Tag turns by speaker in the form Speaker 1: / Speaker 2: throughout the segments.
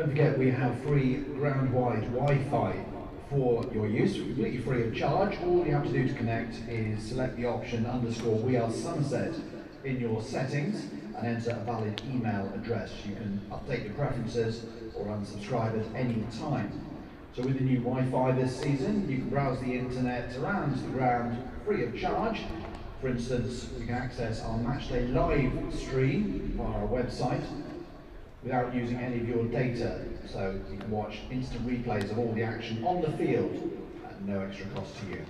Speaker 1: Don't forget we have free ground-wide Wi-Fi for your use, completely free of charge. All you have to do to connect is select the option _We Are Somerset in your settings and enter a valid email address. You can update your preferences or unsubscribe at any time. So with the new Wi-Fi this season, you can browse the internet around the ground free of charge. For instance, you can access our matchday live stream via our website without using any of your data. So you can watch instant replays of all the action on the field at no extra cost to you.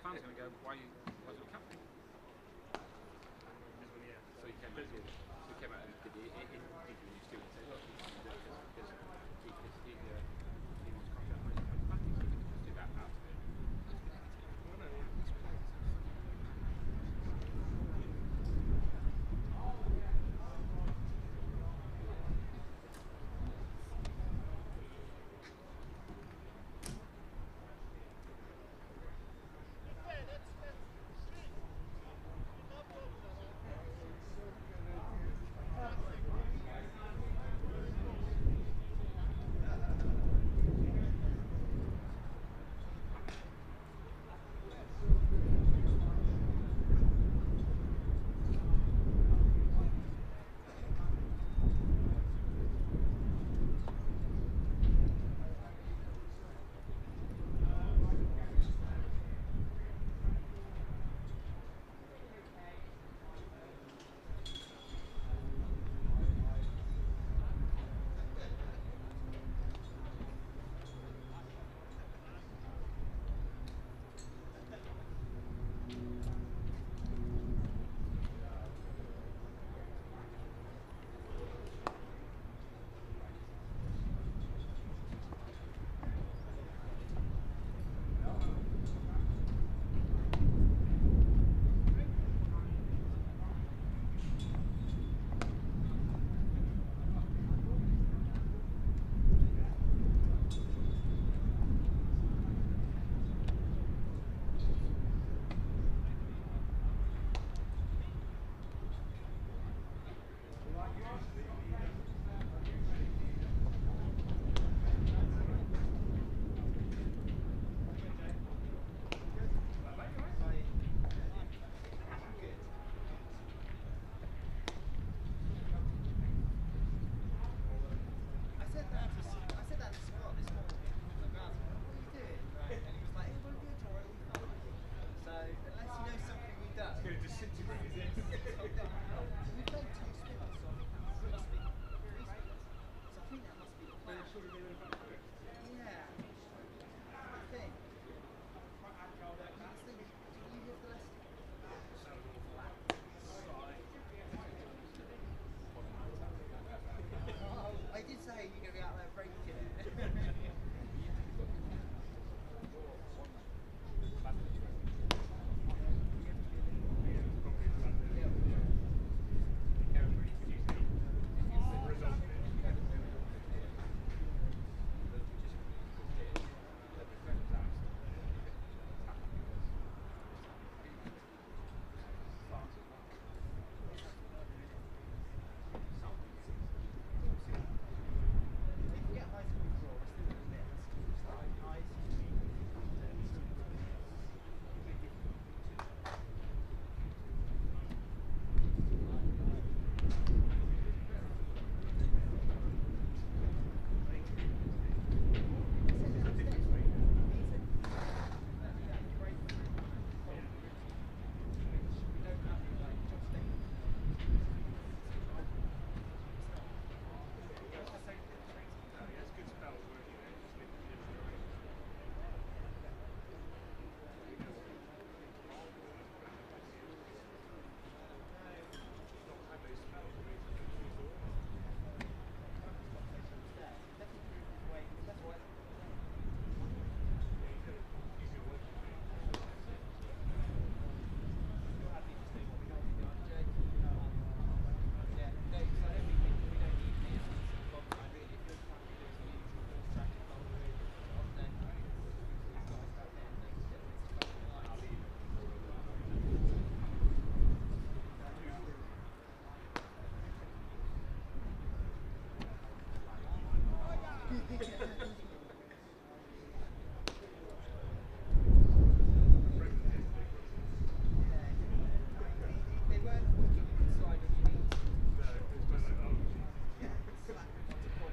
Speaker 2: Fans are going to go, why are you not captain? So he came out and did the interview students say, look, he wants contract when he comes back, he can just do that out of it.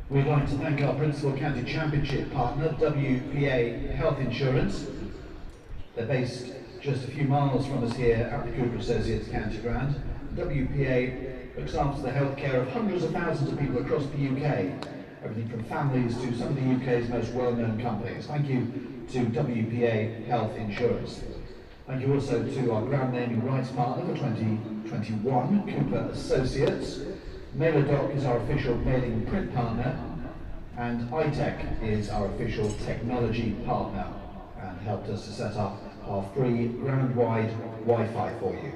Speaker 1: We'd like to thank our Principal County Championship partner, WPA Health Insurance. They're based just a few miles from us here at the Cooper Associates County Ground. WPA looks after the health care of hundreds of thousands of people across the UK, everything from families to some of the UK's most well-known companies. Thank you to WPA Health Insurance. Thank you also to our ground naming rights partner for 2021, Cooper Associates. MailerDoc is our official mailing print partner, and iTech is our official technology partner and helped us to set up our free ground-wide Wi-Fi for you.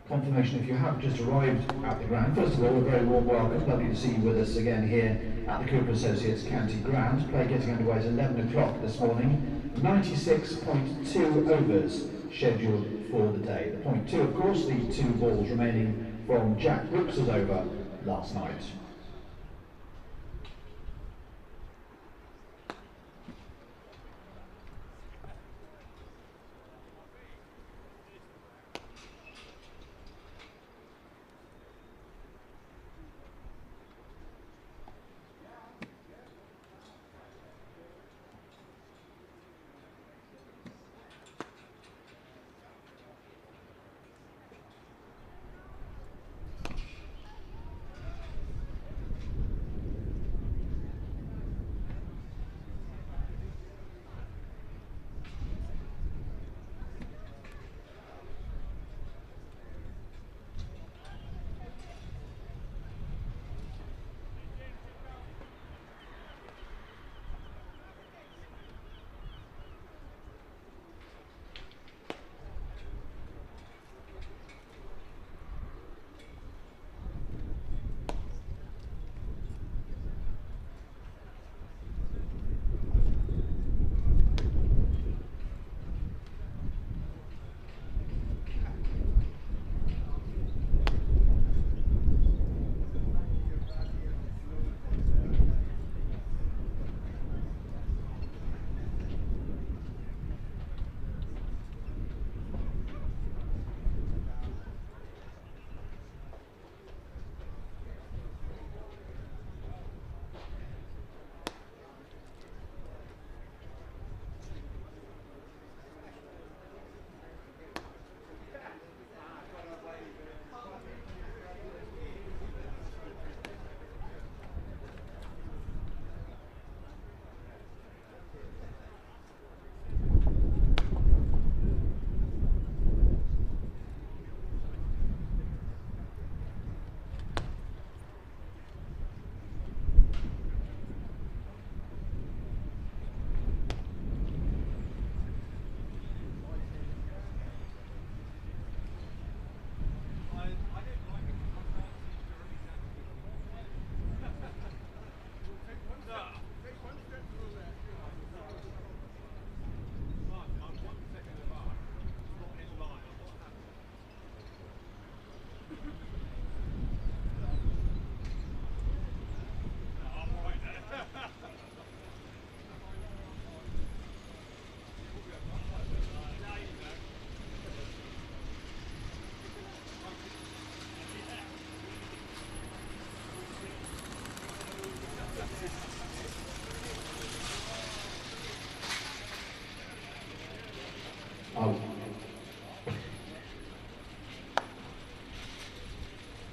Speaker 1: Confirmation if you have just arrived at the ground. First of all, a very warm welcome. Lovely to see you with us again here at the Cooper Associates County Ground. Play getting underway at 11 o'clock this morning. 96.2 overs scheduled for the day. The point two, of course, the 2 balls remaining from Jack Brooks' over last night.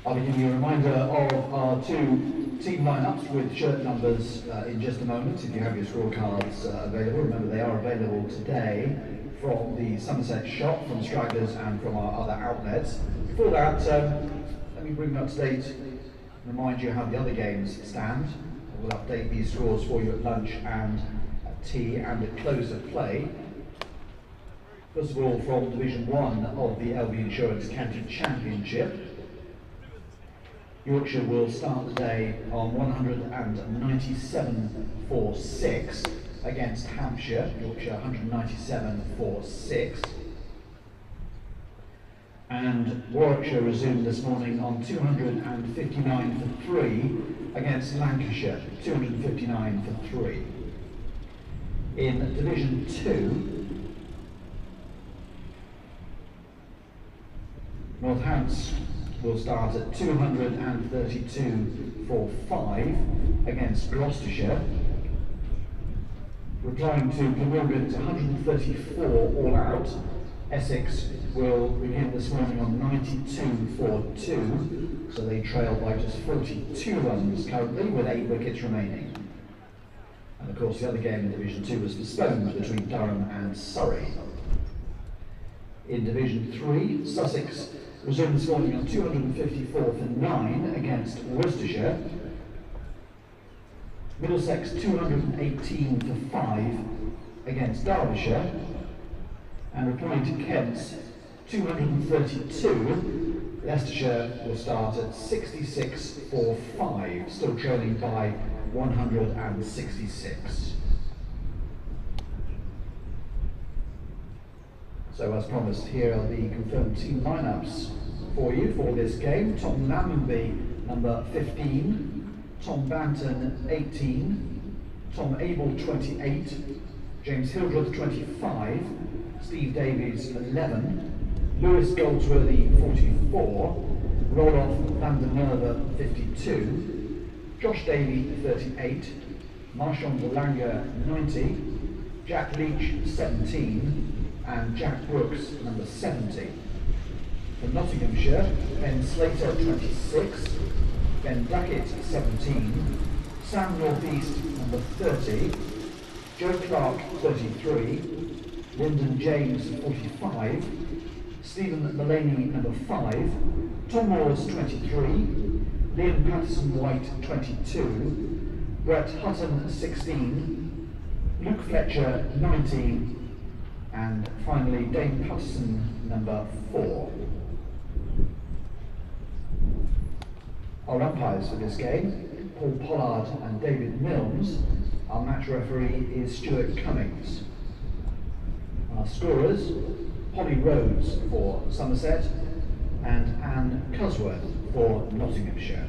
Speaker 1: I'll be giving you a reminder of our 2 team lineups with shirt numbers in just a moment. If you have your scorecards available, remember they are available today from the Somerset shop, from Stragglers and from our other outlets. Before that, let me bring you up to date and remind you how the other games stand. We'll update these scores for you at lunch and at tea and at close of play. First of all, from Division 1 of the LV Insurance County Championship, Yorkshire will start the day on 197.46 against Hampshire. Yorkshire 197.46. And Warwickshire resumed this morning on 259.3 against Lancashire, 259.3. In Division 2, will start at 232 for 5 against Gloucestershire. Replying to Glamorgan's 134 all out, Essex will begin this morning on 92 for 2, so they trail by just 42 runs currently with 8 wickets remaining. And of course the other game in Division 2 was postponed between Durham and Surrey. In Division 3, Sussex resumed this morning on 254 for 9 against Worcestershire. Middlesex 218 for 5 against Derbyshire. And replying to Kent's 232, Leicestershire will start at 66 for 5, still trailing by 166. So as promised, here are the confirmed team lineups for you for this game. Tom Lammonby, number 15. Tom Banton, 18. Tom Abel, 28. James Hildreth, 25. Steve Davies, 11. Lewis Goldsworthy, 44. Roloff van der Merwe, 52. Josh Davey, 38. Marchand de Lange, 90. Jack Leach, 17. And Jack Brooks, number 70. From Nottinghamshire, Ben Slater, 26. Ben Duckett, 17. Sam Northeast, number 30. Joe Clark, 33. Lyndon James, 45. Stephen Mullaney, number 5. Tom Morris, 23. Liam Patterson-White, 22. Brett Hutton, 16. Luke Fletcher, 19. And finally, Dane Patterson, number 4. Our umpires for this game, Paul Pollard and David Milnes. Our match referee is Stuart Cummings. Our scorers, Holly Rhodes for Somerset and Anne Cusworth for Nottinghamshire.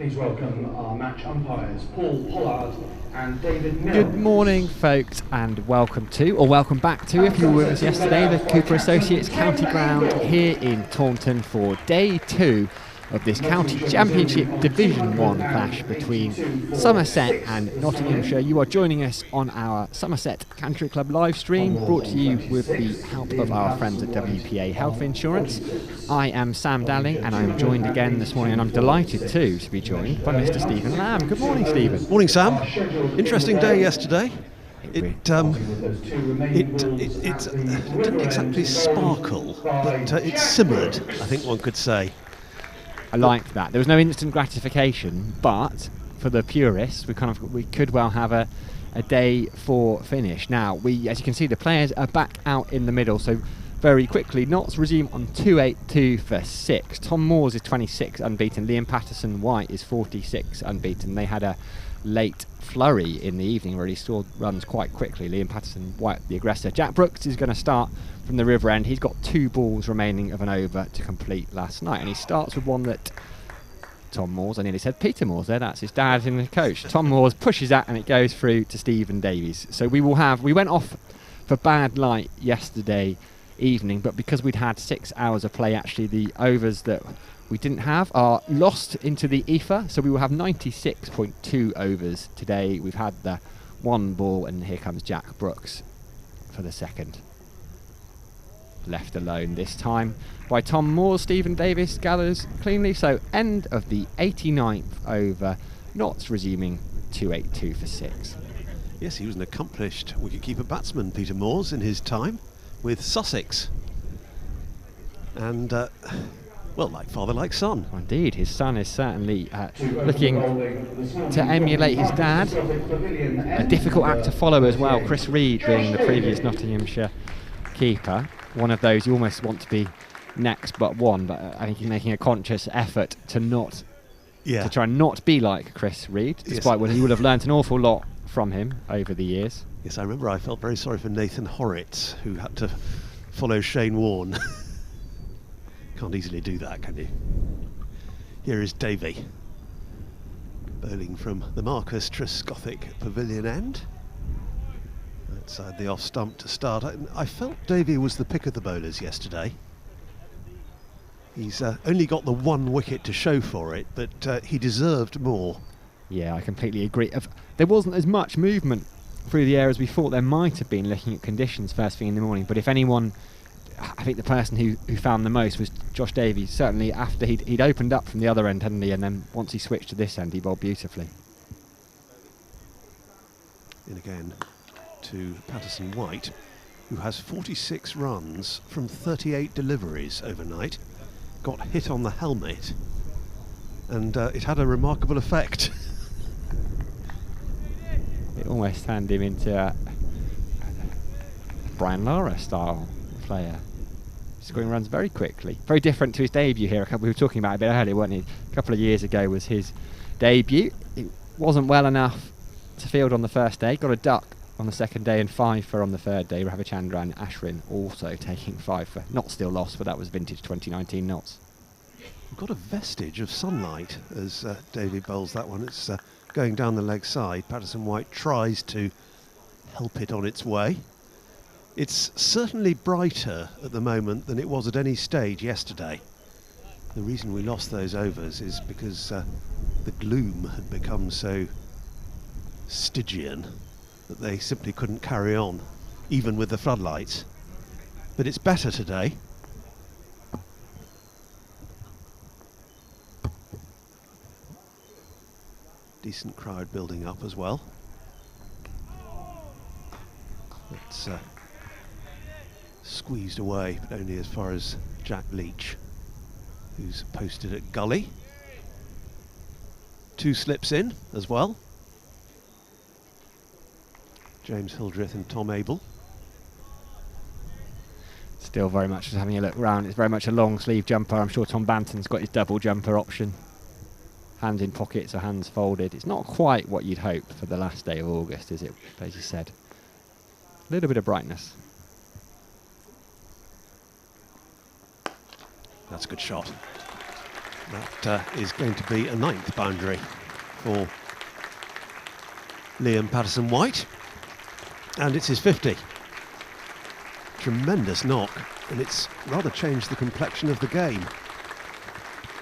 Speaker 1: Please welcome our match umpires, Paul Pollard and David Mills.
Speaker 3: Good morning, folks, and welcome back to, if you were with us yesterday, the Cooper Associates County Ground here in Taunton for day 2 of this County Championship Division 1 clash between Somerset and Nottinghamshire. You are joining us on our Somerset Country Club live stream, brought to you with the help of our friends at WPA Health Insurance. I am Sam Dalling, and I'm joined again this morning, and I'm delighted too to be joined by Mr. Stephen Lamb. Good morning, Stephen.
Speaker 4: Morning, Sam. Interesting day yesterday. It didn't exactly sparkle, but it simmered, I think one could say.
Speaker 3: I liked that. There was no instant gratification, but for the purists, we could well have a day 4 finish. Now, as you can see, the players are back out in the middle, so very quickly, Notts resume on 2-8-2 for 6. Tom Moores is 26 unbeaten. Liam Patterson-White is 46 unbeaten. They had a late flurry in the evening where he scored runs quite quickly. Liam Patterson-White, the aggressor. Jack Brooks is going to start from the River End. He's got 2 balls remaining of an over to complete last night, and he starts with one that Tom Moores, I nearly said Peter Moores there, that's his dad and the coach. Tom Moores pushes that and it goes through to Stephen Davies. So we went off for bad light yesterday evening, but because we'd had 6 hours of play, actually the overs that we didn't have are lost into the ether, so we will have 96.2 overs today. We've had the 1 ball, and here comes Jack Brooks for the second. Left alone this time by Tom Moore. Stephen Davies gathers cleanly, so end of the 89th over. Notts resuming 2-8-2 for 6.
Speaker 4: Yes, he was an accomplished wicketkeeper batsman, Peter Moores, in his time with Sussex. And, like father, like son.
Speaker 3: Indeed, his son is certainly looking to emulate his dad. A difficult act to follow as well, Chris Reed being the previous Nottinghamshire keeper. One of those you almost want to be next but one, but I think he's making a conscious effort to try and not be like Chris Reed, despite when you would have learnt an awful lot from him over the years.
Speaker 4: Yes, I remember I felt very sorry for Nathan Horrocks, who had to follow Shane Warne. Can't easily do that, can you? Here is Davey, bowling from the Marcus Trescothick Pavilion end. Outside the off stump to start. I felt Davey was the pick of the bowlers yesterday. He's only got the 1 wicket to show for it, but he deserved more. Yeah,
Speaker 3: I completely agree. There wasn't as much movement through the air as we thought there might have been, looking at conditions first thing in the morning, but if anyone, I think the person who found the most was Josh Davies, certainly after he'd opened up from the other end, hadn't he, and then once he switched to this end he bowled beautifully.
Speaker 4: And again to Patterson-White, who has 46 runs from 38 deliveries overnight, got hit on the helmet, and it had a remarkable effect.
Speaker 3: It almost turned him into a Brian Lara style player, scoring runs very quickly. Very different to his debut here. We were talking about it a bit earlier, weren't we? A couple of years ago was his debut. It wasn't well enough to field on the first day, got a duck on the second day and 5 for on the third day. Ravichandran and Ashwin also taking 5 for. Not still lost, but that was vintage 2019 Notts.
Speaker 4: We've got a vestige of sunlight as Davey bowls that one. It's going down the leg side. Patterson-White tries to help it on its way. It's certainly brighter at the moment than it was at any stage yesterday. The reason we lost those overs is because the gloom had become so Stygian that they simply couldn't carry on, even with the floodlights. But it's better today. Decent crowd building up as well. It's squeezed away, but only as far as Jack Leach, who's posted at gully. 2 slips in as well. James Hildreth and Tom Abel.
Speaker 3: Still very much just having a look round. It's very much a long sleeve jumper. I'm sure Tom Banton's got his double jumper option. Hands in pockets or hands folded. It's not quite what you'd hope for the last day of August, is it? As you said. A little bit of brightness.
Speaker 4: That's a good shot. That is going to be a 9th boundary for Liam Patterson-White, and it's his 50. Tremendous knock, and it's rather changed the complexion of the game.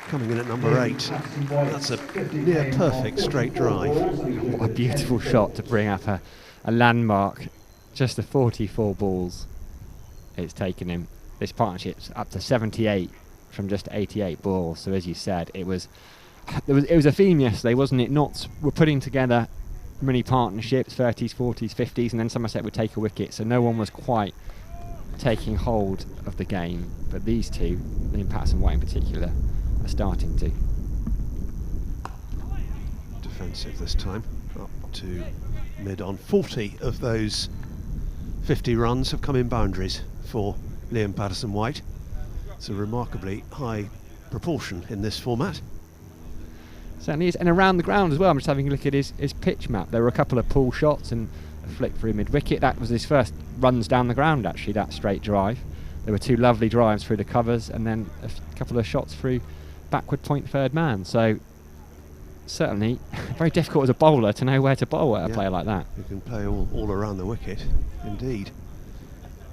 Speaker 4: Coming in at number 8, that's a near perfect straight drive.
Speaker 3: What a beautiful shot to bring up a landmark. Just the 44 balls it's taken him. This partnership's up to 78 from just 88 balls. So as you said, it was a theme yesterday, wasn't it? Notts were putting together many partnerships, 30s, 40s, 50s, and then Somerset would take a wicket. So no one was quite taking hold of the game. But these two, Liam Patterson-White in particular, are starting to.
Speaker 4: Defensive this time, up to mid-on. 40 of those 50 runs have come in boundaries for Liam Patterson-White. It's a remarkably high proportion in this format.
Speaker 3: Certainly is, and around the ground as well. I'm just having a look at his pitch map. There were a couple of pull shots and a flick through mid-wicket. That was his first runs down the ground, actually, that straight drive. There were 2 lovely drives through the covers and then a couple of shots through backward point third man. So certainly very difficult as a bowler to know where to bowl at a player like that.
Speaker 4: You can play all around the wicket, indeed.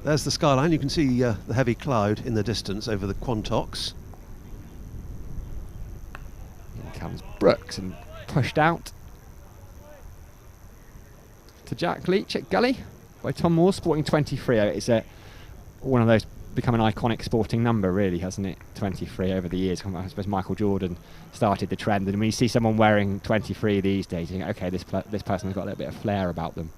Speaker 4: There's the skyline. You can see the heavy cloud in the distance over the Quantocks.
Speaker 3: Here comes Brooks and pushed out to Jack Leach at Gully by Tom Moore, sporting 23. It's one of those become an iconic sporting number, really, hasn't it? 23 over the years. I suppose Michael Jordan started the trend, and when you see someone wearing 23 these days, you think, okay, this person's got a little bit of flair about them.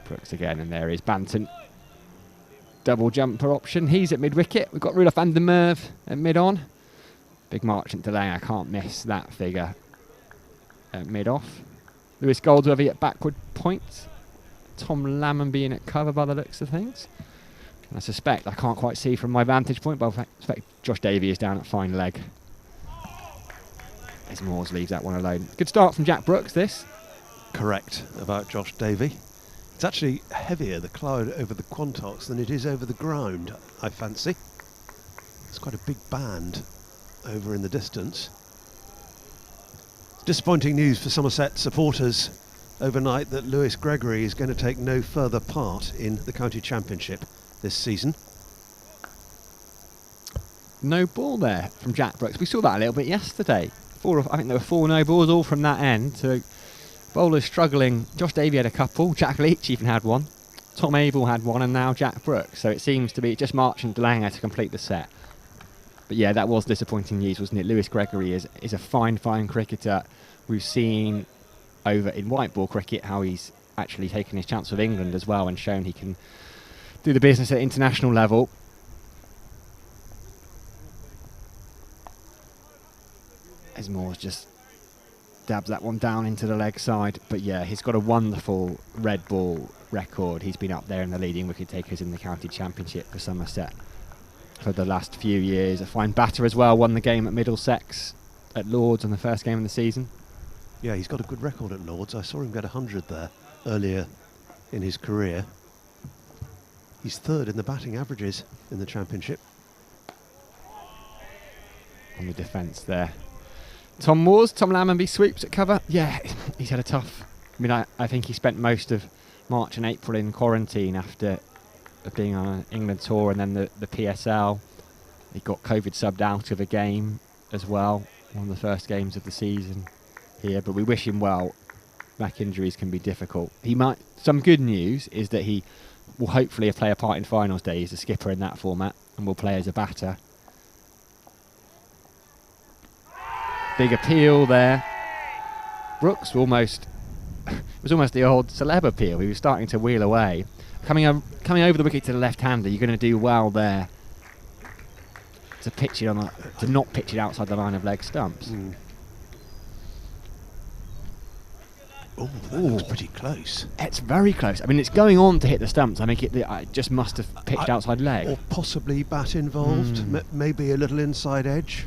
Speaker 3: Brooks again, and there is Banton. Double jumper option. He's at mid-wicket. We've got Rudolph van der Merwe at mid-on. Big Marchant delay. I can't miss that figure at mid-off. Lewis Goldsworthy at backward point. Tom Lammonby in at cover by the looks of things. And I suspect, I can't quite see from my vantage point, but I suspect Josh Davey is down at fine leg. As Moores leaves that one alone. Good start from Jack Brooks, this.
Speaker 4: Correct about Josh Davey. It's actually heavier, the cloud over the Quantocks, than it is over the ground, I fancy. It's quite a big band over in the distance. Disappointing news for Somerset supporters overnight that Lewis Gregory is going to take no further part in the county championship this season.
Speaker 3: No ball there from Jack Brooks. We saw that a little bit yesterday. I think there were 4 no balls all from that end. So bowlers struggling. Josh Davey had a couple. Jack Leach even had one. Tom Abel had one, and now Jack Brooks. So it seems to be just March and Delanga to complete the set. But yeah, that was disappointing news, wasn't it? Lewis Gregory is a fine cricketer. We've seen over in white ball cricket how he's actually taken his chance with England as well and shown he can do the business at international level. As Moores just dabs that one down into the leg side. But yeah, he's got a wonderful red ball record. He's been up there in the leading wicket takers in the county championship for Somerset for the last few years. A fine batter as well, won the game at Middlesex at Lords on the first game of the season.
Speaker 4: Yeah, he's got a good record at Lords. I saw him get 100 there earlier in his career. He's 3rd in the batting averages in the championship.
Speaker 3: On the defence there. Tom Lammonby sweeps at cover. Yeah, he's had a tough... I think he spent most of March and April in quarantine after being on an England tour and then the PSL. He got COVID subbed out of a game as well, one of the first games of the season here, but we wish him well. Back injuries can be difficult. Some good news is that he will hopefully play a part in finals day. He's a skipper in that format and will play as a batter. Big appeal there. Brooks almost it was almost the old celeb appeal. He was starting to wheel away. Coming over the wicket to the left-hander, you're going to do well there to pitch it to not pitch it outside the line of leg stumps.
Speaker 4: Oh, that looks pretty close.
Speaker 3: It's very close. I mean, it's going on to hit the stumps. I think it just must have pitched outside leg.
Speaker 4: Or possibly bat involved, maybe a little inside edge.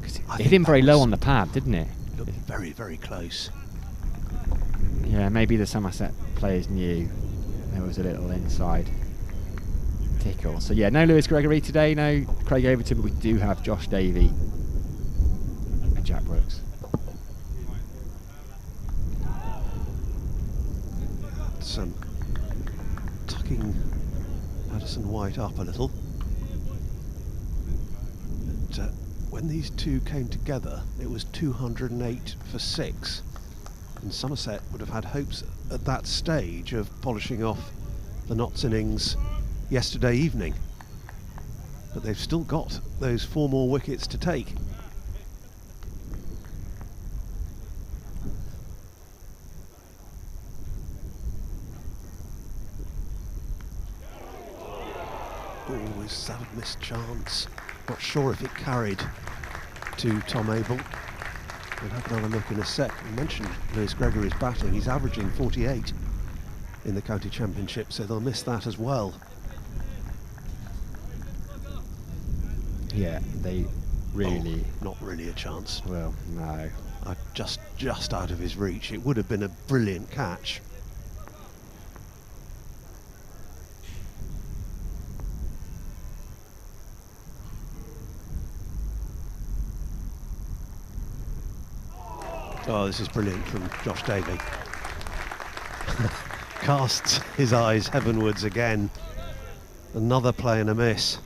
Speaker 3: It hit him very low on the pad, didn't it?
Speaker 4: It looked very, very close.
Speaker 3: Yeah, maybe the Somerset players knew there was a little inside tickle. So yeah, no Lewis Gregory today, no Craig Overton, but we do have Josh Davey and Jack Brooks.
Speaker 4: It's tucking Patterson White up a little. But, when these two came together, it was 208 for 6. And Somerset would have had hopes at that stage of polishing off the Notts innings yesterday evening. But they've still got those 4 more wickets to take. Oh, is that a missed chance? Not sure if it carried to Tom Abel. We'll have another look in a sec. We mentioned Lewis Gregory's batting. He's averaging 48 in the county championship, so they'll miss that as well.
Speaker 3: Yeah, they really...
Speaker 4: not really a chance.
Speaker 3: Well, no.
Speaker 4: Just out of his reach. It would have been a brilliant catch. Oh, this is brilliant from Josh Davey. Casts his eyes heavenwards again. Another play and a miss.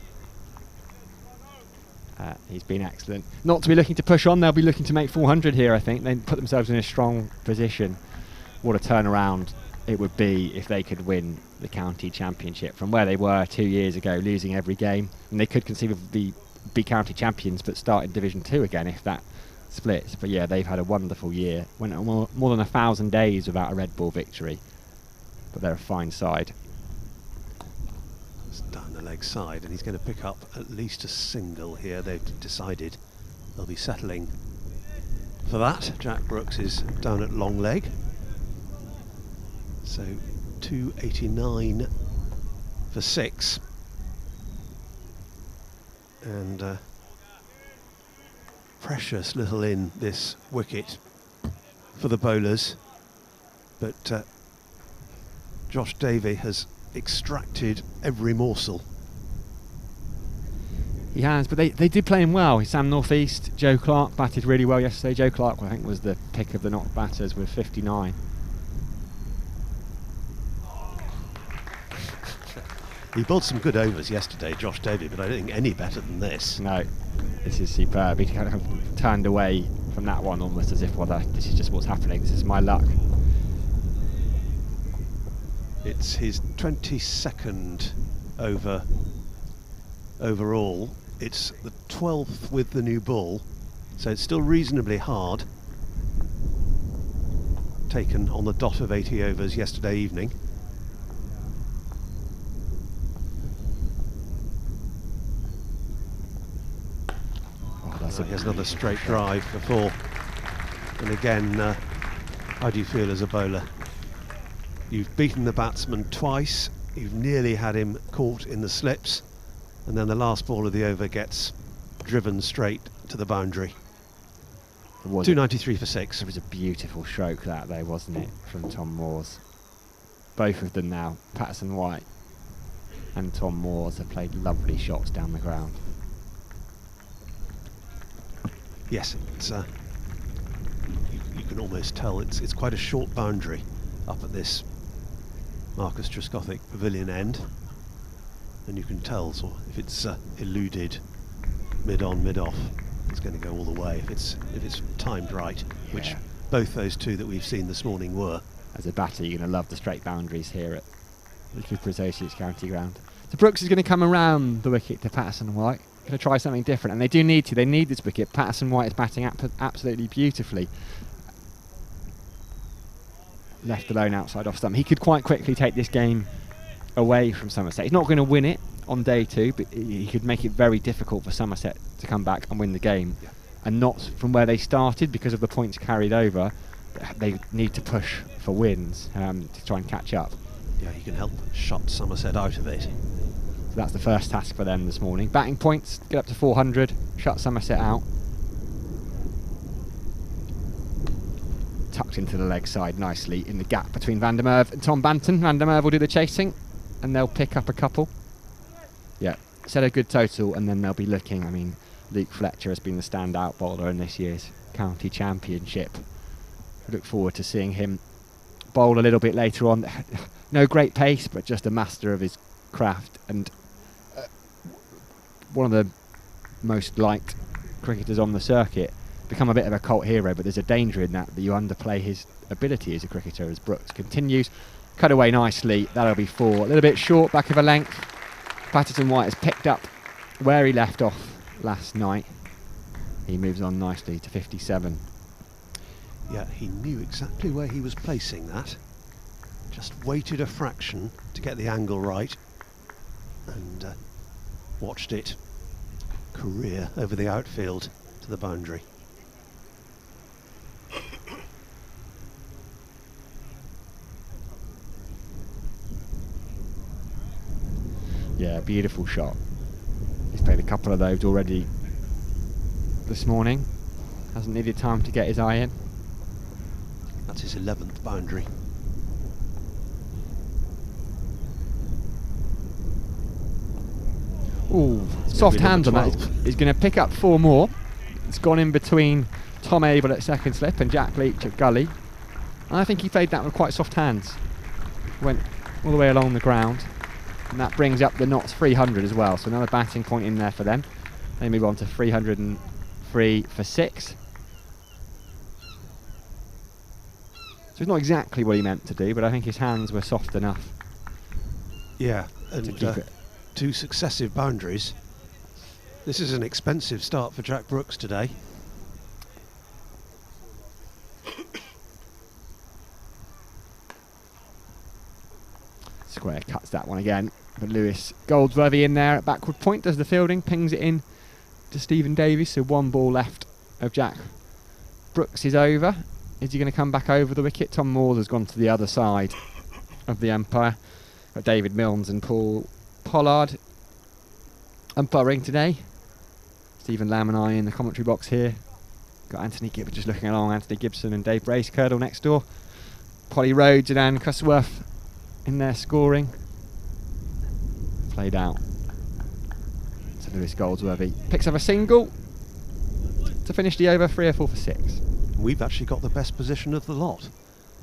Speaker 3: He's been excellent. Not to be looking to push on, they'll be looking to make 400 here, I think. They put themselves in a strong position. What a turnaround it would be if they could win the county championship from where they were 2 years ago, losing every game. And they could conceivably be county champions but start in Division 2 again if that splits. But yeah, they've had a wonderful year. Went more than 1,000 days without a red ball victory. But they're a fine side.
Speaker 4: It's down the leg side, and he's going to pick up at least a single here. They've decided they'll be settling for that. Jack Brooks is down at long leg. So 289 for 6. And precious little in this wicket for the bowlers, but Josh Davey has extracted every morsel.
Speaker 3: He has, but they did play him well. Sam North East, Joe Clark batted really well yesterday. Joe Clark, I think, was the pick of the Notts batters with 59.
Speaker 4: He bowled some good overs yesterday, Josh Davey, but I don't think any better than this.
Speaker 3: No, this is superb. He kind of turned away from that one almost as if, well, this is just what's happening. This is my luck.
Speaker 4: It's his 22nd over overall. It's the 12th with the new ball, so it's still reasonably hard. Taken on the dot of 80 overs yesterday evening. So he has another straight drive before. And again, how do you feel as a bowler? You've beaten the batsman twice, you've nearly had him caught in the slips, and then the last ball of the over gets driven straight to the boundary. 293 for 6.
Speaker 3: It was a beautiful stroke that though, wasn't it, from Tom Moores. Both of them now, Patterson White and Tom Moores, have played lovely shots down the ground.
Speaker 4: Yes, it's you can almost tell it's quite a short boundary up at this Marcus Trescothick pavilion end, and you can tell if it's eluded mid on, mid off, it's going to go all the way if it's timed right, yeah. Which both those two that we've seen this morning were.
Speaker 3: As a batter, you're going to love the straight boundaries here at the Cooper Associates County Ground. So Brooks is going to come around the wicket to Patterson White. Going to try something different, and they do need to. They need this wicket. Patterson White is batting absolutely beautifully. Left alone outside off stump. He could quite quickly take this game away from Somerset. He's not going to win it on day 2, but he could make it very difficult for Somerset to come back and win the game. Yeah. And not from where they started because of the points carried over. They need to push for wins to try and catch up.
Speaker 4: Yeah, he can help shut Somerset out of it.
Speaker 3: So that's the first task for them this morning. Batting points, get up to 400, shut Somerset out. Tucked into the leg side nicely in the gap between Van der Merwe and Tom Banton. Van der Merwe will do the chasing and they'll pick up a couple. set a good total, and then they'll be looking. I mean, Luke Fletcher has been the standout bowler in this year's county championship. I look forward to seeing him bowl a little bit later on. No great pace, but just a master of his craft, and one of the most liked cricketers on the circuit. Become a bit of a cult hero, but there's a danger in that you underplay his ability as a cricketer. As Brooks continues, cut away nicely, that'll be 4. A little bit short, back of a length. Patterson White has picked up where he left off last night. He moves on nicely to 57.
Speaker 4: Yeah, he knew exactly where he was placing that. Just waited a fraction to get the angle right, and watched it career over the outfield to the boundary.
Speaker 3: Yeah, beautiful shot. He's played a couple of those already this morning. Hasn't needed time to get his eye in.
Speaker 4: That's his 11th boundary.
Speaker 3: Ooh, soft hands on that. He's going to pick up 4 more. It's gone in between Tom Abel at second slip and Jack Leach at gully. And I think he played that with quite soft hands. Went all the way along the ground. And that brings up the Notts 300 as well. So another batting point in there for them. They move on to 303 for 6. So it's not exactly what he meant to do, but I think his hands were soft enough.
Speaker 4: Yeah, and
Speaker 3: to keep it.
Speaker 4: 2 successive boundaries. This is an expensive start for Jack Brooks today.
Speaker 3: Square cuts that one again, but Lewis Goldsworthy in there at backward point does the fielding, pings it in to Stephen Davies. So 1 ball left of Jack Brooks is over. Is he going to come back over the wicket? Tom Moore has gone to the other side of the umpire. Got David Milnes and Paul Pollard umpiring today. Stephen Lamb and I in the commentary box here. Got Anthony Gibbs just looking along. Anthony Gibson and Dave Brace-Curdle next door. Polly Rhodes and Anne Cusworth in there scoring. Played out. So Lewis Goldsworthy picks up a single to finish the over. 3 or 4 for 6.
Speaker 4: We've actually got the best position of the lot,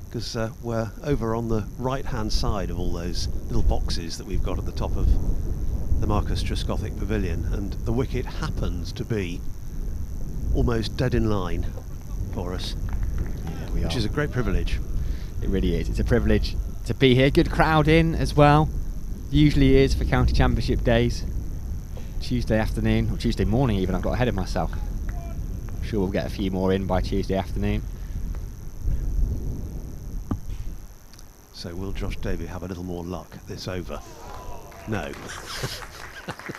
Speaker 4: because we're over on the right hand side of all those little boxes that we've got at the top of the Marcus Trescothick Pavilion, and the wicket happens to be almost dead in line for us, which is a great privilege.
Speaker 3: It really is. It's a privilege to be here. Good crowd in as well. Usually is for county championship days. Tuesday afternoon, or Tuesday morning even. I've got ahead of myself. I'm sure we'll get a few more in by Tuesday afternoon.
Speaker 4: So will Josh Davey have a little more luck this over? No.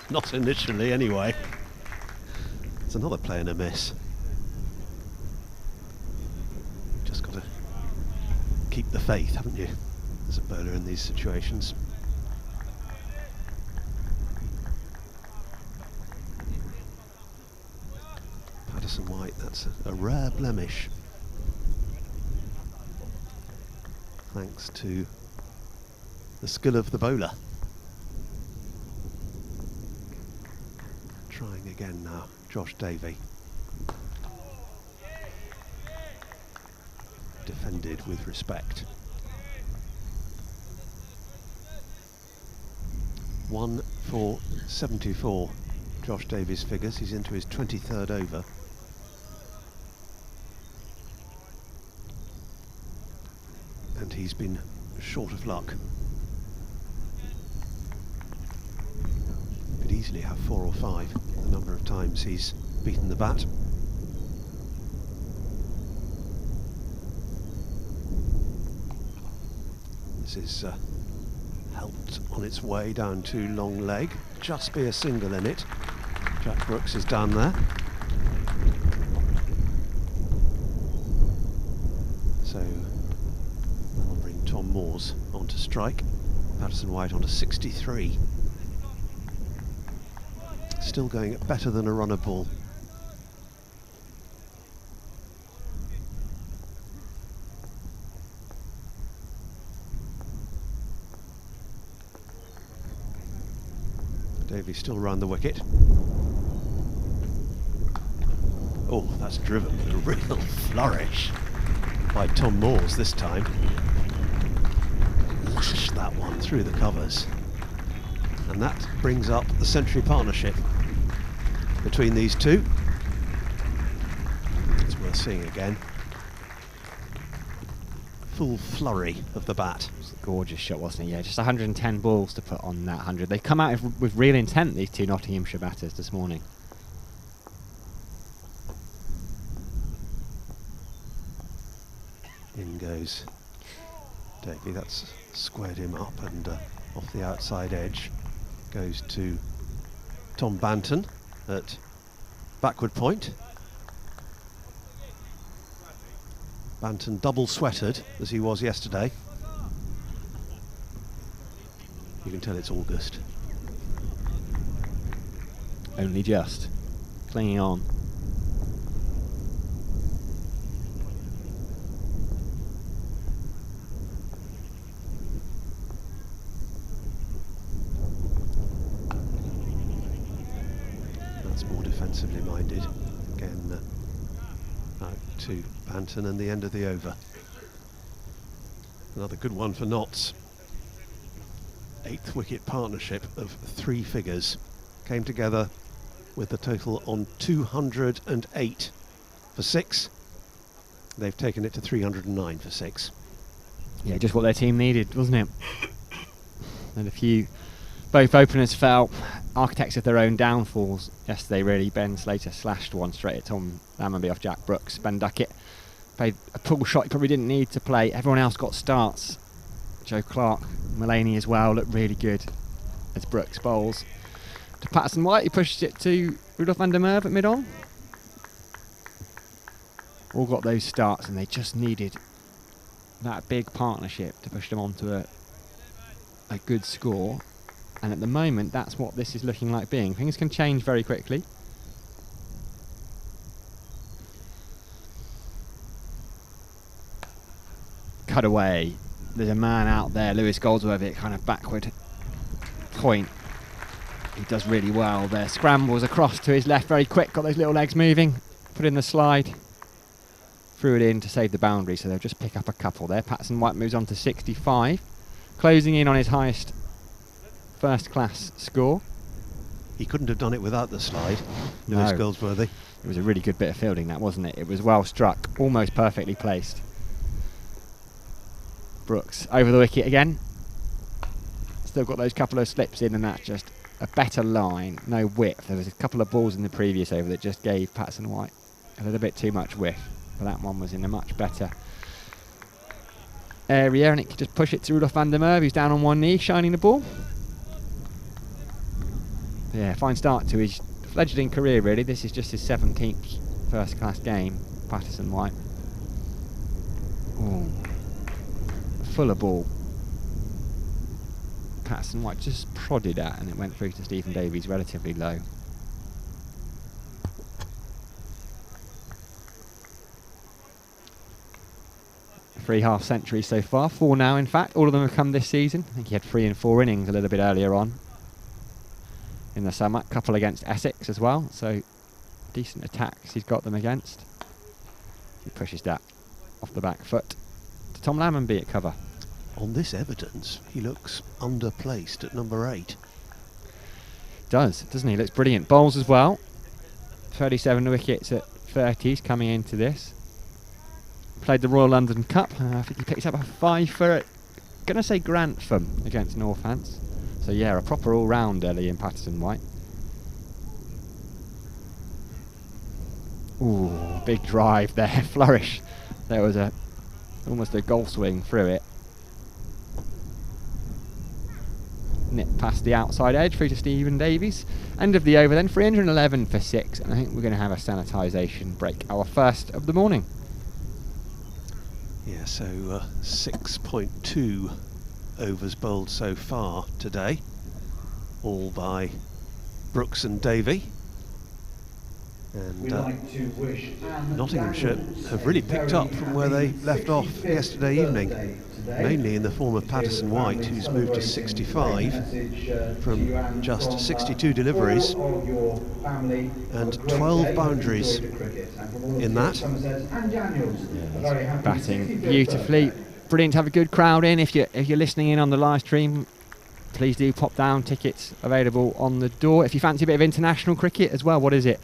Speaker 4: Not initially anyway. It's another play and a miss. Just got to keep the faith, haven't you, as a bowler in these situations. Patterson White, that's a rare blemish, thanks to the skill of the bowler. Trying again now, Josh Davey. Defended with respect. 1 for 74, Josh Davies figures. He's into his 23rd over. And he's been short of luck. Could easily have 4 or 5, the number of times he's beaten the bat. This is helped on its way down to long leg. Just be a single in it. Jack Brooks is down there. So that'll bring Tom Moores onto strike. Patterson White onto 63. Still going at better than a runner ball. Davey still round the wicket. Oh, that's driven with a real flourish by Tom Moores this time. Lashed that one through the covers. And that brings up the century partnership between these two. It's worth seeing again. Full flurry of the bat.
Speaker 3: It was a gorgeous shot, wasn't it? Yeah, just 110 balls to put on that 100. They've come out with real intent, these two Nottinghamshire batters this morning.
Speaker 4: In goes Davey. That's squared him up, and off the outside edge goes to Tom Banton at backward point. Banton double sweated as he was yesterday. You can tell it's August.
Speaker 3: Only just. Clinging on.
Speaker 4: That's more defensively minded. Again, out to Banton and the end of the over. Another good one for Notts. 8th wicket partnership of 3 figures came together with the total on 208 for 6. They've taken it to 309 for 6.
Speaker 3: Yeah, just what their team needed, wasn't it? And a few, both openers fell architects of their own downfalls yesterday, really. Ben Slater slashed one straight at Tom Lammonby off Jack Brooks. Ben Duckett played a pull shot he probably didn't need to play. Everyone else got starts. Joe Clark, Mullaney as well, looked really good as Brooks bowls. To Patterson White, he pushed it to Rudolph van der Merwe at mid-on. All got those starts, and they just needed that big partnership to push them onto a good score. And at the moment, that's what this is looking like being. Things can change very quickly. Cut away. There's a man out there, Lewis Goldsworthy, at kind of backward point. He does really well there. Scrambles across to his left very quick, got those little legs moving, put in the slide, threw it in to save the boundary, so they'll just pick up a couple there. Patterson White moves on to 65, closing in on his highest first class score.
Speaker 4: He couldn't have done it without the slide,
Speaker 3: No.
Speaker 4: Lewis Goldsworthy.
Speaker 3: It was a really good bit of fielding, that, wasn't it? It was well struck, almost perfectly placed. Brooks over the wicket again. Still got those couple of slips in, and that's just a better line, no width. There was a couple of balls in the previous over that just gave Patterson White a little bit too much width, but that one was in a much better area, and it could just push it to Rudolph van der Merwe, who's down on one knee, shining the ball. Yeah, fine start to his fledgling career, really. This is just his 17th first class game, Patterson White. Ooh. Fuller ball. Patterson White just prodded at, and it went through to Stephen Davies relatively low. Three half centuries so far, 4 now in fact. All of them have come this season. I think he had 3 in 4 innings a little bit earlier on in the summer. Couple against Essex as well, so decent attacks he's got them against. He pushes that off the back foot to Tom Lammonby at cover.
Speaker 4: On this evidence, he looks underplaced at number 8.
Speaker 3: Does, doesn't he? Looks brilliant. Bowls as well. 37 wickets at 30s coming into this. Played the Royal London Cup. I think he picked up a 5 for, gonna say Grantham against Northants. So yeah, a proper all-rounder, Liam Patterson White. Ooh, big drive there, flourish. There was almost a golf swing through it. Nip past the outside edge through to Stephen Davies. End of the over then, 311 for 6, and I think we're going to have a sanitisation break, our first of the morning.
Speaker 4: Yeah, so 6.2 overs bowled so far today, all by Brooks and Davey.
Speaker 1: We'd
Speaker 4: And
Speaker 1: like to wish Anne
Speaker 4: Nottinghamshire
Speaker 1: Daniels
Speaker 4: have
Speaker 1: a
Speaker 4: really picked up
Speaker 1: very
Speaker 4: from where they
Speaker 1: happy
Speaker 4: left off
Speaker 1: 65th
Speaker 4: yesterday evening,
Speaker 1: birthday today.
Speaker 4: mainly in the form of
Speaker 1: Here's the
Speaker 4: Patterson White,
Speaker 1: family
Speaker 4: who's moved to
Speaker 1: celebrating.
Speaker 4: 65
Speaker 1: Message, to
Speaker 4: from
Speaker 1: you, Anne,
Speaker 4: just
Speaker 1: from,
Speaker 4: 62 deliveries
Speaker 1: all of your family. Have
Speaker 4: and
Speaker 1: a great
Speaker 4: 12
Speaker 1: day.
Speaker 4: boundaries
Speaker 1: Enjoy the cricket. And from all of
Speaker 4: in
Speaker 1: us
Speaker 4: that.
Speaker 1: here at Somerset, Anne Daniels, a very happy
Speaker 3: Batting
Speaker 1: 65th
Speaker 3: beautifully.
Speaker 1: birthday.
Speaker 3: Brilliant to have a good crowd in. If you're listening in on the live stream, please do pop down. Tickets available on the door. If you fancy a bit of international cricket as well, what is it?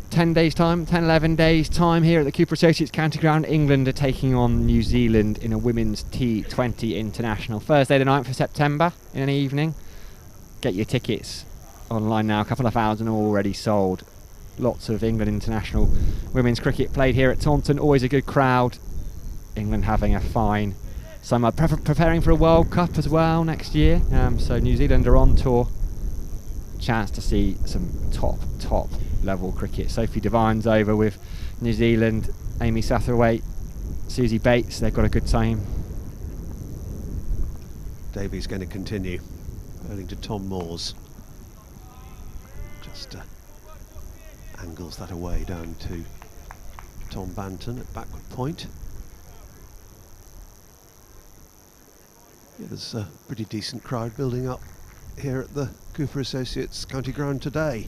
Speaker 3: 10 days time, 10, 11 days time here at the Cooper Associates County Ground. England are taking on New Zealand in a women's T20 international. Thursday the 9th of September in an evening. Get your tickets online now. A couple of thousand already sold. Lots of England international women's cricket played here at Taunton. Always a good crowd. England having a fine summer. Preparing for a World Cup as well next year. So New Zealand are on tour. Chance to see some top level cricket. Sophie Devine's over with New Zealand. Amy Satterthwaite, Susie Bates, they've got a good team.
Speaker 4: Davies going to continue. Bowling to Tom Moores. Just angles that away down to Tom Banton at backward point. Yeah, there's a pretty decent crowd building up here at the Cooper Associates County Ground today.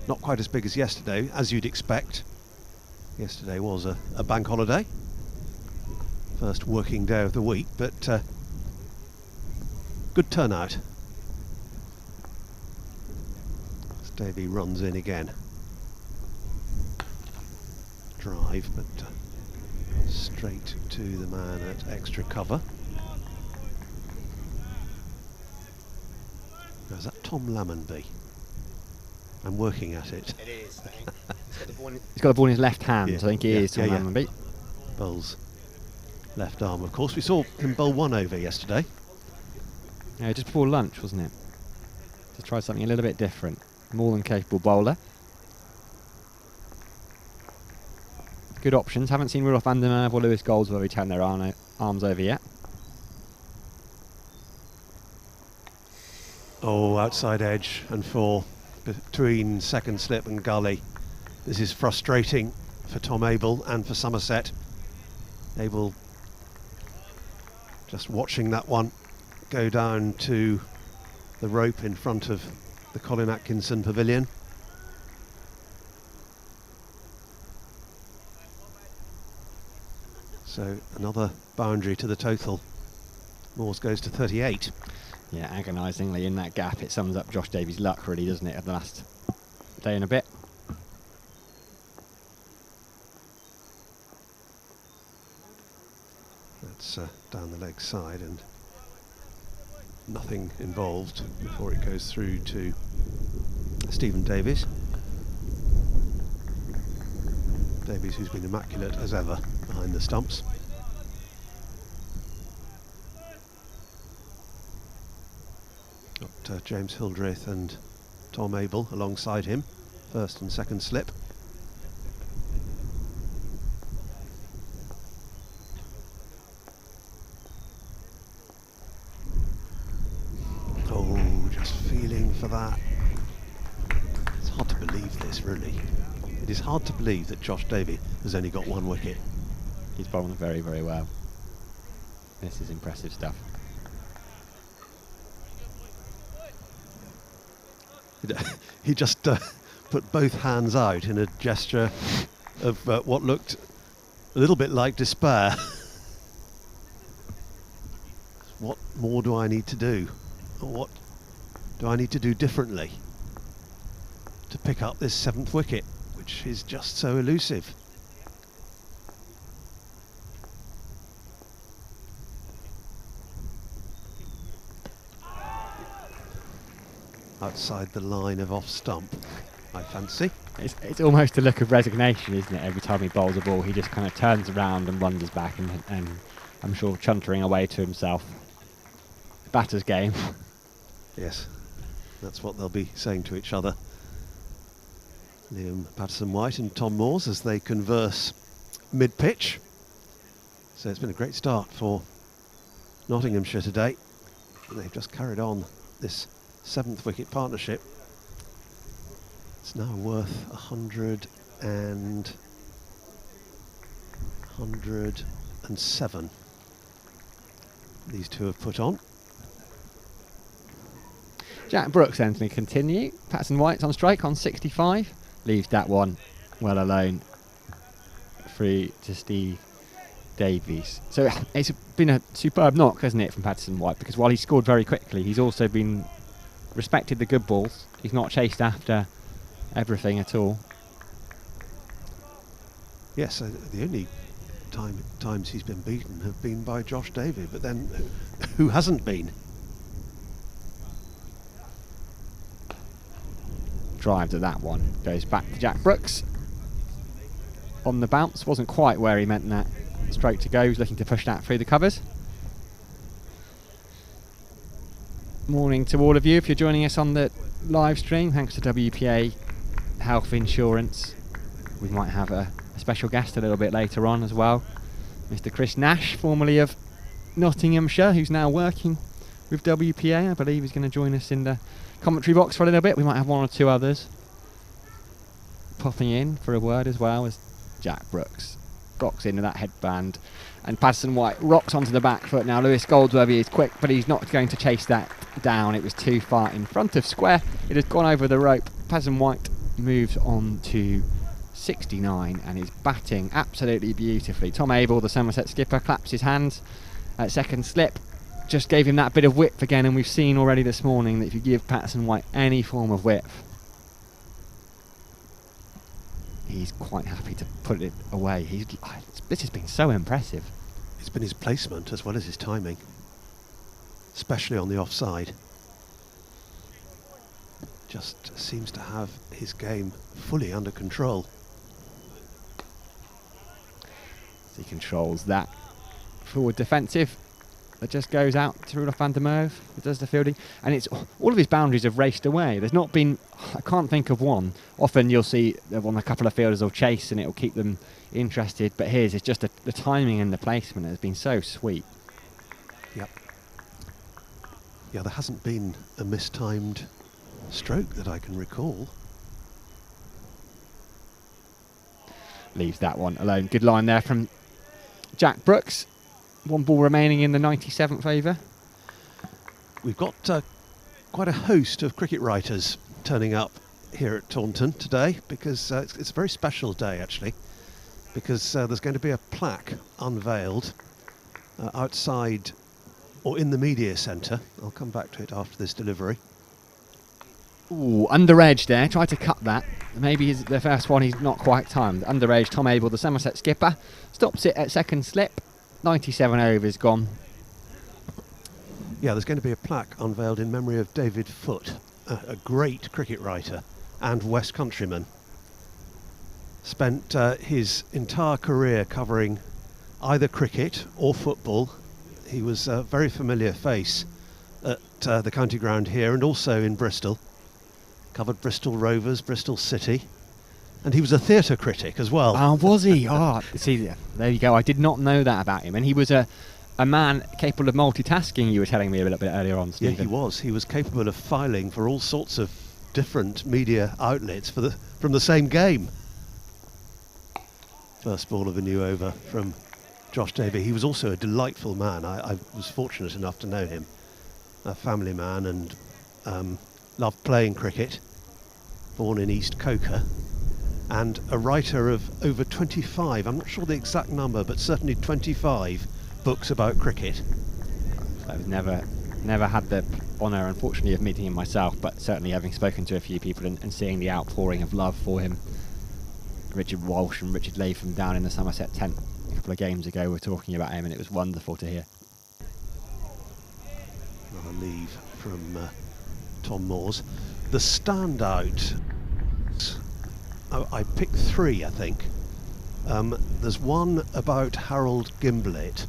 Speaker 4: Not quite as big as yesterday, as you'd expect. Yesterday was a bank holiday. First working day of the week, but good turnout. As Davey runs in again. Drive, but straight to the man at extra cover. Is that Tom Lammonby? I'm working at it.
Speaker 2: It is, I think.
Speaker 3: He's got the ball in his left hand,
Speaker 4: Yeah,
Speaker 3: so I think it is Tom Lammonby.
Speaker 4: Bowls left arm, of course. We saw him bowl one over yesterday.
Speaker 3: Yeah, just before lunch, wasn't it? Just tried something a little bit different. More than capable bowler. Good options. Haven't seen Rudolph van der Merwe or Lewis Goldsworthy turn their arms over yet.
Speaker 4: Oh, outside edge and four between second slip and gully. This is frustrating for Tom Abel and for Somerset. Abel just watching that one go down to the rope in front of the Colin Atkinson pavilion. So another boundary to the total. Moores goes to 38.
Speaker 3: Yeah, agonisingly in that gap. It sums up Josh Davies' luck, really, doesn't it, of the last day and a bit.
Speaker 4: That's down the leg side and nothing involved before it goes through to Stephen Davies. Davies, who's been immaculate as ever behind the stumps. Got James Hildreth and Tom Abel alongside him, first and second slip. Oh, just feeling for that. It's hard to believe this, really. It is hard to believe that Josh Davey has only got one wicket.
Speaker 3: He's bowling very, very well. This is impressive stuff.
Speaker 4: He just put both hands out in a gesture of what looked a little bit like despair. What more do I need to do? Or what do I need to do differently to pick up this seventh wicket, which is just so elusive? Outside the line of off stump, I fancy.
Speaker 3: It's almost a look of resignation, isn't it? Every time he bowls a ball, he just kind of turns around and wanders back, and I'm sure chuntering away to himself. Batter's game.
Speaker 4: Yes, that's what they'll be saying to each other. Liam Patterson-White and Tom Moores as they converse mid-pitch. So it's been a great start for Nottinghamshire today. And they've just carried on this seventh wicket partnership. It's now worth 107. These two have put on.
Speaker 3: Jack Brooks then to continue. Patterson White's on strike on 65. Leaves that one well alone. Through to Steve Davies. So it's been a superb knock, hasn't it, from Patterson White? Because while he scored very quickly, he's also been respected the good balls. He's not chased after everything at all.
Speaker 4: Yes, the only times he's been beaten have been by Josh Davey, but then who hasn't been?
Speaker 3: Drives at that one. Goes back to Jack Brooks. On the bounce. Wasn't quite where he meant that stroke to go. He's looking to push that through the covers. Morning to all of you. If you're joining us on the live stream, thanks to WPA Health Insurance. We might have a special guest a little bit later on as well. Mr. Chris Nash, formerly of Nottinghamshire, who's now working with WPA. I believe he's going to join us in the commentary box for a little bit. We might have one or two others popping in for a word as well as Jack Brooks rocks into that headband, and Patterson White rocks onto the back foot. Now Lewis Goldsworthy is quick, but he's not going to chase that down. It was too far in front of square. It has gone over the rope. Patterson White moves on to 69 and is batting absolutely beautifully. Tom Abel, the Somerset skipper, claps his hands at second slip. Just gave him that bit of width again, and we've seen already this morning that if you give Patterson White any form of width, he's quite happy to put it away. This has been so impressive.
Speaker 4: It's been his placement as well as his timing, especially on the offside. Just seems to have his game fully under control.
Speaker 3: He controls that forward defensive that just goes out to Rudolf van der Merwe, who does the fielding, and it's all of his boundaries have raced away. There's not been, I can't think of one. Often you'll see on a couple of fielders will chase and it'll keep them interested, but here's it's just the timing and the placement has been so sweet.
Speaker 4: Yep. Yeah, there hasn't been a mistimed stroke that I can recall.
Speaker 3: Leaves that one alone. Good line there from Jack Brooks. One ball remaining in the 97th over.
Speaker 4: We've got quite a host of cricket writers turning up here at Taunton today because it's a very special day actually, because there's going to be a plaque unveiled outside or in the media centre. I'll come back to it after this delivery.
Speaker 3: Ooh, under edge there. Tried to cut that. Maybe the first one he's not quite timed. Under edge, Tom Abel, the Somerset skipper, stops it at second slip. 97 overs gone.
Speaker 4: Yeah, there's going to be a plaque unveiled in memory of David Foote, a great cricket writer and West Countryman. Spent his entire career covering either cricket or football. He was a very familiar face at the county ground here and also in Bristol. Covered Bristol Rovers, Bristol City. And he was a theatre critic as well.
Speaker 3: Oh, was he? Oh, see, there you go. I did not know that about him. And he was a man capable of multitasking, you were telling me a little bit earlier on, Stephen.
Speaker 4: Yeah, he was. He was capable of filing for all sorts of different media outlets from the same game. First ball of a new over from Josh Davey. He was also a delightful man. I was fortunate enough to know him. A family man and loved playing cricket. Born in East Coker. And a writer of over 25, I'm not sure the exact number, but certainly 25 books about cricket.
Speaker 3: I've never had the honour, unfortunately, of meeting him myself, but certainly having spoken to a few people and seeing the outpouring of love for him. Richard Walsh and Richard Latham down in the Somerset tent a couple of games ago were talking about him, and it was wonderful to hear.
Speaker 4: Another leave from Tom Moores. The standout, I picked three, I think. There's one about Harold Gimblett,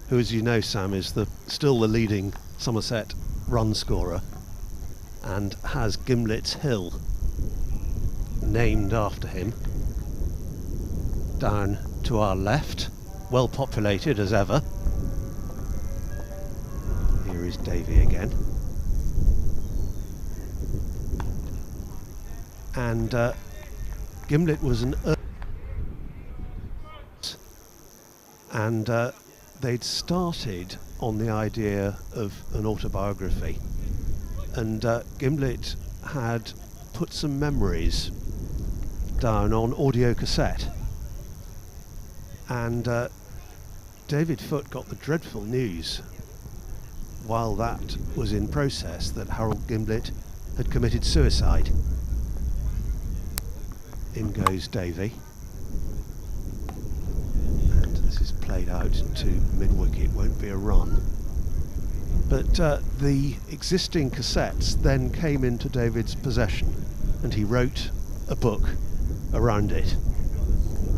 Speaker 4: who, as you know, Sam, is still the leading Somerset run scorer and has Gimblett's Hill named after him. Down to our left, well populated as ever. Here is Davey again. and Gimlet was an and they'd started on the idea of an autobiography, and Gimlet had put some memories down on audio cassette, and David Foote got the dreadful news while that was in process that Harold Gimlet had committed suicide. In goes Davy, and this is played out to mid-wicket, won't be a run. But the existing cassettes then came into David's possession, and he wrote a book around it.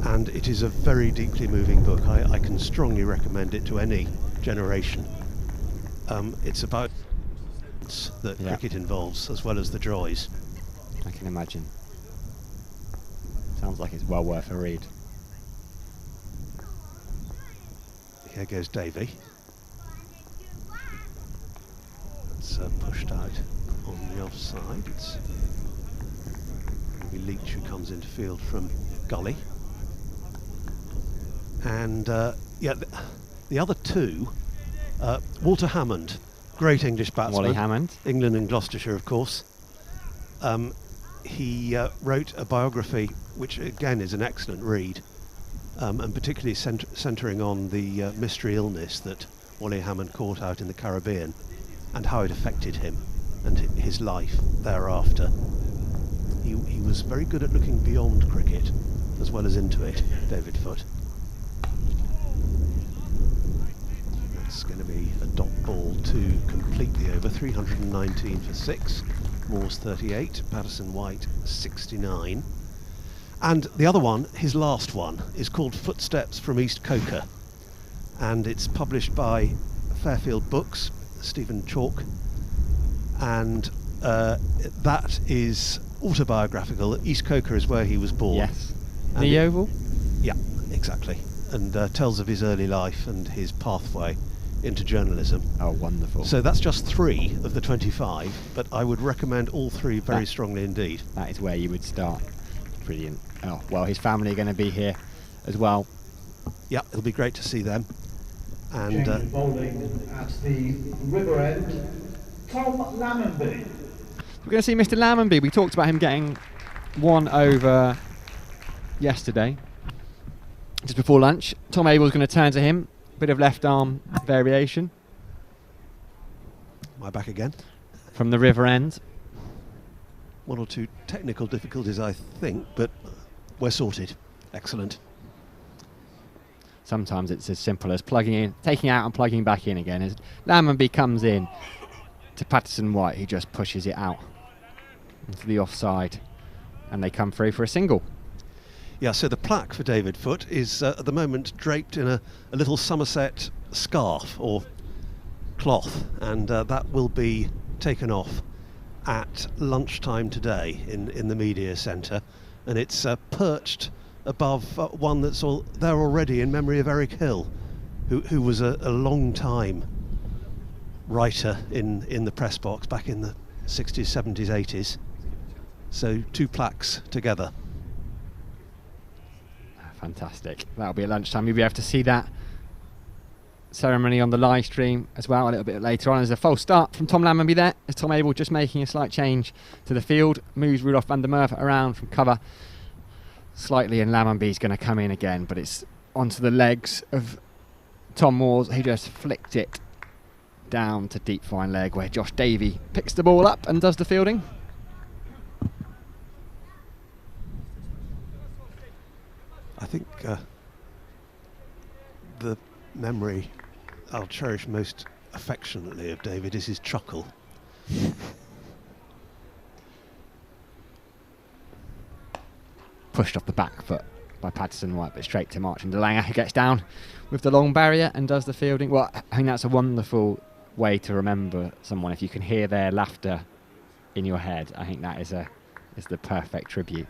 Speaker 4: And it is a very deeply moving book. I can strongly recommend it to any generation. It's about that cricket involves, as well as the joys.
Speaker 3: I can imagine. Sounds like it's well worth a read.
Speaker 4: Here goes Davy. It's pushed out on the offside. It's maybe Leach who comes into field from Gully. And the other two, Walter Hammond, great English batsman.
Speaker 3: Wally Hammond.
Speaker 4: England and Gloucestershire, of course. He wrote a biography, which again is an excellent read, and particularly centering on the mystery illness that Wally Hammond caught out in the Caribbean and how it affected him and his life thereafter. He was very good at looking beyond cricket as well as into it, David Foote. That's going to be a dot ball to complete the over. 319 for 6, Moores 38, Patterson White 69. And the other one, his last one, is called Footsteps from East Coker, and it's published by Fairfield Books, Stephen Chalk, and that is autobiographical. East Coker is where he was born.
Speaker 3: Yes.
Speaker 4: And
Speaker 3: The Oval?
Speaker 4: Yeah, exactly. And tells of his early life and his pathway into journalism.
Speaker 3: Oh, wonderful.
Speaker 4: So that's just 3 of the 25, but I would recommend all 3 very strongly indeed.
Speaker 3: That is where you would start. Brilliant. Oh, well, his family are going to be here as well.
Speaker 4: Yeah, it'll be great to see them. And
Speaker 1: Change bowling at the River End, Tom Lammonby.
Speaker 3: We're going to see Mr. Lammonby. We talked about him getting 1 over yesterday, just before lunch. Tom Abel's going to turn to him. Bit of left arm variation.
Speaker 4: Am I back again?
Speaker 3: From the River End.
Speaker 4: 1 or 2 technical difficulties, I think, but we're sorted. Excellent.
Speaker 3: Sometimes it's as simple as plugging in, taking out and plugging back in again. As Lammonby comes in to Patterson White, he just pushes it out into the offside, and they come through for a single.
Speaker 4: Yeah, so the plaque for David Foote is at the moment draped in a little Somerset scarf or cloth, and that will be taken off at lunchtime today in the media centre, and it's perched above one that's there already in memory of Eric Hill, who was a long time writer in the press box back in the 60s, 70s, 80s. So 2 plaques together.
Speaker 3: Fantastic. That'll be at lunchtime. You'll be able to see that ceremony on the live stream as well a little bit later on. There's a false start from Tom Lammonby there, as Tom Abel just making a slight change to the field, moves Rudolph van der Merwe around from cover slightly, and Lammonby's going to come in again, but it's onto the legs of Tom Moores, who just flicked it down to deep fine leg, where Josh Davey picks the ball up and does the fielding.
Speaker 4: I think the memory I'll cherish most affectionately of David is his chuckle.
Speaker 3: Pushed off the back foot by Patterson White, but straight to Marchand de Lange, who gets down with the long barrier and does the fielding. Well, I think that's a wonderful way to remember someone. If you can hear their laughter in your head, I think that is the perfect tribute,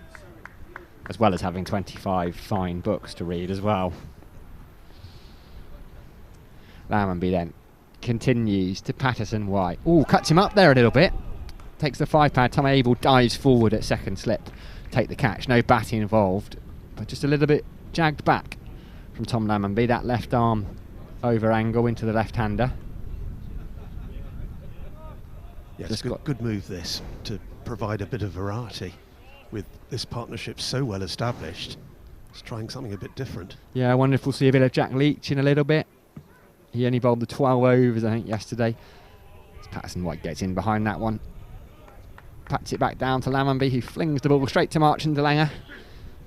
Speaker 3: as well as having 25 fine books to read as well. Lammonby then continues to Patterson White. Ooh, cuts him up there a little bit. takes the 5 pad. Tom Abel dives forward at second slip, take the catch. No batting involved, but just a little bit jagged back from Tom Lammonby. That left arm over angle into the left-hander.
Speaker 4: Yeah, it's a good move this, to provide a bit of variety with this partnership so well established. It's trying something a bit different.
Speaker 3: Yeah, I wonder if we'll see a bit of Jack Leach in a little bit. He only bowled the 12 overs, I think, yesterday. As Patterson White gets in behind that one. Pats it back down to Lammonby, who flings the ball straight to Marchand de Lange,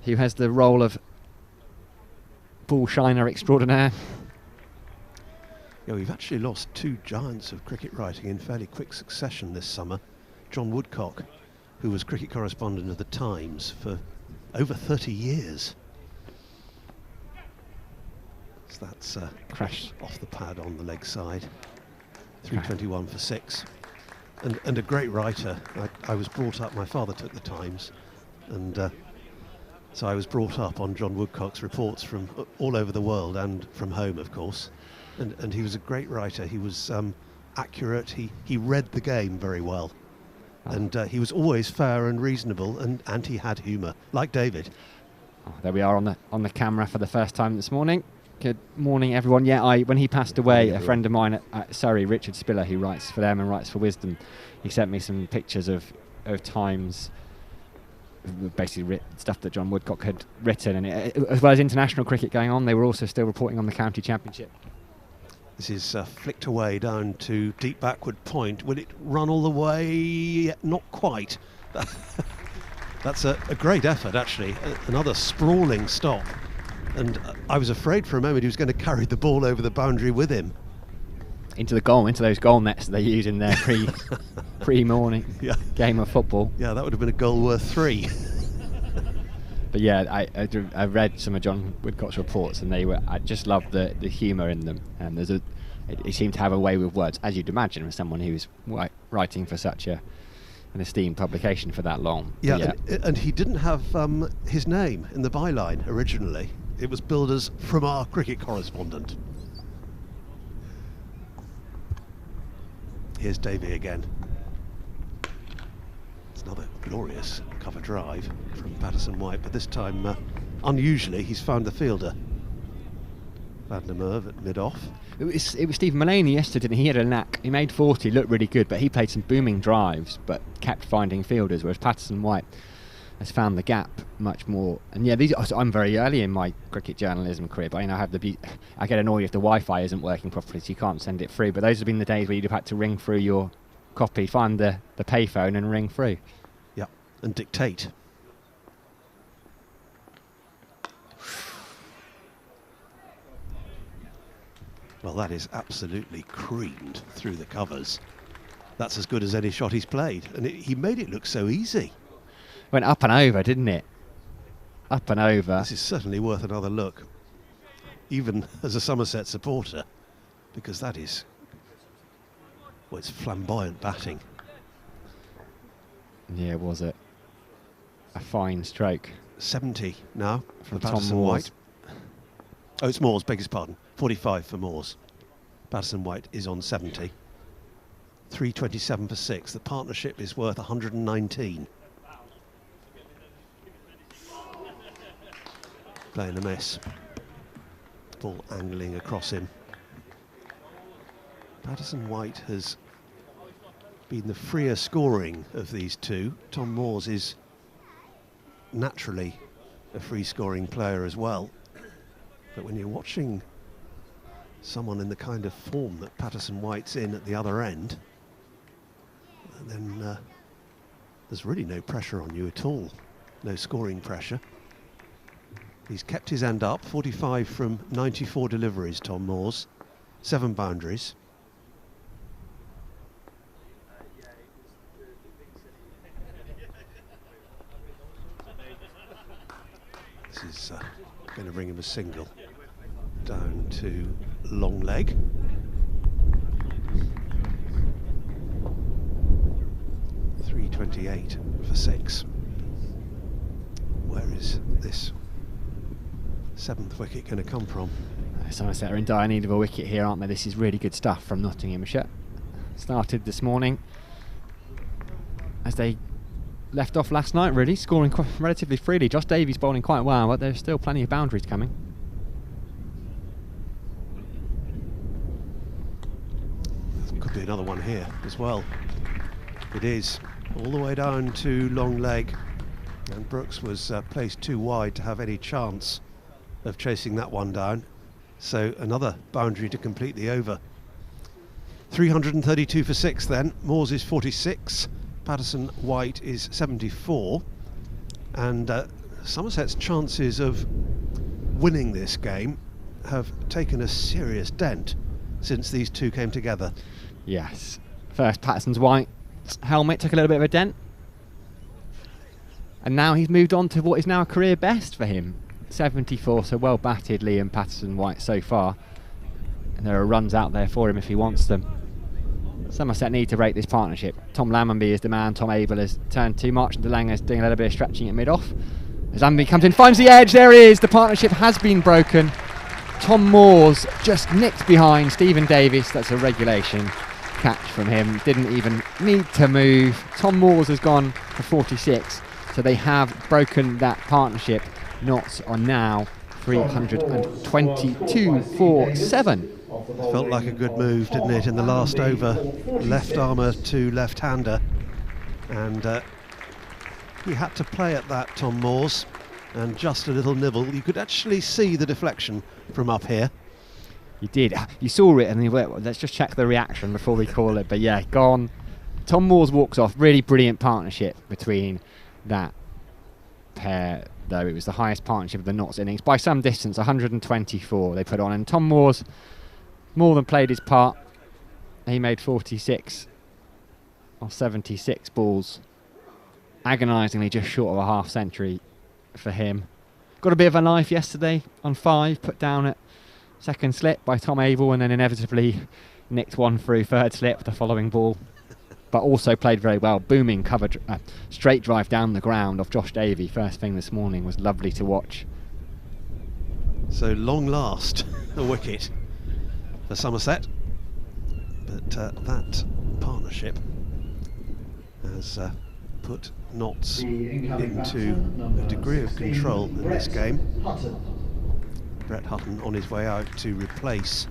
Speaker 3: who has the role of ball shiner extraordinaire.
Speaker 4: Yeah, we've actually lost 2 giants of cricket writing in fairly quick succession this summer. John Woodcock, who was cricket correspondent of the Times for over 30 years. So that's
Speaker 3: Crash
Speaker 4: off the pad on the leg side. 321 for 6. And a great writer. I was brought up, my father took the Times, and so I was brought up on John Woodcock's reports from all over the world and from home, of course. And he was a great writer. He was accurate. He read the game very well. And he was always fair and reasonable, and he had humour, like David.
Speaker 3: Oh, there we are on the camera for the first time this morning. Good morning, everyone. Yeah, when he passed away, a friend of mine at Surrey, Richard Spiller, who writes for them and writes for Wisdom, he sent me some pictures of Times, basically stuff that John Woodcock had written, and as well as international cricket going on, they were also still reporting on the county championship.
Speaker 4: This is flicked away down to deep backward point. Will it run all the way? Not quite. That's a great effort, actually. Another sprawling stop. And I was afraid for a moment he was going to carry the ball over the boundary with him.
Speaker 3: Into those goal nets that they use in their pre-morning game of football.
Speaker 4: Yeah, that would have been a goal worth 3.
Speaker 3: But yeah, I read some of John Woodcock's reports, and I just loved the humour in them. And he seemed to have a way with words, as you'd imagine, with someone who's writing for such an esteemed publication for that long.
Speaker 4: Yeah, and he didn't have his name in the byline originally. It was billed as "from our cricket correspondent." Here's Davey again. It's another glorious cover drive from Patterson White, but this time, unusually, he's found the fielder. Van der Merwe at mid-off.
Speaker 3: It was Stephen Mullaney yesterday, and he had a knack. He made 40, looked really good, but he played some booming drives, but kept finding fielders, whereas Patterson White has found the gap much more. And yeah, I'm very early in my cricket journalism career, but I get annoyed if the Wi-Fi isn't working properly, so you can't send it through. But those have been the days where you'd have had to ring through your copy, find the payphone and ring through.
Speaker 4: Yeah, and dictate. Well, that is absolutely creamed through the covers. That's as good as any shot he's played, and he made it look so easy.
Speaker 3: Went up and over, didn't it? Up and over.
Speaker 4: This is certainly worth another look, even as a Somerset supporter, because that is, well, it's flamboyant batting.
Speaker 3: Yeah, was it? A fine stroke.
Speaker 4: 70 now
Speaker 3: From
Speaker 4: for
Speaker 3: Tom
Speaker 4: Patterson
Speaker 3: Moores.
Speaker 4: White. Oh, it's Moores, beg his pardon. 45 for Moores. Patterson White is on 70. 327 for 6. The partnership is worth 119. Playing a mess. Ball angling across him. Patterson White has been the freer scoring of these two. Tom Moores is naturally a free scoring player as well. But when you're watching someone in the kind of form that Patterson White's in at the other end, then there's really no pressure on you at all. No scoring pressure. He's kept his end up, 45 from 94 deliveries, Tom Moores. 7 boundaries. This is going to bring him a single. Down to long leg. .328 for 6. Where is this 7th wicket going to come from?
Speaker 3: Somerset are in dire need of a wicket here, aren't they? This is really good stuff from Nottinghamshire. Started this morning as they left off last night, really, scoring relatively freely. Josh Davies bowling quite well, but there's still plenty of boundaries coming.
Speaker 4: Could be another one here as well. It is all the way down to long leg, and Brooks was placed too wide to have any chance of chasing that one down. So another boundary to complete the over. 332 for 6 then. Moores is 46, Patterson White is 74, and Somerset's chances of winning this game have taken a serious dent since these two came together.
Speaker 3: Yes. First, Patterson's White helmet took a little bit of a dent, and now he's moved on to what is now a career best for him. 74, so well batted Liam Patterson White so far, and there are runs out there for him if he wants them. Somerset need to rate this partnership. Tom Lammonby is the man. Tom Abel has turned too much, and DeLanger's doing a little bit of stretching at mid-off. As Lammonby comes in, finds the edge, there he is, the partnership has been broken. Tom Moores just nicked behind Stephen Davis. That's a regulation catch from him, didn't even need to move. Tom Moores has gone for 46, so they have broken that partnership. Notts are now 322 for 7.
Speaker 4: Felt like a good move, didn't it, in the last over? Left armour to left-hander, and he had to play at that, Tom Moores, and just a little nibble. You could actually see the deflection from up here.
Speaker 3: You did. You saw it, and you went, well, let's just check the reaction before we call it. But yeah, gone. Tom Moores walks off. Really brilliant partnership between that pair, though. It was the highest partnership of the Notts innings by some distance, 124 they put on, and Tom Moores more than played his part. He made 46 or 76 balls, agonisingly just short of a half century for him. Got a bit of a life yesterday on 5, put down at second slip by Tom Abel, and then inevitably nicked one through third slip the following ball, but also played very well. Booming cover, straight drive down the ground off Josh Davey first thing this morning was lovely to watch.
Speaker 4: So long last a wicket for Somerset, but that partnership has put Notts into a degree of control in this game. Brett Hutton on his way out to replace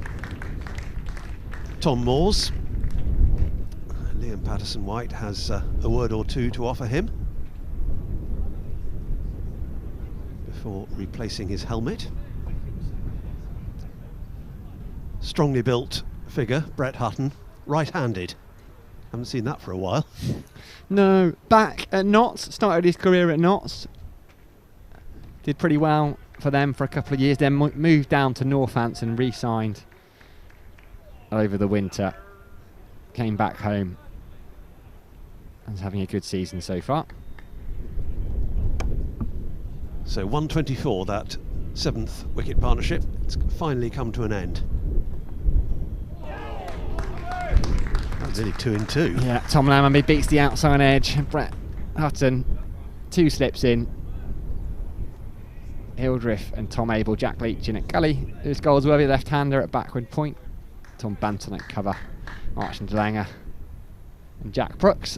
Speaker 4: Tom Moores. Liam Patterson White has a word or two to offer him before replacing his helmet. Strongly built figure, Brett Hutton, right-handed. Haven't seen that for a while.
Speaker 3: No, back at Notts, started his career at Notts. Did pretty well for them for a couple of years, then moved down to Northampton, re-signed over the winter. Came back home and is having a good season so far.
Speaker 4: So 124, that 7th wicket partnership. It's finally come to an end. That's nearly 2 in 2.
Speaker 3: Yeah, Tom Lammonby beats the outside edge. Brett Hutton, 2 slips in. Hildreth and Tom Abel, Jack Leach in at gully. There's Goldsworthy, left-hander at backward point. Tom Banton at cover. Arch and DeLanger and Jack Brooks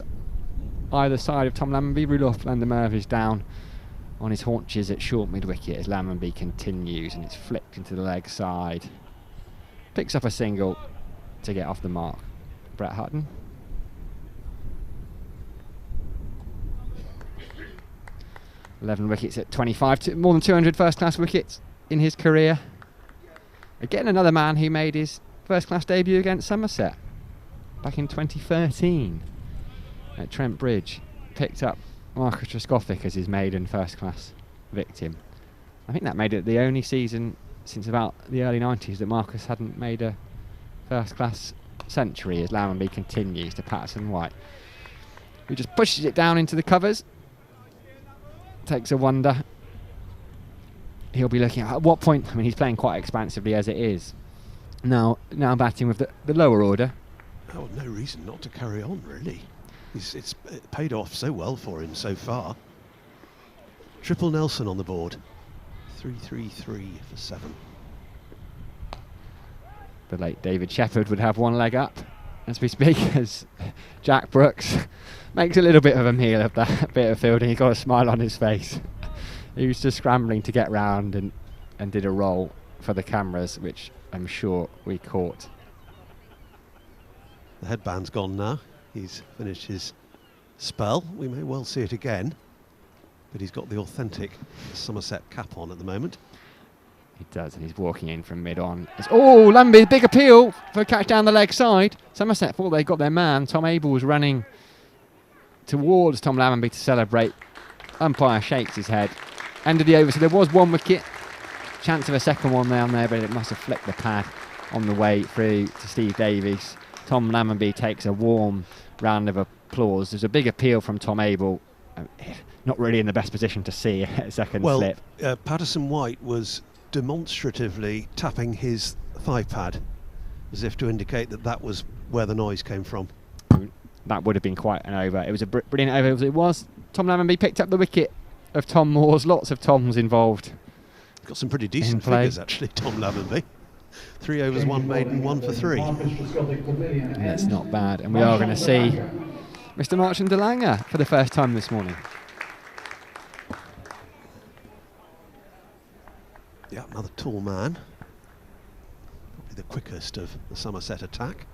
Speaker 3: either side of Tom Lammonby. Rudolph Vandermerve is down on his haunches at short mid-wicket as Lammonby continues, and it's flicked into the leg side. Picks up a single to get off the mark. Brett Hutton. $11 wickets at 25, more than 200 first-class wickets in his career. Again, another man who made his first-class debut against Somerset back in 2013 at Trent Bridge. Picked up Marcus Trescothick as his maiden first-class victim. I think that made it the only season since about the early 90s that Marcus hadn't made a first-class century, as Lammonby continues to Patterson White, who just pushes it down into the covers. Takes a wonder. He'll be looking at what point. I mean, he's playing quite expansively as it is. Now batting with the lower order.
Speaker 4: Oh, no reason not to carry on, really. It's paid off so well for him so far. Triple Nelson on the board. 3-3-3 for 7.
Speaker 3: The late David Shepherd would have one leg up as we speak, as Jack Brooks makes a little bit of a meal of that bit of fielding. He got a smile on his face. He was just scrambling to get round and did a roll for the cameras, which I'm sure we caught.
Speaker 4: The headband's gone now. He's finished his spell. We may well see it again, but he's got the authentic Somerset cap on at the moment.
Speaker 3: He does, and he's walking in from mid-on. Oh, Lambie, big appeal for a catch down the leg side. Somerset thought they got their man. Tom Abel was running towards Tom Lammonby to celebrate. Umpire shakes his head. End of the over, so there was one wicket. Chance of a second one down there, but it must have flicked the pad on the way through to Steve Davies. Tom Lammonby takes a warm round of applause. There's a big appeal from Tom Abel. Not really in the best position to see a second slip.
Speaker 4: Patterson White was demonstratively tapping his thigh pad as if to indicate that that was where the noise came from.
Speaker 3: That would have been quite an over. It was a brilliant over as it was. Tom Lammonby picked up the wicket of Tom Moores. Lots of Toms involved.
Speaker 4: Got some pretty decent figures actually, Tom Lammonby. 3 overs, 1 maiden, 1 for 3.
Speaker 3: That's not bad. And we are going to see Mr. Marchant de Lange for the first time this morning.
Speaker 4: Yeah, another tall man. Probably the quickest of the Somerset attack.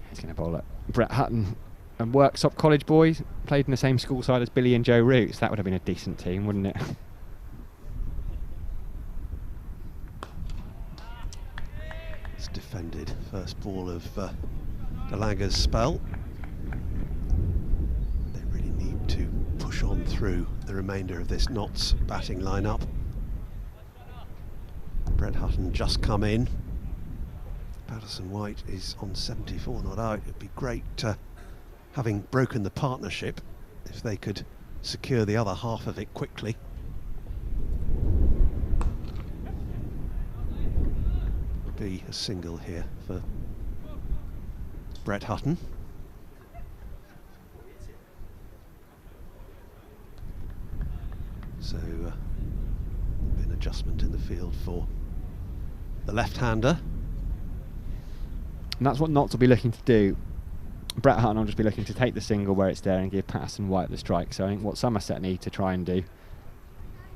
Speaker 3: He's going to bowl at Brett Hutton and Worksop College boys. Played in the same school side as Billy and Joe Roots. That would have been a decent team, wouldn't it?
Speaker 4: It's defended. First ball of de Lange's spell. They really need to push on through the remainder of this Notts batting lineup. Brett Hutton just come in. Patterson White is on 74, not out. It'd be great, having broken the partnership, if they could secure the other half of it quickly. Would be a single here for Brett Hutton. So, an adjustment in the field for the left-hander.
Speaker 3: And that's what Notts will be looking to do. Brett Hutton will just be looking to take the single where it's there and give Patterson White the strike. So I think what Somerset need to try and do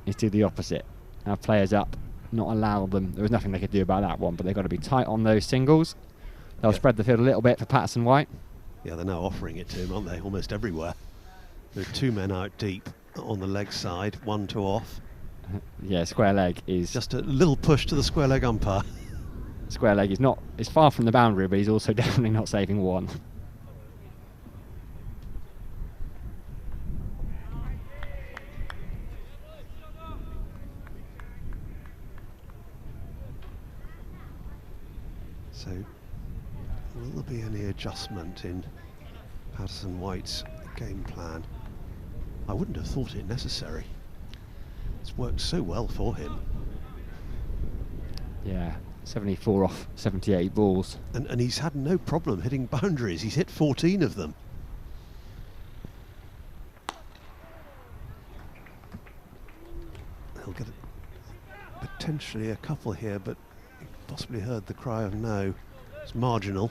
Speaker 3: is do the opposite. Have players up, not allow them. There was nothing they could do about that one, but they've got to be tight on those singles. They'll spread the field a little bit for Patterson White.
Speaker 4: Yeah, they're now offering it to him, aren't they? Almost everywhere. There are 2 men out deep on the leg side, 1 to off.
Speaker 3: Yeah, square leg is...
Speaker 4: Just a little push to the square leg umpire.
Speaker 3: Square leg is not... It's far from the boundary, but he's also definitely not saving one.
Speaker 4: So, will there be any adjustment in Patterson White's game plan? I wouldn't have thought it necessary. It's worked so well for him.
Speaker 3: Yeah, 74 off 78 balls.
Speaker 4: And he's had no problem hitting boundaries. He's hit 14 of them. He'll get potentially a couple here, but he possibly heard the cry of no. It's marginal.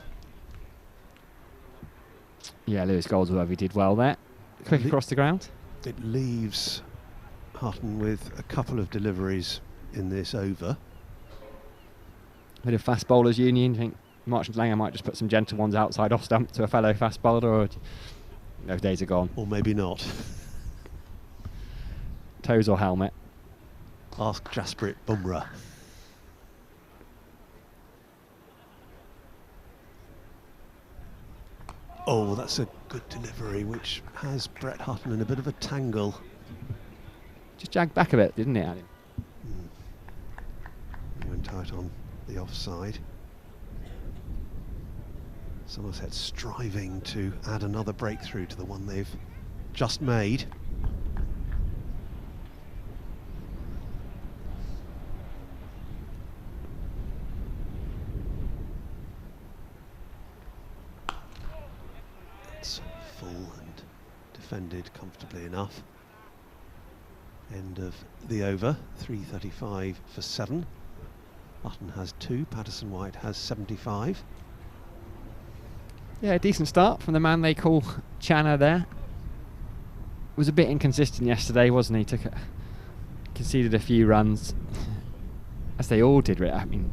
Speaker 3: Yeah, Lewis Goldsworthy did well there. Quick across the ground.
Speaker 4: It leaves Hutton with a couple of deliveries in this over.
Speaker 3: Bit of fast bowlers union. I think Marchant de Lange might just put some gentle ones outside off stump to a fellow fast bowler, or those days are gone.
Speaker 4: Or maybe not.
Speaker 3: Toes or helmet.
Speaker 4: Ask Jasprit Bumrah. Oh, that's a good delivery, which has Brett Hutton in a bit of a tangle.
Speaker 3: Just jagged back a bit, didn't it, Adam?
Speaker 4: Went out on the offside. Somerset striving to add another breakthrough to the one they've just made. It's full and defended comfortably enough. End of the over, 3:35 for 7. Hutton has 2, Patterson White has 75.
Speaker 3: Yeah, a decent start from the man they call Channer there. Was a bit inconsistent yesterday, wasn't he? Conceded a few runs, as they all did. I mean,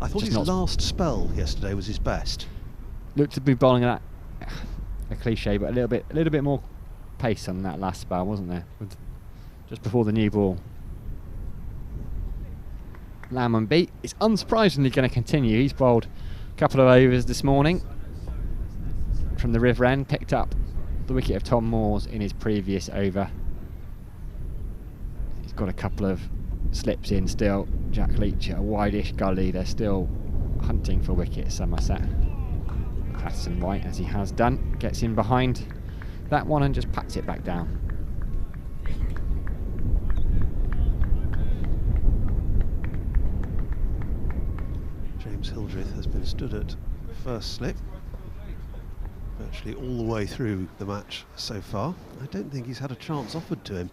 Speaker 4: I thought his last spell yesterday was his best.
Speaker 3: Looked to be bowling at a cliche, but a little bit more pace on that last spell, wasn't there? Just before the new ball. Lammonby is unsurprisingly going to continue. He's bowled a couple of overs this morning from the River End, picked up the wicket of Tom Moores in his previous over. He's got a couple of slips in still. Jack Leach at a wide-ish gully. They're still hunting for wickets, Somerset. Patterson White, as he has done, gets in behind that one and just pats it back down.
Speaker 4: James Hildreth has been stood at first slip virtually all the way through the match so far. I don't think he's had a chance offered to him.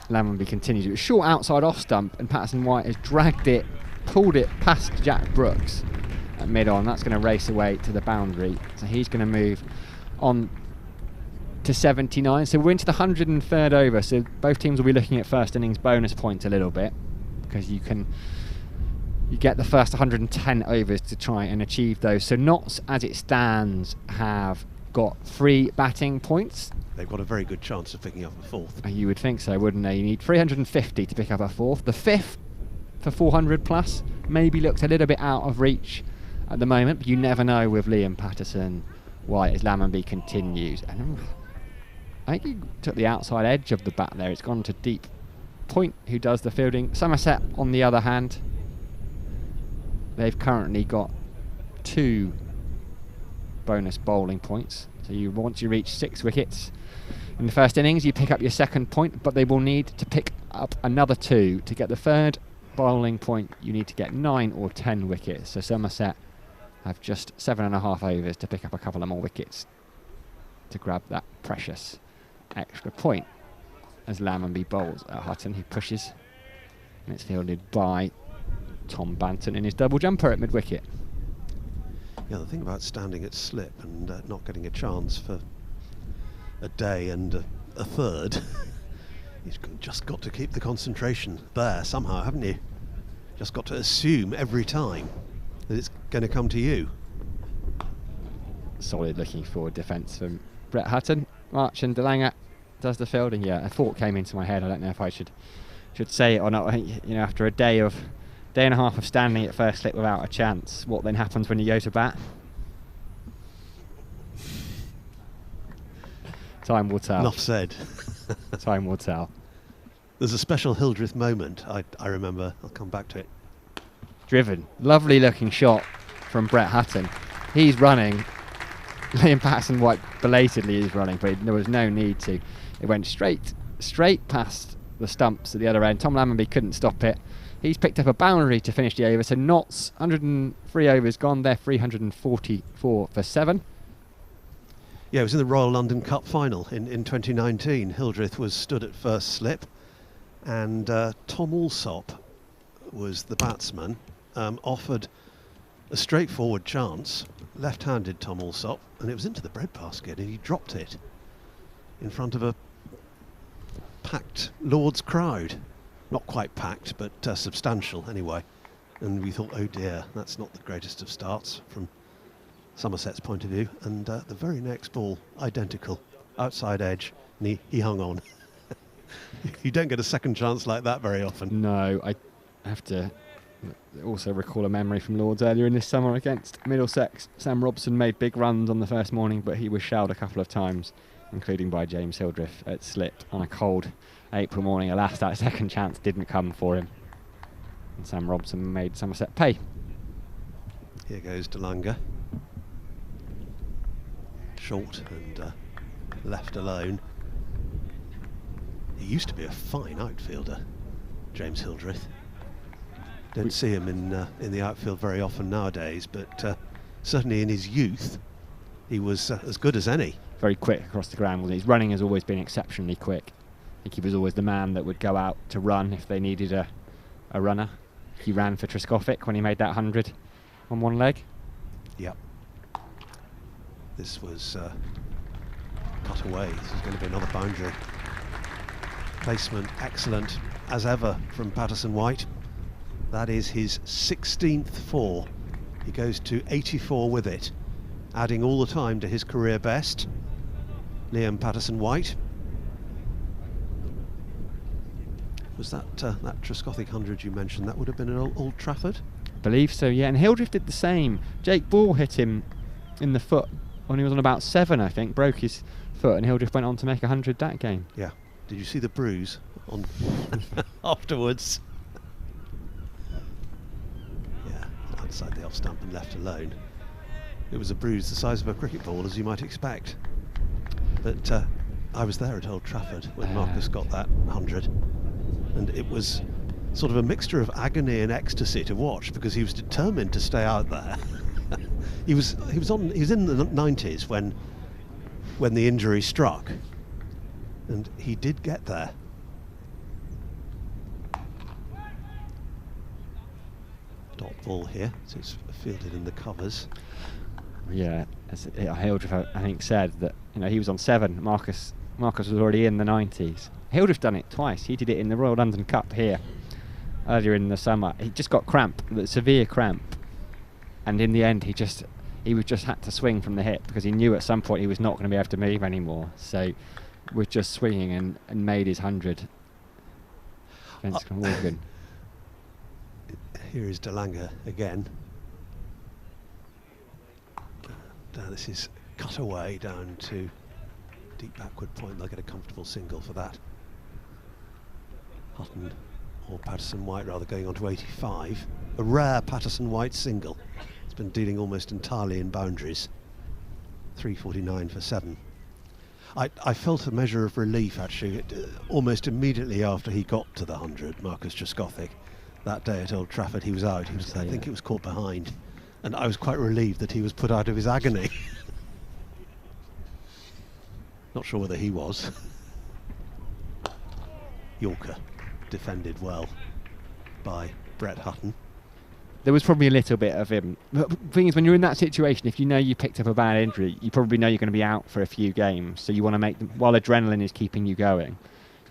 Speaker 3: Lammonby continues. It was short outside off stump, and Patterson White has dragged it, pulled it past Jack Brooks at mid-on. That's going to race away to the boundary. So he's going to move on to 79. So we're into the 103rd over. So both teams will be looking at first innings bonus points a little bit, because you get the first 110 overs to try and achieve those. So Notts, as it stands, have got 3 batting points.
Speaker 4: They've got a very good chance of picking up a fourth.
Speaker 3: You would think so, wouldn't they? You need 350 to pick up a fourth. The fifth for 400 plus maybe looks a little bit out of reach at the moment, but you never know with Liam Patterson White as Lammonby continues. And I think he took the outside edge of the bat there. It's gone to deep. Point, who does the fielding. Somerset, on the other hand, they've currently got 2 bonus bowling points. So once you reach 6 wickets in the first innings, you pick up your second point, but they will need to pick up another 2 to get the third bowling point. You need to get 9 or 10 wickets. So Somerset have just 7.5 overs to pick up a couple of more wickets to grab that precious extra point. As Lammonby bowls at Hutton, he pushes, and it's fielded by Tom Banton in his double jumper at mid-wicket.
Speaker 4: Yeah, the thing about standing at slip and not getting a chance for a day and a third, you've just got to keep the concentration there somehow, haven't you? Just got to assume every time that it's going to come to you.
Speaker 3: Solid looking forward defence from Brett Hutton. March and DeLanger does the fielding. Yeah, a thought came into my head. I don't know if I should say it or not. I think, after a day and a half of standing at first slip without a chance, what then happens when you go to bat? Time will tell.
Speaker 4: Enough said.
Speaker 3: Time will tell.
Speaker 4: There's a special Hildreth moment I remember. I'll come back to it.
Speaker 3: Driven. Lovely looking shot from Brett Hutton. He's running. Liam Patterson White belatedly is running, but there was no need to. It went straight past the stumps at the other end. Tom Lammonby couldn't stop it. He's picked up a boundary to finish the over. So Notts, 103 overs gone. They're 344 for 7.
Speaker 4: Yeah, it was in the Royal London Cup final in 2019. Hildreth was stood at first slip, and Tom Alsop was the batsman, offered a straightforward chance, left-handed Tom Alsop, and it was into the breadbasket, and he dropped it in front of a packed Lord's crowd. Not quite packed, but substantial anyway. And we thought, oh dear, that's not the greatest of starts from Somerset's point of view. And the very next ball, identical, outside edge, and he hung on. You don't get a second chance like that very often.
Speaker 3: No, I have to also recall a memory from Lords earlier in this summer against Middlesex. Sam Robson made big runs on the first morning, but he was shelled a couple of times, including by James Hildreth at slip on a cold April morning. Alas, that second chance didn't come for him, and Sam Robson made Somerset pay.
Speaker 4: Here goes DeLanger. Short and left alone. He used to be a fine outfielder, James Hildreth. Don't see him in the outfield very often nowadays, but certainly in his youth, he was as good as any.
Speaker 3: Very quick across the ground, wasn't he? His running has always been exceptionally quick. think he was always the man that would go out to run if they needed a runner. He ran for Trescothick when he made that 100 on one leg.
Speaker 4: Yep. This was cut away. This is going to be another boundary. Placement excellent as ever from Patterson White. That is his 16th 4. He goes to 84 with it, adding all the time to his career best. Liam Patterson White. Was that that Trescothick 100 you mentioned? That would have been at Old Trafford?
Speaker 3: I believe so, yeah. And Hildreth did the same. Jake Ball hit him in the foot when he was on about 7, I think. Broke his foot, and Hildreth went on to make 100 that game.
Speaker 4: Yeah. Did you see the bruise on afterwards? Yeah, outside the off stump and left alone. It was a bruise the size of a cricket ball, as you might expect. But I was there at Old Trafford when Marcus got that 100, and it was sort of a mixture of agony and ecstasy to watch, because he was determined to stay out there. he was in the 90s when the injury struck, and he did get there. Dot ball here, so it's fielded in the covers.
Speaker 3: Yeah, as Hildreth, I think, said that he was on 7. Marcus was already in the 90s. Hildreth done it twice. He did it in the Royal London Cup here earlier in the summer. He just got cramp, severe cramp, and in the end he just had to swing from the hip, because he knew at some point he was not going to be able to move anymore. So was just swinging and made his 100 against Morgan.
Speaker 4: Here is Delanga again. This is cut away down to deep backward point. They'll get a comfortable single for that. Hutton, or Patterson White rather, going on to 85. A rare Patterson White single. It's been dealing almost entirely in boundaries. 349 for 7. I felt a measure of relief, actually, almost immediately after he got to the 100, Marcus Trescothick. That day at Old Trafford, he was out. I think he was caught behind. And I was quite relieved that he was put out of his agony. Not sure whether he was. Yorker defended well by Brett Hutton.
Speaker 3: There was probably a little bit of him. But the thing is, when you're in that situation, if you know you picked up a bad injury, you probably know you're going to be out for a few games. So you want to make them, while adrenaline is keeping you going,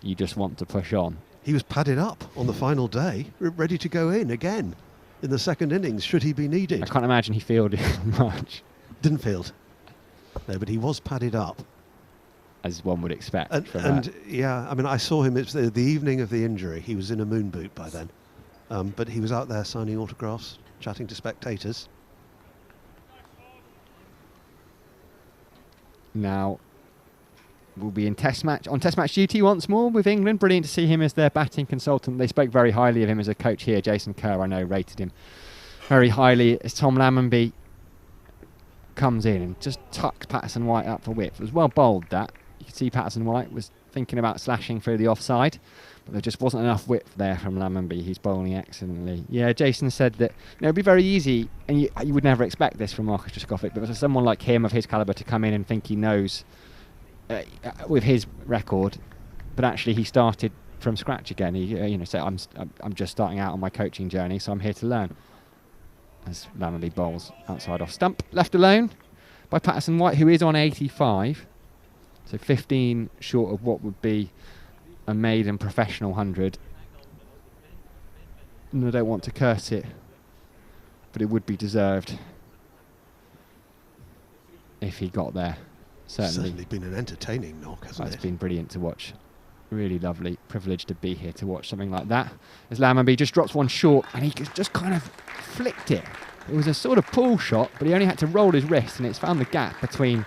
Speaker 3: you just want to push on.
Speaker 4: He was padded up on the final day, ready to go in again in the second innings, should he be needed.
Speaker 3: I can't imagine he fielded much.
Speaker 4: Didn't field. No, but he was padded up.
Speaker 3: As one would expect.
Speaker 4: And yeah, I mean, I saw him, it's the evening of the injury. He was in a moon boot by then. But he was out there signing autographs, chatting to spectators.
Speaker 3: Now, we'll be on test match duty once more with England. Brilliant to see him as their batting consultant. They spoke very highly of him as a coach here. Jason Kerr, I know, rated him very highly, as Tom Lammonby comes in and just tucks Patterson White up for width. It was well bowled, that. You could see Patterson White was thinking about slashing through the offside, but there just wasn't enough width there from Lammonby. He's bowling excellently. Yeah, Jason said that it'd be very easy, and you would never expect this from Marcus Trescothick, but for someone like him of his calibre to come in and think he knows with his record, but actually he started from scratch again. He said, I'm just starting out on my coaching journey, so I'm here to learn. As Lammonby bowls outside off stump, left alone by Patterson White, who is on 85, so 15 short of what would be a maiden professional 100. And I don't want to curse it, but it would be deserved if he got there. Certainly
Speaker 4: been an entertaining knock, hasn't it?
Speaker 3: It's been brilliant to watch. Really lovely, privileged to be here to watch something like that. As Lammonby just drops one short, and he just kind of flicked it. It was a sort of pull shot, but he only had to roll his wrist, and it's found the gap between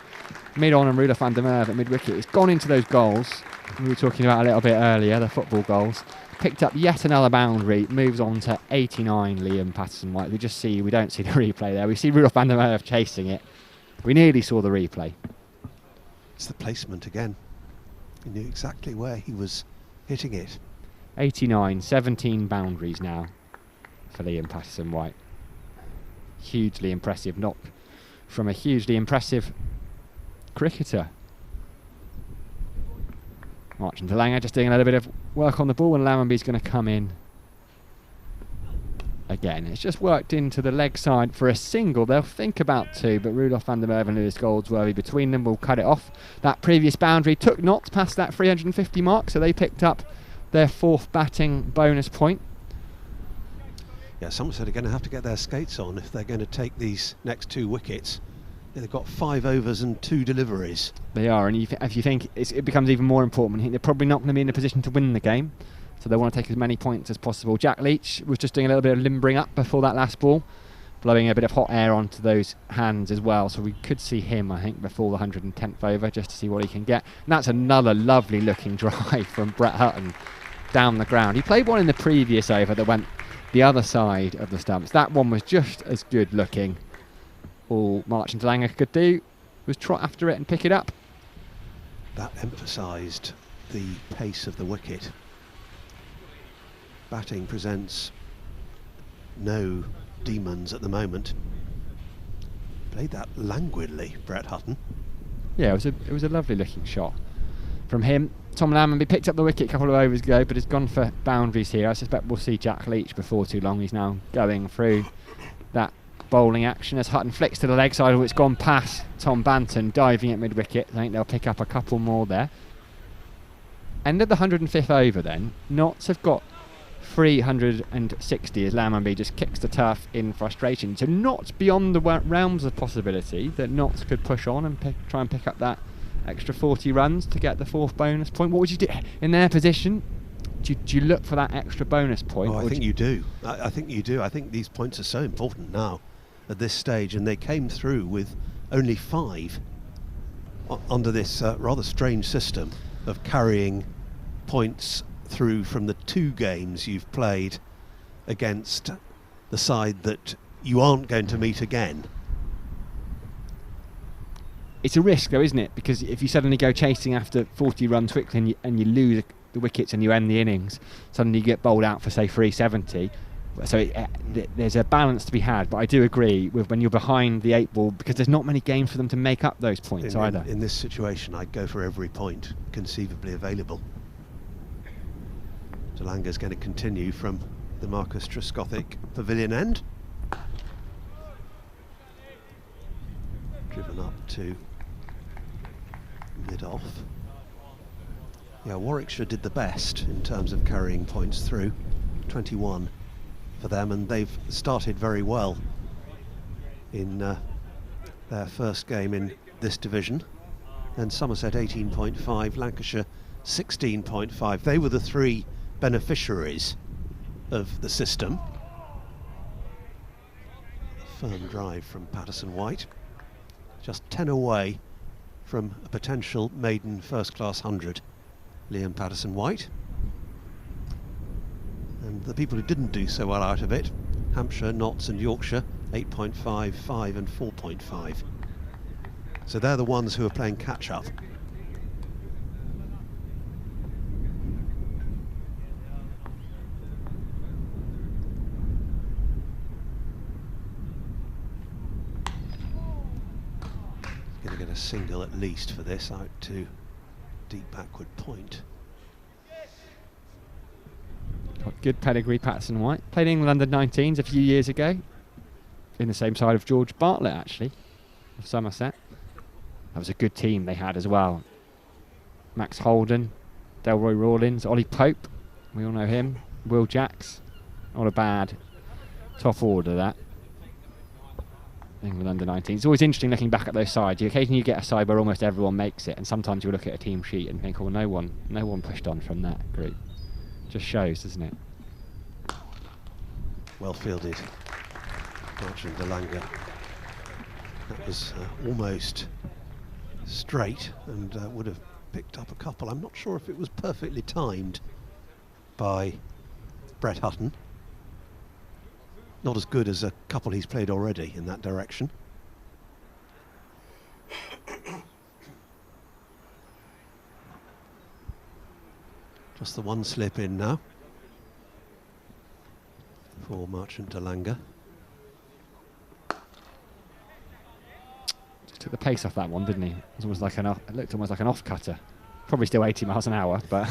Speaker 3: mid-on and Rudolf van der Merwe at mid-wicket. It's gone into those goals we were talking about a little bit earlier, the football goals. Picked up yet another boundary, moves on to 89, Liam Patterson White. We don't see the replay there. We see Rudolf van der Merwe chasing it. We nearly saw the replay.
Speaker 4: It's the placement again. He knew exactly where he was hitting it.
Speaker 3: 89, 17 boundaries now for Liam Patterson White. Hugely impressive knock from a hugely impressive cricketer. Marching to Langer, just doing a little bit of work on the ball, and Lamonby's going to come in again. It's just worked into the leg side for a single. They'll think about two, but Rudolph van der Merwe and Lewis Goldsworthy between them will cut it off. That previous boundary took Notts past that 350 mark, so they picked up their 4th batting bonus point.
Speaker 4: Yeah, Somerset are going to have to get their skates on if they're going to take these next 2 wickets. They've got 5 overs and 2 deliveries.
Speaker 3: They are, and if you think it becomes even more important, I think they're probably not going to be in a position to win the game, so they want to take as many points as possible. Jack Leach was just doing a little bit of limbering up before that last ball, blowing a bit of hot air onto those hands as well, so we could see him, I think, before the 110th over, just to see what he can get. And that's another lovely looking drive from Brett Hutton down the ground. He played one in the previous over that went the other side of the stumps. That one was just as good looking. All Marchant Langer could do was trot after it and pick it up.
Speaker 4: That emphasised the pace of the wicket. Batting presents no demons at the moment. Played that languidly, Brett Hutton.
Speaker 3: Yeah, it was a lovely looking shot from him. Tom Lamonby picked up the wicket a couple of overs ago, but has gone for boundaries here. I suspect we'll see Jack Leach before too long. He's now going through that bowling action as Hutton flicks to the leg side. It's gone past Tom Banton, diving at mid-wicket. I think they'll pick up a couple more there. End of the 105th over then. Notts have got 360 as Lamonby just kicks the turf in frustration. So not beyond the realms of possibility that Notts could push on and try and pick up that extra 40 runs to get the 4th bonus point. What would you do in their position? Do you look for that extra bonus point?
Speaker 4: Oh, I think you do. I think you do. I think these points are so important now at this stage, and they came through with only 5 under this rather strange system of carrying points through from the 2 games you've played against the side that you aren't going to meet again.
Speaker 3: It's a risk though, isn't it? Because if you suddenly go chasing after 40 runs quickly and you lose the wickets and you end the innings, suddenly you get bowled out for say 370. So there's a balance to be had, but I do agree with when you're behind the 8 ball, because there's not many games for them to make up those points either.
Speaker 4: In this situation, I'd go for every point conceivably available. De Lange's going to continue from the Marcus Trescothick pavilion end. Driven up to mid-off. Yeah, Warwickshire did the best in terms of carrying points through. 21 for them, and they've started very well in their first game in this division. Then Somerset 18.5, Lancashire 16.5. They were the 3 beneficiaries of the system. Firm drive from Patterson White. Just 10 away from a potential maiden first-class 100, Liam Patterson White. And the people who didn't do so well out of it, Hampshire, Notts and Yorkshire, 8.5, 5 and 4.5. So they're the ones who are playing catch-up. Going to get a single at least for this, out to deep backward point.
Speaker 3: Got good pedigree, Patterson White. Played England under 19s a few years ago, in the same side of George Bartlett actually, of Somerset. That was a good team they had as well. Max Holden, Delroy Rawlins, Ollie Pope, we all know him, Will Jacks. Not a bad top order, that. England under 19. It's always interesting looking back at those sides. Occasionally you get a side where almost everyone makes it, and sometimes you look at a team sheet and think, oh, no one pushed on from that group. Just shows, doesn't it?
Speaker 4: Well fielded, Marchant de Lange. That was almost straight and would have picked up a couple. I'm not sure if it was perfectly timed by Brett Hutton. Not as good as a couple he's played already in that direction. Just the one slip in now for Marchant de Lange.
Speaker 3: Just took the pace off that one, didn't he? It looked almost like an off cutter Probably still 80 miles an hour, but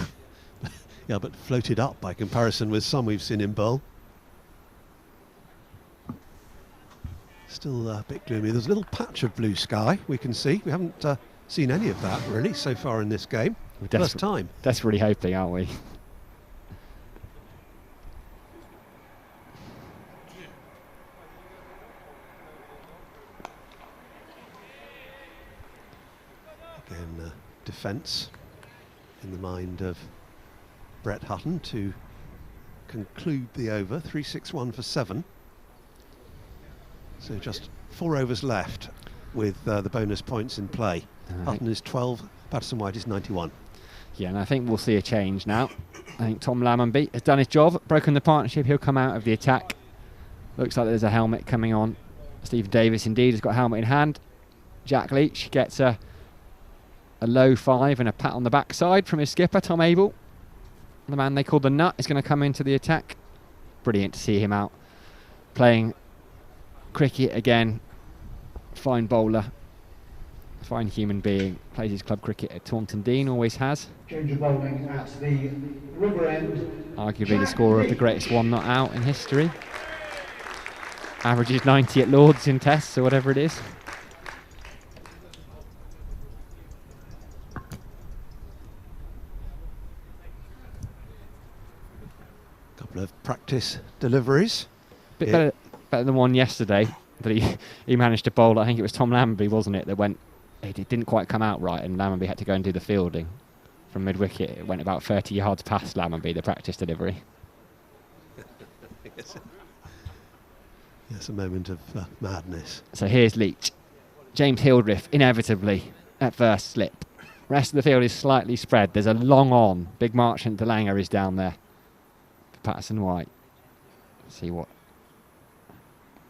Speaker 4: Yeah, but floated up by comparison with some we've seen in bowl. Still a bit gloomy. There's a little patch of blue sky we can see. We haven't seen any of that really so far in this game.
Speaker 3: we're
Speaker 4: First time.
Speaker 3: desperately hoping, aren't we?
Speaker 4: Again, defence in the mind of Brett Hutton to conclude the over. 3-6-1 for 7. So just 4 overs left with the bonus points in play. Hutton is 12, Patterson White is 91.
Speaker 3: Yeah, and I think we'll see a change now. I think Tom Lammonby has done his job, broken the partnership. He'll come out of the attack. Looks like there's a helmet coming on. Stephen Davis indeed has got a helmet in hand. Jack Leach gets a low 5 and a pat on the backside from his skipper, Tom Abel. The man they call the Nut is going to come into the attack. Brilliant to see him out playing cricket again. Fine bowler, fine human being. Plays his club cricket at Taunton Dean, always has.
Speaker 1: Change of bowling at the River End.
Speaker 3: Arguably the scorer of the greatest one not out in history. Averages 90 at Lords in tests or whatever it is.
Speaker 4: Couple of practice deliveries.
Speaker 3: Bit better than one yesterday that he managed to bowl. I think it was Tom Lammonby, wasn't it, that went, it didn't quite come out right, and Lammonby had to go and do the fielding from mid-wicket. It went about 30 yards past Lammonby, the practice delivery.
Speaker 4: Yes, a moment of madness.
Speaker 3: So here's Leach. James Hildreth, inevitably, at first slip. Rest of the field is slightly spread. There's a long on. Big Marchant DeLanger is down there for Patterson White. See what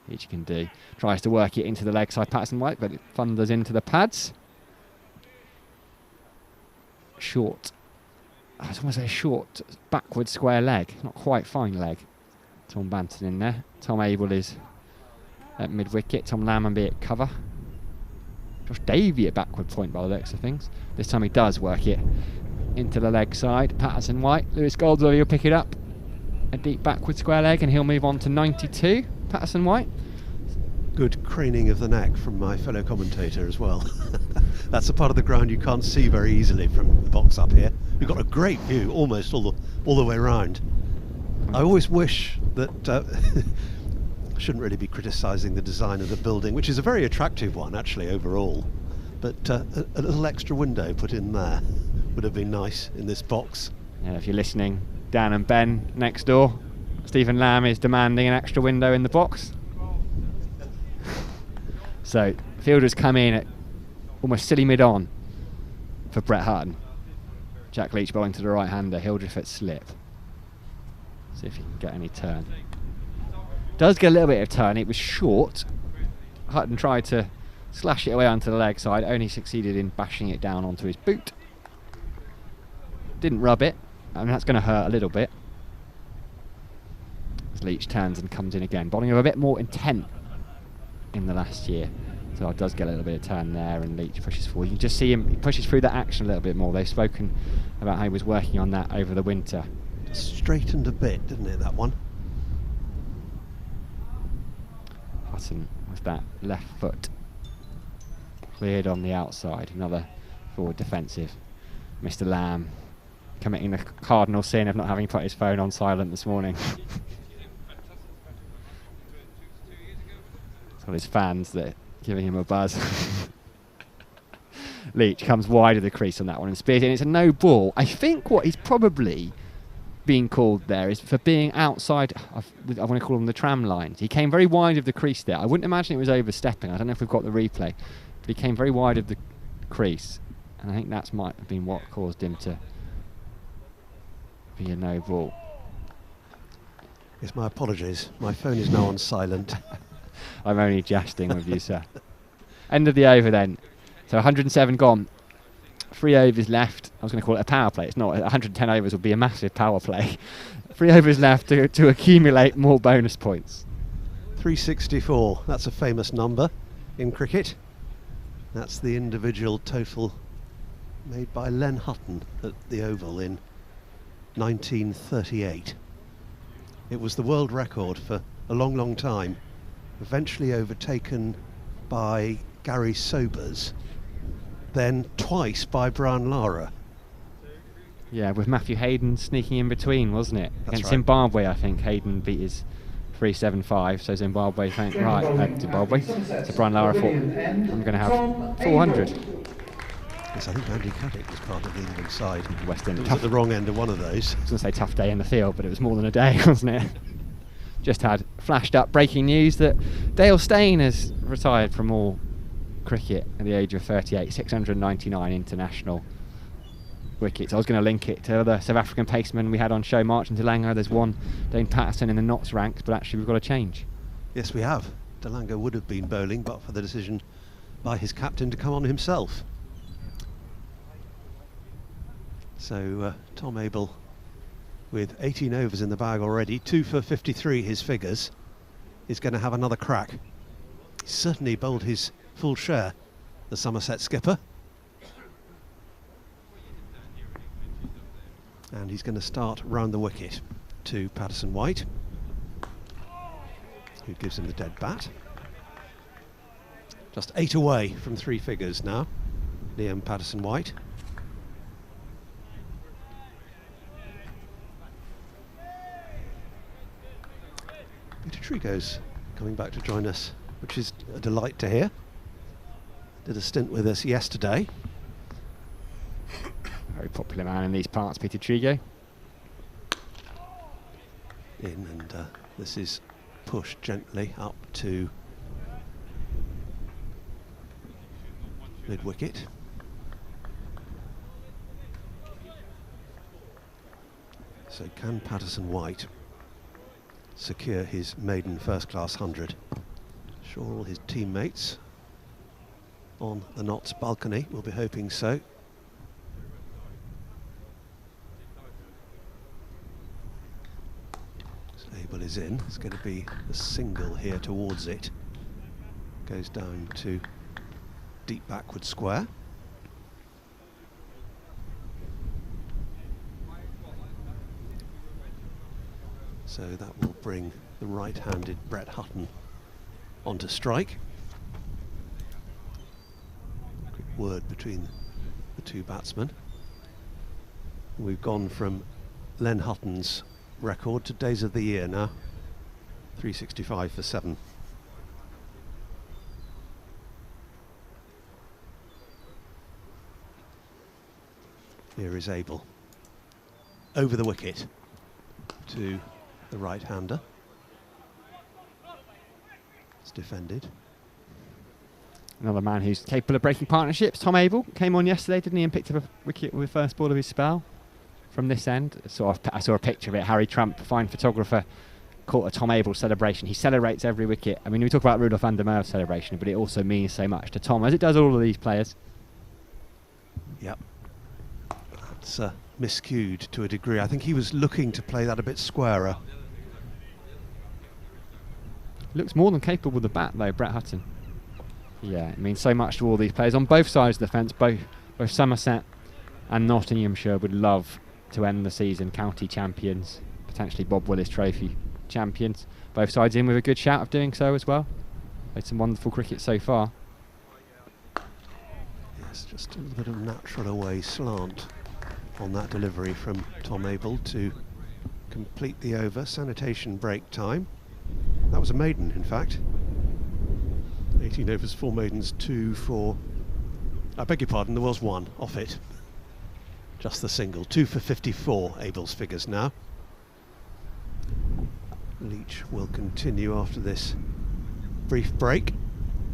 Speaker 3: Leach can do. Tries to work it into the leg side, Patterson White, but it thunders into the pads. Short. I was almost a short, backward square leg. Not quite fine leg. Tom Banton in there. Tom Abel is at mid-wicket. Tom Lammonby at cover. Josh Davey at backward point by the looks of things. This time he does work it into the leg side. Patterson White. Lewis Goldsworthy will pick it up. A deep backward square leg, and he'll move on to 92. Patterson White.
Speaker 4: Good craning of the neck from my fellow commentator as well. That's a part of the ground you can't see very easily from the box up here. You've got a great view almost all the way around. I always wish that I shouldn't really be criticising the design of the building, which is a very attractive one actually overall, but a little extra window put in there would have been nice in this box.
Speaker 3: Yeah, if you're listening, Dan and Ben next door, Stephen Lamb is demanding an extra window in the box. So fielders come in at almost silly mid-on for Brett Hutton. Jack Leach bowling to the right-hander, Hildreth at slip. See if he can get any turn. Does get a little bit of turn. It was short. Hutton tried to slash it away onto the leg side, only succeeded in bashing it down onto his boot. Didn't rub it. I mean, that's going to hurt a little bit. As Leach turns and comes in again, bowling with a bit more intent in the last year. So it does get a little bit of turn there, and Leach pushes forward. You can just see him, he pushes through that action a little bit more. They've spoken about how he was working on that over the winter.
Speaker 4: Straightened a bit, didn't it, that one?
Speaker 3: Hutton with that left foot cleared on the outside. Another forward defensive. Mr. Lamb committing the cardinal sin of not having put his phone on silent this morning. It's got his fans that are giving him a buzz. Leach comes wide of the crease on that one and spears in. It's a no ball. I think what he's probably being called there is for being outside of, I want to call them the tram lines. He came very wide of the crease there. I wouldn't imagine it was overstepping. I don't know if we've got the replay, but he came very wide of the crease, and I think that might have been what caused him to be a no ball.
Speaker 4: Yes, my apologies. My phone is now on silent.
Speaker 3: I'm only jesting with you, sir. End of the over then. So 107 gone. 3 overs left. I was going to call it a power play. It's not. 110 overs would be a massive power play. 3 overs left to accumulate more bonus points.
Speaker 4: 364. That's a famous number in cricket. That's the individual total made by Len Hutton at the Oval in 1938. It was the world record for a long, long time, eventually overtaken by Gary Sobers, then twice by Brian Lara.
Speaker 3: Yeah, with Matthew Hayden sneaking in between, wasn't it?
Speaker 4: That's
Speaker 3: Against
Speaker 4: right.
Speaker 3: Zimbabwe, I think Hayden beat his 3.75, so Zimbabwe, Zimbabwe. So Brian Lara thought, I'm going to have 400.
Speaker 4: Yes, I think Andy Caddick was part of the England side.
Speaker 3: West End
Speaker 4: It was at the wrong end of one of those.
Speaker 3: I was going to say tough day in the field, but it was more than a day, wasn't it? Just had flashed up breaking news that Dale Steyn has retired from all cricket at the age of 38, 699 international wickets. I was going to link it to other South African pacemen we had on show, March and Delanga. There's one, Dane Patterson, in the Notts ranks, but actually we've got a change.
Speaker 4: Yes, we have. Delanga would have been bowling, but for the decision by his captain to come on himself. So Tom Abel, with 18 overs in the bag already, 2 for 53 his figures, is going to have another crack. He's certainly bowled his full share, the Somerset skipper. And he's going to start round the wicket to Patterson White, who gives him the dead bat. Just 8 away from 3 figures now, Liam Patterson White. Peter Trigo's coming back to join us, which is a delight to hear. Did a stint with us yesterday.
Speaker 3: Very popular man in these parts, Peter Trigo.
Speaker 4: And this is pushed gently up to mid-wicket. So can Patterson White secure his maiden first-class 100? Sure, all his teammates on the Notts balcony will be hoping so. Abel is in. It's going to be a single here towards it. Goes down to deep backward square. So that will bring the right-handed Brett Hutton onto strike. Quick word between the two batsmen. We've gone from Len Hutton's record to Days of the Year now, 365 for 7. Here is Abel over the wicket to the right-hander. It's defended.
Speaker 3: Another man who's capable of breaking partnerships, Tom Abel, came on yesterday, didn't he, and picked up a wicket with the first ball of his spell. From this end, I saw a picture of it. Harry Trump, fine photographer, caught a Tom Abel celebration. He celebrates every wicket. I mean, we talk about Rudolf van der Merwe's celebration, but it also means so much to Tom, as it does all of these players.
Speaker 4: Yep. That's miscued to a degree. I think he was looking to play that a bit squarer.
Speaker 3: Looks more than capable with the bat, though, Brett Hutton. Yeah, it means so much to all these players on both sides of the fence. Both Somerset and Nottinghamshire would love to end the season county champions, potentially Bob Willis Trophy champions. Both sides in with a good shout of doing so as well. Played some wonderful cricket so far.
Speaker 4: Yes, just a little bit of natural away slant on that delivery from Tom Abel to complete the over. Sanitation break time. That was a maiden, in fact. 18 overs, 4 maidens, 2 for... I beg your pardon, there was one off it. Just the single. 2 for 54, Abel's figures now. Leach will continue after this brief break.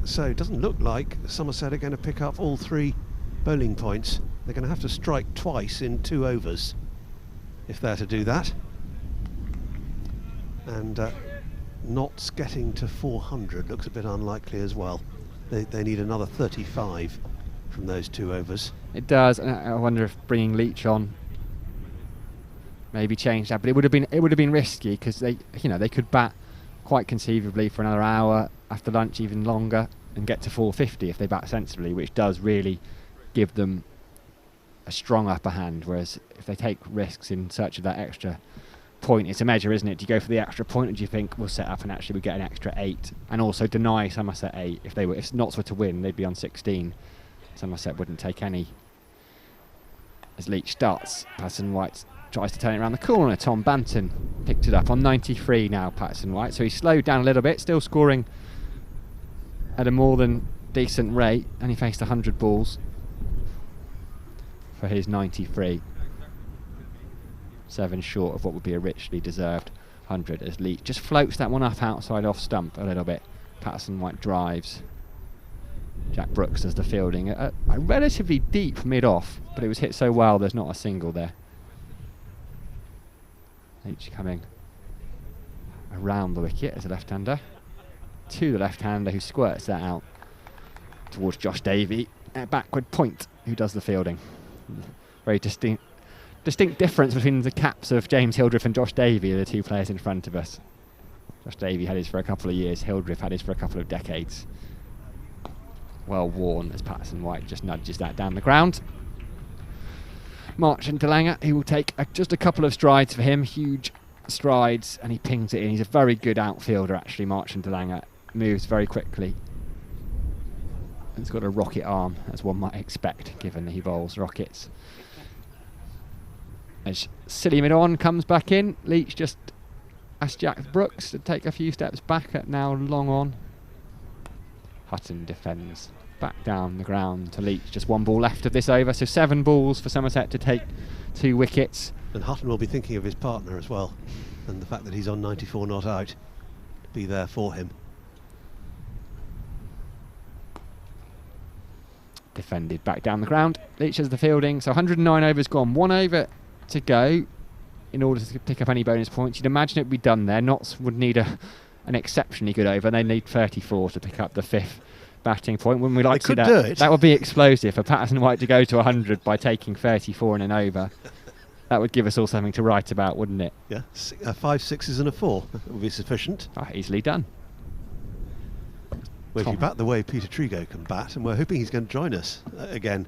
Speaker 4: So it doesn't look like Somerset are going to pick up all 3 bowling points. They're going to have to strike twice in 2 overs if they're to do that. And Notts getting to 400 looks a bit unlikely as well. They need another 35 from those 2 overs.
Speaker 3: It does, and I wonder if bringing Leach on maybe changed that, but it would have been risky because they could bat quite conceivably for another hour after lunch, even longer, and get to 450 if they bat sensibly, which does really give them a strong upper hand, whereas if they take risks in search of that extra point, it's a measure, isn't it? Do you go for the extra point, or do you think we'll set up and actually we get an extra 8 and also deny Somerset 8? If Notts were to win, they'd be on 16. Somerset wouldn't take any. As Leach starts, Patterson White tries to turn it around the corner. Tom Banton picked it up on 93 now, Patterson White. So he slowed down a little bit, still scoring at a more than decent rate, and he faced 100 balls for his 93. 7 short of what would be a richly deserved 100 as Leach just floats that one up outside off stump a little bit. Patterson White drives. Jack Brooks does the fielding. A relatively deep mid-off, but it was hit so well there's not a single there. Leach coming around the wicket as a left-hander to the left-hander, who squirts that out towards Josh Davey at backward point, who does the fielding. Very distinct difference between the caps of James Hildreth and Josh Davey, the two players in front of us. Josh Davey had his for a couple of years, Hildreth had his for a couple of decades. Well worn as Patterson White just nudges that down the ground. Marchant de Lange, he will take just a couple of strides for him, huge strides, and he pings it in. He's a very good outfielder actually, Marchant de Lange. Moves very quickly. He's got a rocket arm, as one might expect, given that he bowls rockets. As silly mid-on comes back in, Leach just asks Jack Brooks to take a few steps back at now long on. Hutton defends back down the ground to Leach. Just 1 ball left of this over, so 7 balls for Somerset to take 2 wickets.
Speaker 4: And Hutton will be thinking of his partner as well, and the fact that he's on 94 not out to be there for him.
Speaker 3: Defended back down the ground. Leach has the fielding, so 109 overs gone. 1 over to go in order to pick up any bonus points. You'd imagine it would be done there. Notts would need an exceptionally good over. They need 34 to pick up the 5th batting point. When we like to see that, that would be explosive for Patterson White to go to 100 by taking 34 in an over. That would give us all something to write about, wouldn't it?
Speaker 4: Yeah, 5 6s and a 4 would be sufficient.
Speaker 3: Easily done.
Speaker 4: Well, if you bat the way Peter Trigo can bat, and we're hoping he's going to join us again.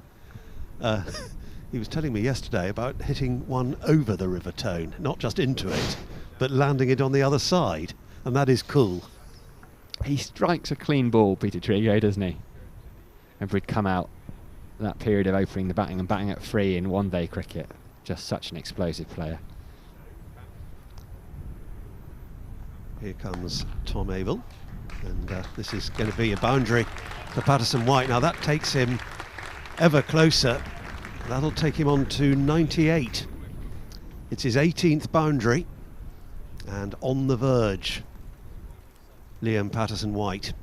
Speaker 4: He was telling me yesterday about hitting one over the River Tone, not just into it, but landing it on the other side, and that is cool.
Speaker 3: He strikes a clean ball, Peter Trigo, doesn't he? And he'd come out that period of opening the batting and batting at 3 in one-day cricket. Just such an explosive player.
Speaker 4: Here comes Tom Abel, and this is going to be a boundary for Patterson White. Now that takes him ever closer. That'll take him on to 98. It's his 18th boundary, and on the verge, Liam Patterson White.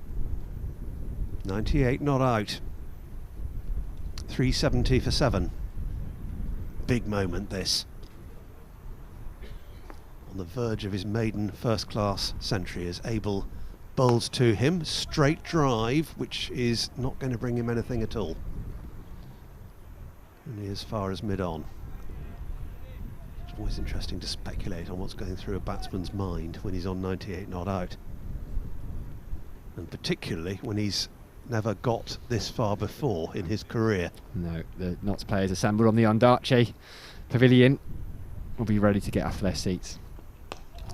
Speaker 4: 98 not out. 370 for 7. Big moment this. On the verge of his maiden first-class century as Abel bowls to him. Straight drive, which is not going to bring him anything at all. Only as far as mid-on. It's always interesting to speculate on what's going through a batsman's mind when he's on 98 not out. And particularly when he's never got this far before in his career. No,
Speaker 3: the Notts players assembled on the Ondarche pavilion will be ready to get off their seats.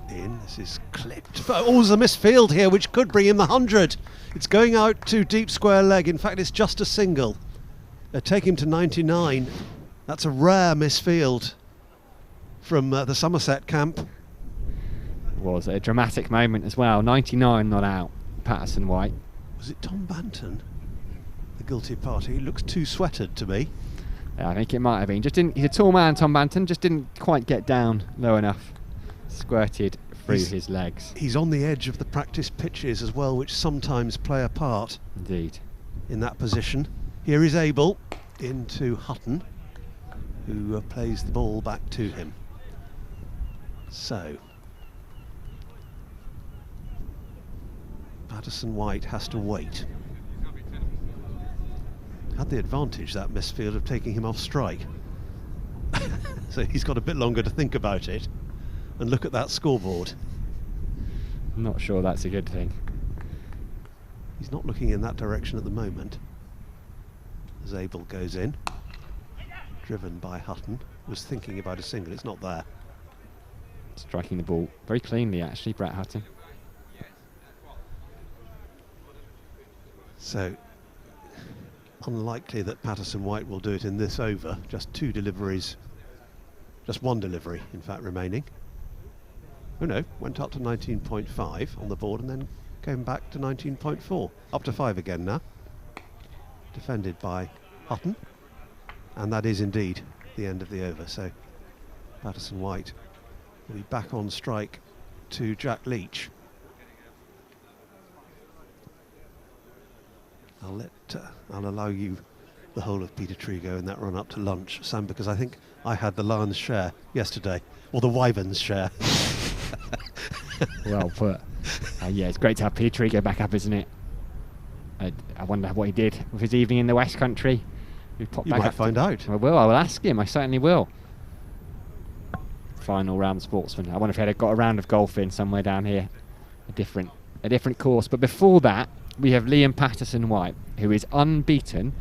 Speaker 4: This is clipped. Oh, there's a misfield here which could bring him the 100. It's going out to deep square leg. In fact, it's just a single. Take him to 99. That's a rare misfield from the Somerset camp.
Speaker 3: It was a dramatic moment as well. 99 not out. Patterson White.
Speaker 4: Was it Tom Banton, the guilty party? He looks too sweated to me.
Speaker 3: Yeah, I think it might have been. He's a tall man, Tom Banton, just didn't quite get down low enough. Squirted through his legs.
Speaker 4: He's on the edge of the practice pitches as well, which sometimes play a part.
Speaker 3: Indeed.
Speaker 4: In that position. Here is Abel into Hutton, who plays the ball back to him. So Patterson White has to wait. Had the advantage, that misfield, of taking him off strike. So he's got a bit longer to think about it and look at that scoreboard.
Speaker 3: Not sure that's a good thing.
Speaker 4: He's not looking in that direction at the moment. As Abel goes in. driven by Hutton, was thinking about a single. It's not there.
Speaker 3: Striking the ball very cleanly, actually, Brett Hutton.
Speaker 4: So, unlikely that Patterson-White will do it in this over. Just 2 deliveries, just 1 delivery, in fact, remaining. Oh no, went up to 19.5 on the board and then came back to 19.4. Up to 5 again now. Defended by Hutton. And that is indeed the end of the over. So Patterson-White will be back on strike to Jack Leach. I'll allow you the whole of Peter Trigo in that run up to lunch, Sam, because I think I had the lion's share yesterday, or the wyvern's share.
Speaker 3: Well put. Yeah, it's great to have Peter Trigo back up, isn't it? I wonder what he did with his evening in the West Country.
Speaker 4: You might find out.
Speaker 3: I will ask him, I certainly will. Final round sportsman. I wonder if he had got a round of golf in somewhere down here. A different course. But before that, we have Liam Patterson-White, who is unbeaten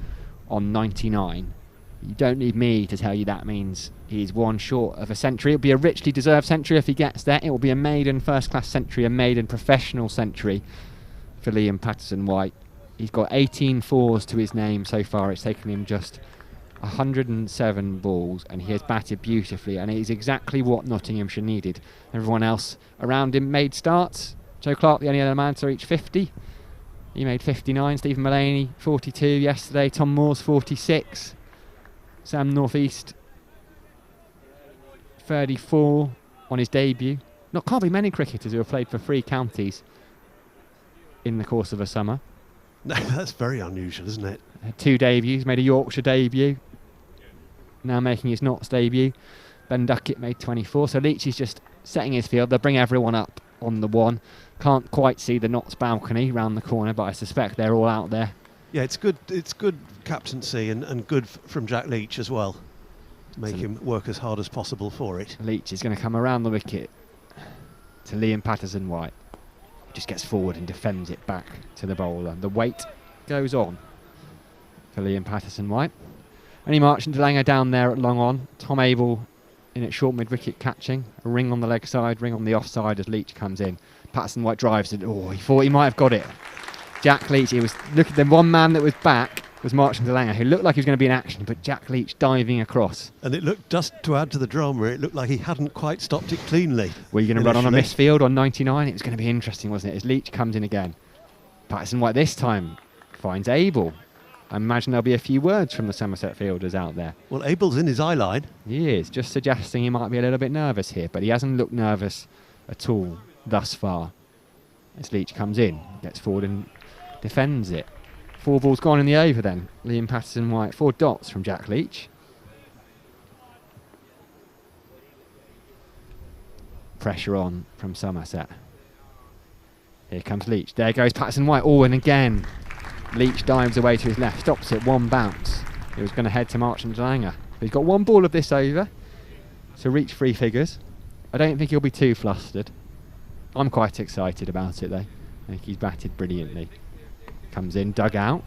Speaker 3: on 99. You don't need me to tell you that means he's 1 short of a century. It'll be a richly deserved century if he gets there. It will be a maiden first-class century, a maiden professional century for Liam Patterson-White. He's got 18 fours to his name so far. It's taken him just 107 balls, and he has batted beautifully, and it is exactly what Nottinghamshire needed. Everyone else around him made starts. Joe Clark, the only other man to reach 50. He made 59. Stephen Mullaney, 42 yesterday. Tom Moore's 46. Sam Northeast, 34 on his debut. Can't be many cricketers who have played for 3 counties in the course of a summer.
Speaker 4: No, that's very unusual, isn't it?
Speaker 3: 2 debuts, made a Yorkshire debut, now making his Notts debut. Ben Duckett made 24, so Leach is just setting his field. They'll bring everyone up on the 1. Can't quite see the Notts balcony round the corner, but I suspect they're all out there.
Speaker 4: Yeah, it's good captaincy and good from Jack Leach as well, to make him work as hard as possible for it.
Speaker 3: Leach is going to come around the wicket to Liam Patterson-White. Just gets forward and defends it back to the bowler. The weight goes on for Liam Patterson-White. Only Marchant DeLanger down there at long on. Tom Abel in at short mid-wicket catching. A ring on the leg side, ring on the offside as Leach comes in. Patterson-White drives it. Oh, he thought he might have got it. Jack Leach, he was looking. The one man that was back was Marchant DeLanger, who looked like he was going to be in action, but Jack Leach diving across.
Speaker 4: And it looked, just to add to the drama, it looked like he hadn't quite stopped it cleanly.
Speaker 3: Were you going to run on a misfield on 99? It was going to be interesting, wasn't it? As Leach comes in again. Patterson-White this time finds Abel. I imagine there'll be a few words from the Somerset fielders out there.
Speaker 4: Well, Abel's in his eye line.
Speaker 3: He is, just suggesting he might be a little bit nervous here, but he hasn't looked nervous at all thus far. As Leach comes in, gets forward and defends it. 4 balls gone in the over then. Liam Patterson-White, 4 dots from Jack Leach. Pressure on from Somerset. Here comes Leach. There goes Patterson-White. Oh, and again, Leach dives away to his left. Stops it, 1 bounce. He was going to head to Marchant DeLanger. He's got 1 ball of this over to reach 3 figures. I don't think he'll be too flustered. I'm quite excited about it though. I think he's batted brilliantly. Comes in, dug out.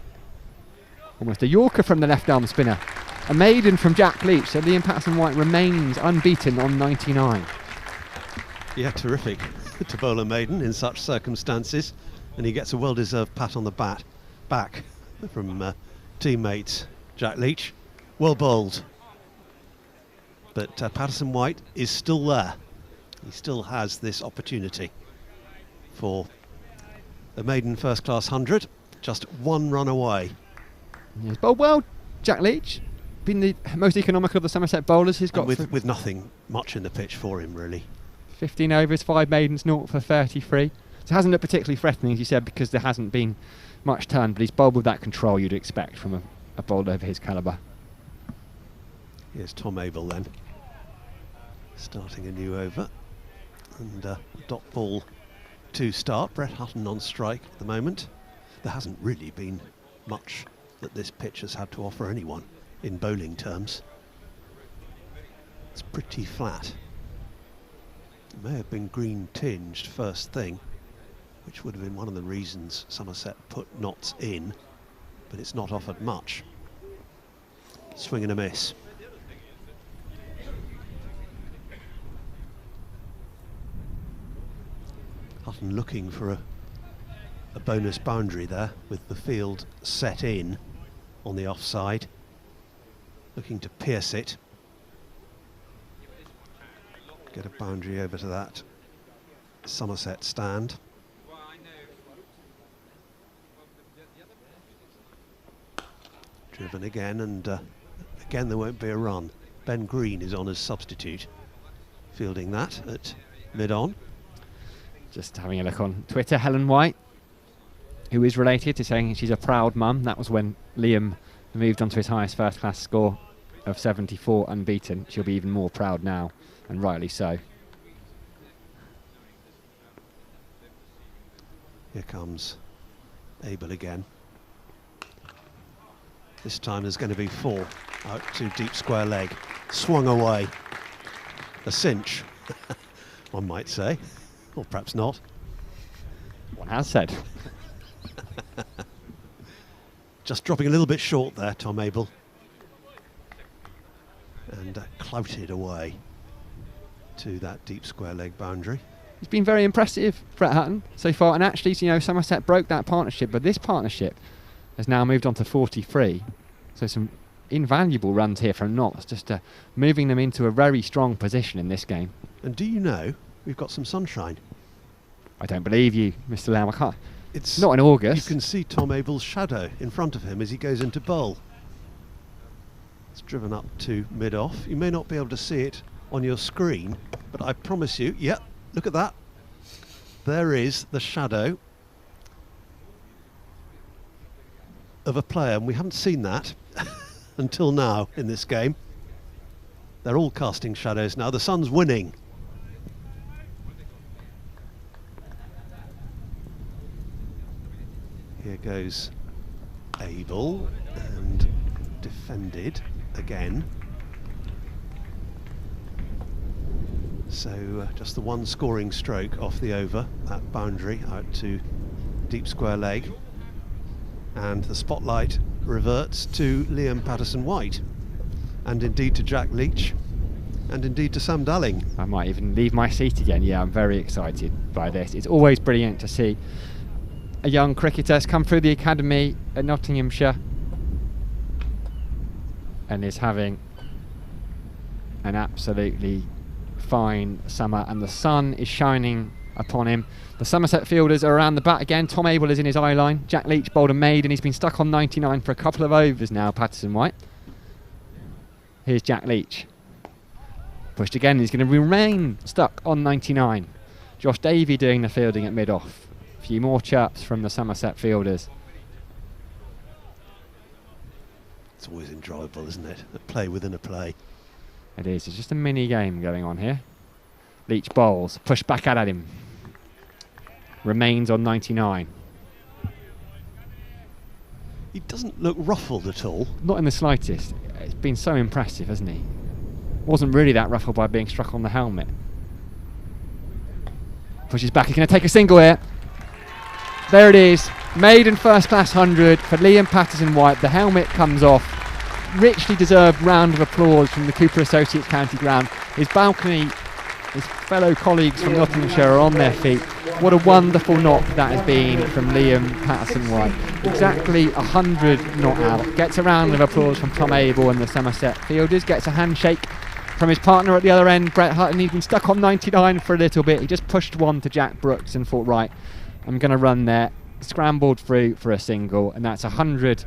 Speaker 3: Almost a Yorker from the left arm spinner. A maiden from Jack Leach. So Liam Patterson-White remains unbeaten on 99.
Speaker 4: Yeah, terrific to bowl a maiden in such circumstances. And he gets a well-deserved pat on the back from teammates Jack Leach. Well bowled. But Patterson-White is still there. He still has this opportunity for a maiden first-class 100. Just 1 run away.
Speaker 3: Yes, but well, Jack Leach, been the most economical of the Somerset bowlers. He's got
Speaker 4: with nothing much in the pitch for him, really.
Speaker 3: 15 overs, 5 maidens, 0 for 33. So it hasn't looked particularly threatening, as you said, because there hasn't been much turn, but he's bowled with that control you'd expect from a bowler of his calibre.
Speaker 4: Here's Tom Abel then, starting a new over. And dot ball to start. Brett Hutton on strike at the moment. There hasn't really been much that this pitch has had to offer anyone in bowling terms. It's pretty flat. It may have been green tinged first thing, which would have been one of the reasons Somerset put Notts in, but it's not offered much. Swing and a miss. Hutton looking for a bonus boundary there with the field set in on the offside, looking to pierce it, get a boundary over to that Somerset stand. Driven again, and again there won't be a run. Ben Green is on as substitute, fielding that at mid-on.
Speaker 3: Just having a look on Twitter, Helen White, who is related, to saying she's a proud mum. That was when Liam moved on to his highest first-class score of 74 unbeaten. She'll be even more proud now, and rightly so.
Speaker 4: Here comes Abel again. This time there's going to be 4 out to deep square leg. Swung away. A cinch, one might say, or perhaps not.
Speaker 3: One has said.
Speaker 4: Just dropping a little bit short there, Tom Abel. And clouted away to that deep square leg boundary.
Speaker 3: He's been very impressive, Brett Hutton, so far. And actually, you know, Somerset broke that partnership, but this partnership has now moved on to 43. So some invaluable runs here from Notts, just moving them into a very strong position in this game.
Speaker 4: And do you know, we've got some sunshine.
Speaker 3: I don't believe you, Mr. Lamb. I can't.
Speaker 4: It's
Speaker 3: not in August.
Speaker 4: You can see Tom Abel's shadow in front of him as he goes into bowl. It's driven up to mid-off. You may not be able to see it on your screen, but I promise you, yep, look at that. There is the shadow of a player, and we haven't seen that until now in this game. They're all casting shadows now. The sun's winning. Here goes Abel, and defended again. So just the one scoring stroke off the over, that boundary out to deep square leg. And the spotlight reverts to Liam Patterson-White, and indeed to Jack Leach, and indeed to Sam Dalling.
Speaker 3: I might even leave my seat again. Yeah, I'm very excited by this. It's always brilliant to see a young cricketer has come through the academy at Nottinghamshire and is having an absolutely fine summer, and the sun is shining upon him. The Somerset fielders are around the bat again. Tom Abel is in his eye line. Jack Leach bowled a maid, and he's been stuck on 99 for a couple of overs now, Patterson-White. Here's Jack Leach. Pushed again, he's going to remain stuck on 99. Josh Davey doing the fielding at mid-off. A few more chirps from the Somerset fielders.
Speaker 4: It's always enjoyable, isn't it? A play within a play.
Speaker 3: It is. It's just a mini game going on here. Leach bowls. Push back at him. Remains on 99.
Speaker 4: He doesn't look ruffled at all.
Speaker 3: Not in the slightest. It's been so impressive, hasn't he? Wasn't really that ruffled by being struck on the helmet. Pushes back. He's going to take a single here. There it is. Maiden first class 100 for Liam Patterson-White. The helmet comes off. Richly deserved round of applause from the Cooper Associates County Ground. His balcony, his fellow colleagues from Nottinghamshire are on their feet. What a wonderful knock that has been from Liam Patterson-White. Exactly 100 not out. Gets a round of applause from Tom Abel and the Somerset fielders. Gets a handshake from his partner at the other end, Brett Hutton. He's been stuck on 99 for a little bit. He just pushed one to Jack Brooks and thought, right, I'm going to run there. Scrambled through for a single, and that's 100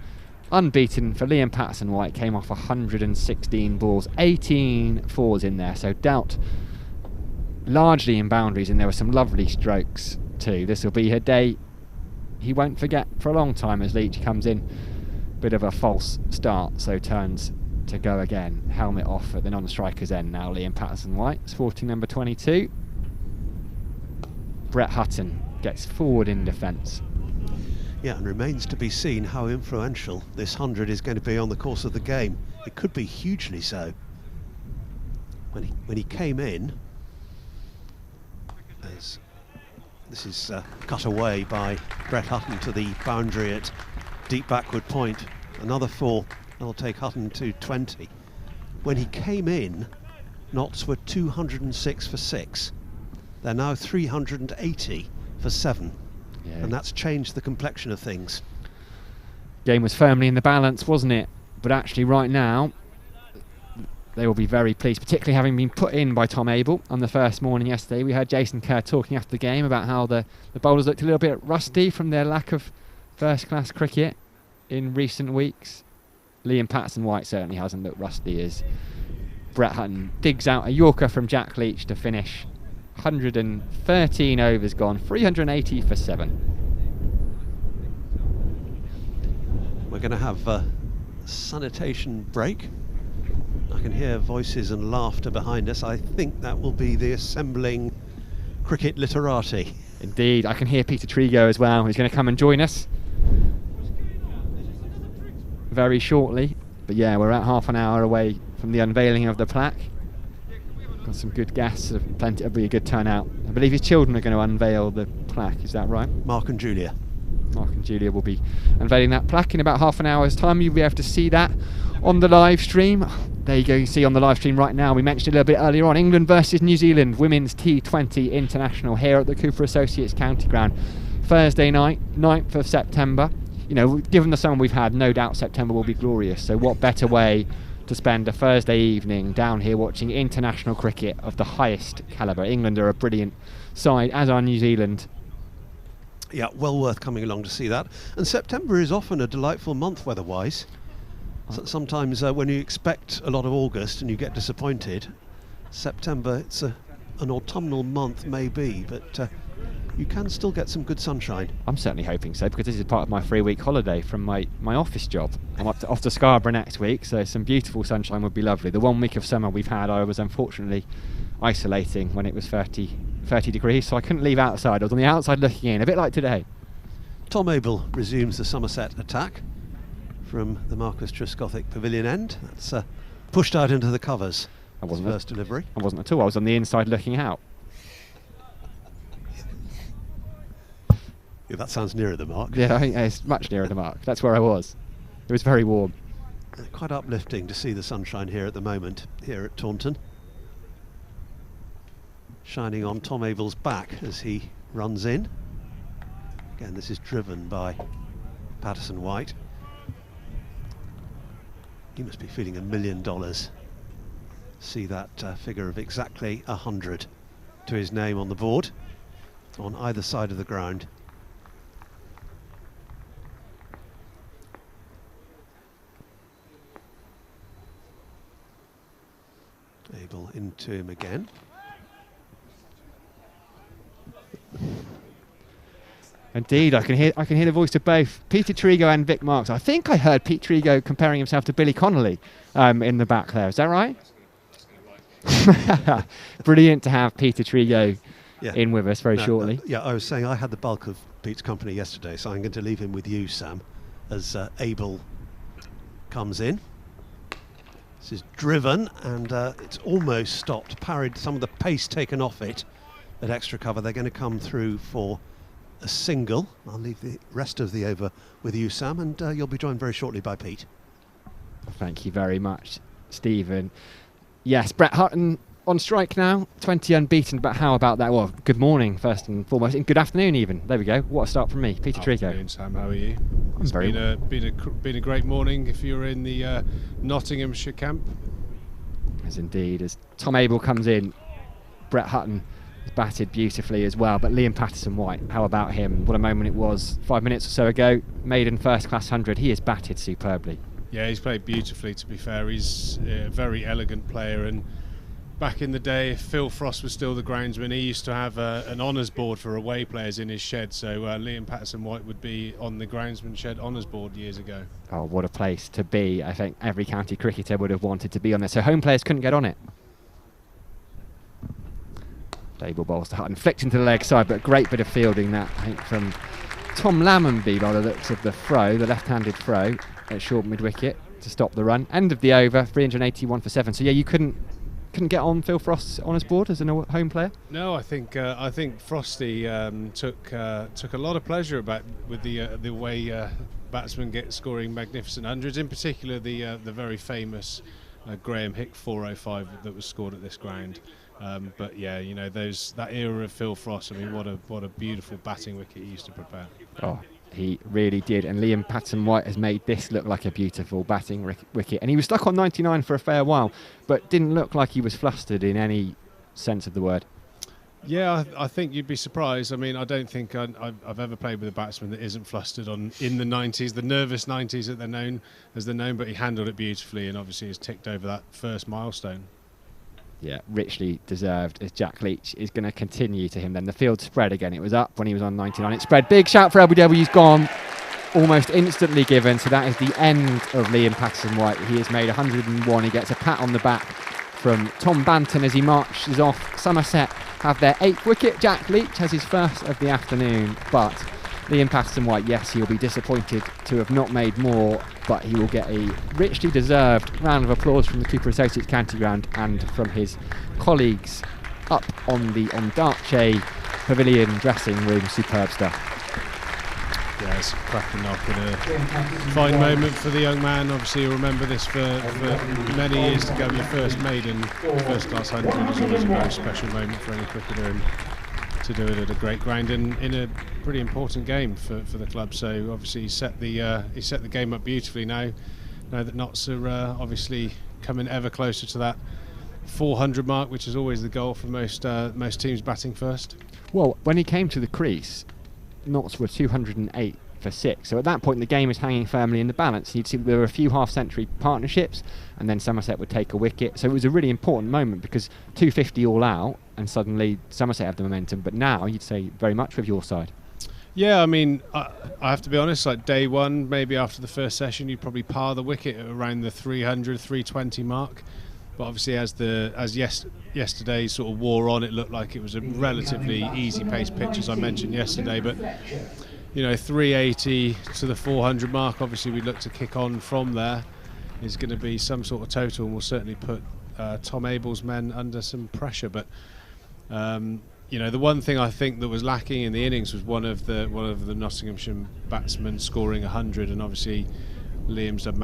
Speaker 3: unbeaten for Liam Patterson-White. Came off 116 balls, 18 fours in there, so dealt largely in boundaries, and there were some lovely strokes too. This will be a day he won't forget for a long time as Leach comes in. Bit of a false start, so turns to go again. Helmet off at the non-striker's end now, Liam Patterson-White. Sporting number 22. Brett Hutton gets forward in defence.
Speaker 4: Yeah, and remains to be seen how influential this 100 is going to be on the course of the game. It could be hugely so. When he came in, as this is cut away by Brett Hutton to the boundary at deep backward point. Another 4, that'll take Hutton to 20. When he came in, Notts were 206 for 6. They're now 380 for 7.
Speaker 3: Yeah.
Speaker 4: And that's changed the complexion of things.
Speaker 3: Game was firmly in the balance, wasn't it? But actually right now, they will be very pleased, particularly having been put in by Tom Abel on the first morning yesterday. We heard Jason Kerr talking after the game about how the bowlers looked a little bit rusty from their lack of first-class cricket in recent weeks. Liam Patterson-White certainly hasn't looked rusty as Brett Hutton digs out a Yorker from Jack Leach to finish. 113 overs gone, 380 for 7.
Speaker 4: We're going to have a sanitation break. I can hear voices and laughter behind us. I think that will be the assembling cricket literati.
Speaker 3: Indeed, I can hear Peter Trigo as well. He's going to come and join us very shortly. But yeah, we're at half an hour away from the unveiling of the plaque. Got some good guests, plenty. It'll be a good turnout. I believe his children are going to unveil the plaque. Is that right?
Speaker 4: Mark and Julia.
Speaker 3: Mark and Julia will be unveiling that plaque in about half an hour's time. You'll be able to see that on the live stream. There you go, you see on the live stream right now. We mentioned it a little bit earlier on. England versus New Zealand Women's T20 International here at the Cooper Associates County Ground. Thursday night, 9th of September. You know, given the summer we've had, no doubt September will be glorious. So what better way to spend a Thursday evening down here watching international cricket of the highest calibre. England are a brilliant side, as are New Zealand.
Speaker 4: Yeah, well worth coming along to see that. And September is often a delightful month weather-wise. So sometimes when you expect a lot of August and you get disappointed, September, it's an autumnal month maybe, but you can still get some good sunshine.
Speaker 3: I'm certainly hoping so, because this is part of my 3-week holiday from my office job. I'm off to Scarborough next week, so some beautiful sunshine would be lovely. The 1 week of summer we've had, I was unfortunately isolating when it was 30 degrees, so I couldn't leave outside. I was on the outside looking in, a bit like today.
Speaker 4: Tom Abel resumes the Somerset attack from the Marcus Trescothick Pavilion end. That's pushed out into the covers.
Speaker 3: I wasn't
Speaker 4: first delivery.
Speaker 3: I wasn't at all. I was on the inside looking out.
Speaker 4: Yeah, that sounds nearer the mark.
Speaker 3: Yeah, I think it's much nearer the mark. That's where I was. It was very warm.
Speaker 4: Quite uplifting to see the sunshine here at the moment, here at Taunton. Shining on Tom Abel's back as he runs in. Again, this is driven by Patterson-White. He must be feeling $1 million. See that figure of exactly 100 to his name on the board on either side of the ground. Abel into him again.
Speaker 3: Indeed, I can hear the voice of both Peter Trigo and Vic Marks. I think I heard Pete Trigo comparing himself to Billy Connolly in the back there. Is that right? Brilliant to have Peter Trigo in with us very shortly.
Speaker 4: Yeah, I was saying I had the bulk of Pete's company yesterday, so I'm going to leave him with you, Sam, as Abel comes in. This is driven, and it's almost stopped, parried, some of the pace taken off it at extra cover. They're going to come through for a single. I'll leave the rest of the over with you, Sam, and you'll be joined very shortly by Pete.
Speaker 3: Thank you very much, Stephen. Yes, Brett Hutton on strike now, 20 unbeaten, but how about that? Well, good morning, first and foremost, and good afternoon even. There we go. What a start from me, Peter Trigo.
Speaker 5: Afternoon, Sam, how are you?
Speaker 3: It's
Speaker 5: been a great morning if you're in the Nottinghamshire camp.
Speaker 3: As indeed, as Tom Abel comes in, Brett Hutton has batted beautifully as well, but Liam Patterson-White, how about him? What a moment it was 5 minutes or so ago, maiden first class 100. He has batted superbly.
Speaker 5: Yeah, he's played beautifully, to be fair. He's a very elegant player, and back in the day, if Phil Frost was still the groundsman, he used to have an honours board for away players in his shed, so Liam Patterson-White would be on the groundsman shed honours board years ago.
Speaker 3: Oh, what a place to be. I think every county cricketer would have wanted to be on there, so home players couldn't get on it. Abel bowls to Hutton, flicked into the leg side, but a great bit of fielding that, I think, from Tom Lammonby by the looks of the throw, the left-handed throw at short mid-wicket to stop the run. End of the over, 381 for 7. So yeah, you couldn't get on Phil Frost's honours board as a home player?
Speaker 5: No, I think Frosty took a lot of pleasure with the way batsmen get scoring magnificent hundreds. In particular, the very famous Graham Hick 405 that was scored at this ground. But yeah, you know, that era of Phil Frost. I mean, what a beautiful batting wicket he used to prepare.
Speaker 3: Oh, he really did. And Liam Patton-White has made this look like a beautiful batting wicket. And he was stuck on 99 for a fair while, but didn't look like he was flustered in any sense of the word.
Speaker 5: Yeah, I think you'd be surprised. I mean, I don't think I've ever played with a batsman that isn't flustered in the 90s, the nervous 90s that they're known, but he handled it beautifully and obviously has ticked over that first milestone.
Speaker 3: Yeah, richly deserved, as Jack Leach is going to continue to him then. The field spread again. It was up when he was on 99. It spread. Big shout for LBW's gone. Almost instantly given. So that is the end of Liam Patterson-White. He has made 101. He gets a pat on the back from Tom Banton as he marches off. Somerset have their 8th wicket. Jack Leach has his first of the afternoon. But Liam Patterson-White, yes, he'll be disappointed to have not made more, but he will get a richly deserved round of applause from the Cooper Associates County Ground and from his colleagues up on the Ondaatje Pavilion dressing room. Superb stuff.
Speaker 5: Yeah, it's a cracking knock and a fine moment for the young man. Obviously, you'll remember this for many years to go. Your first maiden first-class 100 is always a very special moment for any cricketer, and to do it at a great ground and in a pretty important game for the club. So obviously he set the game up beautifully. Now that Notts are obviously coming ever closer to that 400 mark, which is always the goal for most teams batting first.
Speaker 3: Well, when he came to the crease, Notts were 208 for 6. So at that point, the game is hanging firmly in the balance. You'd see there were a few half-century partnerships, and then Somerset would take a wicket. So it was a really important moment because 250 all out, and suddenly Somerset have the momentum. But now you'd say very much with your side.
Speaker 5: Yeah, I mean, I have to be honest, like day one, maybe after the first session, you'd probably par the wicket at around the 300, 320 mark. But obviously as yesterday sort of wore on, it looked like it was a relatively easy pace pitch, as I mentioned yesterday. But, you know, 380 to the 400 mark, obviously we'd look to kick on from there. Is going to be some sort of total, and will certainly put Tom Abel's men under some pressure. But you know, the one thing I think that was lacking in the innings was one of the Nottinghamshire batsmen scoring 100, and obviously Liam's done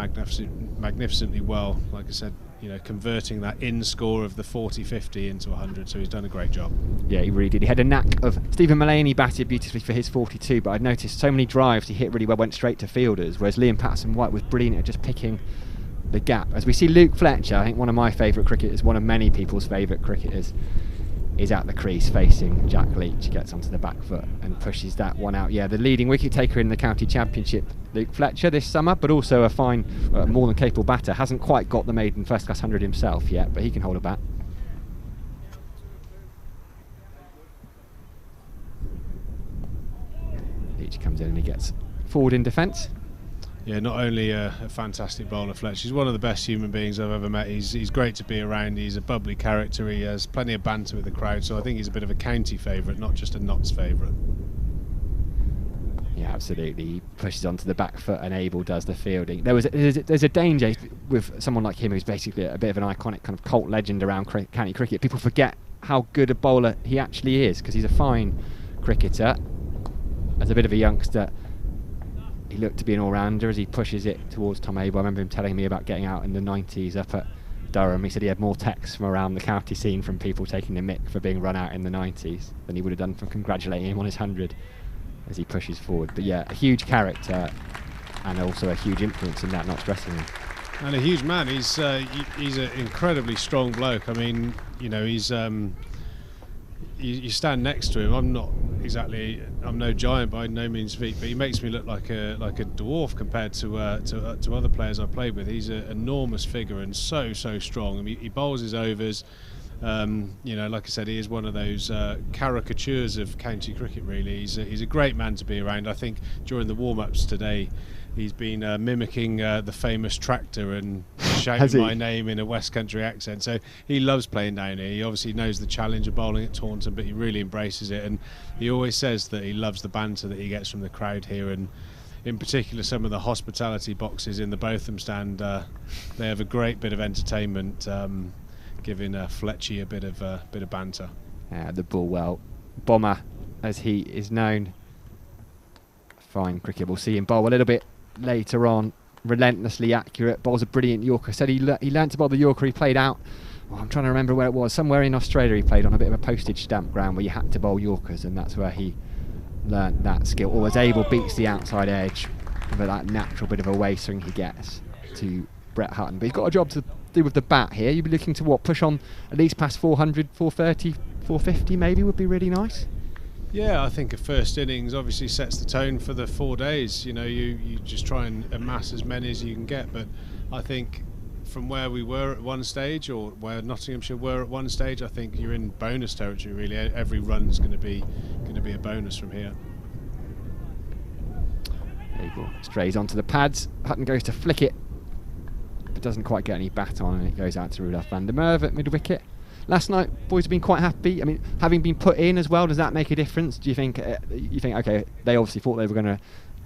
Speaker 5: magnificently well. Like I said, you know, converting that in score of the 40-50 into 100, so he's done a great job.
Speaker 3: Yeah, he really did. He had a knack of... Stephen Mullaney batted beautifully for his 42, but I'd noticed so many drives he hit really well, went straight to fielders, whereas Liam Patterson-White was brilliant at just picking the gap. As we see Luke Fletcher, I think one of my favourite cricketers, one of many people's favourite cricketers, is at the crease facing Jack Leach, gets onto the back foot and pushes that one out. Yeah, the leading wicket taker in the county championship, Luke Fletcher, this summer, but also a fine, more than capable batter. Hasn't quite got the maiden first class 100 himself yet, but he can hold a bat. Leach comes in and he gets forward in defence.
Speaker 5: Yeah, not only a fantastic bowler, Fletcher, he's one of the best human beings I've ever met. He's great to be around. He's a bubbly character. He has plenty of banter with the crowd, so I think he's a bit of a county favourite, not just a Notts favourite.
Speaker 3: Yeah, absolutely. He pushes onto the back foot and Abel does the fielding. There's a danger with someone like him who's basically a bit of an iconic kind of cult legend around county cricket. People forget how good a bowler he actually is, because he's a fine cricketer. As a bit of a youngster, he looked to be an all-rounder as he pushes it towards Tom Abel. I remember him telling me about getting out in the 90s up at Durham. He said he had more texts from around the county scene from people taking the mick for being run out in the 90s than he would have done from congratulating him on his 100 as he pushes forward. But yeah, a huge character and also a huge influence in that Notts dressing room.
Speaker 5: And a huge man. He's an incredibly strong bloke. I mean, you know, he's you stand next to him. I'm no giant by no means feet, but he makes me look like a dwarf compared to other players I've played with. He's an enormous figure and so strong. I mean, he bowls his overs. You know, like I said, he is one of those caricatures of county cricket. Really, he's a great man to be around. I think during the warm-ups today, he's been mimicking the famous tractor and shouting my name in a West Country accent. So he loves playing down here. He obviously knows the challenge of bowling at Taunton, but he really embraces it. And he always says that he loves the banter that he gets from the crowd here. And in particular, some of the hospitality boxes in the Botham stand, they have a great bit of entertainment, giving Fletchy a bit of banter.
Speaker 3: The Bulwell Bomber, as he is known. Fine cricket. We'll see him bowl a little bit later on. Relentlessly accurate. Bowls a brilliant Yorker. Said he learnt to bowl the Yorker he played out I'm trying to remember where it was. Somewhere in Australia he played on a bit of a postage stamp ground where you had to bowl Yorkers, and that's where he learnt that skill. Or was able beats the outside edge with that natural bit of a way swing he gets to Brett Hutton. But he's got a job to do with the bat here. You'd be looking to push on at least past 400, 430, 450 maybe would be really nice.
Speaker 5: Yeah, I think a first innings obviously sets the tone for the 4 days. You know, you just try and amass as many as you can get. But I think from where we were at one stage, or where Nottinghamshire were at one stage, I think you're in bonus territory really. Every run's going to be a bonus from here.
Speaker 3: Strays onto the pads. Hutton goes to flick it, but doesn't quite get any bat on, and it goes out to Rudolf van der Merwe at mid wicket. Last night, boys have been quite happy. I mean, having been put in as well, does that make a difference? Do you think? Okay, they obviously thought they were going to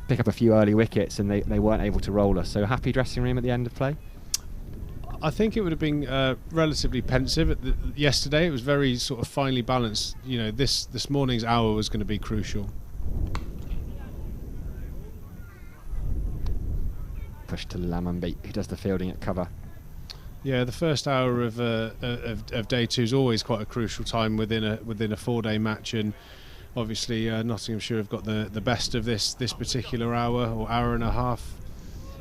Speaker 3: pick up a few early wickets, and they weren't able to roll us. So a happy dressing room at the end of play.
Speaker 5: I think it would have been relatively pensive yesterday. It was very sort of finely balanced. You know, this morning's hour was going to be crucial.
Speaker 3: Push to Lammonby, who does the fielding at cover.
Speaker 5: Yeah, the first hour of day two is always quite a crucial time within a 4-day match, and obviously Nottinghamshire have got the best of this particular hour or hour and a half.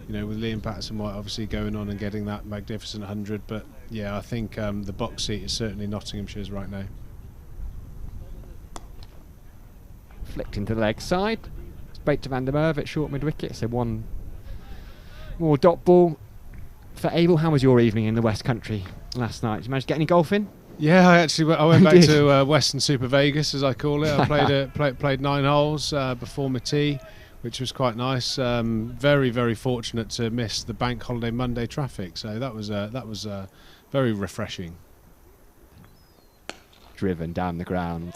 Speaker 5: You know, with Liam Patterson-White obviously going on and getting that magnificent 100. But yeah, I think the box seat is certainly Nottinghamshire's right now.
Speaker 3: Flicked into the leg side, straight to Van der Merwe at short mid wicket. So one more dot ball for Abel. How was your evening in the West Country last night? Did you manage to get any golf in?
Speaker 5: Yeah, I went back to Western Super Vegas, as I call it. I played 9 holes before my tea, which was quite nice. Very, very fortunate to miss the Bank Holiday Monday traffic, so that was very refreshing. Driven
Speaker 3: down the ground,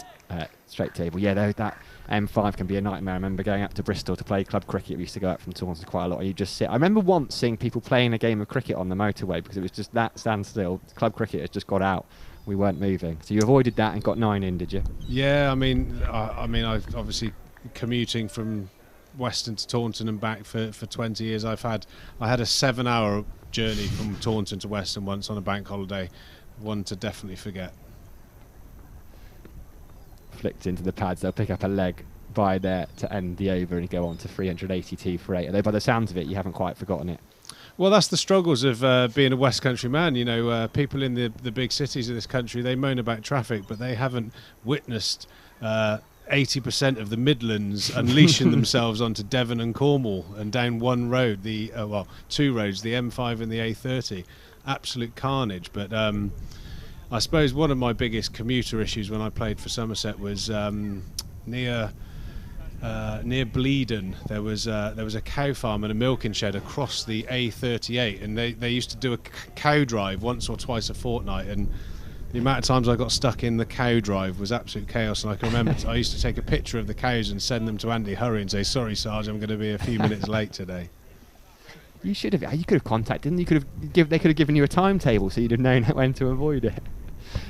Speaker 3: straight table. Yeah, that M5 can be a nightmare. I remember going up to Bristol to play club cricket. We used to go up from Taunton quite a lot. You just sit. I remember once seeing people playing a game of cricket on the motorway because it was just that standstill. Club cricket has just got out. We weren't moving. So you avoided that and got 9 in, did you?
Speaker 5: Yeah, I mean, I've obviously commuting from Western to Taunton and back for 20 years. I had a 7-hour journey from Taunton to Western once on a bank holiday. One to definitely forget.
Speaker 3: Flicked into the pads. They'll pick up a leg by there to end the over and go on to 382 for 8. Although by the sounds of it, you haven't quite forgotten it.
Speaker 5: Well, that's the struggles of being a West Country man. You know, people in the big cities of this country, they moan about traffic, but they haven't witnessed 80% of the Midlands unleashing themselves onto Devon and Cornwall and down one road, two roads, the M5 and the A30. Absolute carnage. But I suppose one of my biggest commuter issues when I played for Somerset was near Bleeden. There was a cow farm and a milking shed across the A38, and they used to do a cow drive once or twice a fortnight, and the amount of times I got stuck in the cow drive was absolute chaos. And I can remember I used to take a picture of the cows and send them to Andy Hurry and say, "Sorry, Sarge, I'm going to be a few minutes late today."
Speaker 3: You should have. You could have contacted them. They could have given you a timetable so you'd have known when to avoid it.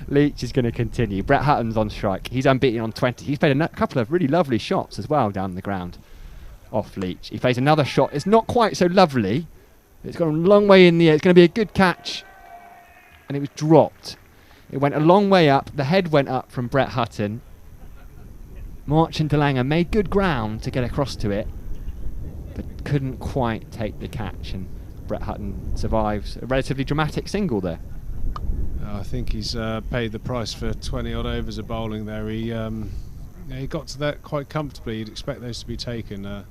Speaker 3: Leach is going to continue. Brett Hutton's on strike. He's unbeaten on 20. He's played a couple of really lovely shots as well down the ground off Leach. He plays another shot. It's not quite so lovely. It's gone a long way in the air. It's going to be a good catch. And it was dropped. It went a long way up. The head went up from Brett Hutton. March and DeLanger made good ground to get across to it, but couldn't quite take the catch. And Brett Hutton survives a relatively dramatic single there.
Speaker 5: I think he's paid the price for 20 odd overs of bowling there. He got to that quite comfortably. You'd expect those to be taken. I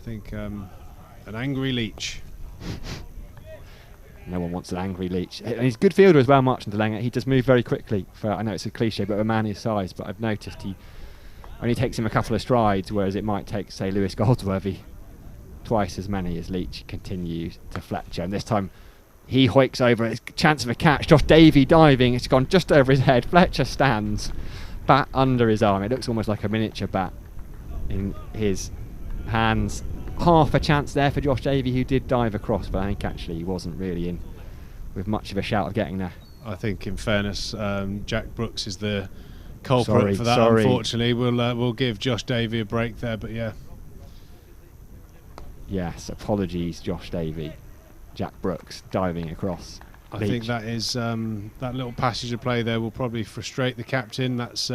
Speaker 5: think an angry Leach.
Speaker 3: No one wants an angry Leach. And he's a good fielder as well, March and DeLanger. He does move very quickly. I know it's a cliche, but a man his size. But I've noticed he only takes him a couple of strides, whereas it might take, say, Lewis Goldsworthy twice as many as Leach continues to Fletcher. And this time he hoiks over. It's a chance of a catch. Josh Davey diving. It's gone just over his head. Fletcher stands, bat under his arm. It looks almost like a miniature bat in his hands. Half a chance there for Josh Davey, who did dive across, but I think actually he wasn't really in with much of a shout of getting there.
Speaker 5: I think, in fairness, Jack Brooks is the culprit for that. Unfortunately, we'll give Josh Davey a break there, but yeah.
Speaker 3: Yes, apologies, Josh Davey. Jack Brooks diving across
Speaker 5: I think that is that little passage of play there will probably frustrate the captain. That's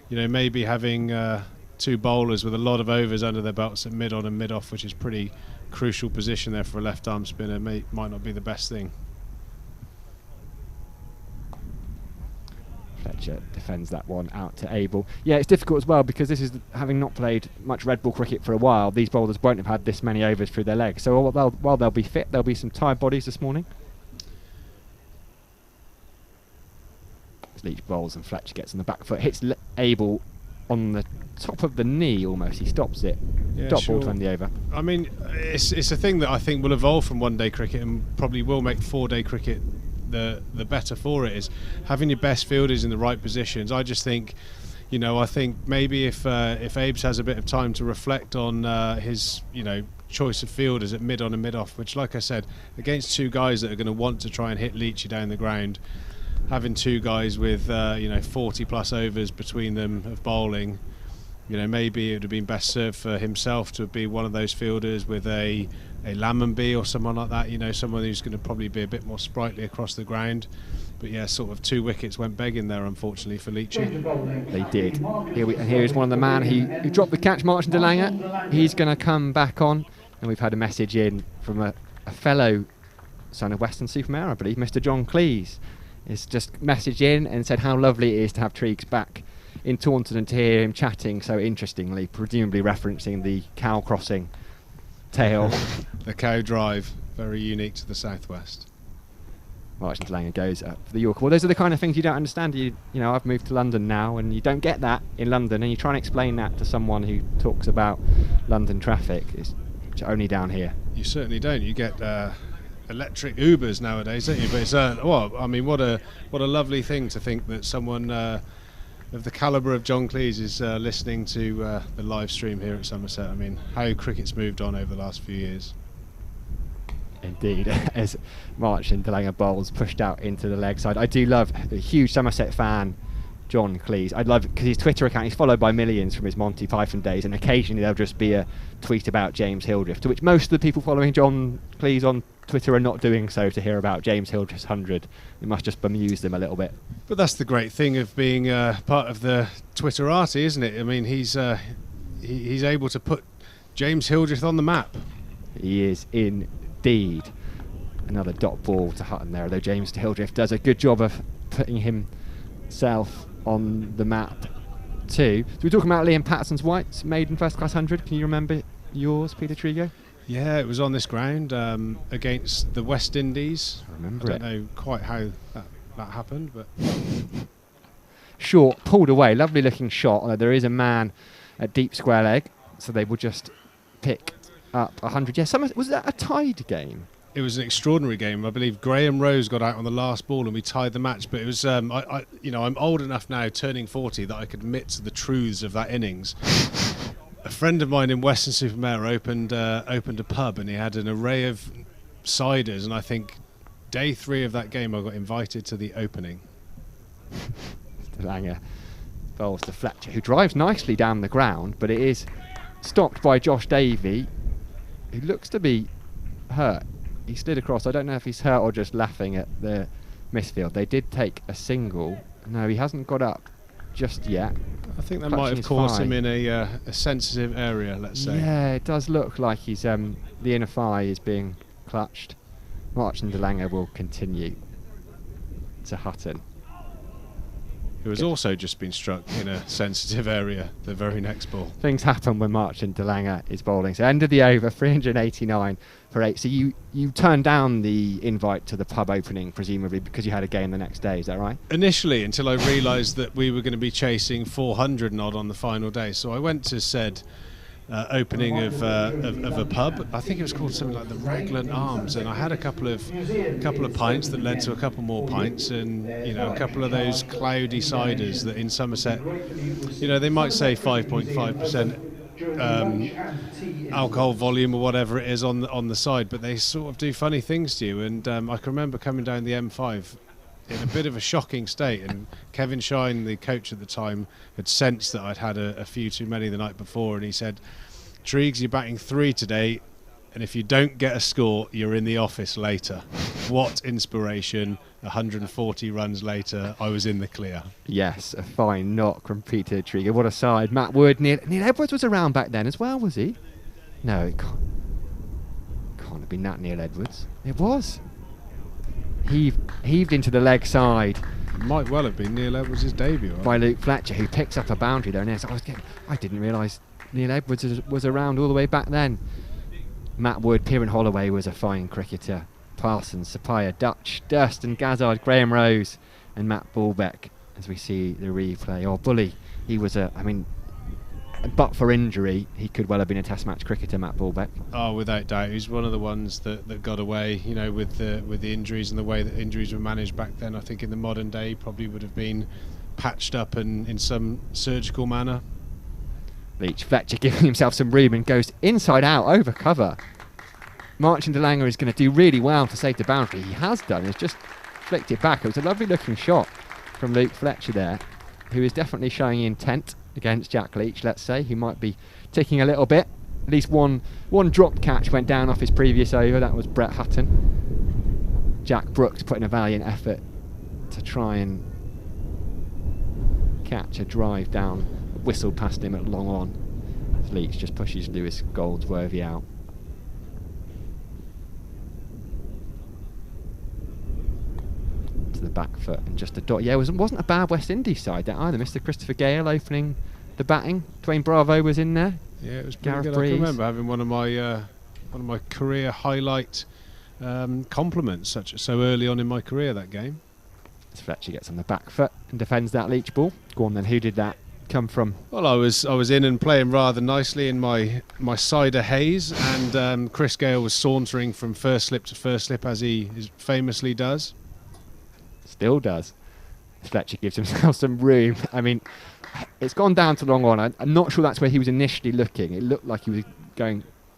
Speaker 5: maybe having two bowlers with a lot of overs under their belts at mid on and mid off, which is pretty crucial position there for a left arm spinner, might not be the best thing.
Speaker 3: Fletcher defends that one out to Abel. Yeah, it's difficult as well because this is having not played much red ball cricket for a while. These bowlers won't have had this many overs through their legs. So while they'll be fit, there'll be some tired bodies this morning. Leach bowls and Fletcher gets on the back foot, hits Abel on the top of the knee almost. He stops it. Dot ball to end the over.
Speaker 5: I mean, it's a thing that I think will evolve from one-day cricket and probably will make four-day cricket the better for it, is having your best fielders in the right positions. I just think, I think maybe if Abes has a bit of time to reflect on his, choice of fielders at mid on and mid off, which, like I said, against two guys that are going to want to try and hit Leachy down the ground, having two guys with 40 plus overs between them of bowling, maybe it would have been best served for himself to be one of those fielders with a Lammonby or someone like that, someone who's going to probably be a bit more sprightly across the ground. But yeah, sort of two wickets went begging there, unfortunately, for Leachy.
Speaker 3: They did. Here is one of the man who dropped the catch, Martin de Lange. He's going to come back on, and we've had a message in from a fellow son of Weston-super-Mare, I believe, Mr. John Cleese. He's just messaged in and said how lovely it is to have Triggs back in Taunton and to hear him chatting so interestingly, presumably referencing the cow crossing tale.
Speaker 5: The cow drive, very unique to the southwest.
Speaker 3: Martin de Lange goes up for the Yorker. Well, those are the kind of things you don't understand. I've moved to London now, and you don't get that in London, and you try and explain that to someone who talks about London traffic. It's only down here.
Speaker 5: You certainly don't. You get electric Ubers nowadays, don't you? But it's what a lovely thing to think that someone of the calibre of John Cleese is listening to the live stream here at Somerset. I mean, how cricket's moved on over the last few years.
Speaker 3: Indeed, as Martin de Lange bowls pushed out into the leg side. I do love a huge Somerset fan, John Cleese. I'd love, because his Twitter account, he's followed by millions from his Monty Python days, and occasionally there'll just be a tweet about James Hildreth, to which most of the people following John Cleese on Twitter are not doing so to hear about James Hildreth's 100. It must just bemuse them a little bit.
Speaker 5: But that's the great thing of being part of the Twitterati, isn't it? I mean, he's able to put James Hildreth on the map.
Speaker 3: He is indeed. Another dot ball to Hutton there, although James Hildreth does a good job of putting himself on the map too. So we're talking about Liam Patterson's White's maiden first class 100. Can you remember yours, Peter Trigo?
Speaker 5: Yeah, it was on this ground against the West Indies.
Speaker 3: I remember
Speaker 5: I don't know quite how that happened, but
Speaker 3: short, pulled away, lovely looking shot, although there is a man at deep square leg, so they will just pick up 100. Yeah, was that a tied game?
Speaker 5: It was an extraordinary game. I believe Graham Rose got out on the last ball and we tied the match. But it was, I'm old enough now, turning 40, that I could admit to the truths of that innings. A friend of mine in Weston-super-Mare opened a pub, and he had an array of ciders. And I think day 3 of that game, I got invited to the opening.
Speaker 3: Mr. Lange bowls to Fletcher, who drives nicely down the ground, but it is stopped by Josh Davey, who looks to be hurt. He slid across. I don't know if he's hurt or just laughing at the misfield. They did take a single. No, he hasn't got up just yet.
Speaker 5: I think that might have caught him in a sensitive area, let's say.
Speaker 3: Yeah, it does look like he's the inner thigh is being clutched. Martin de Lange will continue to Hutton,
Speaker 5: who has also just been struck in a sensitive area the very next ball.
Speaker 3: Things happen when Martin de Lange is bowling. So end of the over, 389 for 8. So you turned down the invite to the pub opening, presumably because you had a game the next day, is that right?
Speaker 5: Initially, until I realised that we were going to be chasing 400 and odd on the final day. So I went to said opening of a pub. I think it was called something like the Raglan Arms, and I had a couple of pints that led to a couple more pints, and a couple of those cloudy ciders that in Somerset, they might say 5.5% alcohol volume or whatever it is on the side, but they sort of do funny things to you. And I can remember coming down the M5 in a bit of a shocking state, and Kevin Shine, the coach at the time, had sensed that I'd had a few too many the night before, and he said, "Triggs, you're batting 3 today, and if you don't get a score, you're in the office later." what inspiration. 140 runs later, I was in the clear.
Speaker 3: Yes, a fine knock from Peter Trigger. What a side. Matt Wood, Neil Edwards was around back then as well, was he? No, it can't have been that Neil Edwards. It was. Heaved into the leg side.
Speaker 5: Might well have been Neil Edwards' debut.
Speaker 3: By Luke Fletcher, who picks up a boundary there. And I didn't realise Neil Edwards was around all the way back then. Matt Wood, Kieran Holloway was a fine cricketer. Parsons, Sapaya, Dutch, Durston, Gazzard, Graham Rose and Matt Bulbeck, as we see the replay. Oh, Bully, he was but for injury, he could well have been a test match cricketer, Matt Bulbeck.
Speaker 5: Oh, without doubt. He's one of the ones that got away, with the injuries and the way that injuries were managed back then. I think in the modern day, he probably would have been patched up in some surgical manner.
Speaker 3: Leach, Fletcher giving himself some room and goes inside out over cover. Marchant de Lange is going to do really well to save the boundary. He has done. He's just flicked it back. It was a lovely looking shot from Luke Fletcher there, who is definitely showing intent against Jack Leach, let's say. He might be ticking a little bit. At least one drop catch went down off his previous over. That was Brett Hutton. Jack Brooks put in a valiant effort to try and catch a drive down, whistled past him at long on. Leach just pushes Lewis Goldsworthy out. To the back foot and just a dot. Yeah, it wasn't a bad West Indies side that either. Mr. Christopher Gale opening the batting. Dwayne Bravo was in there.
Speaker 5: Yeah, it was pretty
Speaker 3: Gareth
Speaker 5: good.
Speaker 3: Breeze.
Speaker 5: I can remember having one of my career highlight compliments so early on in my career, that game.
Speaker 3: As Fletcher gets on the back foot and defends that Leach ball. Go on then, who did that come from?
Speaker 5: Well, I was in and playing rather nicely in my cider haze, and Chris Gale was sauntering from first slip to first slip, as he famously does.
Speaker 3: Still does. Fletcher gives himself some room. I mean, it's gone down to long on. I'm not sure that's where he was initially looking. It looked like he was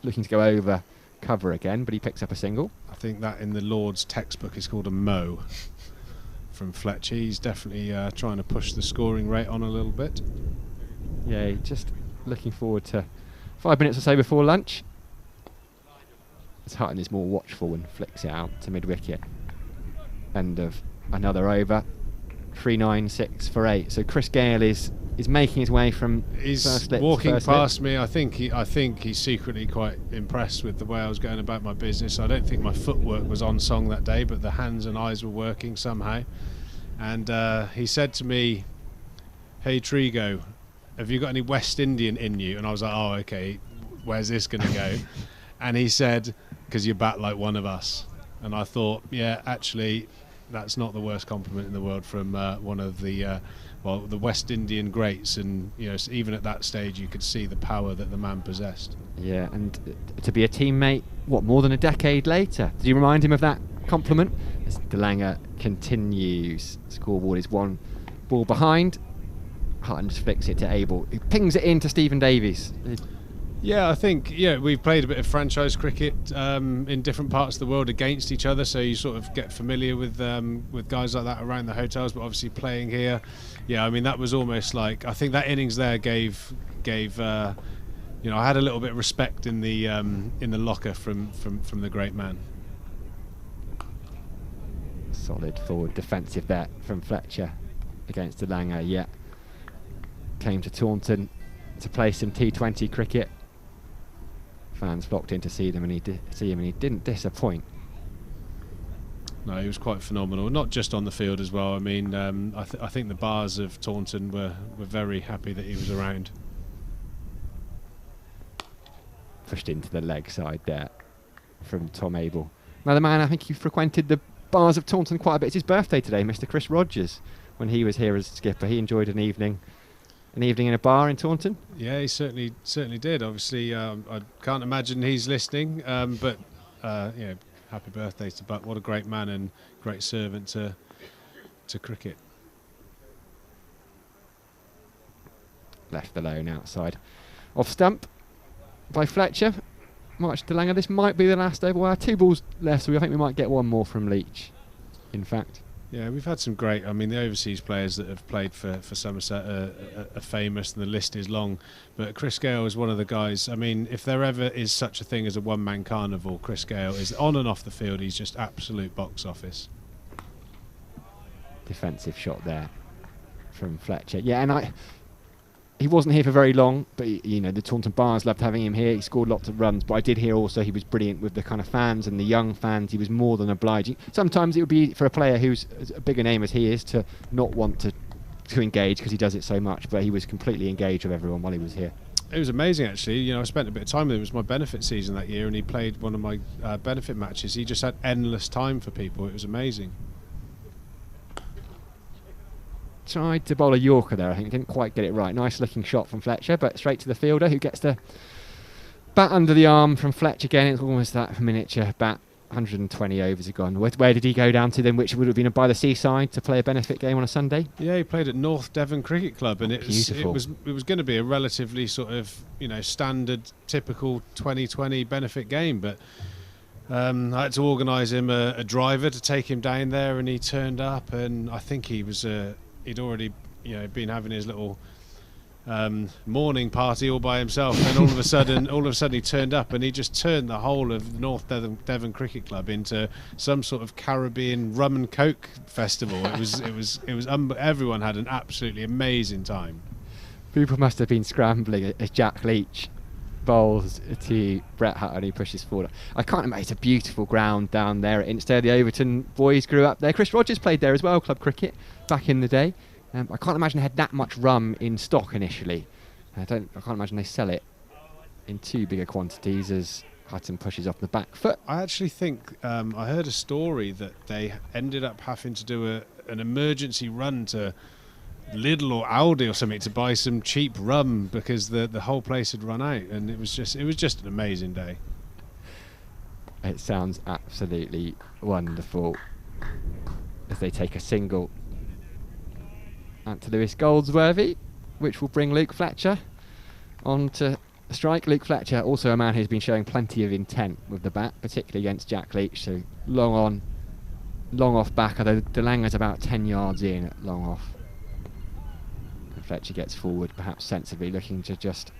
Speaker 3: looking to go over cover again, but he picks up a single.
Speaker 5: I think that in the Lord's textbook is called a mow from Fletcher. He's definitely trying to push the scoring rate on a little bit.
Speaker 3: Yeah, just looking forward to 5 minutes or so before lunch. As Hutton is more watchful and flicks it out to mid-wicket. End of another over. 3-9-6 for 8. So Chris Gale is making his way from
Speaker 5: he's
Speaker 3: first slip
Speaker 5: walking
Speaker 3: to first
Speaker 5: past
Speaker 3: slip.
Speaker 5: me. I think he's secretly quite impressed with the way I was going about my business. I don't think my footwork was on song that day, but the hands and eyes were working somehow. And he said to me, "Hey Trigo, have you got any West Indian in you?" And I was like, "Oh, okay, where's this going to go?" And he said, "Because you bat like one of us." And I thought, yeah, actually, that's not the worst compliment in the world from one of the the West Indian greats. And even at that stage, you could see the power that the man possessed.
Speaker 3: Yeah, and to be a teammate, more than a decade later? Did you remind him of that compliment? As de Lange continues, scoreboard is 1 ball behind. Hutton just flicks it to Abel, who pings it in to Stephen Davies.
Speaker 5: Yeah, I think we've played a bit of franchise cricket in different parts of the world against each other, so you sort of get familiar with guys like that around the hotels. But obviously playing here, I mean that was almost like, I think that innings there gave I had a little bit of respect in the locker from the great man.
Speaker 3: Solid forward defensive there from Fletcher against de Lange. Yeah, came to Taunton to play some T20 cricket. Fans flocked in to see him, and he didn't disappoint.
Speaker 5: No, he was quite phenomenal. Not just on the field as well. I mean, I think the bars of Taunton were very happy that he was around.
Speaker 3: Pushed into the leg side there from Tom Abel. Another man I think he frequented the bars of Taunton quite a bit. It's his birthday today, Mr. Chris Rogers. When he was here as skipper, he enjoyed an evening in a bar in Taunton. Yeah,
Speaker 5: he certainly did. Obviously, I can't imagine he's listening, but happy birthday to Buck. What a great man and great servant to cricket.
Speaker 3: Left alone outside off stump by Fletcher. March de Lange. This might be the last over. 2 balls left, so I think we might get one more from Leach, in fact.
Speaker 5: Yeah, we've had some great. I mean, the overseas players that have played for Somerset are famous, and the list is long. But Chris Gale is one of the guys. I mean, if there ever is such a thing as a one-man carnival, Chris Gale is on and off the field. He's just absolute box office.
Speaker 3: Defensive shot there from Fletcher. Yeah, and he wasn't here for very long, but you know, the Taunton Bars loved having him here. He scored lots of runs, but I did hear also he was brilliant with the kind of fans and the young fans. He was more than obliging. Sometimes it would be for a player who's as a bigger name as he is to not want to engage because he does it so much, but he was completely engaged with everyone while he was here.
Speaker 5: It was amazing, actually. You know, I spent a bit of time with him. It was my benefit season that year, and he played one of my benefit matches. He just had endless time for people. It was amazing.
Speaker 3: Tried to bowl a Yorker there, I think. Didn't quite get it right. Nice looking shot from Fletcher, but straight to the fielder, who gets the bat under the arm from Fletcher again. It's almost that miniature bat. 120 overs are gone. Where did he go down to then, which would have been by the seaside to play a benefit game on a Sunday?
Speaker 5: Yeah, he played at North Devon Cricket Club, and it was going to be a relatively sort of, you know, standard, typical 2020 benefit game, but I had to organise him a driver to take him down there, and he turned up, and I think he was he'd already, you know, been having his little morning party all by himself, and all of a sudden he turned up, and he just turned the whole of North Devon Cricket Club into some sort of Caribbean rum and coke festival. It was everyone had an absolutely amazing time.
Speaker 3: People must have been scrambling as Jack Leach bowls to Brett Hutton, who pushes forward. I can't imagine. It's a beautiful ground down there at Instead. The Overton boys grew up there. Chris Rogers played there as well, club cricket back in the day. I can't imagine they had that much rum in stock initially. I can't imagine they sell it in too big a quantities as Hutton pushes off the back foot.
Speaker 5: I actually think I heard a story that they ended up having to do an emergency run to Lidl or Aldi or something to buy some cheap rum because the whole place had run out, and it was just an amazing day.
Speaker 3: It sounds absolutely wonderful as they take a single out to Lewis Goldsworthy, which will bring Luke Fletcher on to strike. Luke Fletcher, also a man who's been showing plenty of intent with the bat, particularly against Jack Leach, so long on, long off back, although Delanger's about 10 yards in at long off. And Fletcher gets forward, perhaps sensibly, looking to just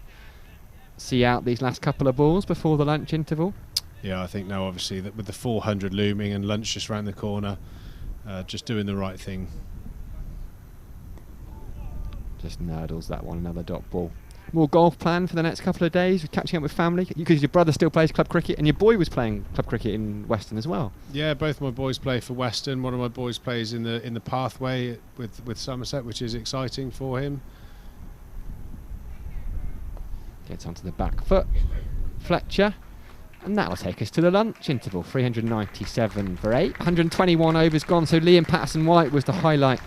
Speaker 3: see out these last couple of balls before the lunch interval.
Speaker 5: Yeah, I think now, obviously, that with the 400 looming and lunch just round the corner, just doing the right thing.
Speaker 3: Just nurdles that one, another dot ball. More golf planned for the next couple of days, catching up with family, because your brother still plays club cricket and your boy was playing club cricket in Weston as well.
Speaker 5: Yeah, both my boys play for Weston. One of my boys plays in the pathway with Somerset, which is exciting for him.
Speaker 3: Gets onto the back foot, Fletcher, and that will take us to the lunch interval. 397 for 8, 121 overs gone, so Liam Patterson-White was the highlight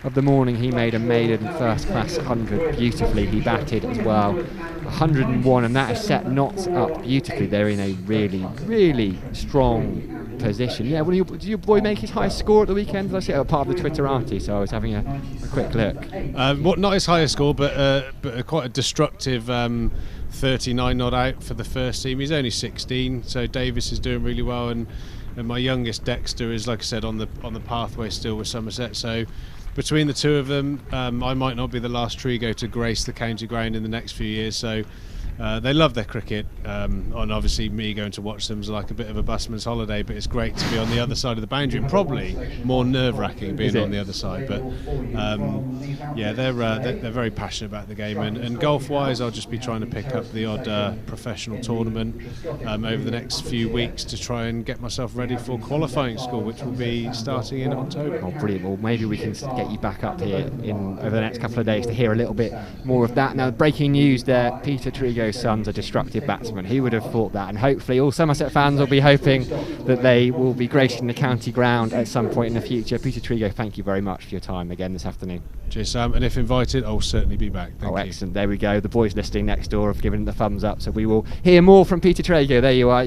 Speaker 3: of the morning. He made a maiden first class 100 beautifully. He batted as well, 101, and that has set Notts up beautifully. They're in a really, really strong position. Yeah, did your boy make his highest score at the weekend? Did I see it? Part of the Twitterati, so I was having a quick look.
Speaker 5: Not his highest score, but quite a destructive 39 not out for the first team. He's only 16, so Davis is doing really well, and my youngest Dexter is, like I said, on the pathway still with Somerset. So between the two of them, I might not be the last trio to grace the county ground in the next few years. So they love their cricket, and obviously me going to watch them is like a bit of a busman's holiday, but it's great to be on the other side of the boundary, and probably more nerve-wracking being on the other side. But yeah, they're very passionate about the game, and golf-wise, I'll just be trying to pick up the odd professional tournament over the next few weeks to try and get myself ready for qualifying school, which will be starting in October.
Speaker 3: Oh, brilliant. Well, maybe we can get you back up here over the next couple of days to hear a little bit more of that. Now, breaking news there, Peter Trigo's son's a destructive batsman. Who would have thought that? And hopefully all Somerset fans will be hoping that they will be gracing the county ground at some point in the future. Peter Trigo, thank you very much for your time again this afternoon.
Speaker 5: Cheers, Sam, and if invited, I'll certainly be back. Thank you.
Speaker 3: Excellent. There we go. The boys listening next door have given the thumbs up, so we will hear more from Peter Trigo. There you are.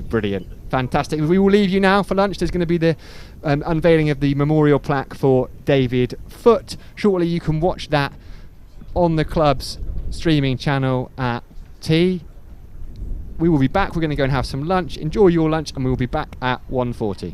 Speaker 3: Brilliant. Fantastic. We will leave you now for lunch. There's going to be the unveiling of the memorial plaque for David Foote. Shortly you can watch that on the club's streaming channel at T. We will be back. We're going to go and have some lunch. Enjoy your lunch, and we will be back at 1:40.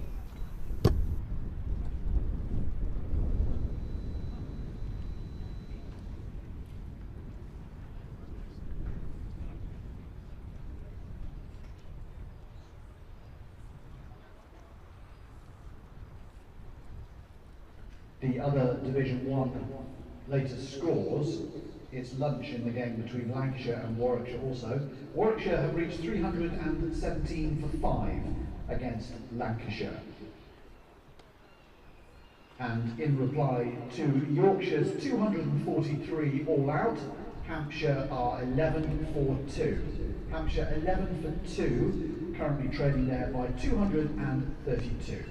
Speaker 1: the other Division 1 latest scores, it's lunch in the game between Lancashire and Warwickshire also. Warwickshire have reached 317 for 5 against Lancashire. And in reply to Yorkshire's 243 all out, Hampshire are 11 for 2. Hampshire 11 for 2, currently trailing there by 232.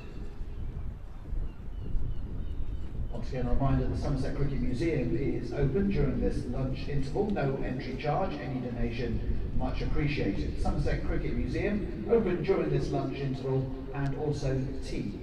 Speaker 1: Once again, a reminder, the Somerset Cricket Museum is open during this lunch interval. No entry charge, any donation much appreciated. Somerset Cricket Museum open during this lunch interval, and also tea.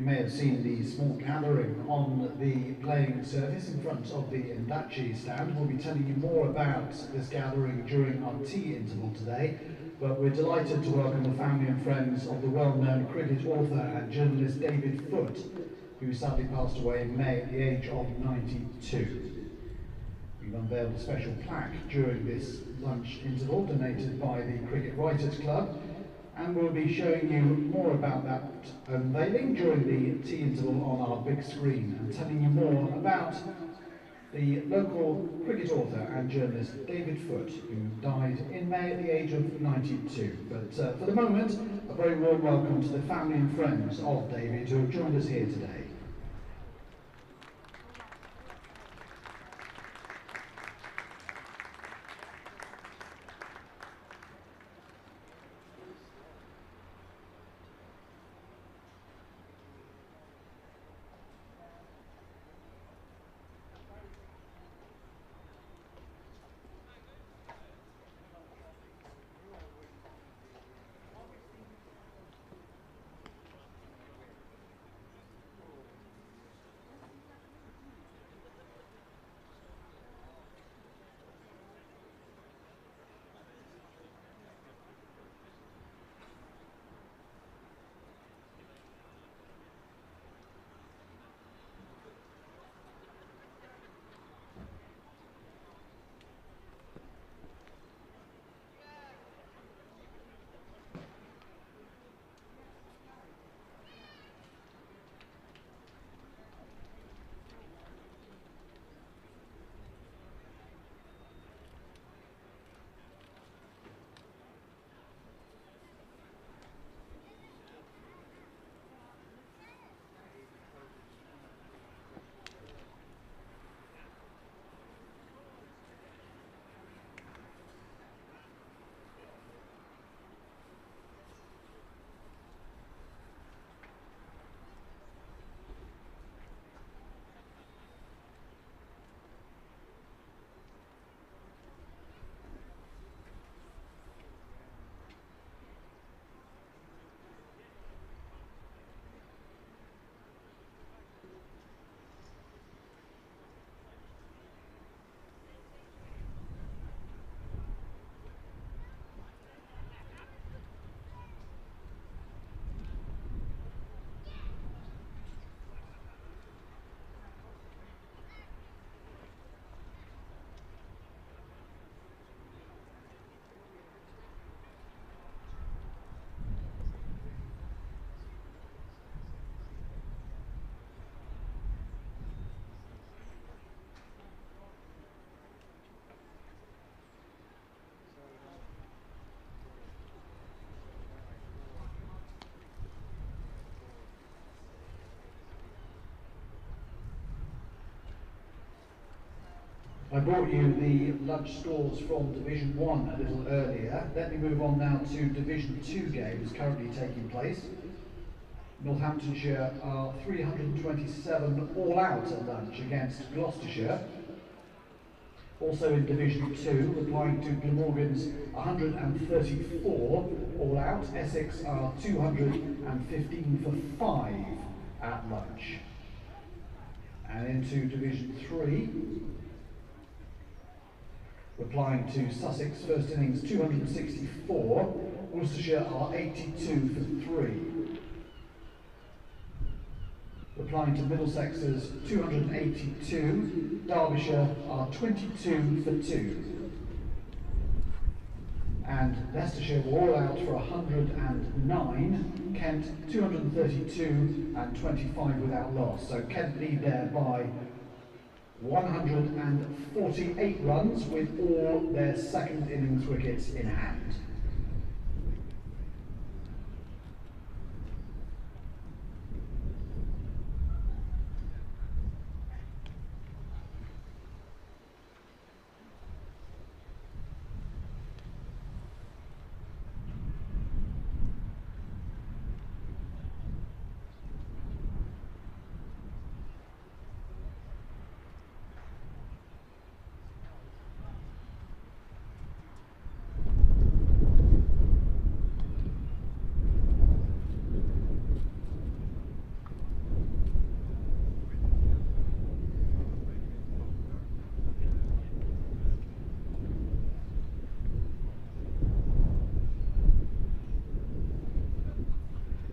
Speaker 1: You may have seen the small gathering on the playing surface in front of the Ndachi stand. We'll be telling you more about this gathering during our tea interval today, but we're delighted to welcome the family and friends of the well-known cricket author and journalist David Foote, who sadly passed away in May at the age of 92. We've unveiled a special plaque during this lunch interval donated by the Cricket Writers Club, and we'll be showing you more about that unveiling during the tea interval on our big screen and telling you more about the local cricket author and journalist David Foote, who died in May at the age of 92. But for the moment, a very warm welcome to the family and friends of David who have joined us here today. I brought you the lunch scores from Division 1 a little earlier. Let me move on now to Division 2 games currently taking place. Northamptonshire are 327 all out at lunch against Gloucestershire. Also in Division 2, replying to Glamorgan's 134 all out, Essex are 215 for 5 at lunch. And into Division 3, replying to Sussex first innings 264, Worcestershire are 82 for 3. Replying to Middlesex's 282, Derbyshire are 22 for 2. And Leicestershire were all out for 109, Kent 232 and 25 without loss. So Kent lead there by 148 runs with all their second innings wickets in hand.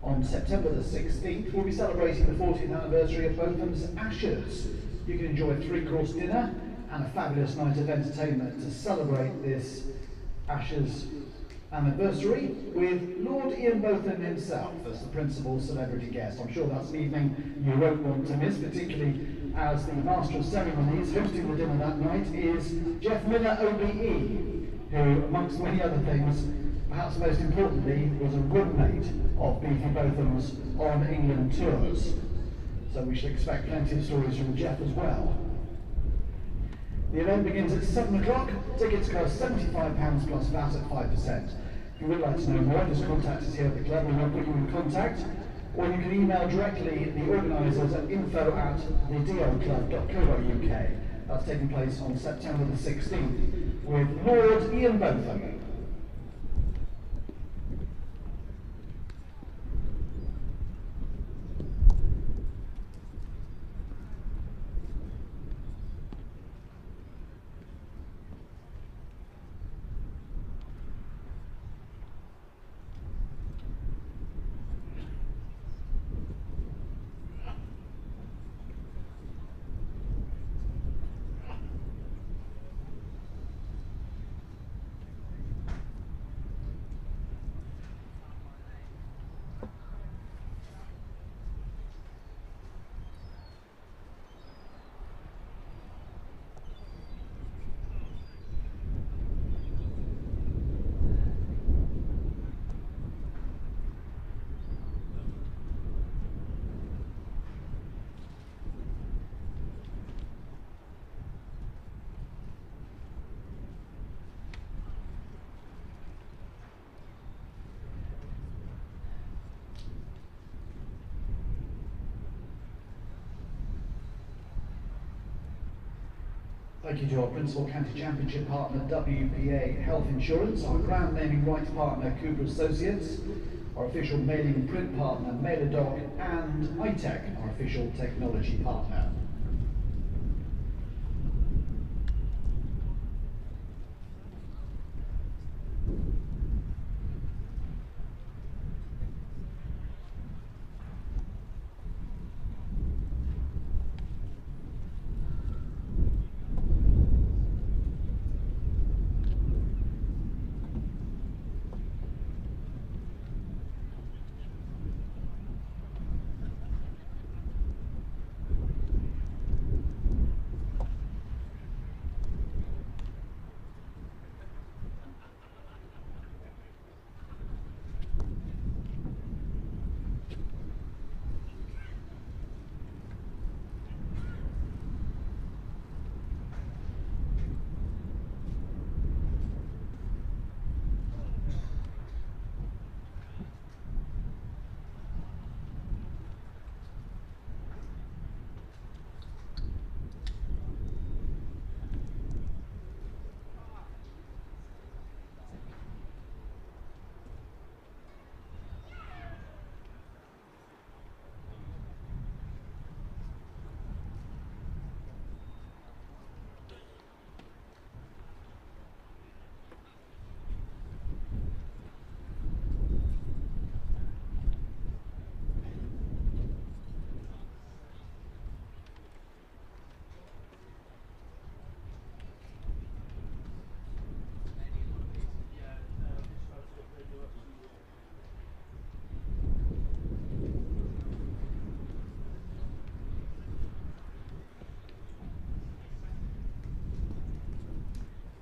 Speaker 1: On September the 16th, we'll be celebrating the 40th anniversary of Botham's Ashes. You can enjoy a 3-course dinner and a fabulous night of entertainment to celebrate this Ashes anniversary with Lord Ian Botham himself as the principal celebrity guest. I'm sure that's an evening you won't want to miss, particularly as the Master of Ceremonies hosting the dinner that night is Jeff Miller OBE, who, amongst many other things, perhaps most importantly, was a roommate of Beefy Botham's on England tours. So we should expect plenty of stories from Jeff as well. The event begins at 7 o'clock. Tickets cost £75 plus VAT at 5%. If you would like to know more, just contact us here at the club and we'll put you in contact. Or you can email directly the organisers at info@thedoclub.co.uk. That's taking place on September the 16th with Lord Ian Botham. Thank you to our Principal County Championship partner WPA Health Insurance, our ground naming rights partner Cooper Associates, our official mailing and print partner Mailerdoc, and iTech, our official technology partner.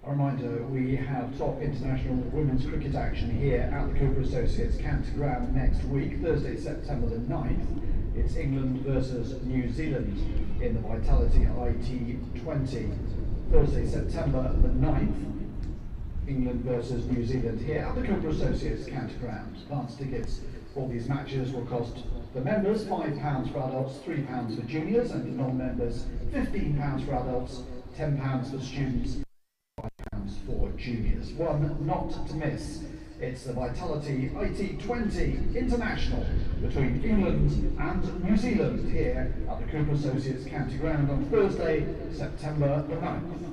Speaker 1: A reminder, we have top international women's cricket action here at the Cooper Associates County Ground next week, Thursday, September the 9th. It's England versus New Zealand in the Vitality IT20. Thursday, September the 9th, England versus New Zealand here at the Cooper Associates County Ground. Advance tickets for these matches will cost the members £5 for adults, £3 for juniors, and the non-members £15 for adults, £10 for students, for juniors. One not to miss. It's the Vitality IT20 International between England and New Zealand here at the Cooper Associates County Ground on Thursday, September the 9th.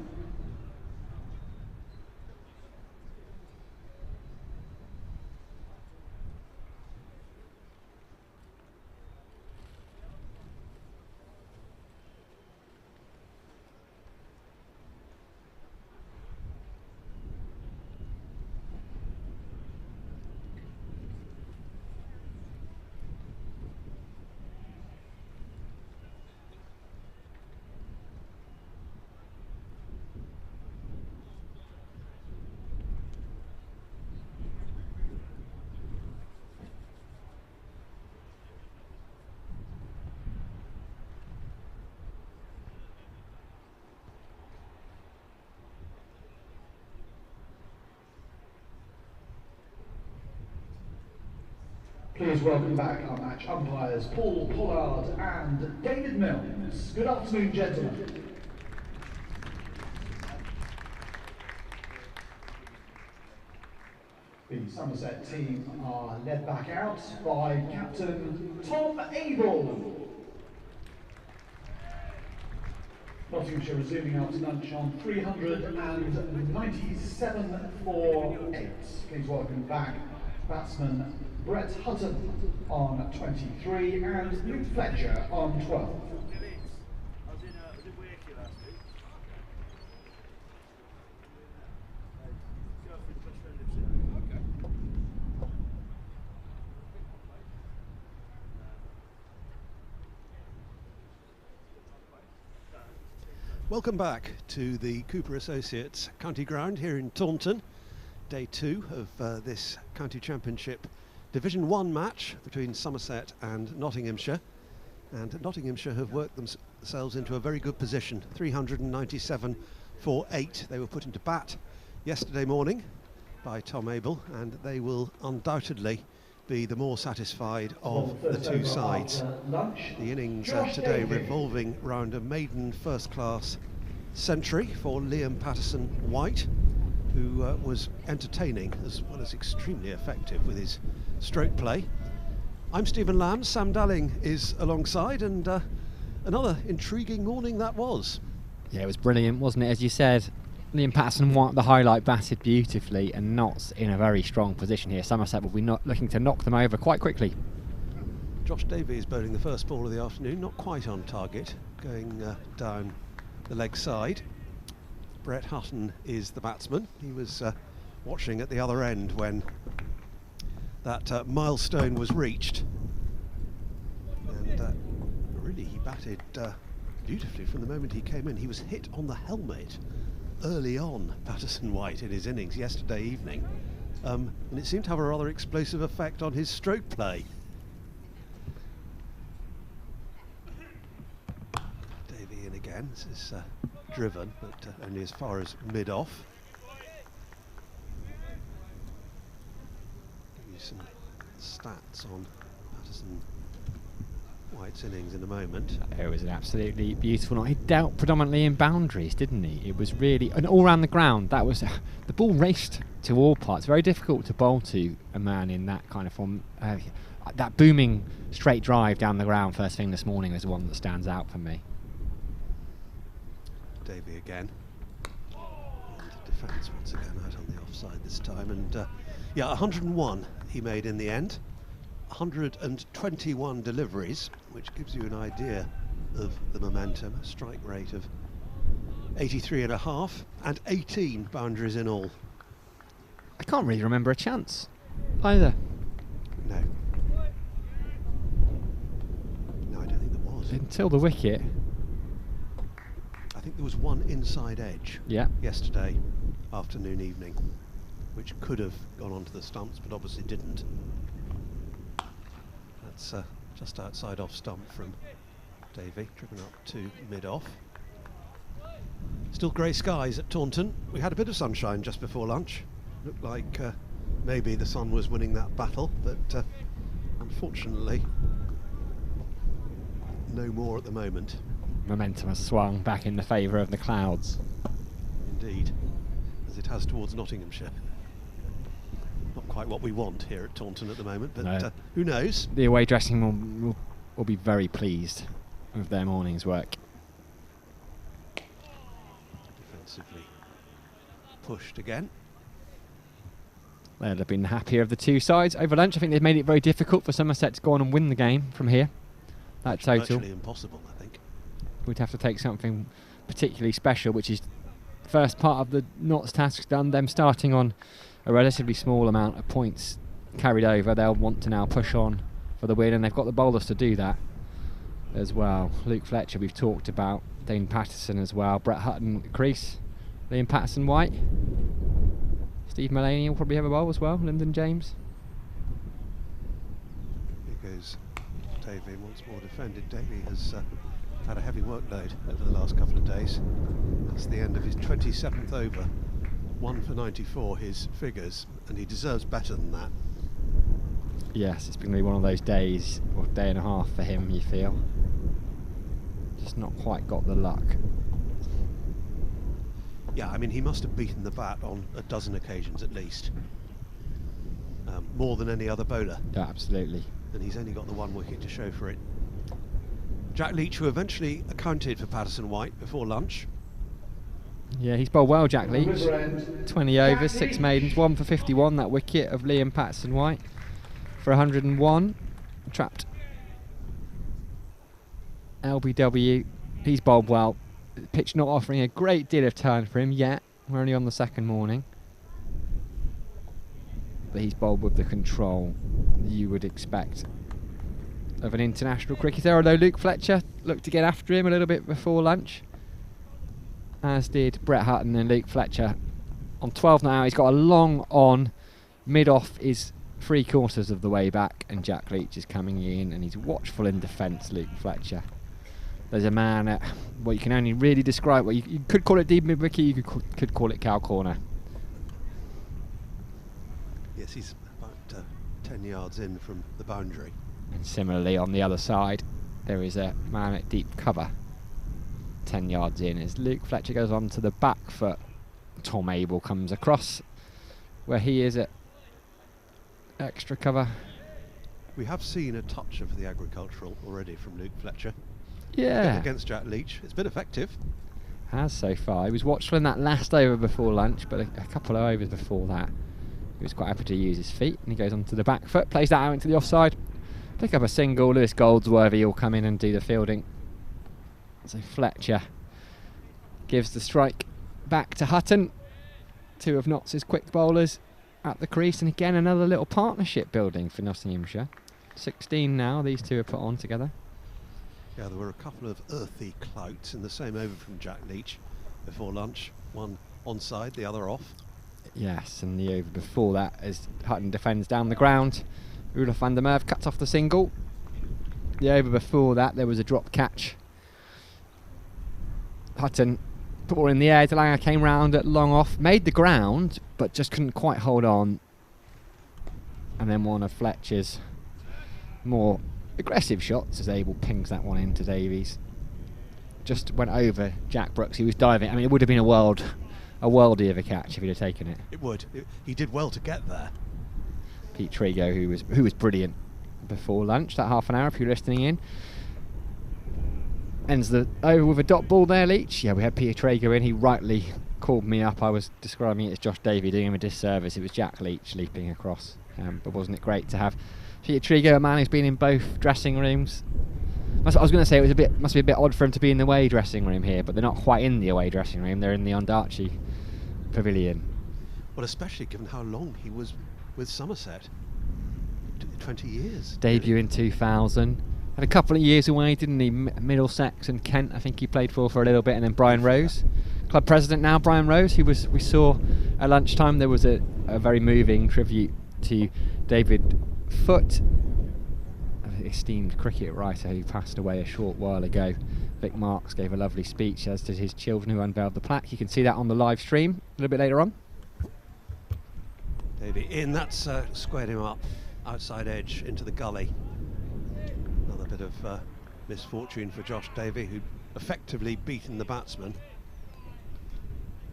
Speaker 1: Please welcome back our match umpires Paul Pollard and David Mills. Good afternoon, gentlemen. The Somerset team are led back out by Captain Tom Abel. Nottinghamshire resuming after lunch on 397 for 8. Please welcome back batsman Brett Hutton on 23 and Luke Fletcher on 12.
Speaker 4: Welcome back to the Cooper Associates County Ground here in Taunton. Day 2 of this County Championship Division 1 match between Somerset and Nottinghamshire. And Nottinghamshire have worked themselves into a very good position. 397 for 8. They were put into bat yesterday morning by Tom Abel, and they will undoubtedly be the more satisfied of the two sides. The innings today revolving round a maiden first-class century for Liam Patterson-White, who was entertaining as well as extremely effective with his stroke play. I'm Stephen Lamb, Sam Dalling is alongside, and another intriguing morning that was.
Speaker 3: Yeah, it was brilliant, wasn't it? As you said, Liam Patterson-White, the highlight, batted beautifully, and Notts in a very strong position here. Somerset will be looking to knock them over quite quickly.
Speaker 4: Josh Davies bowling the first ball of the afternoon, not quite on target, going down the leg side. Brett Hutton is the batsman. He was watching at the other end when that milestone was reached, and really he batted beautifully from the moment he came in. He was hit on the helmet early on, Patterson-White, in his innings yesterday evening, and it seemed to have a rather explosive effect on his stroke play. Davey in again. This is driven, but only as far as mid-off. Give you some stats on Patterson-White's innings in a moment.
Speaker 3: It was an absolutely beautiful night. He dealt predominantly in boundaries, didn't he? It was really, and all around the ground, that was, the ball raced to all parts. Very difficult to bowl to a man in that kind of form. That booming straight drive down the ground first thing this morning is the one that stands out for me.
Speaker 4: Davey again. And defence once again out on the offside this time. And yeah, 101 he made in the end. 121 deliveries, which gives you an idea of the momentum. A strike rate of 83.5 and 18 boundaries in all.
Speaker 3: I can't really remember a chance either.
Speaker 4: No. No, I don't think there was.
Speaker 3: Until the wicket.
Speaker 4: I think there was one inside edge yesterday afternoon, evening, which could have gone onto the stumps, but obviously didn't. That's just outside off stump from Davey, driven up to mid-off. Still grey skies at Taunton. We had a bit of sunshine just before lunch. Looked like maybe the sun was winning that battle, but unfortunately no more at the moment.
Speaker 3: Momentum has swung back in the favour of the clouds.
Speaker 4: Indeed, as it has towards Nottinghamshire. Not quite what we want here at Taunton at the moment, but
Speaker 3: no.
Speaker 4: Who knows?
Speaker 3: The away dressing room will be very pleased with their morning's work.
Speaker 4: Defensively pushed again.
Speaker 3: They'll have been happier of the two sides. Over lunch, I think they've made it very difficult for Somerset to go on and win the game from here. That total.
Speaker 4: Virtually impossible, I think.
Speaker 3: We'd have to take something particularly special, which is the first part of the Notts task done, them starting on a relatively small amount of points carried over. They'll want to now push on for the win, and they've got the bowlers to do that as well. Luke Fletcher we've talked about, Dane Patterson as well, Brett Hutton crease, Liam Patterson-White, Steve Mullaney will probably have a bowl as well, Lyndon James.
Speaker 4: Here goes Davey, once more defended. Davey has had a heavy workload over the last couple of days. That's the end of his 27th over. 1 for 94 his figures, and he deserves better than that.
Speaker 3: Yes, it's been really one of those days, or day and a half for him, you feel. Just not quite got the luck.
Speaker 4: Yeah, I mean, he must have beaten the bat on a dozen occasions at least. More than any other bowler.
Speaker 3: Yeah, absolutely.
Speaker 4: And he's only got the 1 wicket to show for it. Jack Leach, who eventually accounted for Patterson White before lunch.
Speaker 3: Yeah, he's bowled well, Jack Leach. 20 overs, 6 maidens, 1 for 51. That wicket of Liam Patterson White for 101. Trapped. LBW, he's bowled well. Pitch not offering a great deal of turn for him yet. We're only on the second morning. But he's bowled with the control you would expect of an international cricketer, although Luke Fletcher looked to get after him a little bit before lunch, as did Brett Hutton. And Luke Fletcher on 12 now. He's got a long on, mid-off is 3/4 of the way back, and Jack Leach is coming in, and he's watchful in defence, Luke Fletcher. There's a man at what you can only really describe, well, you could call it deep mid-wicket, you could call it cow corner.
Speaker 4: Yes, he's about 10 yards in from the boundary.
Speaker 3: And similarly on the other side, there is a man at deep cover, 10 yards in, as Luke Fletcher goes on to the back foot. Tom Abel comes across where he is at extra cover.
Speaker 4: We have seen a touch of the agricultural already from Luke Fletcher.
Speaker 3: Yeah.
Speaker 4: Against Jack Leach. It's been effective.
Speaker 3: Has so far. He was watchful in that last over before lunch, but a couple of overs before that he was quite happy to use his feet, and he goes onto the back foot, plays that out into the offside, pick up a single. Lewis Goldsworthy will come in and do the fielding. So Fletcher gives the strike back to Hutton, 2 of Notts' quick bowlers at the crease, and again another little partnership building for Nottinghamshire. 16 now these two are put on together.
Speaker 4: Yeah, there were a couple of earthy clouts in the same over from Jack Leach before lunch. One onside, the other off.
Speaker 3: Yes, and the over before that, as Hutton defends down the ground, Rudolf van der Merwe cuts off the single. The over before that, there was a drop catch. Hutton put ball in the air. Delanga came round at long off, made the ground, but just couldn't quite hold on. And then one of Fletcher's more aggressive shots as Abel pings that one into Davies. Just went over Jack Brooks. He was diving. I mean, it would have been a worldie of a catch if he'd have taken it.
Speaker 4: It would. He did well to get there.
Speaker 3: Pete Trigo, who was brilliant before lunch, that half an hour if you're listening in. Ends the over with a dot ball there, Leach. Yeah, we had Peter Trago in. He rightly called me up. I was describing it as Josh Davey doing him a disservice. It was Jack Leach leaping across. But wasn't it great to have Peter Trigo, a man who's been in both dressing rooms? I was going to say it must be a bit odd for him to be in the away dressing room here, but they're not quite in the away dressing room. They're in the Ondarchie pavilion.
Speaker 4: Well, especially given how long he was with Somerset. 20 years.
Speaker 3: Debut in 2000. Had a couple of years away, didn't he? Middlesex and Kent, I think he played for a little bit, and then Brian Rose, club president now. Brian Rose, we saw at lunchtime. There was a very moving tribute to David Foote, an esteemed cricket writer who passed away a short while ago. Vic Marks gave a lovely speech, as did his children, who unveiled the plaque. You can see that on the live stream a little bit later on.
Speaker 4: Davey in, that's squared him up outside edge into the gully. Another bit of misfortune for Josh Davey, who effectively beaten the batsman.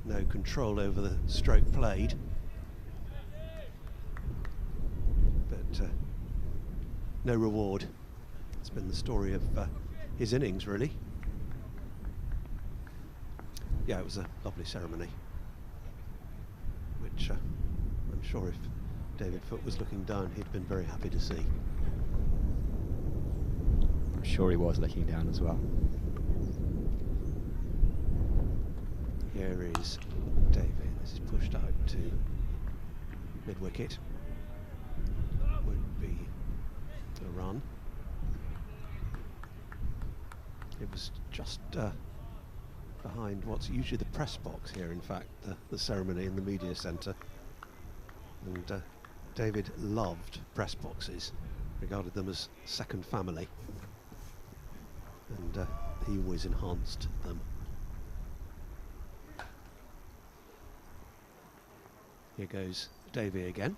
Speaker 4: No control over the stroke played. But no reward. It's been the story of his innings, really. Yeah, it was a lovely ceremony, which I'm sure if David Foote was looking down, he'd been very happy to see.
Speaker 3: I'm sure he was looking down as well.
Speaker 4: Here is David. This is pushed out to mid-wicket. Would be a run. It was just behind what's usually the press box here, in fact, the ceremony in the media centre. And David loved press boxes, regarded them as second family, and he always enhanced them. Here goes Davey again.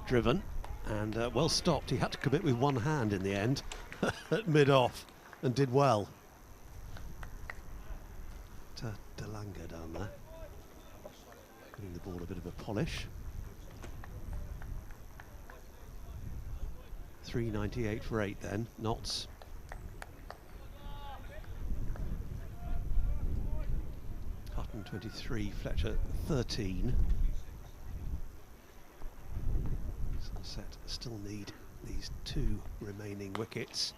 Speaker 4: driven and well stopped. He had to commit with one hand in the end at mid-off and did well. To DeLange down there, giving the ball a bit of a polish. 3.98 for 8 then, Notts. Hutton 23, Fletcher 13. Somerset still need these 2 remaining wickets.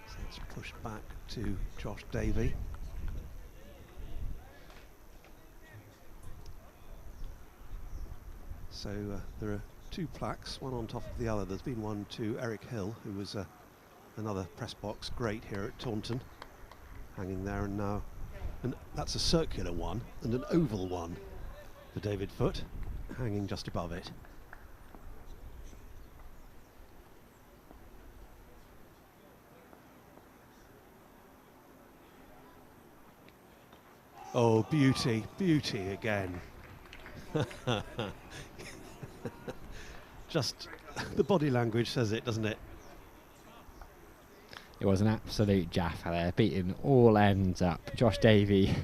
Speaker 4: So it's pushed back to Josh Davey. So there are 2 plaques, one on top of the other. There's been one to Eric Hill, who was another press box great here at Taunton, hanging there, and now, and that's a circular one and an oval one for David Foote, hanging just above it. Oh, beauty, beauty again. Just the body language says it, doesn't it?
Speaker 3: It was an absolute jaffa there, beating all ends up. Josh Davey,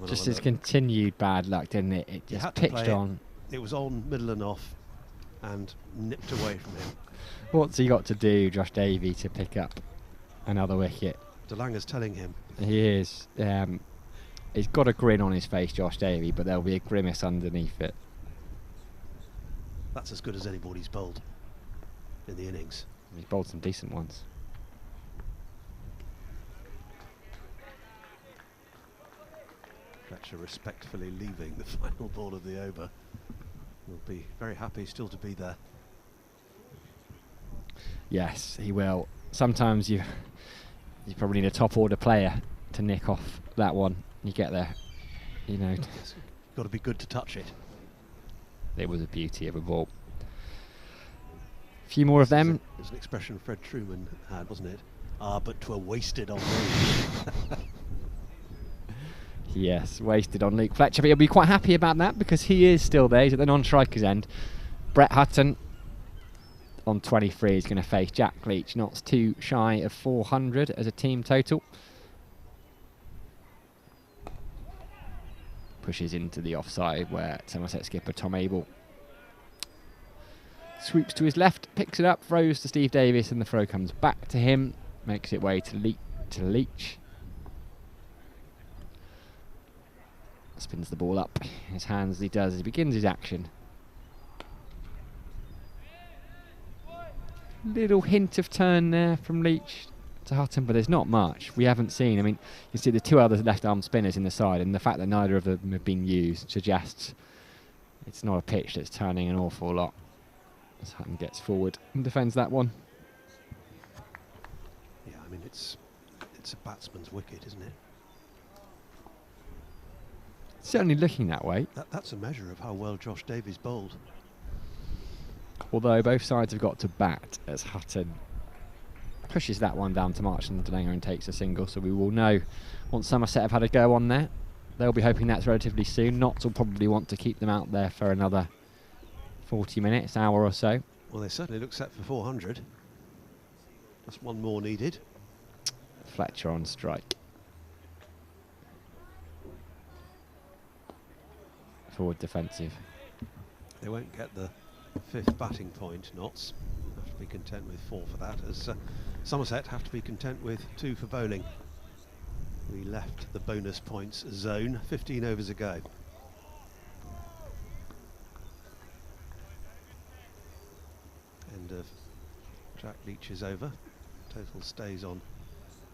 Speaker 3: just his continued bad luck, didn't it? It just pitched on.
Speaker 4: It was on, middle and off, and nipped away from him.
Speaker 3: What's he got to do, Josh Davey, to pick up another wicket?
Speaker 4: DeLange's telling him.
Speaker 3: He is. He's got a grin on his face, Josh Davey, but there'll be a grimace underneath it.
Speaker 4: That's as good as anybody's bowled in the innings.
Speaker 3: He's bowled some decent ones.
Speaker 4: Fletcher respectfully leaving the final ball of the over. Will be very happy still to be there.
Speaker 3: Yes, he will. Sometimes you probably need a top order player to nick off that one. You get there, you know.
Speaker 4: It's got to be good to touch it.
Speaker 3: It was a beauty of a ball. A few more of them.
Speaker 4: There's an expression Fred Truman had, wasn't it? Ah, but 'twere wasted on me.
Speaker 3: Yes, wasted on Luke Fletcher, but he'll be quite happy about that because he is still there. He's at the non-striker's end. Brett Hutton on 23 is going to face Jack Leach. Not too shy of 400 as a team total. Pushes into the offside where Somerset skipper Tom Abel swoops to his left, picks it up, throws to Steve Davis, and the throw comes back to him, makes it way to Leach. Spins the ball up in his hands as he does as he begins his action. Little hint of turn there from Leach to Hutton, but there's not much. We haven't seen. I mean, you see the 2 other left-arm spinners in the side, and the fact that neither of them have been used suggests it's not a pitch that's turning an awful lot. As Hutton gets forward and defends that one.
Speaker 4: Yeah, I mean it's a batsman's wicket, isn't it?
Speaker 3: Certainly looking that way.
Speaker 4: That's a measure of how well Josh Davies bowled.
Speaker 3: Although both sides have got to bat as Hutton pushes that one down to March and DeLange and takes a single, so we will know once Somerset have had a go on there. They'll be hoping that's relatively soon. Notts will probably want to keep them out there for another 40 minutes, hour or so.
Speaker 4: Well, they certainly look set for 400. Just one more needed.
Speaker 3: Fletcher on strike. Forward defensive.
Speaker 4: They won't get the 5th batting point, Notts. Have to be content with 4 for that, as Somerset have to be content with 2 for bowling. We left the bonus points zone, 15 overs ago. End of Jack Leach's over. Total stays on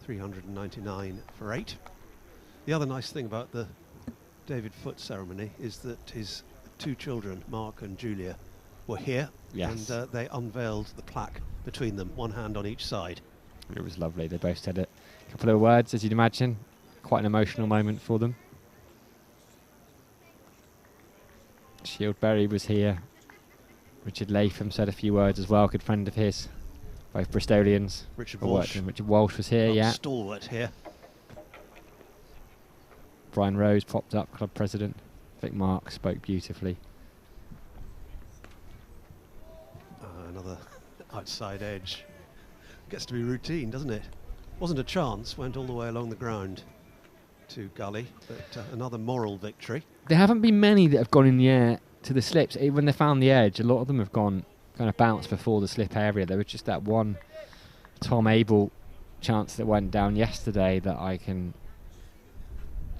Speaker 4: 399 for 8. The other nice thing about the David Foote ceremony is that his 2 children, Mark and Julia, were here.
Speaker 3: Yes.
Speaker 4: And they unveiled the plaque between them, one hand on each side.
Speaker 3: It was lovely. They both said a couple of words, as you'd imagine. Quite an emotional moment for them. Shieldberry was here. Richard Latham said a few words as well, good friend of his. Both Bristolians.
Speaker 4: Richard Walsh.
Speaker 3: Richard Walsh was here, yeah.
Speaker 4: Stalwart here.
Speaker 3: Brian Rose popped up, club president. Vic Mark spoke beautifully.
Speaker 4: outside edge. Gets to be routine, doesn't it? Wasn't a chance, went all the way along the ground to gully, but another moral victory.
Speaker 3: There haven't been many that have gone in the air to the slips. Even when they found the edge, a lot of them have gone kind of bounced before the slip area. There was just that one Tom Abel chance that went down yesterday that I can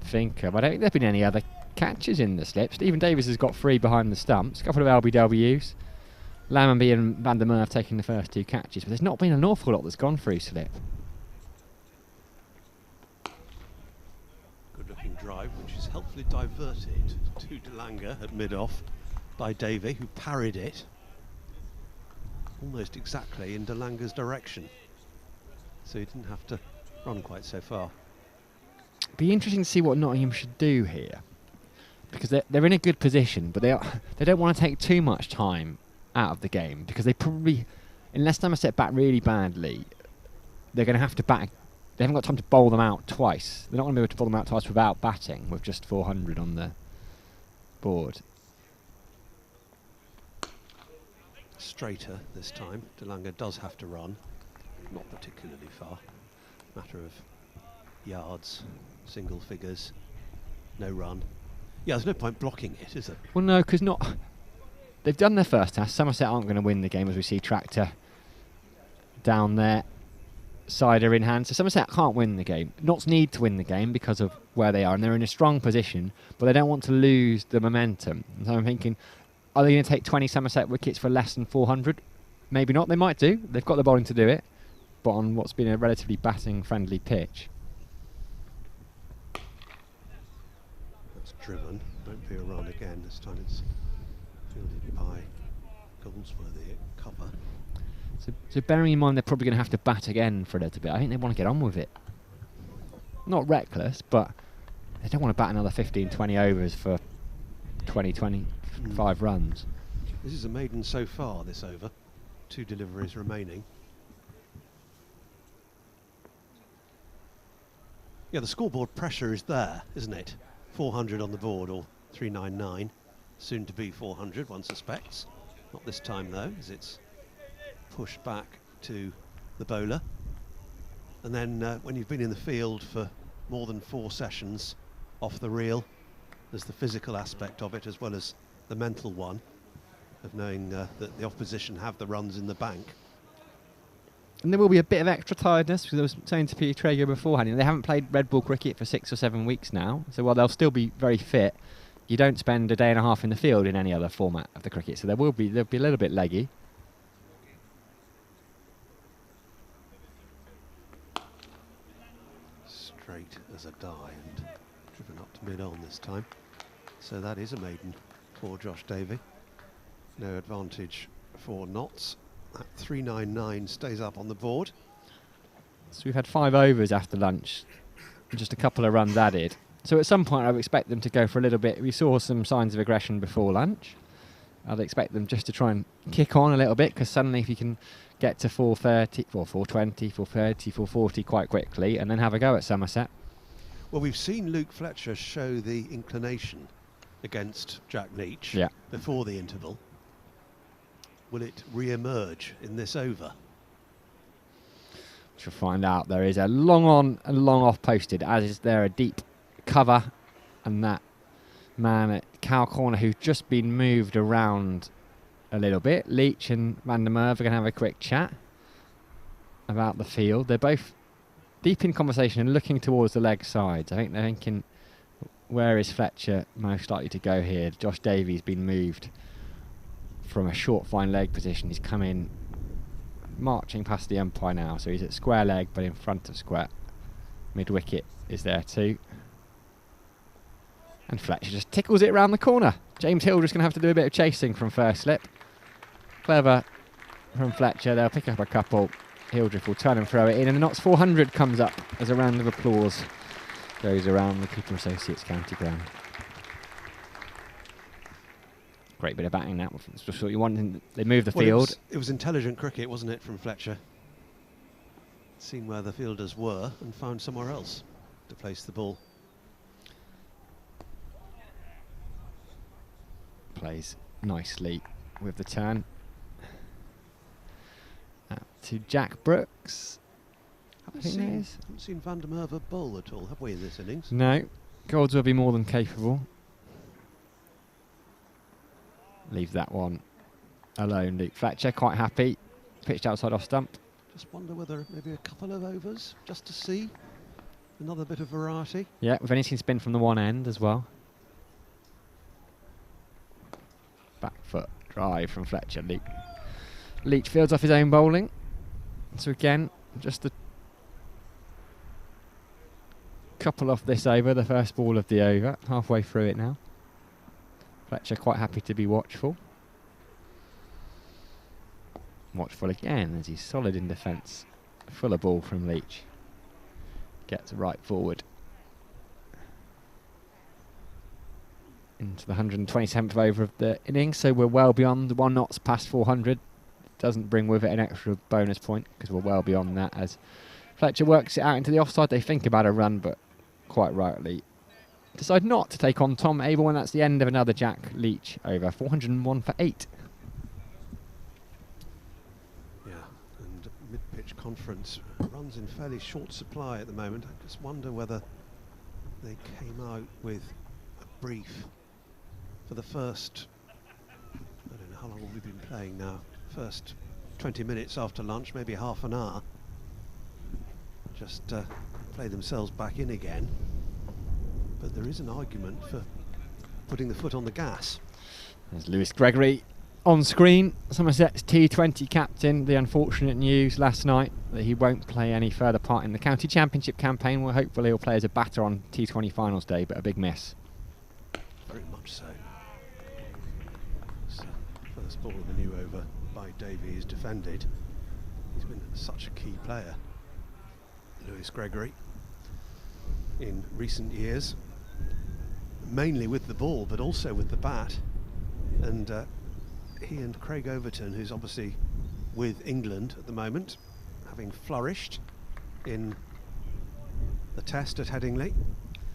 Speaker 3: think of. I don't think there have been any other catches in the slip. Stephen Davis has got 3 behind the stumps, a couple of LBWs. Lammonby and Van der Merwe have taken the first 2 catches, but there's not been an awful lot that's gone through slip.
Speaker 4: Good looking drive, which is helpfully diverted to De Lange at mid-off by Davey, who parried it almost exactly in De Lange's direction. So he didn't have to run quite so far.
Speaker 3: Be interesting to see what Nottingham should do here, because they're in a good position, but they don't want to take too much time out of the game, because they probably, unless Somerset back really badly, they're going to have to bat. They haven't got time to bowl them out twice. They're not going to be able to bowl them out twice without batting with just 400 on the board.
Speaker 4: Straighter this time. De Lange does have to run, not particularly far. Matter of yards, single figures, no run. Yeah, there's no point blocking it, is there?
Speaker 3: Well, no, because they've done their first task. Somerset aren't going to win the game, as we see Tractor down there, Cider in hand. So Somerset can't win the game. Notts need to win the game because of where they are, and they're in a strong position, but they don't want to lose the momentum. And so I'm thinking, are they going to take 20 Somerset wickets for less than 400? Maybe not. They might do. They've got the bowling to do it, but on what's been a relatively batting-friendly pitch.
Speaker 4: That's driven. Won't be a run again. This time it's fielded by Goldsworthy at cover.
Speaker 3: So bearing in mind they're probably going to have to bat again for a little bit, I think they want to get on with it. Not reckless, but they don't want to bat another 15, 20 overs for 20, 25 runs.
Speaker 4: This is a maiden so far, this over. 2 deliveries remaining. Yeah, the scoreboard pressure is there, isn't it? 400 on the board, or 399. Soon to be 400, one suspects. Not this time, though, as it's pushed back to the bowler. And then when you've been in the field for more than 4 sessions off the reel, there's the physical aspect of it as well as the mental one of knowing that the opposition have the runs in the bank.
Speaker 3: And there will be a bit of extra tiredness, because I was saying to Peter Traeger beforehand, they haven't played red ball cricket for 6 or 7 weeks now, so while they'll still be very fit, you don't spend a day and a half in the field in any other format of the cricket, so they'll be a little bit leggy.
Speaker 4: Straight as a die and driven up to mid-on this time. So that is a maiden for Josh Davey. No advantage for Notts. That 399 stays up on the board.
Speaker 3: So we've had 5 overs after lunch, and just a couple of runs added. So at some point I would expect them to go for a little bit. We saw some signs of aggression before lunch. I'd expect them just to try and kick on a little bit, because suddenly if you can get to 430, 420, 430, 440 quite quickly, and then have a go at Somerset.
Speaker 4: Well, we've seen Luke Fletcher show the inclination against Jack Leach before the interval. Will it re-emerge in this over?
Speaker 3: We'll find out. There is a long on and long off posted, as is there a deep cover, and that man at cow corner who's just been moved around a little bit. Leach and Van der Merwe are going to have a quick chat about the field. They're both deep in conversation and looking towards the leg sides. I think they're thinking, where is Fletcher most likely to go here? Josh Davies been moved from a short fine leg position. He's come in marching past the umpire now, so he's at square leg but in front of square. Mid wicket is there too, and Fletcher just tickles it around the corner. James Hill just going to have to do a bit of chasing from first slip. Clever from Fletcher. They'll pick up a couple. Hildreth will turn and throw it in, and the Notts 400 comes up as a round of applause goes around the Cooper Associates county ground. Great bit of batting that. It's just what you want. They move the field.
Speaker 4: It was intelligent cricket, wasn't it, from Fletcher? Seen where the fielders were and found somewhere else to place the ball. Plays
Speaker 3: nicely with the turn. to Jack Brooks. I think that is.
Speaker 4: Haven't seen Van der Merwe bowl at all, have we, in this innings?
Speaker 3: No. Golds will be more than capable. Leave that one alone. Luke Fletcher, quite happy. Pitched outside off stump.
Speaker 4: Just wonder whether maybe a couple of overs, just to see another bit of variety.
Speaker 3: Yeah, we've only seen spin from the one end as well. Back foot drive from Fletcher. Leach fields off his own bowling. So again, just a couple off this over, the first ball of the over. Halfway through it now. Fletcher quite happy to be watchful. Watchful again as he's solid in defence. Fuller ball from Leach. Gets right forward. Into the 127th over of the innings, so we're well beyond the 1 knots past 400. Doesn't bring with it an extra bonus point because we're well beyond that as Fletcher works it out into the offside. They think about a run, but quite rightly decide not to take on Tom Abel, and that's the end of another Jack Leach over. 401 for 8.
Speaker 4: Yeah, and mid-pitch conference runs in fairly short supply at the moment. I just wonder whether they came out with a brief for the first, I don't know how long we've been playing now, first 20 minutes after lunch, maybe half an hour. Just play themselves back in again. But there is an argument for putting the foot on the gas.
Speaker 3: There's Lewis Gregory on screen, Somerset's T20 captain. The unfortunate news last night that he won't play any further part in the county championship campaign. Well, hopefully he'll play as a batter on T20 finals day, but a big miss.
Speaker 4: Very much so. So first ball of the new over by Davey is defended. He's been such a key player, Lewis Gregory, in recent years, mainly with the ball but also with the bat. And he and Craig Overton, who's obviously with England at the moment, having flourished in the test at Headingley,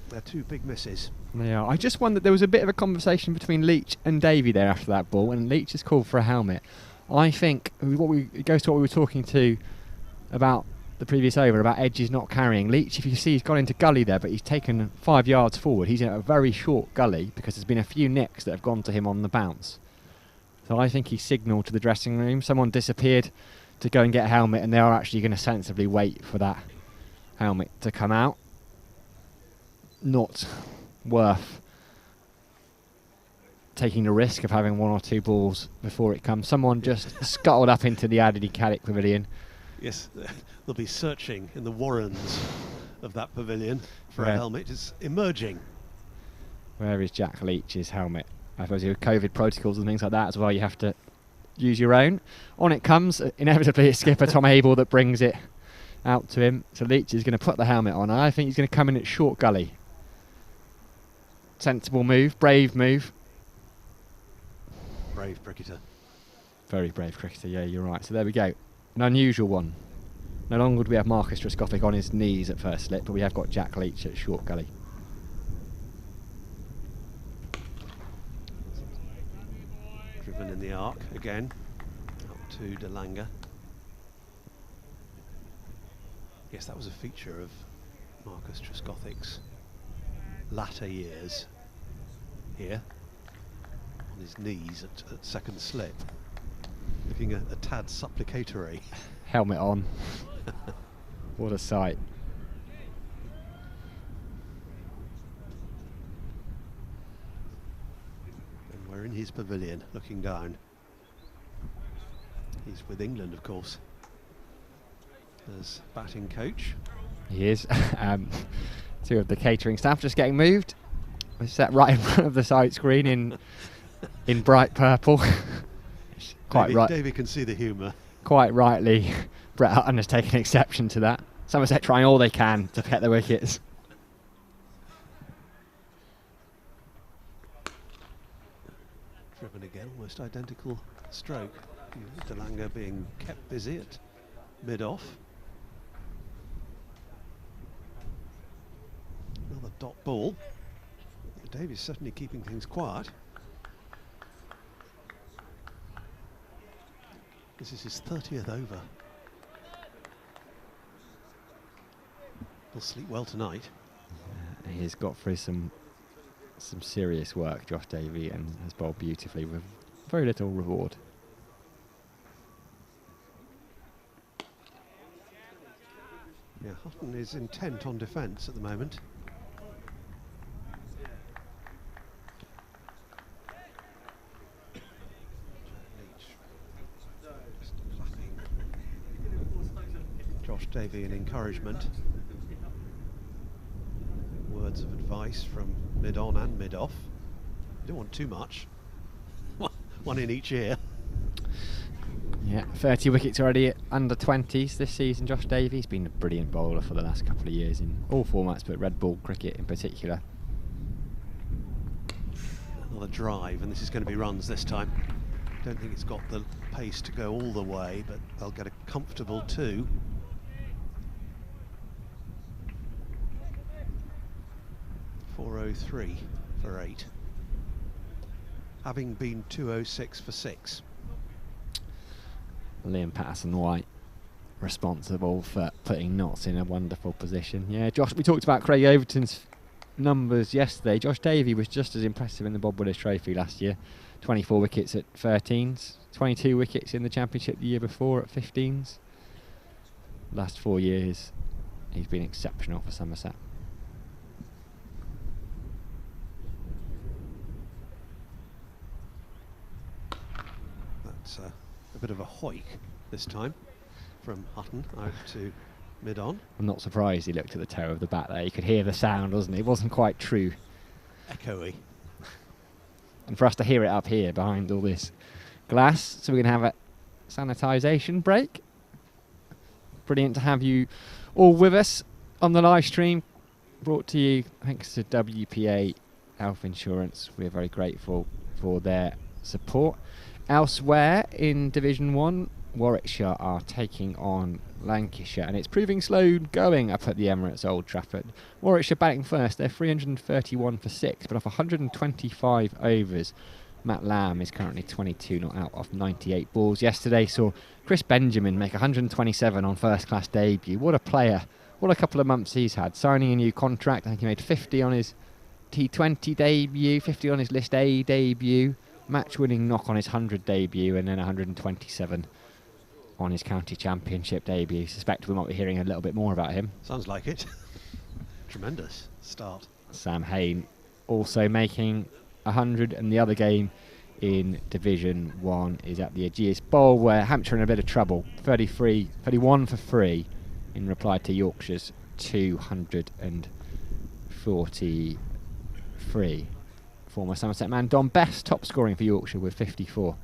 Speaker 4: they're two big misses.
Speaker 3: They are. I just wondered, there was a bit of a conversation between Leach and Davey there after that ball, and Leach has called for a helmet. I think it goes to what we were talking to about the previous over, about edges not carrying. Leach, if you see, he's gone into gully there, but he's taken 5 yards forward. He's in a very short gully because there's been a few nicks that have gone to him on the bounce. So I think he signalled to the dressing room. Someone disappeared to go and get a helmet, and they are actually going to sensibly wait for that helmet to come out. Not worth taking the risk of having 1 or 2 balls before it comes. Someone just scuttled up into the Addy Caddick Pavilion.
Speaker 4: Yes, they'll be searching in the warrens of that pavilion for a helmet. It's emerging.
Speaker 3: Where is Jack Leach's helmet? I suppose with COVID protocols and things like that as well, you have to use your own. On it comes, inevitably it's skipper Tom Abel that brings it out to him. So Leach is going to put the helmet on. I think he's going to come in at short gully. Sensible move, brave move.
Speaker 4: Brave cricketer.
Speaker 3: Very brave cricketer, yeah, you're right. So there we go. An unusual one. No longer would we have Marcus Trescothick on his knees at first slip, but we have got Jack Leach at short gully.
Speaker 4: Driven in the arc again, up to De Lange. Yes, that was a feature of Marcus Trescothick's latter years here, on his knees at second slip, looking a tad supplicatory.
Speaker 3: Helmet on. What a sight.
Speaker 4: And we're in his pavilion, looking down. He's with England, of course, as batting coach.
Speaker 3: He is. Two of the catering staff just getting moved. We're set right in front of the side screen in bright purple. Quite right.
Speaker 4: Davey can see the humour.
Speaker 3: Quite rightly, Brett Hutton has taken exception to that. Somerset trying all they can to get the wickets.
Speaker 4: Driven again, almost identical stroke. De Lange being kept busy at mid-off. Another dot ball. Davies certainly keeping things quiet. This is his 30th over He'll sleep well tonight.
Speaker 3: He's got through some serious work, Josh Davey, and has bowled beautifully with very little reward.
Speaker 4: Yeah, Hutton is intent on defence at the moment. Just clapping Josh Davey in encouragement. Words of advice from mid-on and mid-off. You don't want too much. One in each ear.
Speaker 3: Yeah, 30 wickets already at under 20s this season. Josh Davies been a brilliant bowler for the last couple of years in all formats, but red ball cricket in particular.
Speaker 4: Another drive, and this is going to be runs this time. Don't think it's got the pace to go all the way, but they'll get a comfortable 2. .403 for 8. Having been 206 for 6.
Speaker 3: Liam Patterson-White responsible for putting Notts in a wonderful position. Yeah, Josh, we talked about Craig Overton's numbers yesterday. Josh Davey was just as impressive in the Bob Willis Trophy last year. 24 wickets at 13s, 22 wickets in the Championship the year before at 15s. Last 4 years, he's been exceptional for Somerset.
Speaker 4: That's a bit of a hoik this time from Hutton out to mid-on.
Speaker 3: I'm not surprised he looked at the toe of the bat there. You could hear the sound, wasn't it? It wasn't quite true.
Speaker 4: Echoey.
Speaker 3: And for us to hear it up here behind all this glass, so we're going to have a sanitisation break. Brilliant to have you all with us on the live stream, brought to you thanks to WPA Health Insurance. We're very grateful for their support. Elsewhere in Division 1, Warwickshire are taking on Lancashire, and it's proving slow going up at the Emirates Old Trafford. Warwickshire batting first, they're 331 for 6, but off 125 overs. Matt Lamb is currently 22 not out off 98 balls. Yesterday saw Chris Benjamin make 127 on first class debut. What a player, what a couple of months he's had, signing a new contract. I think he made 50 on his T20 debut, 50 on his List A debut, match-winning knock on his 100 debut, and then 127 on his county championship debut. Suspect we might be hearing a little bit more about him.
Speaker 4: Sounds like it. Tremendous start.
Speaker 3: Sam Hain also making 100, and the other game in Division 1 is at the Ageas Bowl, where Hampshire are in a bit of trouble. 31 for 3 in reply to Yorkshire's 243. Former Somerset man Don Best top scoring for Yorkshire with 54,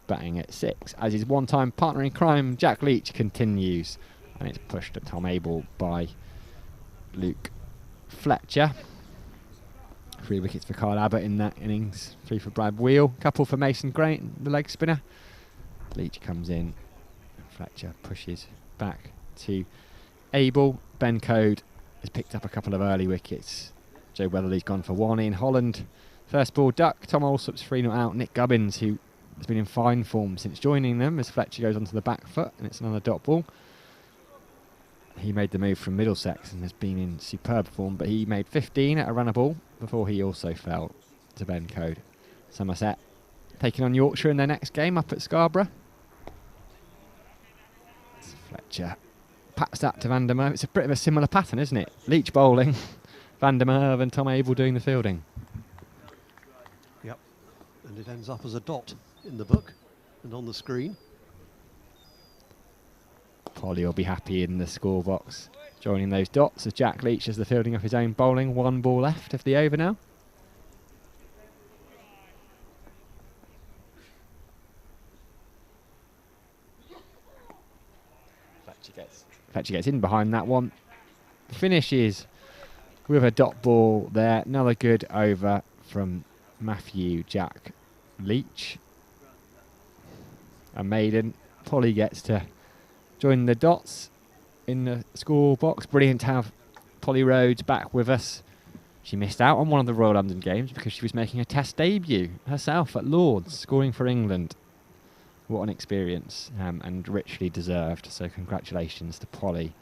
Speaker 3: batting at 6, as his one-time partner in crime Jack Leach continues, and it's pushed at Tom Abel by Luke Fletcher. 3 wickets for Kyle Abbott in that innings, 3 for Brad Wheel, couple for Mason Gray, the leg spinner. Leach comes in, Fletcher pushes back to Abel. Ben Code has picked up a couple of early wickets. Joe Weatherly's gone for 1 in Holland. First ball duck, Tom Alsop's 3 not out. Nick Gubbins, who has been in fine form since joining them, as Fletcher goes onto the back foot, and it's another dot ball. He made the move from Middlesex and has been in superb form, but he made 15 at a runner ball before he also fell to Ben Code. Somerset taking on Yorkshire in their next game up at Scarborough. Fletcher pats that to Van der Merwe. It's a bit of a similar pattern, isn't it? Leach bowling, Van der Merwe and Tom Abel doing the fielding.
Speaker 4: Yep, and it ends up as a dot in the book and on the screen.
Speaker 3: Polly will be happy in the score box, joining those dots as Jack Leach does the fielding of his own bowling. 1 ball left of the over now. Fletcher gets in behind that one. Finishes with a dot ball there. Another good over from Matthew Jack Leach. A maiden. Polly gets to join the dots in the score box. Brilliant to have Polly Rhodes back with us. She missed out on one of the Royal London games because she was making a test debut herself at Lord's, scoring for England. What an experience, and richly deserved. So congratulations to Polly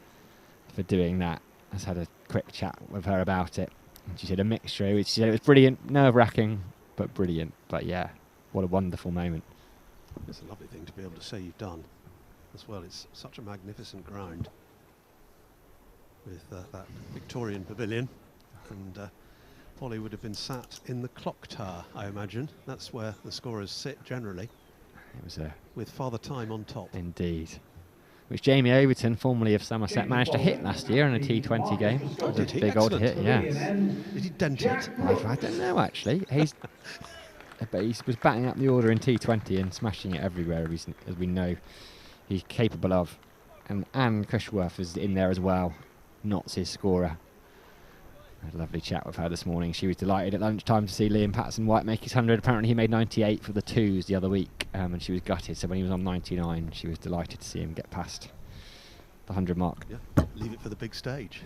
Speaker 3: for doing that. has had a quick chat with her about it. And she said a mixture. She said it was brilliant, nerve-wracking, but brilliant. But yeah, what a wonderful moment.
Speaker 4: It's a lovely thing to be able to say you've done as well. It's such a magnificent ground with that Victorian pavilion, and Polly would have been sat in the clock tower, I imagine. That's where the scorers sit generally.
Speaker 3: It was a
Speaker 4: with Father Time on top.
Speaker 3: indeed, which Jamie Overton, formerly of Somerset, managed to hit last year in a T20 game.
Speaker 4: Oh, did he?
Speaker 3: Big old hit,
Speaker 4: Excellent.
Speaker 3: yeah.
Speaker 4: Did he dent it?
Speaker 3: I don't know actually. But he was batting up the order in T20 and smashing it everywhere, as we know he's capable of. And Anne Cushworth is in there as well, Notts his scorer. I had a lovely chat with her this morning. She was delighted at lunchtime to see Liam Patterson-White make his 100. Apparently he made 98 for the twos the other week, and she was gutted. So when he was on 99, she was delighted to see him get past the 100 mark.
Speaker 4: Yeah, leave it for the big stage.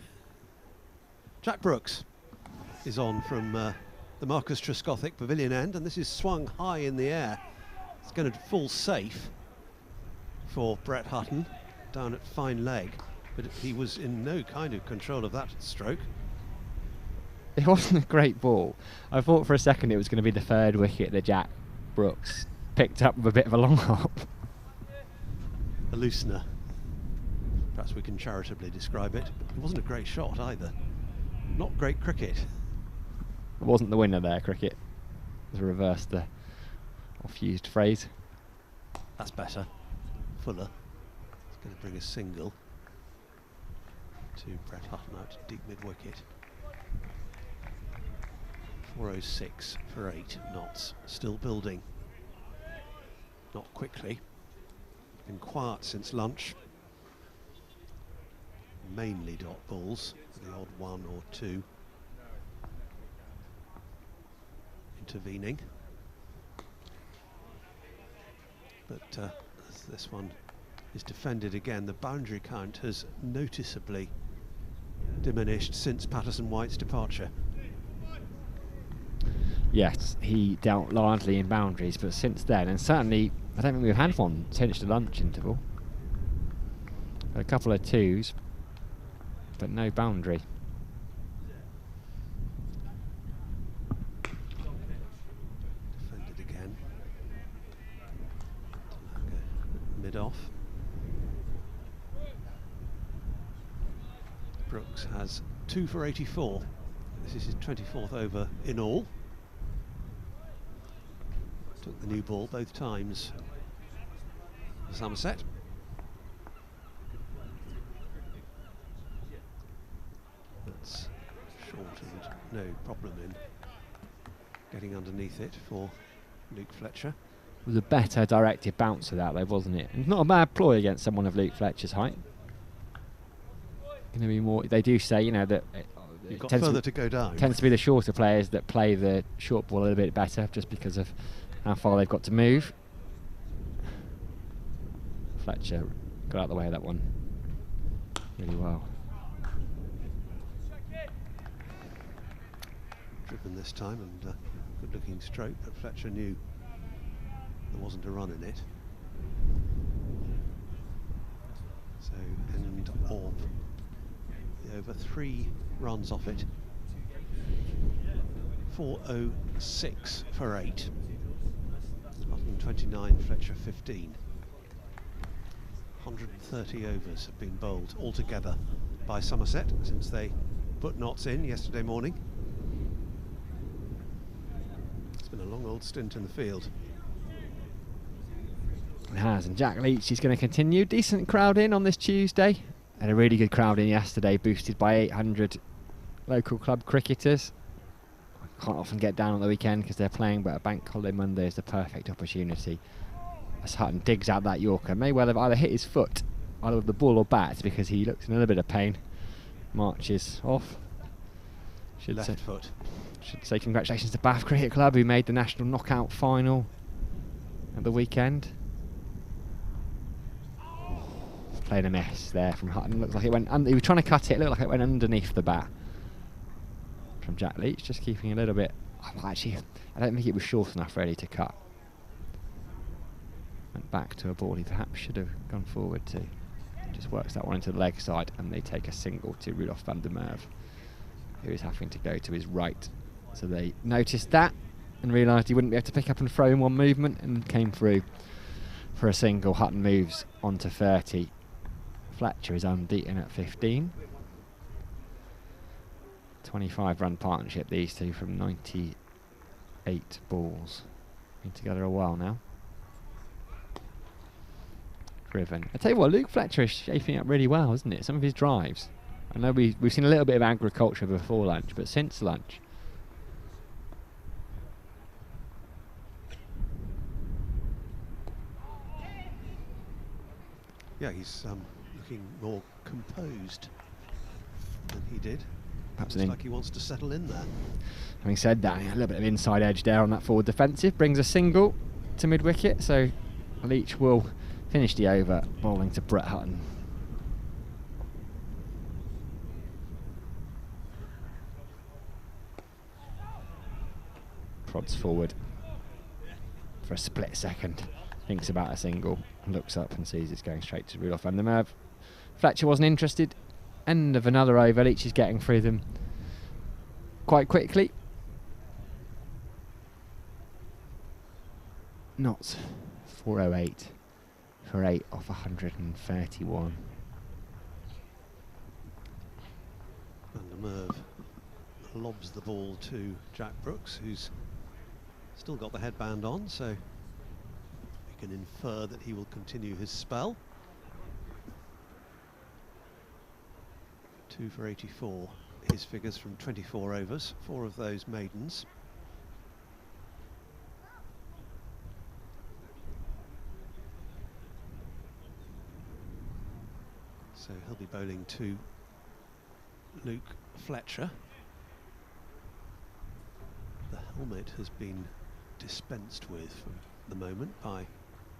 Speaker 4: Jack Brooks is on from the Marcus Trescothick pavilion end, and this is swung high in the air. It's going to fall safe for Brett Hutton down at fine leg, but he was in no kind of control of that stroke.
Speaker 3: It wasn't a great ball. I thought for a second it was going to be the third wicket that Jack Brooks picked up with a bit of a long hop.
Speaker 4: A loosener, perhaps we can charitably describe it. It wasn't a great shot either. Not great cricket.
Speaker 3: It wasn't the winner there, cricket. To reverse the oft-used phrase.
Speaker 4: That's better. Fuller is going to bring a single to Brett Hutton out to deep mid-wicket. 406 for 8 knots. Still building. Not quickly. Been quiet since lunch. Mainly dot balls, the odd one or two intervening. But as this one is defended again, the boundary count has noticeably diminished since Patterson-White's departure.
Speaker 3: Yes, he dealt largely in boundaries, but since then, and certainly I don't think we've had one since the lunch interval. A couple of twos, but no boundary.
Speaker 4: Defended again. Mid-off. Brooks has 2 for 84. This is his 24th over in all. Took the new ball both times for Somerset. That's short and no problem in getting underneath it for Luke Fletcher.
Speaker 3: It was a better directed bounce to that though, wasn't it? And not a bad ploy against someone of Luke Fletcher's height. Going to be more. They do say, you know, that
Speaker 4: You've got further to go down.
Speaker 3: Tends to be the shorter players that play the short ball a little bit better, just because of how far they've got to move. Fletcher got out of the way of that one really well.
Speaker 4: Driven this time, and good looking stroke, but Fletcher knew there wasn't a run in it. So end of the over, 3 runs off it. 406 for 8. 129, Fletcher 15. 130 overs have been bowled altogether by Somerset since they put Notts in yesterday morning. It's been a long old stint in the field.
Speaker 3: It has, and Jack Leach is going to continue. Decent crowd in on this Tuesday. Had a really good crowd in yesterday, boosted by 800 local club cricketers. Can't often get down on the weekend because they're playing, but a bank holiday Monday is the perfect opportunity. As Hutton digs out that Yorker, may well have either hit his foot, either with the ball or bat, because he looks in a little bit of pain. Marches off.
Speaker 4: Left foot.
Speaker 3: Should say congratulations to Bath Cricket Club, who made the national knockout final at the weekend. Playing a mess there from Hutton. Looks like it went. He was trying to cut it. It looked like it went underneath the bat. From Jack Leach, just keeping a little bit. Actually, I don't think it was short enough really to cut. Went back to a ball he perhaps should have gone forward to. just works that one into the leg side, and they take a single to Rudolf van der Merwe, who is having to go to his right. So they noticed that and realised he wouldn't be able to pick up and throw in one movement, and came through for a single. Hutton moves on to 30. Fletcher is unbeaten at 15. 25 run partnership, these two, from 98 balls. Been together a while now. Driven. I tell you what, Luke Fletcher is shaping up really well, isn't it? Some of his drives. I know we've seen a little bit of agriculture before lunch, but since lunch,
Speaker 4: yeah, he's looking more composed than he did.
Speaker 3: perhaps
Speaker 4: Looks like he wants to settle in there.
Speaker 3: having said that, a little bit of inside edge there on that forward defensive brings a single to mid wicket. So Leach will finish the over, bowling to Brett Hutton. Prods forward for a split second, thinks about a single, looks up and sees it's going straight to Rudolf van der Merwe. Fletcher wasn't interested. End of another over. Leach is getting through them quite quickly. Not 408 for 8 off 131.
Speaker 4: Van der Merwe lobs the ball to Jack Brooks, who's still got the headband on, so we can infer that he will continue his spell. 2 for 84, his figures from 24 overs, 4 of those maidens. So he'll be bowling to Luke Fletcher. The helmet has been dispensed with for the moment by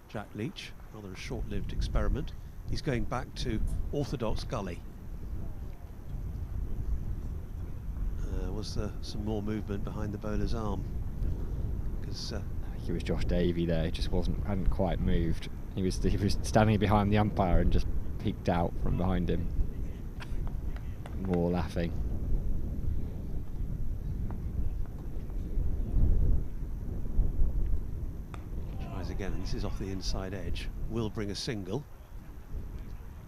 Speaker 4: Jack Leach, rather a short-lived experiment. He's going back to orthodox gully. Was there some more movement behind the bowler's arm? Because
Speaker 3: I think it was Josh Davey there. He just hadn't quite moved. He was standing behind the umpire and just peeked out from behind him. More laughing.
Speaker 4: Tries again, and this is off the inside edge. Will bring a single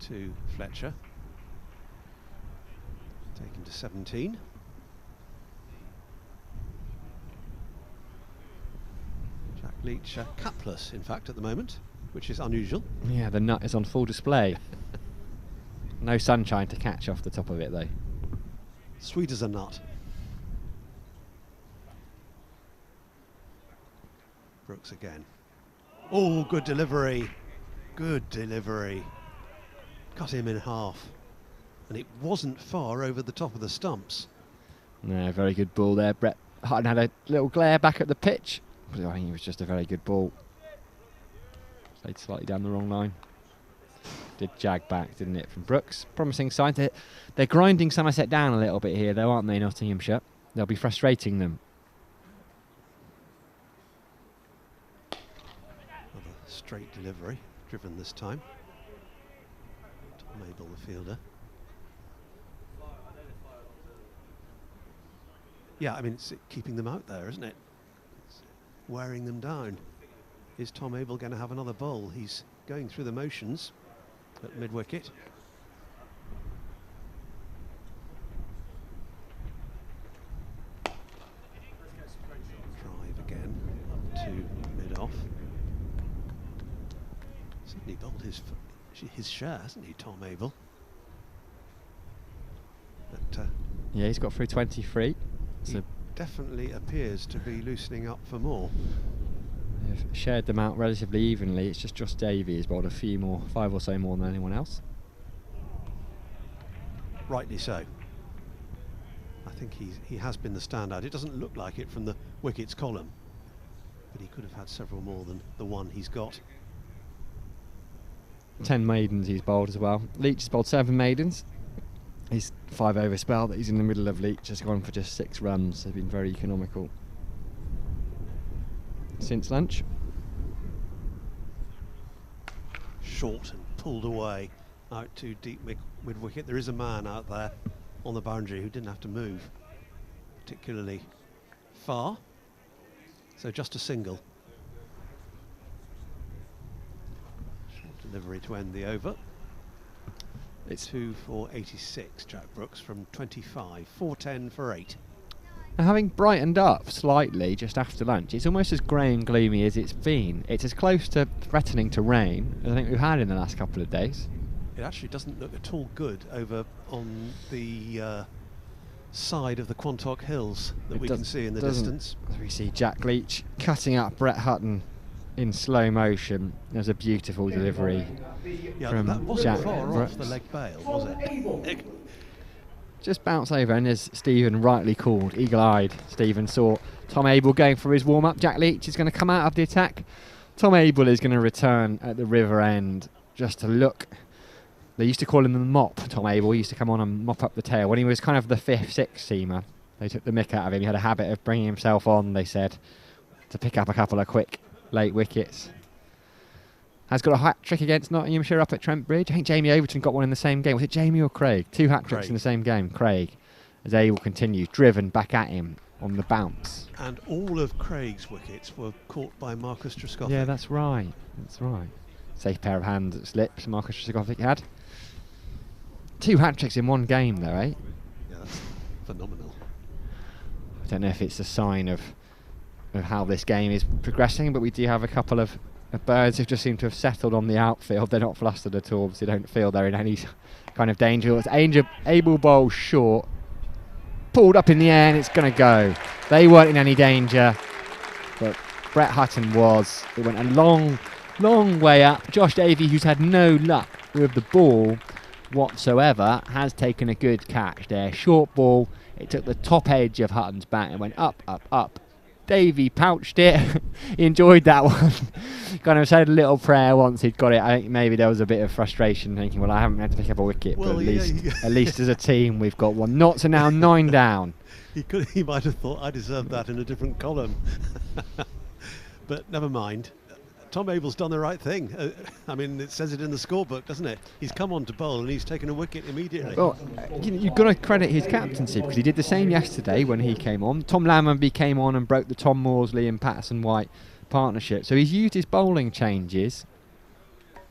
Speaker 4: to Fletcher. Taken to 17. Jack Leach capless, in fact, at the moment, which is unusual.
Speaker 3: Yeah, the nut is on full display. No sunshine to catch off the top of it, though.
Speaker 4: Sweet as a nut. Brooks again. Oh, good delivery. Good delivery. Cut him in half. And it wasn't far over the top of the stumps.
Speaker 3: No, very good ball there. Brett Hutton had a little glare back at the pitch, but I think it was just a very good ball. Played slightly down the wrong line. Did jag back, didn't it, from Brooks? Promising sign. They're grinding Somerset down a little bit here, though, aren't they, Nottinghamshire? They'll be frustrating them.
Speaker 4: Another straight delivery, driven this time. Tom Abel, the fielder. Yeah, I mean, it's keeping them out there, isn't it? It's wearing them down. Is Tom Abel going to have another bowl? He's going through the motions at mid-wicket. Drive again up to mid-off. Certainly bowled his share, hasn't he, Tom Abel? But,
Speaker 3: Yeah, he's got through 23.
Speaker 4: he definitely appears to be loosening up for more.
Speaker 3: They've shared them out relatively evenly. It's just Josh Davey has bowled a few more, 5 or so more than anyone else.
Speaker 4: Rightly so. I think he has been the standout. It doesn't look like it from the wickets column, but he could have had several more than the one he's got.
Speaker 3: 10 maidens he's bowled as well. Leach has bowled 7 maidens. His 5 over spell that he's in the middle of Leach has gone for just 6 runs. They've been very economical since lunch.
Speaker 4: Short and pulled away out to deep mid-wicket. There is a man out there on the boundary who didn't have to move particularly far. So just a single. Short delivery to end the over. It's 2 for 86, Jack Brooks from 25. 410 for 8.
Speaker 3: And having brightened up slightly just after lunch, it's almost as grey and gloomy as it's been. It's as close to threatening to rain as I think we've had in the last couple of days.
Speaker 4: It actually doesn't look at all good over on the side of the Quantock Hills that we can see in the distance.
Speaker 3: We see Jack Leach cutting up Brett Hutton in slow motion. There's a beautiful delivery from
Speaker 4: that wasn't
Speaker 3: Jack
Speaker 4: far
Speaker 3: Brooks.
Speaker 4: off the leg bail, was it?
Speaker 3: Just bounce over, and as Stephen rightly called, eagle-eyed Stephen saw Tom Abel going for his warm-up. Jack Leach is going to come out of the attack. Tom Abel is going to return at the river end just to look. They used to call him the mop, Tom Abel. He used to come on and mop up the tail. When he was kind of the 5th, 6th seamer, they took the mick out of him. He had a habit of bringing himself on, they said, to pick up a couple of quick late wickets. Has got a hat-trick against Nottinghamshire up at Trent Bridge. I think Jamie Overton got one in the same game. Was it Jamie or Craig? 2 hat-tricks in the same game. Craig, as Abel continues, driven back at him on the bounce.
Speaker 4: And all of Craig's wickets were caught by Marcus Trescothick.
Speaker 3: Yeah, that's right. That's right. Safe pair of hands at slips Marcus Trescothick had. 2 hat-tricks in one game though, eh?
Speaker 4: Yeah, that's phenomenal.
Speaker 3: I don't know if it's a sign of how this game is progressing, but we do have a couple of birds who just seem to have settled on the outfield. They're not flustered at all, so they don't feel they're in any kind of danger. It's Abel bowls short, pulled up in the air, and it's going to go. They weren't in any danger, but Brett Hutton was. It went a long way up. Josh Davey, who's had no luck with the ball whatsoever, has taken a good catch there. Short ball, it took the top edge of Hutton's bat and went up, up, up. Davey pouched it. He enjoyed that one. Kind of said a little prayer once he'd got it. I think maybe there was a bit of frustration, thinking, well, I haven't had to pick up a wicket,
Speaker 4: well,
Speaker 3: but at least as a team we've got one. Knots are now 9 down.
Speaker 4: He might have thought I deserved that in a different column. But never mind. Tom Abel's done the right thing. I mean, it says it in the scorebook, doesn't it? He's come on to bowl and he's taken a wicket immediately.
Speaker 3: Well, you've got to credit his captaincy, because he did the same yesterday when he came on. Tom Lammonby came on and broke the Tom Morsley and Patterson-White partnership. So he's used his bowling changes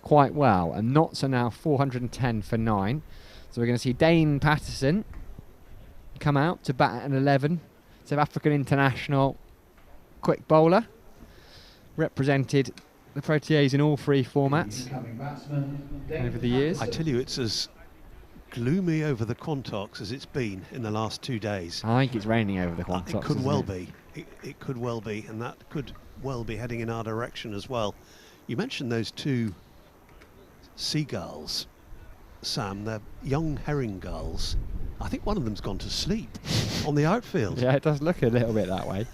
Speaker 3: quite well. And Knots are now 410 for 9. So we're going to see Dane Patterson come out to bat at an 11. South African international quick bowler. Represented the Proteas in all 3 formats over the years.
Speaker 4: I tell you, it's as gloomy over the Quantocks as it's been in the last 2 days.
Speaker 3: I think it's raining over the Quantocks.
Speaker 4: It could well be. It could well be, and that could well be heading in our direction as well. You mentioned those 2 seagulls, Sam. They're young herring gulls. I think one of them's gone to sleep on the outfield.
Speaker 3: Yeah, it does look a little bit that way.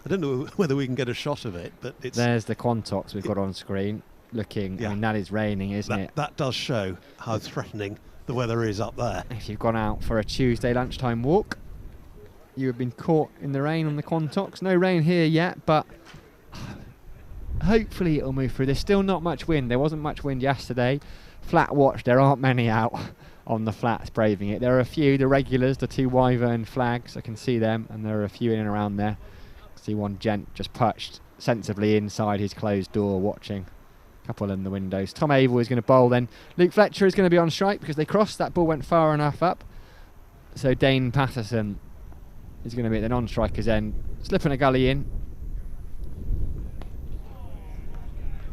Speaker 4: I don't know whether we can get a shot of it, but it's...
Speaker 3: There's the Quantocks we've got on screen looking.
Speaker 4: Yeah.
Speaker 3: I mean, that is raining, isn't it?
Speaker 4: That does show how threatening the weather is up there.
Speaker 3: If you've gone out for a Tuesday lunchtime walk, you have been caught in the rain on the Quantocks. No rain here yet, but hopefully it'll move through. There's still not much wind. There wasn't much wind yesterday. Flat watch, there aren't many out on the flats braving it. There are a few, the regulars, the 2 Wyvern flags, I can see them, and there are a few in and around there. See one gent just perched sensibly inside his closed door watching. A couple in the windows. Tom Abel is going to bowl then. Luke Fletcher is going to be on strike because they crossed. That ball went far enough up. So Dane Patterson is going to be at the non-striker's end. Slipping a gully in.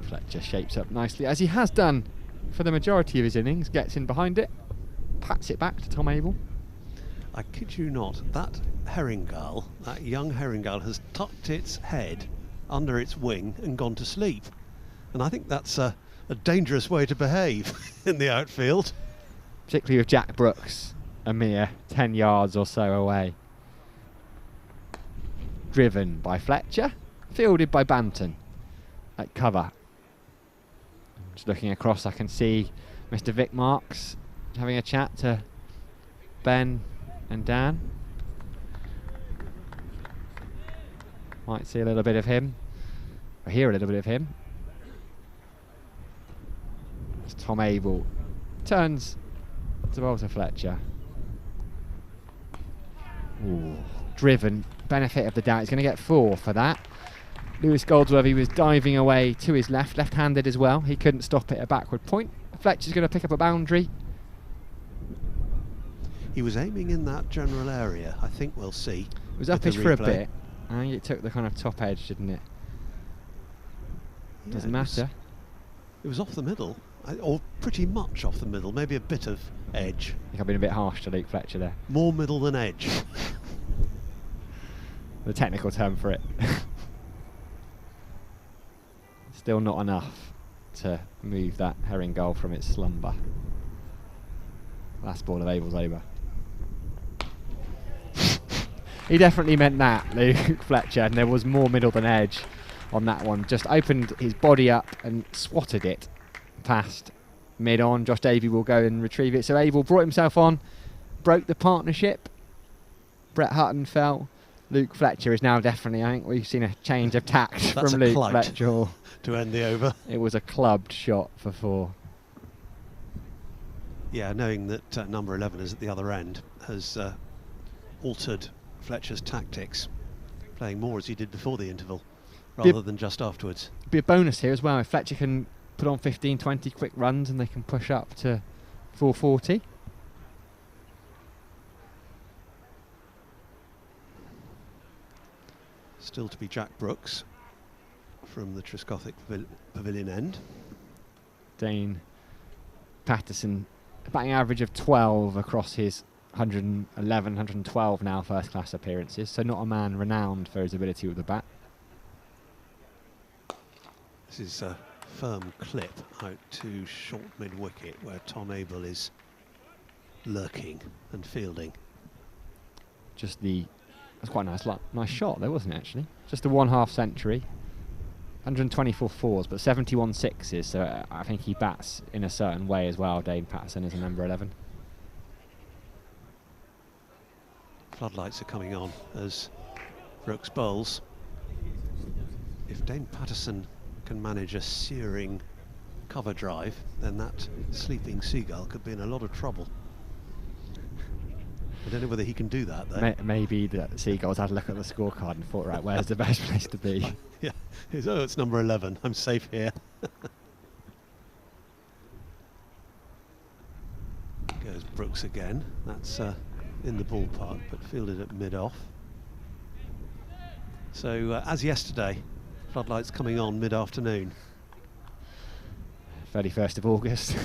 Speaker 3: Fletcher shapes up nicely, as he has done for the majority of his innings. Gets in behind it. Pats it back to Tom Abel.
Speaker 4: I kid you not, that herring gull, that young herring gull, has tucked its head under its wing and gone to sleep. And I think that's a dangerous way to behave in the outfield.
Speaker 3: Particularly with Jack Brooks a mere 10 yards or so away. Driven by Fletcher, fielded by Banton at cover. Just looking across, I can see Mr. Vic Marks having a chat to Ben and Dan. Might see a little bit of him, or hear a little bit of him. It's Tom Abel Returns to Walter Fletcher. Ooh, driven. Benefit of the doubt. He's going to get 4 for that. Lewis Goldsworthy was diving away to his left, left-handed as well. He couldn't stop it at backward point. Fletcher's going to pick up a boundary.
Speaker 4: He was aiming in that general area. I think we'll see.
Speaker 3: It was uppish for a bit. I think it took the kind of top edge, didn't it?
Speaker 4: Yeah,
Speaker 3: Doesn't matter.
Speaker 4: It was off the middle, or pretty much off the middle. Maybe a bit of edge.
Speaker 3: I think I've been a bit harsh to Luke Fletcher there.
Speaker 4: More middle than edge.
Speaker 3: The technical term for it. Still not enough to move that herring goal from its slumber. Last ball of Abel's over. He definitely meant that, Luke Fletcher, and there was more middle than edge on that one. Just opened his body up and swatted it past mid-on. Josh Davey will go and retrieve it. So Abel brought himself on, broke the partnership. Brett Hutton fell. Luke Fletcher is now definitely, I think we've seen a change of tact from Luke Fletcher.
Speaker 4: To end the over.
Speaker 3: It was a clubbed shot for 4.
Speaker 4: Yeah, knowing that number 11 is at the other end has altered Fletcher's tactics, playing more as he did before the interval rather than just afterwards.
Speaker 3: Be a bonus here as well if Fletcher can put on 15-20 quick runs and they can push up to 440.
Speaker 4: Still to be Jack Brooks from the Trescothick Pavilion end.
Speaker 3: Dane Patterson, a batting average of 12 across his 111, 112 now first class appearances, so not a man renowned for his ability with the bat.
Speaker 4: This is a firm clip out to short mid-wicket where Tom Abel is lurking and fielding.
Speaker 3: Just that's quite a nice shot there, wasn't it, actually? Just a 1/2 century. 124 fours, but 71 sixes, so I think he bats in a certain way as well, Dane Patterson, as a number 11.
Speaker 4: Floodlights are coming on as Brooks bowls. If Dane Patterson can manage a searing cover drive, then that sleeping seagull could be in a lot of trouble. I don't know whether he can do that, though.
Speaker 3: Maybe the Seagulls had a look at the scorecard and thought, right, where's the best place to be?
Speaker 4: Yeah, it's number 11. I'm safe here. Goes Brooks again. That's in the ballpark, but fielded at mid-off. So, as yesterday, floodlights coming on mid-afternoon.
Speaker 3: 31st of August.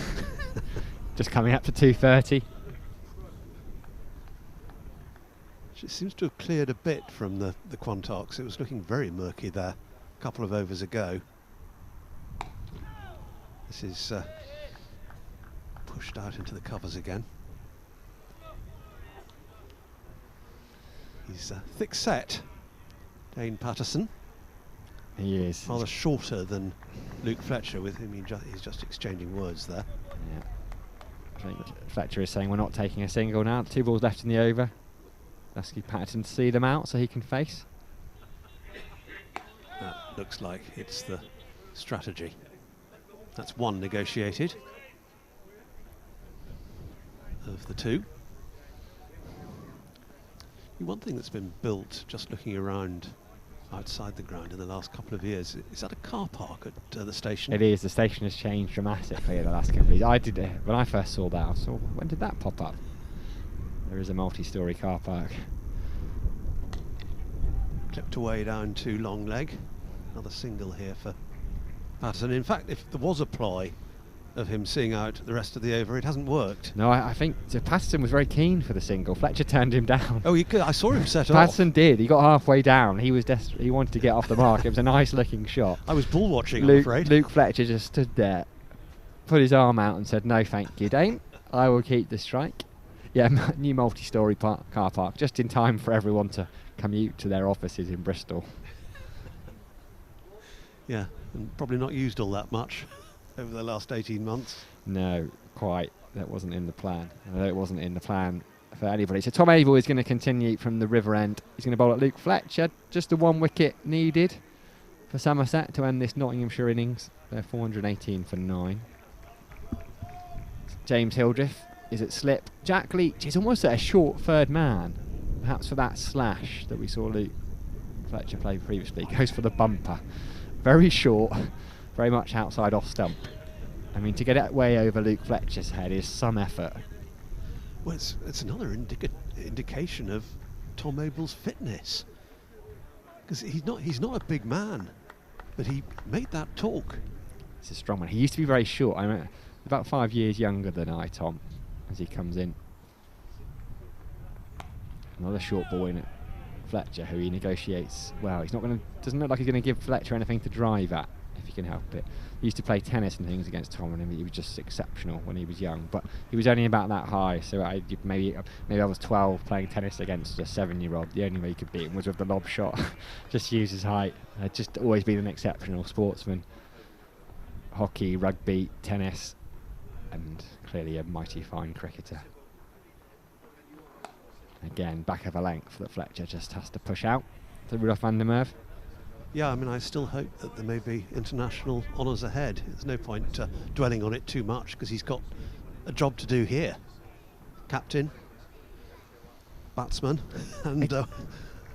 Speaker 3: Just coming up to 2:30.
Speaker 4: It seems to have cleared a bit from the Quantocks. It was looking very murky there a couple of overs ago. This is pushed out into the covers again. He's thick set, Dane Patterson.
Speaker 3: He is.
Speaker 4: Rather shorter than Luke Fletcher, with whom he's just exchanging words there.
Speaker 3: Yeah. I think Fletcher is saying we're not taking a single now. 2 balls left in the over. Asking Patterson to see them out so he can face.
Speaker 4: That looks like it's the strategy. That's 1 negotiated of the 2. One thing that's been built, just looking around outside the ground in the last couple of years, is that a car park at the station?
Speaker 3: It is. The station has changed dramatically in the last couple of years. I did it when I first saw that. I saw, when did that pop up? There is a multi-storey car park.
Speaker 4: Clipped away down to long leg. Another single here for Patterson. In fact, if there was a ply of him seeing out the rest of the over, it hasn't worked.
Speaker 3: No, I think Patterson was very keen for the single. Fletcher turned him down.
Speaker 4: Oh, I saw him set off.
Speaker 3: Patterson did. He got halfway down. He was he wanted to get off the mark. It was a nice-looking shot.
Speaker 4: I was ball watching, I'm afraid.
Speaker 3: Luke Fletcher just stood there, put his arm out and said, "No, thank you, Dane. I will keep the strike." Yeah, new multi-storey car park, just in time for everyone to commute to their offices in Bristol.
Speaker 4: Yeah, and probably not used all that much over the last 18 months.
Speaker 3: No, quite. That wasn't in the plan. It wasn't in the plan for anybody. So Tom Abel is going to continue from the river end. He's going to bowl at Luke Fletcher. Just the 1 wicket needed for Somerset to end this Nottinghamshire innings. They're 418 for 9. James Hildreth is at slip. Jack Leach is almost at a short third man, perhaps for that slash that we saw Luke Fletcher play previously. Goes for the bumper. Very short, very much outside off stump. I mean, to get it way over Luke Fletcher's head is some effort.
Speaker 4: Well, it's another indication of Tom Abell's fitness, because he's not a big man, but he made that talk.
Speaker 3: He's a strong man. He used to be very short. I mean, about 5 years younger than I, Tom, as he comes in. Another short ball in at Fletcher, who he negotiates well. He's not going to. Doesn't look like he's going to give Fletcher anything to drive at, if he can help it. He used to play tennis and things against Tom, and he was just exceptional when he was young. But he was only about that high, so maybe I was 12 playing tennis against a 7-year-old. The only way he could beat him was with the lob shot. Just use his height. Just always been an exceptional sportsman. Hockey, rugby, tennis, and clearly a mighty fine cricketer. Again, back of a length that Fletcher just has to push out to Rudolf van der Merwe.
Speaker 4: Yeah, I mean, I still hope that there may be international honours ahead. There's no point dwelling on it too much, because he's got a job to do here. Captain, batsman, and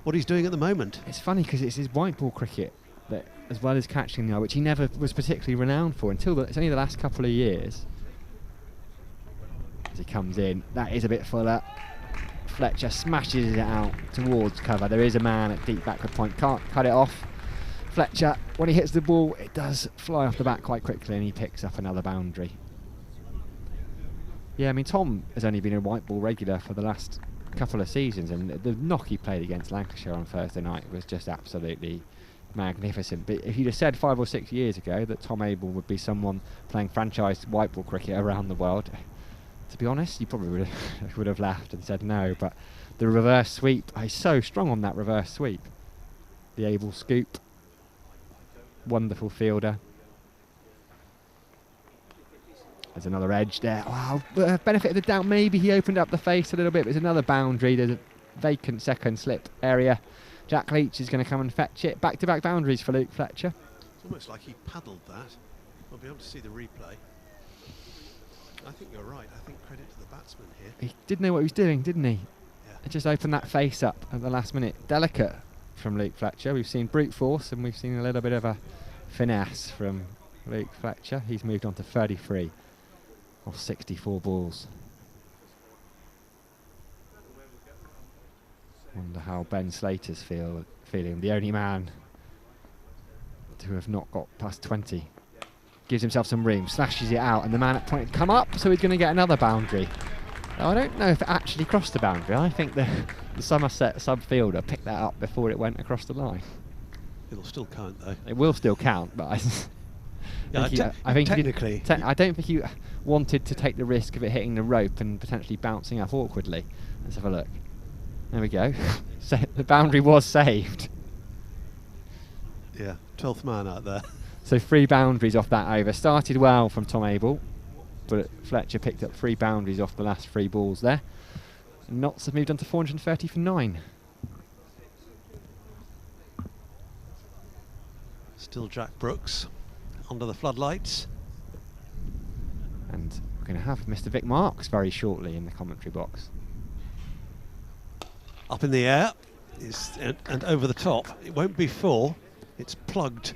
Speaker 4: what he's doing at the moment.
Speaker 3: It's funny because it's his white ball cricket that, as well as catching the eye, which he never was particularly renowned for until it's only the last couple of years. As he comes in, that is a bit fuller. Fletcher smashes it out towards cover. There is a man at deep backward point, can't cut it off. Fletcher, when he hits the ball, it does fly off the bat quite quickly, and he picks up another boundary. Yeah, I mean, Tom has only been a white ball regular for the last couple of seasons, and the knock he played against Lancashire on Thursday night was just absolutely magnificent. But if you'd have said 5 or 6 years ago that Tom Abell would be someone playing franchise white ball cricket around the world, to be honest, you probably would have laughed and said no. But the reverse sweep, he's so strong on that reverse sweep. The Abell scoop, wonderful fielder. There's another edge there. Wow, benefit of the doubt, maybe he opened up the face a little bit, but there's another boundary. There's a vacant second slip area. Jack Leach is going to come and fetch it. Back-to-back boundaries for Luke Fletcher.
Speaker 4: It's almost like he paddled that. We'll be able to see the replay. I think you're right. I think credit to the batsman here.
Speaker 3: He did know what he was doing, didn't he?
Speaker 4: Yeah.
Speaker 3: It just opened that face up at the last minute. Delicate from Luke Fletcher. We've seen brute force, and we've seen a little bit of a finesse from Luke Fletcher. He's moved on to 33 of 64 balls. Wonder how Ben Slater's feeling. The only man to have not got past 20. Gives himself some room, slashes it out, and the man at point come up, so he's going to get another boundary. Now, I don't know if it actually crossed the boundary. I think the Somerset sub-fielder picked that up before it went across the line.
Speaker 4: It'll still count, though.
Speaker 3: It will still count, but I think
Speaker 4: technically,
Speaker 3: I don't think he wanted to take the risk of it hitting the rope and potentially bouncing up awkwardly. Let's have a look. There we go. So the boundary was saved.
Speaker 4: Yeah, 12th man out there.
Speaker 3: So 3 boundaries off that over. Started well from Tom Abell, but Fletcher picked up 3 boundaries off the last 3 balls there. And Notts have moved on to 430 for 9.
Speaker 4: Still Jack Brooks under the floodlights.
Speaker 3: And we're going to have Mr. Vic Marks very shortly in the commentary box.
Speaker 4: Up in the air and over the top. It won't be full. It's plugged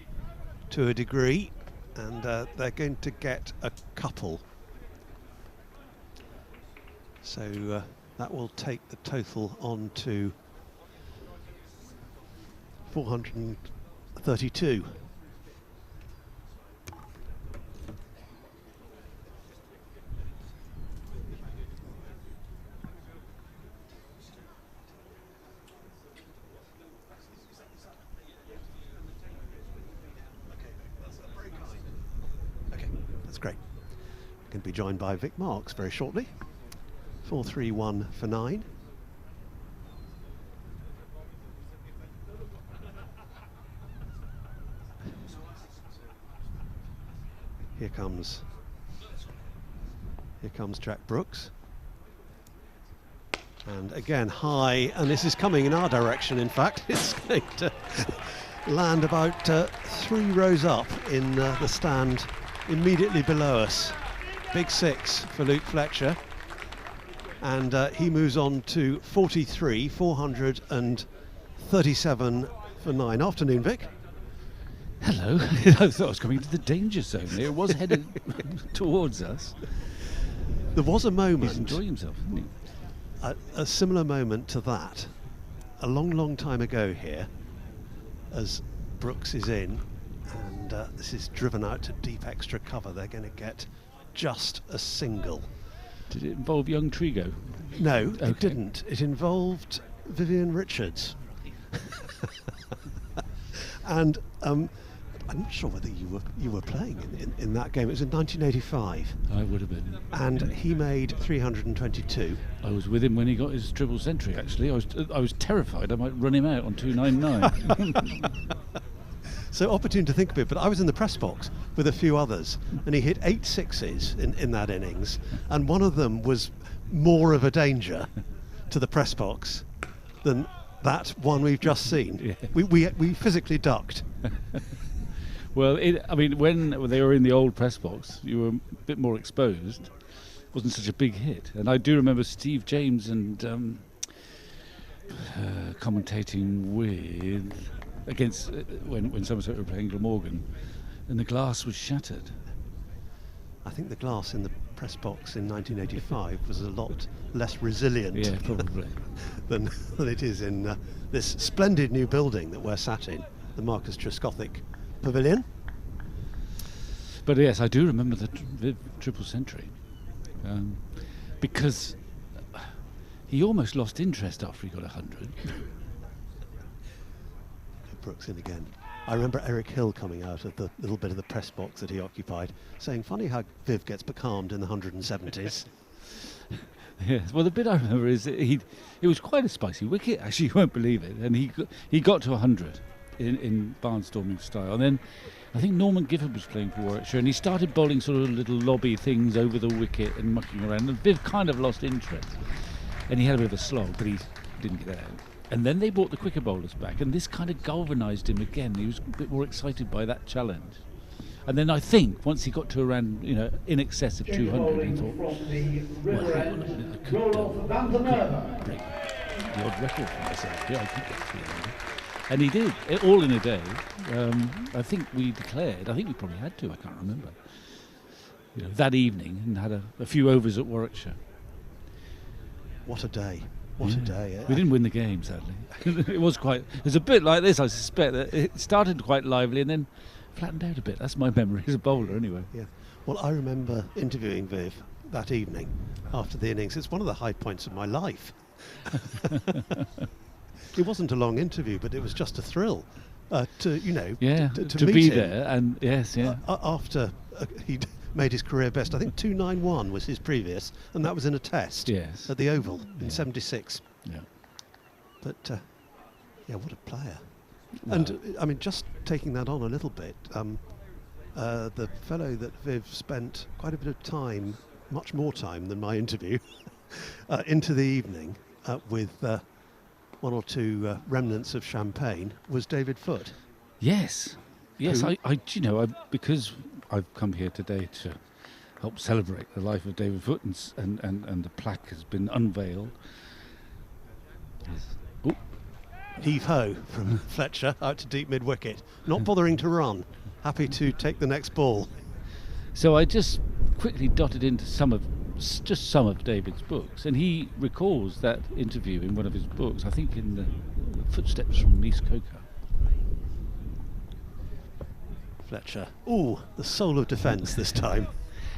Speaker 4: to a degree, and they're going to get a couple. So that will take the total on to 432. Great. Going to be joined by Vic Marks very shortly. 4-3-1 for 9. Here comes Jack Brooks. And again, high, and this is coming in our direction, in fact. It's going to land about 3 rows up in the stand immediately below us. big 6 for Luke Fletcher. And he moves on to 43, 437 for 9. Afternoon, Vic.
Speaker 6: Hello. I thought I was coming into the danger zone. It was headed towards us.
Speaker 4: There was a moment.
Speaker 6: He's enjoying himself, isn't he?
Speaker 4: A similar moment to that, a long, long time ago here, as Brooks is in, and this is driven out to deep extra cover. They're going to get just a single.
Speaker 6: Did it involve young Trigo?
Speaker 4: No,
Speaker 6: Okay.
Speaker 4: it didn't. It involved Vivian Richards. And I'm not sure whether you were playing in that game. It was in 1985.
Speaker 6: I would have been.
Speaker 4: And he made 322.
Speaker 6: I was with him when he got his triple century, actually. I was terrified I might run him out on 299.
Speaker 4: So opportune to think of it, but I was in the press box with a few others, and he hit 8 sixes in that innings, and one of them was more of a danger to the press box than that one we've just seen.
Speaker 6: Yeah.
Speaker 4: We physically ducked.
Speaker 6: Well, when they were in the old press box, you were a bit more exposed. It wasn't such a big hit. And I do remember Steve James and commentating against when Somerset were playing Glamorgan, and the glass was shattered.
Speaker 4: I think the glass in the press box in 1985 was a lot less resilient
Speaker 6: Yeah, probably.
Speaker 4: than it is in this splendid new building that we're sat in, the Marcus Trescothick Pavilion.
Speaker 6: But yes, I do remember the triple century, because he almost lost interest after he got 100.
Speaker 4: Brooks in again. I remember Eric Hill coming out of the little bit of the press box that he occupied, saying, funny how Viv gets becalmed in the 170s.
Speaker 6: Yes, well, the bit I remember is that it was quite a spicy wicket, actually, you won't believe it, and he got to 100 in barnstorming style, and then I think Norman Gifford was playing for Warwickshire, and he started bowling sort of little lobby things over the wicket and mucking around, and Viv kind of lost interest, and he had a bit of a slog, but he didn't get out. And then they brought the quicker bowlers back, and this kind of galvanised him again. He was a bit more excited by that challenge. And then I think once he got to around, in excess of 200, he thought, well, hang on a minute, I could break the odd record for myself. Yeah, I could get 300. And he did, all in a day. I think we probably had to, I can't remember. That evening, and had a few overs at Warwickshire.
Speaker 4: What a day. What a day.
Speaker 6: We didn't win the game, sadly. It was a bit like this, I suspect. That it started quite lively and then flattened out a bit. That's my memory as a bowler, anyway.
Speaker 4: Yeah. Well, I remember interviewing Viv that evening after the innings. It's one of the high points of my life. It wasn't a long interview, but it was just a thrill to meet
Speaker 6: be
Speaker 4: him.
Speaker 6: there. And yes, yeah.
Speaker 4: After he'd made his career best. I think 291 was his previous, and that was in a test at the Oval in 76.
Speaker 6: Yeah.
Speaker 4: But, what a player. Well, and, just taking that on a little bit, the fellow that Viv spent quite a bit of time, much more time than my interview, into the evening with one or two remnants of champagne was David Foote.
Speaker 6: Yes. Because I've come here today to help celebrate the life of David Foote, and the plaque has been unveiled. Yes. Oh.
Speaker 4: Heave ho from Fletcher out to deep mid wicket, not bothering to run, happy to take the next ball.
Speaker 6: So I just quickly dotted into some of David's books, and he recalls that interview in one of his books, I think in the Footsteps from East Coker.
Speaker 4: Fletcher. Ooh, the soul of defence this time.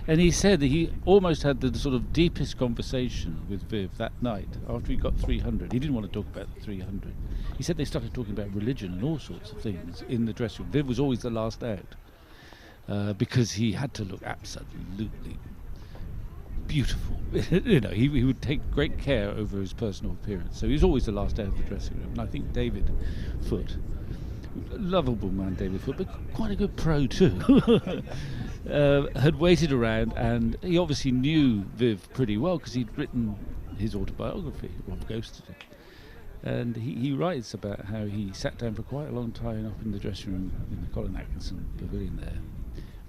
Speaker 6: And he said that he almost had the sort of deepest conversation with Viv that night after he got 300. He didn't want to talk about the 300. He said they started talking about religion and all sorts of things in the dressing room. Viv was always the last out because he had to look absolutely beautiful. He would take great care over his personal appearance. So he was always the last out of the dressing room. And I think David Foote, lovable man David Foote, but quite a good pro too, had waited around, and he obviously knew Viv pretty well because he'd written his autobiography, Rob Ghosted it. And he writes about how he sat down for quite a long time up in the dressing room in the Colin Atkinson pavilion there.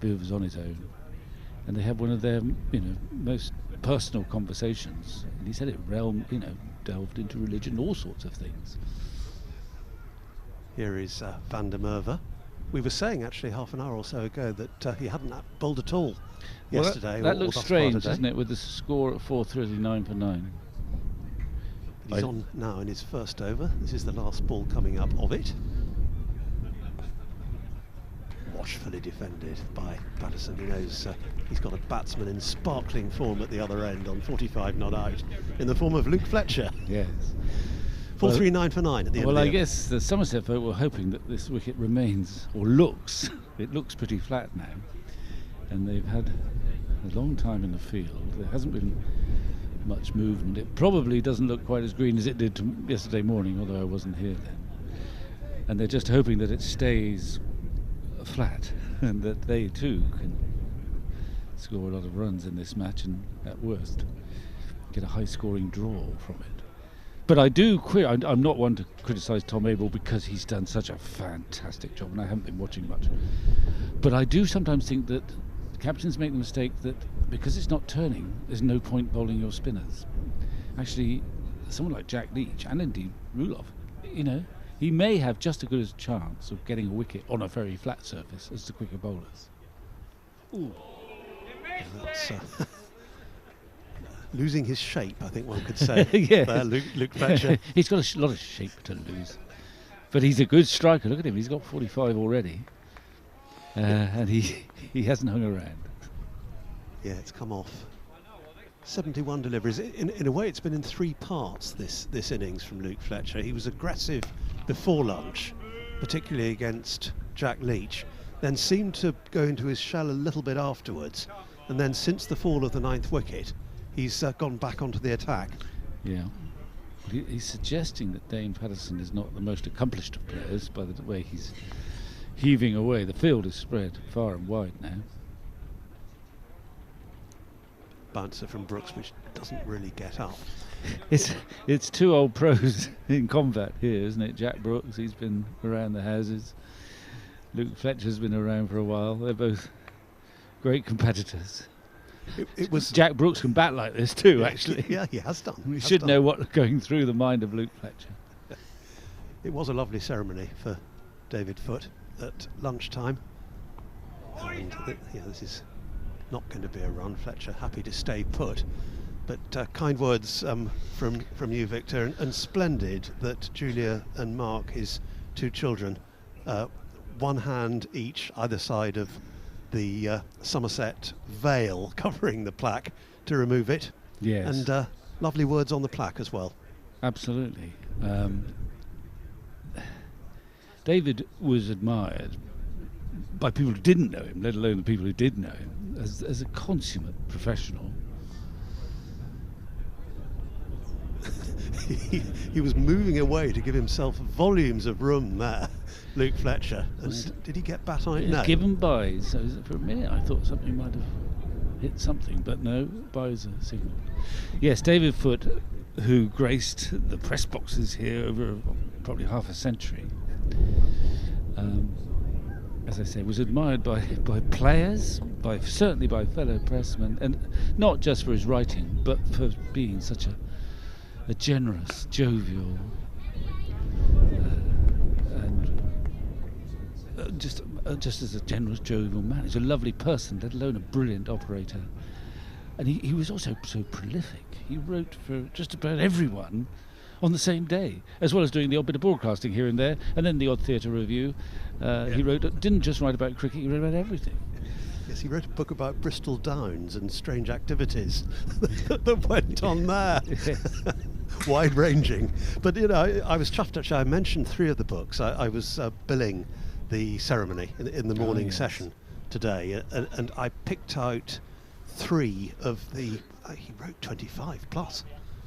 Speaker 6: Viv was on his own, and they had one of their, most personal conversations. And he said it delved into religion, all sorts of things.
Speaker 4: Here is Van der Merwe. We were saying actually half an hour or so ago that he hadn't bowled at all yesterday.
Speaker 6: That
Speaker 4: or
Speaker 6: looks
Speaker 4: thus far
Speaker 6: strange,
Speaker 4: today.
Speaker 6: doesn't it, with the score at 439 for 9.
Speaker 4: But he's on now in his first over. This is the last ball coming up of it. Watchfully defended by Patterson. He knows he's got a batsman in sparkling form at the other end on 45 not out, in the form of Luke Fletcher.
Speaker 6: Yes.
Speaker 4: 439 for 9 at the end.
Speaker 6: Well,
Speaker 4: of the
Speaker 6: I
Speaker 4: over.
Speaker 6: guess the Somerset folk were hoping that this wicket remains, or looks, it looks pretty flat now. And they've had a long time in the field. There hasn't been much movement. It probably doesn't look quite as green as it did yesterday morning, although I wasn't here then. And they're just hoping that it stays flat and that they too can score a lot of runs in this match and at worst get a high scoring draw from it. But I do I'm not one to criticise Tom Abel because he's done such a fantastic job, and I haven't been watching much. But I do sometimes think that captains make the mistake that because it's not turning, there's no point bowling your spinners. Actually, someone like Jack Leach and indeed Ruloff, he may have just as good a chance of getting a wicket on a very flat surface as the quicker bowlers.
Speaker 4: Ooh. That's, losing his shape, I think one could say.
Speaker 6: Yes.
Speaker 4: Luke Fletcher.
Speaker 6: He's got a lot of shape to lose. But he's a good striker. Look at him. He's got 45 already. And he hasn't hung around.
Speaker 4: Yeah, it's come off. 71 deliveries. In a way, it's been in 3 parts, this innings from Luke Fletcher. He was aggressive before lunch, particularly against Jack Leach, then seemed to go into his shell a little bit afterwards. And then since the fall of the 9th wicket, he's gone back onto the attack.
Speaker 6: Yeah. He's suggesting that Dane Patterson is not the most accomplished of players by the way he's heaving away. The field is spread far and wide now.
Speaker 4: Bouncer from Brooks, which doesn't really get up.
Speaker 6: It's 2 old pros in combat here, isn't it? Jack Brooks, he's been around the houses. Luke Fletcher's been around for a while. They're both great competitors.
Speaker 4: It was
Speaker 6: Jack Brooks can bat like this too, actually.
Speaker 4: Yeah, he has done.
Speaker 6: We should know what's going through the mind of Luke Fletcher.
Speaker 4: It was a lovely ceremony for David Foote at lunchtime. And this is not going to be a run. Fletcher happy to stay put. But kind words from you, Victor, and splendid that Julia and Mark, his 2 children, one hand each either side of the Somerset veil covering the plaque to remove it.
Speaker 6: Yes.
Speaker 4: And lovely words on the plaque as well.
Speaker 6: Absolutely. David was admired by people who didn't know him, let alone the people who did know him, as a consummate professional.
Speaker 4: He was moving away to give himself volumes of room there, Luke Fletcher. And did he get bat on it? No.
Speaker 6: Given buys. So for a minute I thought something might have hit something, but no, buys a signal. Yes, David Foote, who graced the press boxes here over probably half a century, as I say, was admired by players, certainly by fellow pressmen, and not just for his writing, but for being such a generous, jovial, and just as a generous, jovial man. He's a lovely person, let alone a brilliant operator. And he was also so prolific. He wrote for just about everyone on the same day, as well as doing the odd bit of broadcasting here and there, and then the odd theatre review. He didn't just write about cricket, he wrote about everything.
Speaker 4: Yes, he wrote a book about Bristol Downs and strange activities that went on there.
Speaker 6: Yes.
Speaker 4: Wide-ranging. But, I was chuffed, actually. I mentioned 3 of the books. I was billing the ceremony in the morning session today, and I picked out 3 of the... he wrote 25 plus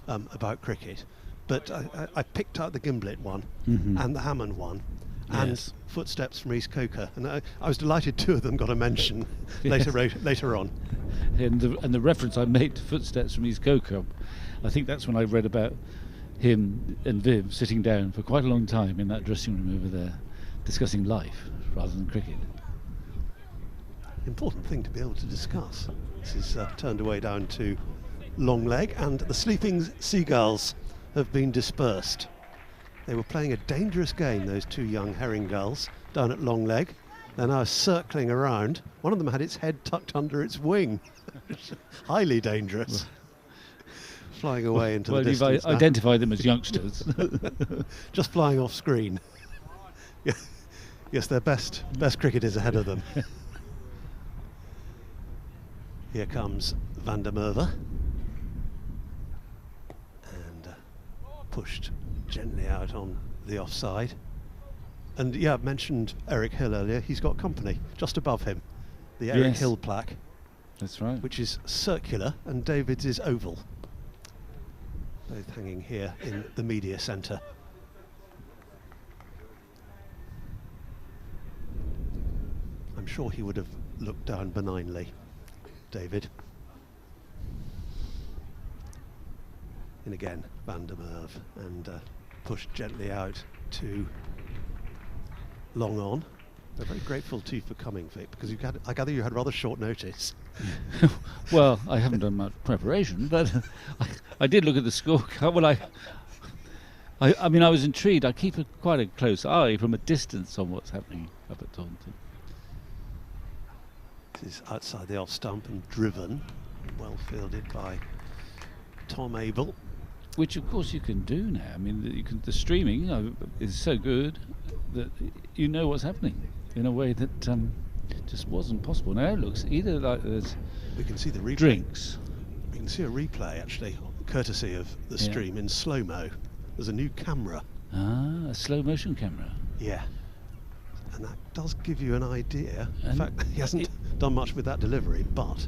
Speaker 4: about cricket, but I picked out the Gimblett one and the Hammond one, and Footsteps from East Coker, and I was delighted 2 of them got a mention later on.
Speaker 6: And the reference I made to Footsteps from East Coker, I think that's when I read about him and Viv sitting down for quite a long time in that dressing room over there, discussing life rather than cricket.
Speaker 4: important thing to be able to discuss. This is turned away down to long leg, and the sleeping seagulls have been dispersed. They were playing a dangerous game, those two young herring gulls down at long leg. They're now circling around. One of them had its head tucked under its wing. Highly dangerous. Flying away into the distance.
Speaker 6: Well, you've identified them as youngsters.
Speaker 4: Just flying off screen. Yes, their best cricket is ahead of them. Here comes Van der Merwe. And pushed gently out on the offside. And yeah, I mentioned Eric Hill earlier. He's got company just above him. The Eric Hill plaque.
Speaker 6: That's right.
Speaker 4: Which is circular, and David's is oval. Both hanging here in the media centre. I'm sure he would have looked down benignly, David. And again, Van der Merwe, and pushed gently out to long on. We're very grateful to you for coming, Vic, because I gather you had rather short notice.
Speaker 6: Well, I haven't done much preparation, but I did look at the scorecard. Well, I mean, I was intrigued. I keep quite a close eye from a distance on what's happening up at Taunton.
Speaker 4: This is outside the off stump and driven, well fielded by Tom Abel.
Speaker 6: Which, of course, you can do now. I mean, the streaming is so good that you know what's happening in a way that just wasn't possible. Now it looks either like there's
Speaker 4: we can see the replay.
Speaker 6: Drinks.
Speaker 4: We can see a replay, actually, courtesy of the stream in slow-mo. There's a new camera.
Speaker 6: Ah, a slow-motion camera.
Speaker 4: Yeah. And that does give you an idea. In fact, he hasn't done much with that delivery, but...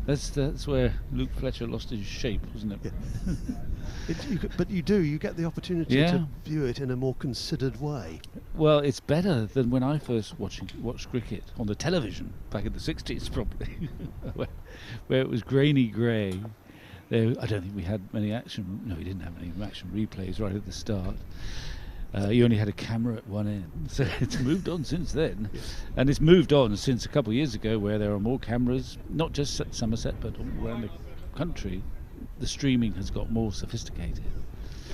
Speaker 6: That's where Luke Fletcher lost his shape, wasn't it?
Speaker 4: Yeah. But you get the opportunity to view it in a more considered way.
Speaker 6: Well, it's better than when I first watched cricket on the television back in the 60s, probably, where it was grainy grey. I don't think we had many action. No, we didn't have any action replays right at the start. You only had a camera at one end, so it's moved on since then. Yes. And it's moved on since a couple of years ago, where there are more cameras, not just at Somerset, but all around the country. The streaming has got more sophisticated.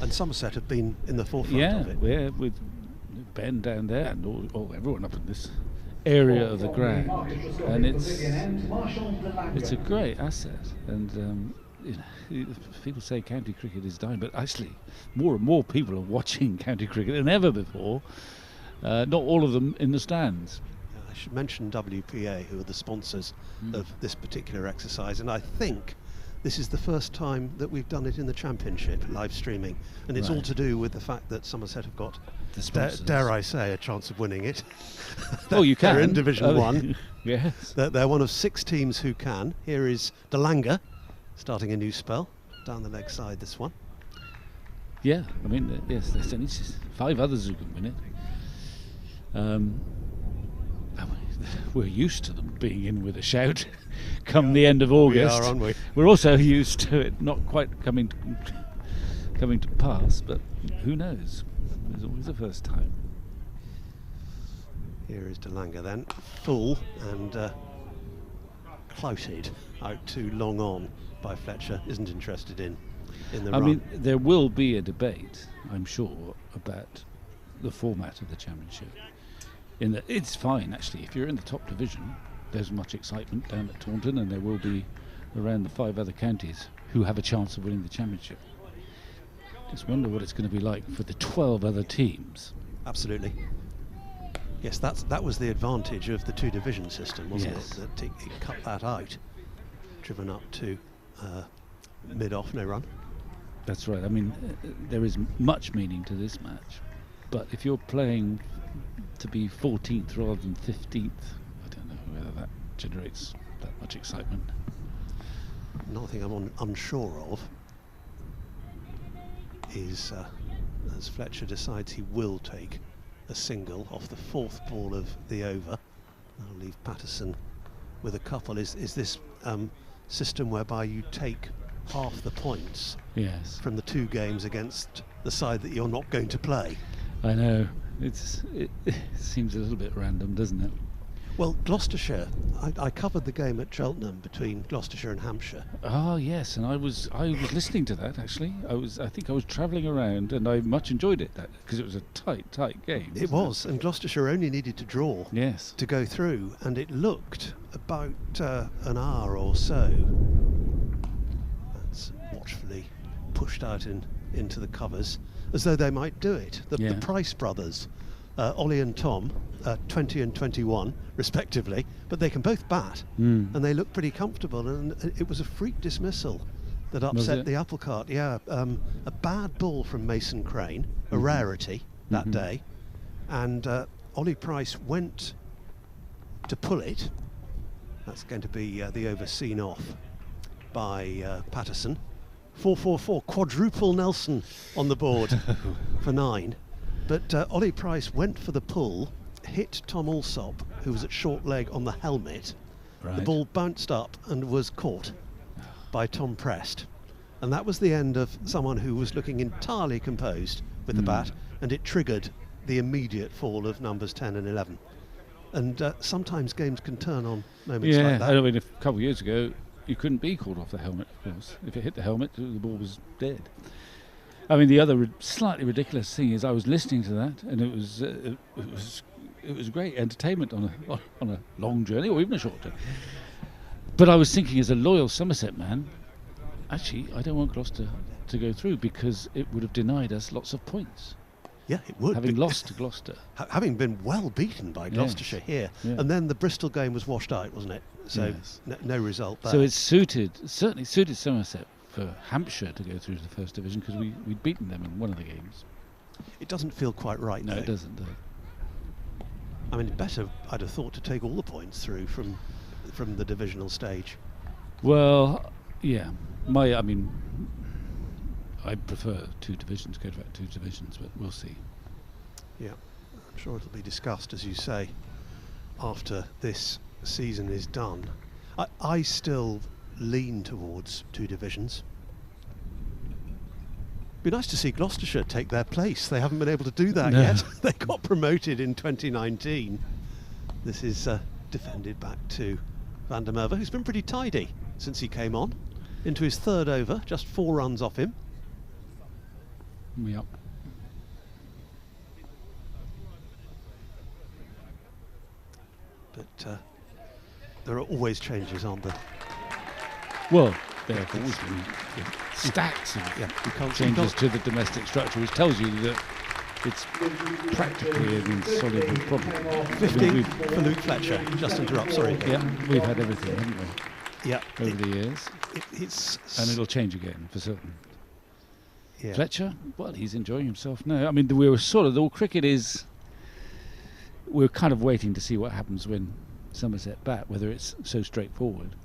Speaker 4: And Somerset have been in the forefront of it.
Speaker 6: Yeah, with Ben down there and everyone up in this area of the ground. And it's a great asset. And people say county cricket is dying, but actually more and more people are watching county cricket than ever before. Not all of them in the stands.
Speaker 4: I should mention WPA, who are the sponsors of this particular exercise, and I think this is the first time that we've done it in the Championship, live streaming, and it's all to do with the fact that Somerset have got, dare I say, a chance of winning it.
Speaker 6: Oh, you can.
Speaker 4: They're in Division 1.
Speaker 6: Yes.
Speaker 4: They're one of 6 teams who can. Here is Delanga, starting a new spell, down the leg side this one.
Speaker 6: Yeah, I mean, yes, there's only 5 others who can win it. We're used to them being in with a shout come the end of August.
Speaker 4: We are, aren't we?
Speaker 6: We're also used to it not quite coming to pass, but who knows? There's always a first time.
Speaker 4: Here is Delanga then, full and clouted out to long on by Fletcher, isn't interested in the run.
Speaker 6: I mean, there will be a debate, I'm sure, about the format of the Championship. In that it's fine, actually, if you're in the top division, there's much excitement down at Taunton, and there will be around the 5 other counties who have a chance of winning the Championship. Just wonder what it's going to be like for the 12 other teams.
Speaker 4: Absolutely. Yes, that was the advantage of the 2-division system, wasn't it? That it cut that out. Driven up to mid-off, no run.
Speaker 6: That's right. I mean, there is much meaning to this match. But if you're playing to be 14th rather than 15th, I don't know whether that generates that much excitement.
Speaker 4: Another thing I'm unsure of is as Fletcher decides he will take a single off the 4th ball of the over. I'll leave Patterson with a couple. Is this system whereby you take half the points from the 2 games against the side that you're not going to play?
Speaker 6: I know. It seems a little bit random, doesn't it?
Speaker 4: Well, Gloucestershire, I covered the game at Cheltenham between Gloucestershire and Hampshire.
Speaker 6: Ah, yes, and I was listening to that actually. I think I was travelling around, and I much enjoyed it because it was a tight game.
Speaker 4: It was, and Gloucestershire only needed to draw
Speaker 6: Yes.
Speaker 4: to go through, and it looked about an hour or so. That's watchfully pushed out into the covers, as though they might do it. The Price brothers, Ollie and Tom, 20 and 21 respectively, but they can both bat, and they look pretty comfortable, and it was a freak dismissal that upset the apple cart. A bad ball from Mason Crane, a rarity that day, and Ollie Price went to pull it. That's going to be the over seen off by Patterson. 4-4-4, quadruple Nelson on the board for 9. But Ollie Price went for the pull, hit Tom Alsop, who was at short leg, on the helmet.
Speaker 6: Right.
Speaker 4: The ball bounced up and was caught by Tom Prest. And that was the end of someone who was looking entirely composed with the bat, and it triggered the immediate fall of numbers 10 and 11. And sometimes games can turn on moments like that.
Speaker 6: I mean, a couple of years ago, you couldn't be called off the helmet, of course. If it hit the helmet, the ball was dead. I mean, the other slightly ridiculous thing is I was listening to that, and it was great entertainment on a long journey, or even a short journey. But I was thinking, as a loyal Somerset man, actually, I don't want Gloucester to go through because it would have denied us lots of points.
Speaker 4: Yeah, it would.
Speaker 6: Having lost to Gloucester.
Speaker 4: Having been well beaten by Gloucestershire here.
Speaker 6: Yeah.
Speaker 4: And then the Bristol game was washed out, wasn't it? So
Speaker 6: Yes.
Speaker 4: no result there.
Speaker 6: So it certainly suited Somerset for Hampshire to go through to the first division because we'd beaten them in one of the games.
Speaker 4: It doesn't feel quite right,
Speaker 6: No,
Speaker 4: though.
Speaker 6: it doesn't. Does it?
Speaker 4: I mean, better, I'd have thought, to take all the points through from the divisional stage.
Speaker 6: Well, yeah. I prefer 2 divisions, go back 2 divisions, but we'll see.
Speaker 4: Yeah, I'm sure it'll be discussed, as you say, after this season is done. I still lean towards 2 divisions. Be nice to see Gloucestershire take their place. They haven't been able to do that yet. They got promoted in 2019. This is defended back to Van der Merwe, who's been pretty tidy since he came on. Into his 3rd over, just 4 runs off him.
Speaker 6: Yep.
Speaker 4: But there are always changes, aren't there?
Speaker 6: Well, there have always been stacks of
Speaker 4: You can't
Speaker 6: changes to the domestic structure, which tells you that it's practically an insoluble problem.
Speaker 4: 15 for Luke Fletcher. Just interrupt, sorry.
Speaker 6: Yeah, we've had everything, haven't we,
Speaker 4: Yeah.
Speaker 6: over the years? And it'll change again, for certain.
Speaker 4: Yeah.
Speaker 6: Fletcher, well, he's enjoying himself now. I mean, we were sort of, all cricket is, we're kind of waiting to see what happens when Somerset bat, whether it's so straightforward.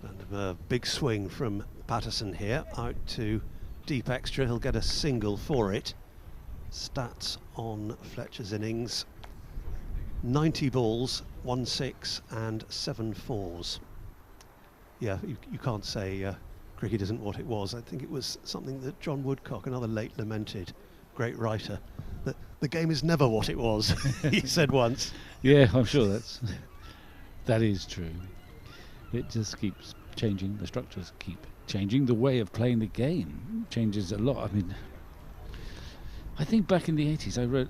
Speaker 4: And a big swing from Patterson here, out to deep extra. He'll get a single for it. Stats on Fletcher's innings: 90 balls, 1 6 and 7 4s. Yeah, you can't say cricket isn't what it was. I think it was something that John Woodcock, another late lamented great writer, that the game is never what it was, he said once.
Speaker 6: Yeah, I'm sure that is true. It just keeps changing. The structures keep changing. The way of playing the game changes a lot. I mean, I think back in the 80s I wrote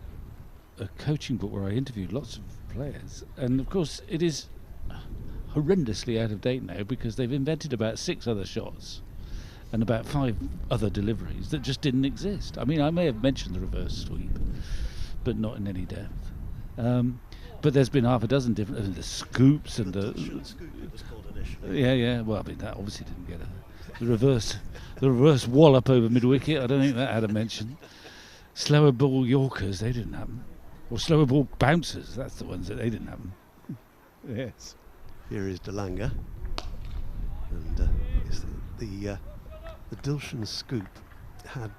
Speaker 6: a coaching book where I interviewed lots of players, and of course it is horrendously out of date now because they've invented about 6 other shots and about 5 other deliveries that just didn't exist. I mean, I may have mentioned the reverse sweep, but not in any depth. But there's been half a dozen different, the scoops and the
Speaker 4: Scoop, it was called initially.
Speaker 6: yeah. Well, I mean, that obviously didn't get the reverse wallop over mid wicket. I don't think that had a mention. Slower ball Yorkers, they didn't happen, or slower ball bouncers. That's the ones that they didn't happen. Yes.
Speaker 4: Here is Delanga, and the Dilshan scoop had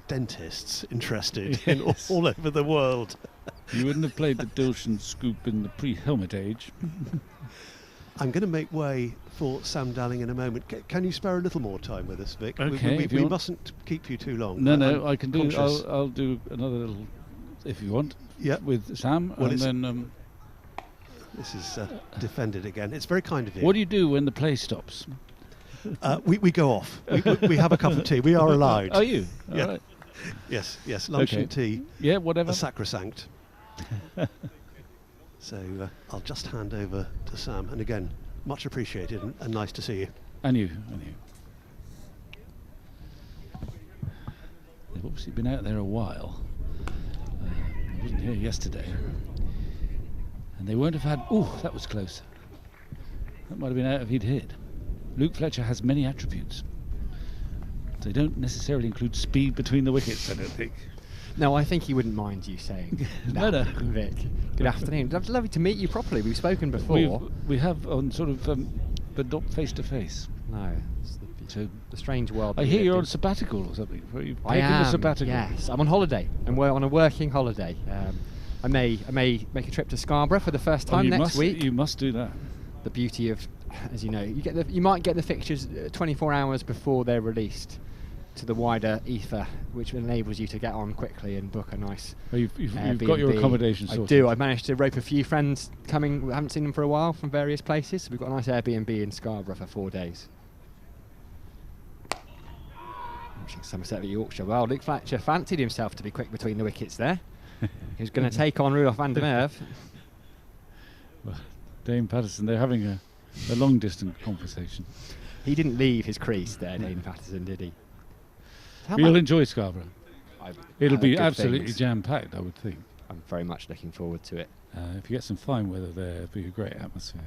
Speaker 4: dentists interested in all over the world.
Speaker 6: You wouldn't have played the Dilshan scoop in the pre-helmet age.
Speaker 4: I'm going to make way for Sam Dowling in a moment. Can you spare a little more time with us, Vic?
Speaker 6: Okay,
Speaker 4: we mustn't keep you too long.
Speaker 6: No, I can do.
Speaker 4: conscious.
Speaker 6: I'll do another little, if you want.
Speaker 4: Yep.
Speaker 6: With Sam,
Speaker 4: Well,
Speaker 6: and then
Speaker 4: This is defended again. It's very kind of you.
Speaker 6: What do you do when the play stops?
Speaker 4: We go off. We have a cup of tea. We are allowed.
Speaker 6: Are you?
Speaker 4: Yeah.
Speaker 6: All right.
Speaker 4: Yes. Lunch
Speaker 6: Okay.
Speaker 4: and tea
Speaker 6: Yeah, whatever.
Speaker 4: are sacrosanct. So I'll just hand over to Sam. And again, much appreciated and nice to see you.
Speaker 6: And you. They've obviously been out there a while. I wasn't here yesterday. And they won't have had... Oh, that was close. That might have been out if he'd hit. Luke Fletcher has many attributes. They don't necessarily include speed between the wickets, I don't think.
Speaker 3: No, I think he wouldn't mind you saying
Speaker 6: No,
Speaker 3: that,
Speaker 6: no.
Speaker 3: Vic. Good afternoon. Lovely to meet you properly. We've spoken before.
Speaker 6: We have on sort of, but not face to face.
Speaker 3: No, it's
Speaker 6: So
Speaker 3: the strange world.
Speaker 6: I
Speaker 3: we
Speaker 6: hear
Speaker 3: live
Speaker 6: you're
Speaker 3: in.
Speaker 6: on sabbatical or something. You've
Speaker 3: I
Speaker 6: taken
Speaker 3: am.
Speaker 6: a sabbatical.
Speaker 3: Yes, I'm on holiday, and we're on a working holiday. I may make a trip to Scarborough for the first time
Speaker 6: you
Speaker 3: next
Speaker 6: must,
Speaker 3: week.
Speaker 6: You must do that.
Speaker 3: The beauty of, as you know, you might get the fixtures 24 hours before they're released to the wider ether, which enables you to get on quickly and book a nice.
Speaker 6: Well, you've got your
Speaker 3: Airbnb.
Speaker 6: accommodation
Speaker 3: I
Speaker 6: sorted.
Speaker 3: do. I've managed to rope a few friends coming. We haven't seen them for a while from various places. So we've got a nice Airbnb in Scarborough for 4 days. Watching Somerset v Yorkshire. Well, Luke Fletcher fancied himself to be quick between the wickets there. He was going to take on Rudolph van der Merwe.
Speaker 6: Well, Dane Patterson, they're having a long distance conversation.
Speaker 3: He didn't leave his crease there, Dane Patterson, did he?
Speaker 6: You'll enjoy Scarborough. It'll
Speaker 3: heard
Speaker 6: be
Speaker 3: good
Speaker 6: absolutely
Speaker 3: things.
Speaker 6: jam-packed, I would think.
Speaker 3: I'm very much looking forward to it.
Speaker 6: If you get some fine weather there, it'll be a great atmosphere.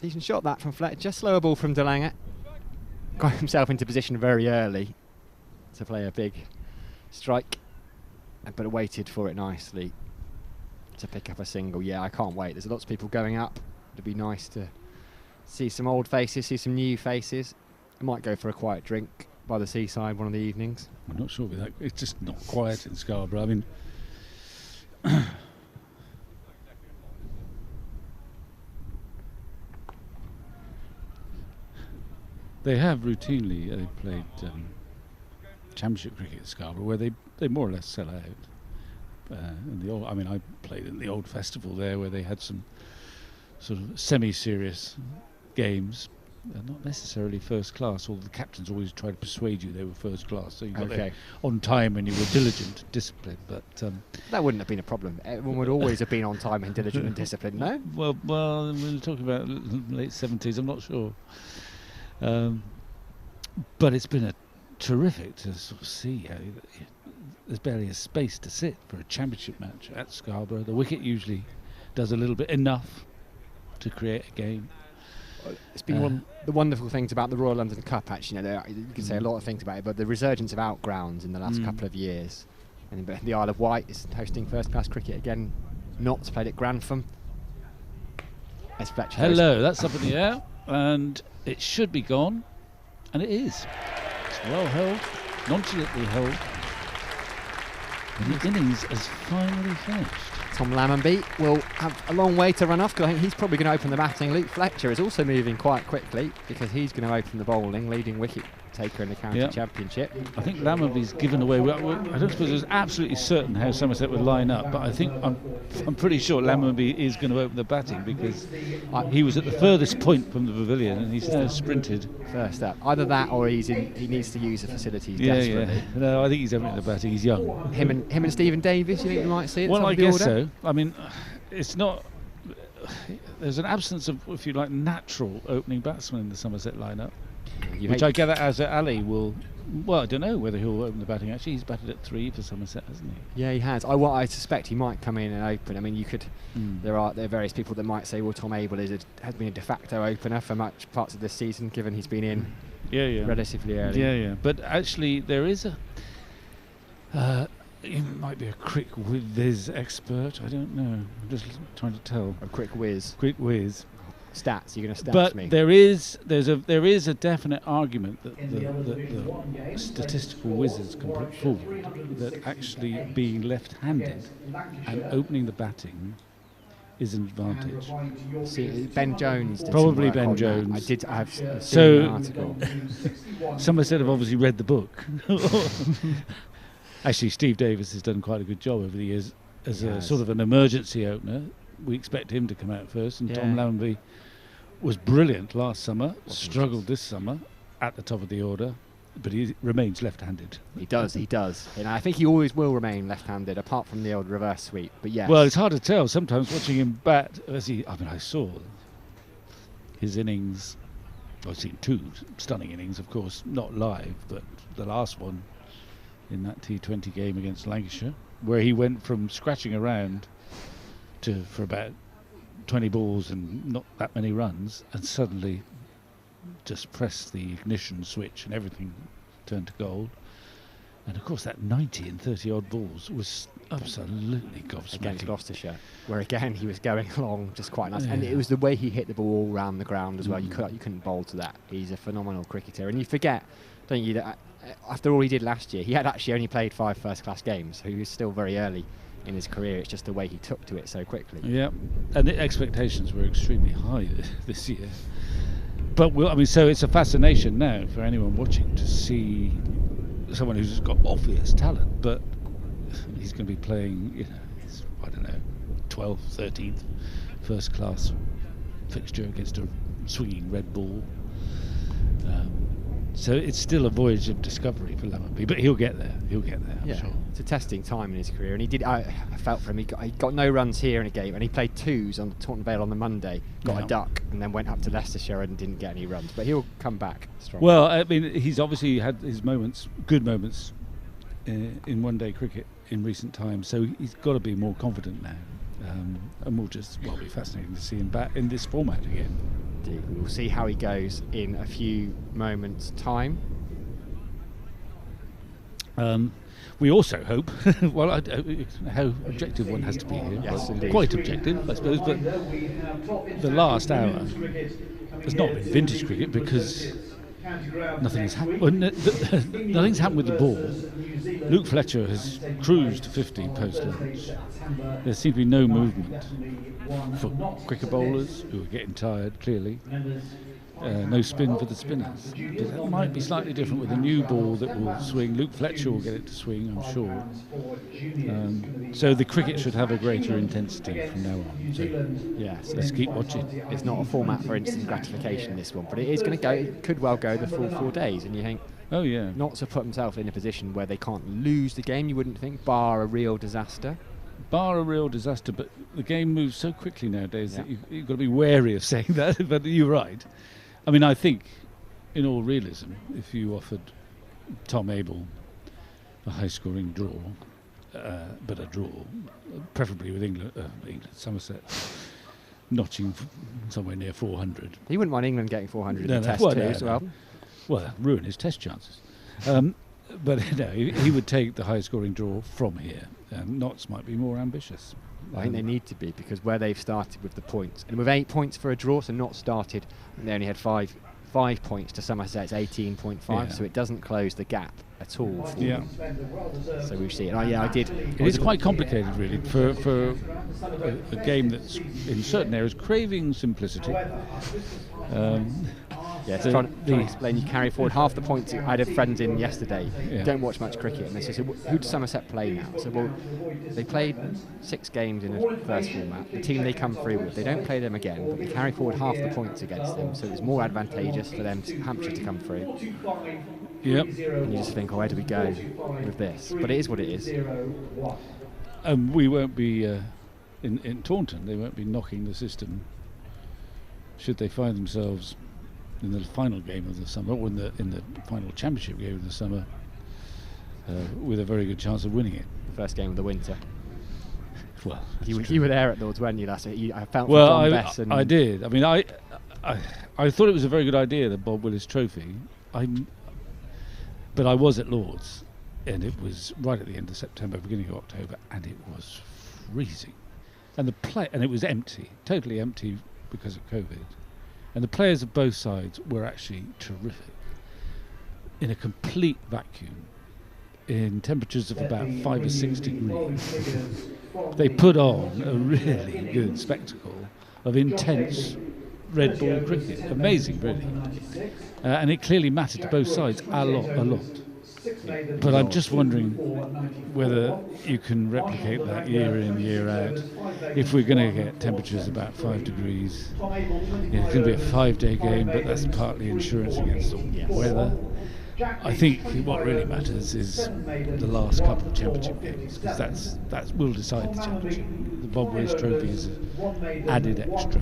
Speaker 3: Decent shot that from Fletcher. Slower ball from De Lange. Got himself into position very early to play a big strike, but waited for it nicely to pick up a single. Yeah, I can't wait. There's lots of people going up. It'd be nice to see some old faces, see some new faces. I might go for a quiet drink by the seaside one of the evenings.
Speaker 6: I'm not sure with that. It's just not quiet in Scarborough. I mean, they have routinely played championship cricket at Scarborough, where they more or less sell out. In the old, I mean, I played in the old festival there, where they had some sort of semi-serious games. Not necessarily first class, although the captains always try to persuade you they were first class, so you got there on time and you were diligent, disciplined. But
Speaker 3: that wouldn't have been a problem. Everyone would always have been on time and diligent and disciplined, no?
Speaker 6: Well, we're talking about late 70s. I'm not sure, but it's been a terrific to sort of see how there's barely a space to sit for a championship match at Scarborough. The wicket usually does a little bit enough to create a game.
Speaker 3: It's been one of the wonderful things about the Royal London Cup, actually. You can say a lot of things about it, but the resurgence of outgrounds in the last couple of years. And the Isle of Wight is hosting first-class cricket again. Notts played at Grantham.
Speaker 6: Hello, that's up in the air, and it should be gone, and it is. It's well held, nonchalantly held, and the innings has finally finished.
Speaker 3: Tom Lammonby will have a long way to run off, because I think he's probably going to open the batting. Luke Fletcher is also moving quite quickly, because he's going to open the bowling, leading wicket taker in the county championship.
Speaker 6: I think Lammonby's given away. I don't suppose it was absolutely certain how Somerset would line up, but I think I'm pretty sure Lammonby is going to open the batting, because he was at the furthest point from the pavilion and he's now sprinted
Speaker 3: first up. Either that or he needs to use the facilities desperately.
Speaker 6: Yeah. No, I think he's opening the batting. He's young.
Speaker 3: Him and Stephen Davis, you think we might see it?
Speaker 6: Well, I guess so. I mean, it's not. There's an absence of, if you like, natural opening batsmen in the Somerset lineup. Which I gather as Ali will. Well, I don't know whether he'll open the batting. Actually, he's batted at 3 for Somerset, hasn't he?
Speaker 3: Yeah, he has. I suspect he might come in and open. I mean, you could. There are various people that might say, well, Tom Abel has been a de facto opener for much parts of this season, given he's been in relatively early.
Speaker 6: Yeah. But actually, there is a. He might be a quick whiz expert. I don't know. I'm just trying to tell.
Speaker 3: A quick whiz.
Speaker 6: Quick whiz.
Speaker 3: Stats. You're going to stats
Speaker 6: but
Speaker 3: me.
Speaker 6: There is a definite argument that the statistical wizards can put forward that actually being left-handed and opening the batting is an advantage.
Speaker 3: See, Ben Jones. Did
Speaker 6: Probably
Speaker 3: some work
Speaker 6: Ben
Speaker 3: on
Speaker 6: Jones.
Speaker 3: that. I've seen an article.
Speaker 6: Somerset have obviously read the book. Actually, Steve Davis has done quite a good job over the years as
Speaker 3: He
Speaker 6: a
Speaker 3: has.
Speaker 6: sort of an emergency opener. We expect him to come out first, and Tom
Speaker 3: Yeah.
Speaker 6: Lamby was brilliant last summer,
Speaker 3: Wasn't he
Speaker 6: struggled this summer at the top of the order, but he remains left-handed.
Speaker 3: He does. And I think he always will remain left-handed, apart from the old reverse sweep. But yes.
Speaker 6: Well, it's hard to tell sometimes watching him bat. I saw his innings. I've seen two stunning innings, of course, not live, but the last one in that T20 game against Lancashire, where he went from scratching around for about 20 balls and not that many runs, and suddenly just pressed the ignition switch and everything turned to gold. And of course that 90 in 30 odd balls was absolutely
Speaker 3: against
Speaker 6: gobsmacking.
Speaker 3: Gloucestershire, where again he was going along just quite nice, and
Speaker 6: Yeah.
Speaker 3: it was the way he hit the ball all round the ground as well. You
Speaker 6: Mm.
Speaker 3: couldn't bowl to that. He's a phenomenal cricketer, and you forget, don't you, that after all he did last year, he had actually only played 5 first-class games, so he was still very early in his career. It's just the way he took to it so quickly.
Speaker 6: Yeah, and the expectations were extremely high this year. But so it's a fascination now for anyone watching to see someone who's got obvious talent, but he's going to be playing, his, I don't know, 12th, 13th first class fixture against a swinging red ball. So it's still a voyage of discovery for Lammonby, but he'll get there. I'm
Speaker 3: Yeah,
Speaker 6: sure.
Speaker 3: it's a testing time in his career, and he did. I felt for him. He got no runs here in a game, and he played 2s on Taunton Vale on the Monday, got
Speaker 6: Yeah.
Speaker 3: a duck, and then went up to Leicestershire and didn't get any runs. But he'll come back strong.
Speaker 6: Well, I mean, he's obviously had his moments, good moments, in one-day cricket in recent times, so he's got to be more confident now. And it'll be fascinating to see him back in this format again.
Speaker 3: Indeed. We'll see how he goes in a few moments' time.
Speaker 6: We also hope, how objective one has to be here.
Speaker 3: Yes,
Speaker 6: Well,
Speaker 3: indeed.
Speaker 6: quite objective, I suppose, but the last hour has not been vintage cricket because nothing's happened. Nothing's happened with the ball. Luke Fletcher has cruised to 50 post-lunch. There seems to be no movement for cricket bowlers who are getting tired, clearly. No spin for the spinners. But that might be slightly different with a new ball that will swing. Luke Fletcher will get it to swing, I'm sure. So the cricket should have a greater intensity from now on. So
Speaker 3: Yes,
Speaker 6: let's keep watching.
Speaker 3: it's not a format for instant gratification, this one, but it is going to go. It could well go the full 4 days, and you think
Speaker 6: Oh yeah.
Speaker 3: not to put themselves in a position where they can't lose the game. You wouldn't think, bar a real disaster.
Speaker 6: Bar a real disaster, but the game moves so quickly nowadays that
Speaker 3: Yeah.
Speaker 6: you've got to be wary of saying that. But you're right. I mean, I think, in all realism, if you offered Tom Abel a high-scoring draw, but a draw, preferably with England, Somerset, notching somewhere near 400.
Speaker 3: He wouldn't mind England getting 400
Speaker 6: No,
Speaker 3: in the
Speaker 6: no,
Speaker 3: Test
Speaker 6: well,
Speaker 3: too,
Speaker 6: no,
Speaker 3: as
Speaker 6: no.
Speaker 3: well.
Speaker 6: Well, ruin his Test chances. But no, he would take the high-scoring draw from here. Notts might be more ambitious.
Speaker 3: I think they need to be, because where they've started with the points, and with 8 points for a draw, so not started, and they only had five points to Somerset's 18.5,
Speaker 6: Yeah.
Speaker 3: so it doesn't close the gap at all for
Speaker 6: Yeah.
Speaker 3: them. So we see it. I did.
Speaker 6: It is quite complicated, really, for a game that's in certain areas craving simplicity.
Speaker 3: Yes,
Speaker 6: the-
Speaker 3: trying to
Speaker 6: the-
Speaker 3: explain. You carry forward half the points. I had friends in yesterday.
Speaker 6: Yeah.
Speaker 3: Don't watch much cricket, and they said, "Who does Somerset play now?" So well, they played 6 games in a first format. The team they come through with, they don't play them again, but they carry forward half the points against them. So it's more advantageous for them, Hampshire, to come through.
Speaker 6: Yep.
Speaker 3: And you just think, where do we go with this? But it is what it is.
Speaker 6: We won't be in Taunton. They won't be knocking the system. Should they find themselves in the final game of the summer, or in the final championship game of the summer, with a very good chance of winning it.
Speaker 3: First game of the winter.
Speaker 6: Well,
Speaker 3: You were there at Lords, weren't you, last week? I felt for
Speaker 6: well,
Speaker 3: John Bess and
Speaker 6: I did. I mean, I thought it was a very good idea, the Bob Willis Trophy. But I was at Lords, and it was right at the end of September, beginning of October, and it was freezing, and it was empty, totally empty because of COVID, and the players of both sides were actually terrific in a complete vacuum, in temperatures of about 5 or 6 degrees. They put on a really good spectacle of intense red ball cricket. Amazing, really. And it clearly mattered to both sides a lot. But I'm just wondering whether you can replicate that year in, year out. If we're going to get temperatures about 5 degrees, it's going to be a 5-day game, but that's partly insurance against the weather. I think what really matters is the last couple of championship games, because that will decide the championship. The Bob Willis Trophy is added extra,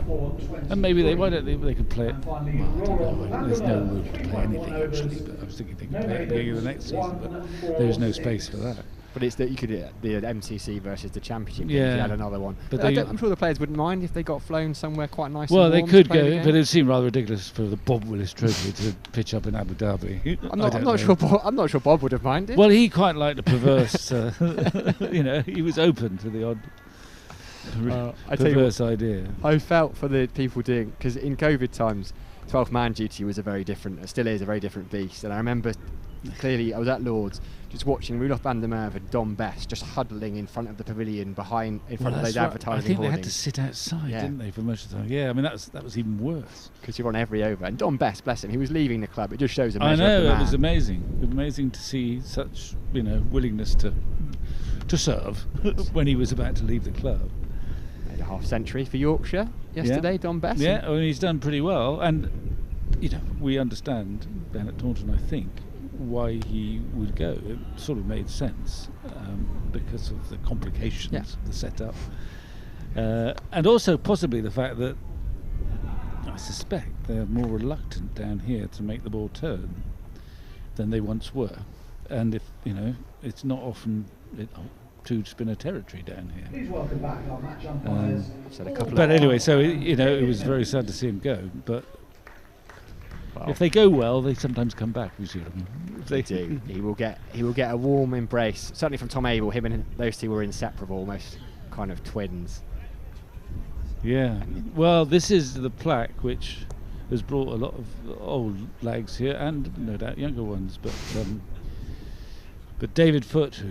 Speaker 6: and maybe they could play it. Well, I don't know. There's no room to play anything actually. But I was thinking they could play it at the beginning of the next season, but there is no space for that.
Speaker 3: But it's that you could the MCC versus the Championship.
Speaker 6: Yeah.
Speaker 3: If you had another one.
Speaker 6: But
Speaker 3: I'm sure the players wouldn't mind if they got flown somewhere quite nice.
Speaker 6: Well,
Speaker 3: and
Speaker 6: they
Speaker 3: warm
Speaker 6: could
Speaker 3: to play the
Speaker 6: go,
Speaker 3: game.
Speaker 6: but it would seem rather ridiculous for the Bob Willis Trophy to pitch up in Abu Dhabi.
Speaker 3: I'm not sure Bob would have minded.
Speaker 6: Well, he quite liked the perverse. He was open to the odd perverse idea.
Speaker 3: I felt for the people doing, because in COVID times, 12-man duty was it still is a very different beast. And I remember clearly, I was at Lord's just watching Rudolph van der Merwe and Don Best just huddling in front of the pavilion in front of those advertising
Speaker 6: I think
Speaker 3: hoardings.
Speaker 6: they had to sit outside, didn't they, for most of the time? Yeah, I mean that was even worse.
Speaker 3: Because you're on every over. And Don Best, bless him, he was leaving the club. It just shows a measure
Speaker 6: I
Speaker 3: of the
Speaker 6: know,
Speaker 3: man.
Speaker 6: it was amazing to see such willingness to serve when he was about to leave the club.
Speaker 3: Made a half century for Yorkshire yesterday, Don Best.
Speaker 6: Yeah, I mean, he's done pretty well, and we understand Bennett Taunton, I think, why he would go. It sort of made sense because of the complications of the setup, and also possibly the fact that I suspect they're more reluctant down here to make the ball turn than they once were, and if it's not often two spinner territory down here.
Speaker 1: Please welcome back our match umpires.
Speaker 6: But anyway, so it was very sad to see him go, but. If they go well, they sometimes come back. You see what I mean? If
Speaker 3: they do, he will get a warm embrace. Certainly from Tom Abel. Him and those two were inseparable, almost kind of twins.
Speaker 6: Yeah. Well, this is the plaque which has brought a lot of old lags here, and no doubt younger ones. But David Foote,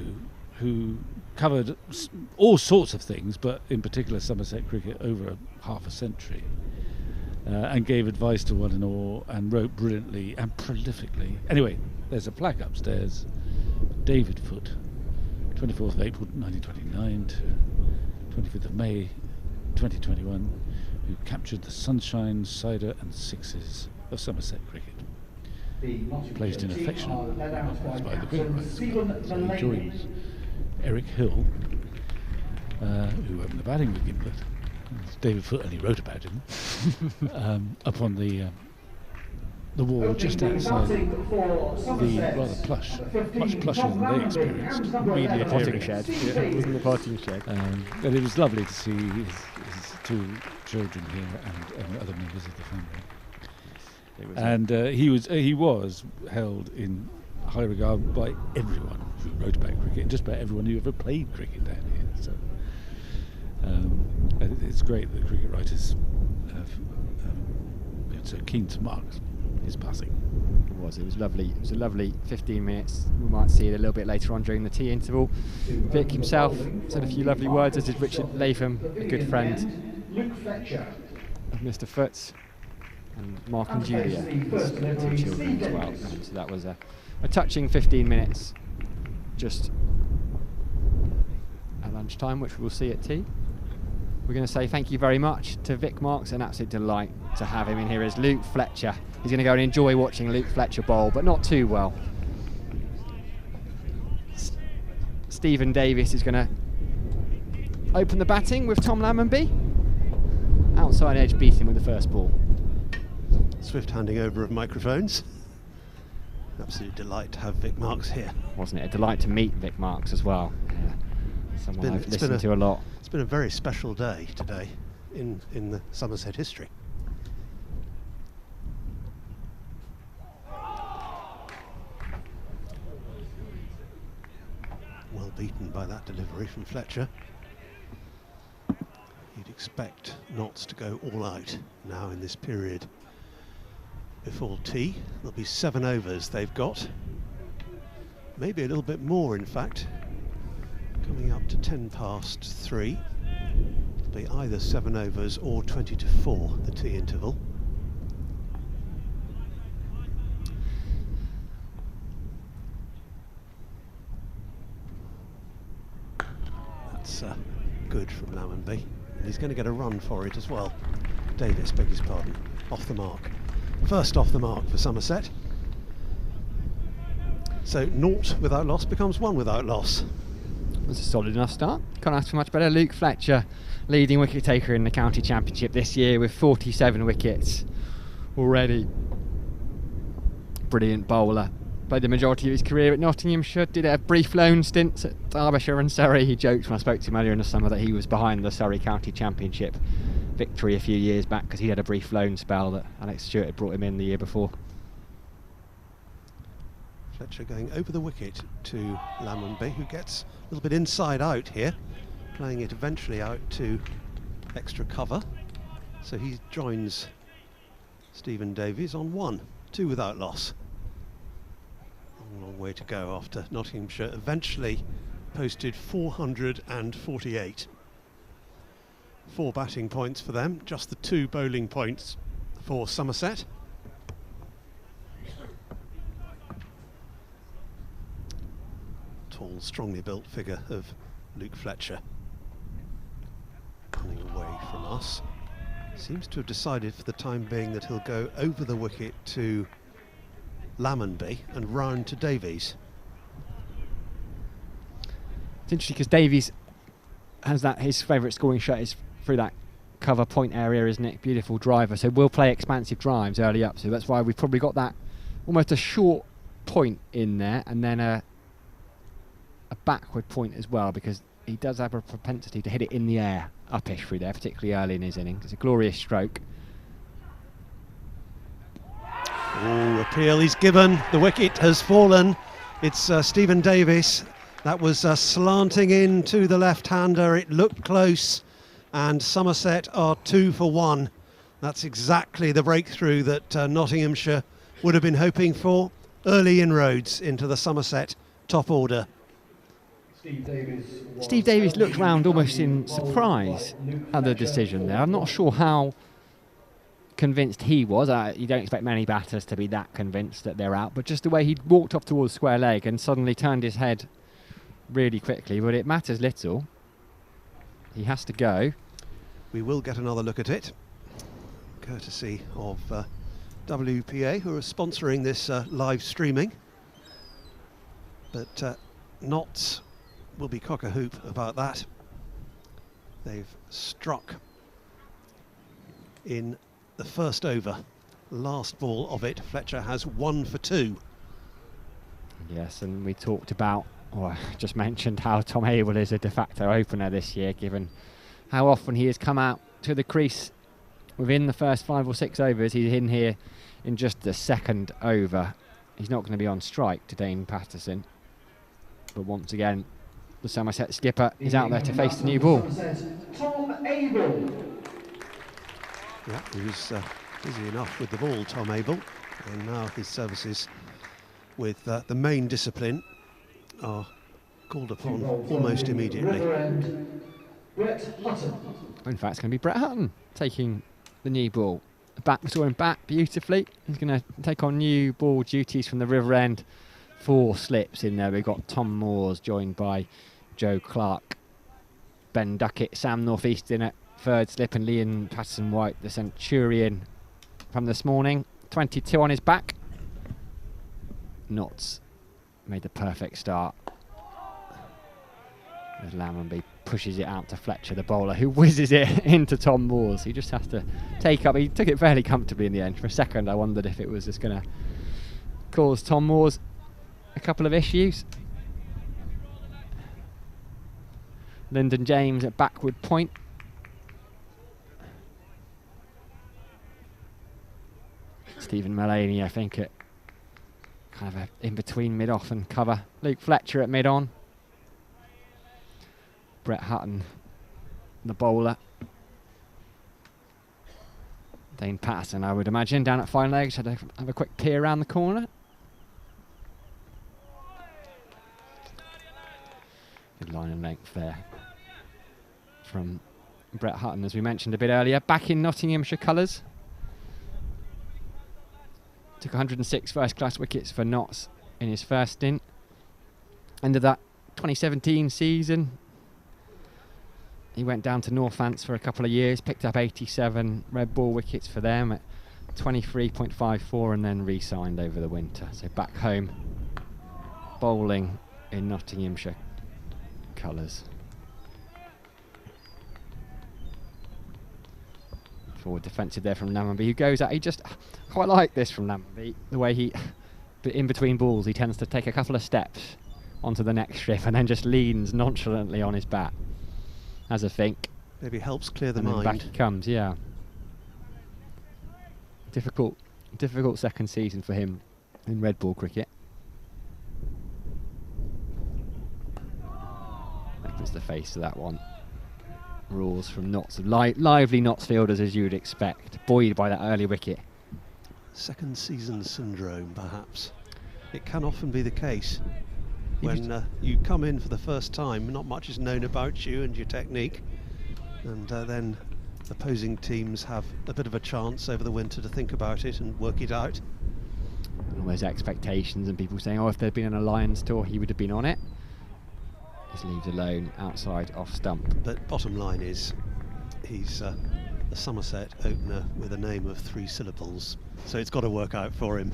Speaker 6: who covered all sorts of things, but in particular Somerset cricket over half a century. And gave advice to one and all, and wrote brilliantly and prolifically. Anyway, there's a plaque upstairs. David Foote, 24th of April 1929 to 25th of May 2021, who captured the sunshine, cider and sixes of Somerset cricket. Placed in affectionate arms by the cricket writers. So he joins Eric Hill, who opened the batting with Gimlet. David Foote only wrote about him up on the wall just outside the rather plush, much plusher than they experienced media
Speaker 3: potting shed. It wasn't the potting shed.
Speaker 6: But it was lovely to see his two children here and other members of the family. And he was held in high regard by everyone who wrote about cricket, and just about everyone who ever played cricket down here. So. It's great that cricket writers have been so keen to mark his passing.
Speaker 3: It was lovely. It was a lovely 15 minutes. We might see it a little bit later on during the tea interval. Vic himself said a few lovely words, as did Richard Latham, a good friend of Mr. Foote's, and Mark and Julia, his two children as well. And so that was a touching 15 minutes just at lunchtime, which we'll see at tea. We're going to say thank you very much to Vic Marks. An absolute delight to have him in here as Luke Fletcher. He's going to go and enjoy watching Luke Fletcher bowl, but not too well. Stephen Davis is going to open the batting with Tom Lammonby. Outside edge beating with the first ball.
Speaker 4: Swift handing over of microphones. Absolute delight to have Vic Marks here.
Speaker 3: Wasn't it a delight to meet Vic Marks as well? Yeah. Someone I've listened to a lot.
Speaker 4: It's been a very special day today in the Somerset history. Well beaten by that delivery from Fletcher. You'd expect Notts to go all out now in this period before tea. There'll be 7 overs they've got. Maybe a little bit more, in fact. Coming up to 3:10. It'll be either 7 overs or 20 to 4, the tea interval. That's good from Lammonby. And he's going to get a run for it as well. Davis, beg his pardon, off the mark. First off the mark for Somerset. So 0 without loss becomes 1 without loss.
Speaker 3: That's a solid enough start. Can't ask for much better. Luke Fletcher, leading wicket taker in the county championship this year with 47 wickets already. Brilliant bowler. Played the majority of his career at Nottinghamshire, did a brief loan stint at Derbyshire and Surrey. He joked when I spoke to him earlier in the summer that he was behind the Surrey County Championship victory a few years back because he had a brief loan spell that Alex Stewart had brought him in the year before.
Speaker 4: Fletcher going over the wicket to Lammonby, who gets a little bit inside out here, playing it eventually out to extra cover. So he joins Stephen Davies on 1, 2 without loss. A long way to go after Nottinghamshire eventually posted 448. 4 batting points for them, just the 2 bowling points for Somerset. Tall, strongly built figure of Luke Fletcher. Running away from us. Seems to have decided for the time being that he'll go over the wicket to Lammonby and round to Davies.
Speaker 3: It's interesting because Davies has that, his favourite scoring shot is through that cover point area, isn't it? Beautiful driver. So we'll play expansive drives early up. So that's why we've probably got that almost a short point in there and then a backward point as well, because he does have a propensity to hit it in the air, uppish through there, particularly early in his innings. It's a glorious stroke.
Speaker 4: Oh, appeal is given. The wicket has fallen. It's Stephen Davis. That was slanting in to the left-hander. It looked close, and Somerset are 2 for 1. That's exactly the breakthrough that Nottinghamshire would have been hoping for. Early inroads into the Somerset top order.
Speaker 1: Steve Davies
Speaker 3: looked round almost in surprise at the decision there. I'm not sure how convinced he was. You don't expect many batters to be that convinced that they're out, but just the way he walked off towards square leg and suddenly turned his head really quickly, but it matters little. He has to go.
Speaker 4: We will get another look at it, courtesy of WPA, who are sponsoring this live streaming, but Notts will be cock-a-hoop about that. They've struck in the first over. Last ball of it, Fletcher has 1 for 2.
Speaker 3: Yes, and we talked about, or I just mentioned how Tom Abel is a de facto opener this year, given how often he has come out to the crease within the first 5 or 6 overs. He's in here in just the second over. He's not going to be on strike to Dane Patterson, but once again the Somerset skipper is out there to face the new ball.
Speaker 1: Tom Abel.
Speaker 4: Yeah, he was busy enough with the ball, Tom Abel, and now his services with the main discipline are called upon almost immediately.
Speaker 1: Brett Hutton.
Speaker 3: In fact, it's going to be Brett Hutton taking the new ball. We saw him bat beautifully. He's going to take on new ball duties from the River End. 4 slips in there. We've got Tom Moores joined by Joe Clark, Ben Duckett, Sam Northeastern at 3rd slip, and Liam Patterson-White, the Centurion from this morning. 22 on his back. Notts made the perfect start. As Lammonby pushes it out to Fletcher, the bowler, who whizzes it into Tom Moores. He just has to take up. He took it fairly comfortably in the end. For a second I wondered if it was just going to cause Tom Moores a couple of issues. Lyndon James at backward point. Stephen Mullaney, I think, at kind of a in-between mid-off and cover. Luke Fletcher at mid-on. Brett Hutton, the bowler. Dane Patterson, I would imagine, down at fine legs. Had to have a quick peer around the corner. Good line and length there from Brett Hutton, as we mentioned a bit earlier. Back in Nottinghamshire colours. Took 106 first-class wickets for Notts in his first stint. End of that 2017 season. He went down to Northants for a couple of years, picked up 87 red ball wickets for them at 23.54 and then re-signed over the winter. So back home, bowling in Nottinghamshire colours. Forward defensive there from Lammonby, who goes out. He just, I quite like this from Lammonby, the way he, in between balls, he tends to take a couple of steps onto the next strip and then just leans nonchalantly on his bat. Has a think.
Speaker 4: Maybe helps clear the
Speaker 3: and
Speaker 4: mind.
Speaker 3: Then back he comes, yeah. Difficult second season for him in red ball cricket. Opens the face to that one. Rules from Notts, lively Notts fielders as you would expect, buoyed by that early wicket.
Speaker 4: Second season syndrome, perhaps. It can often be the case. When you come in for the first time, not much is known about you and your technique, and then opposing teams have a bit of a chance over the winter to think about it and work it out.
Speaker 3: And all those expectations and people saying, oh, if there'd been an Alliance tour, he would have been on it. Just leaves alone outside off stump.
Speaker 4: But bottom line is, he's a Somerset opener with a name of 3 syllables, so it's got to work out for him.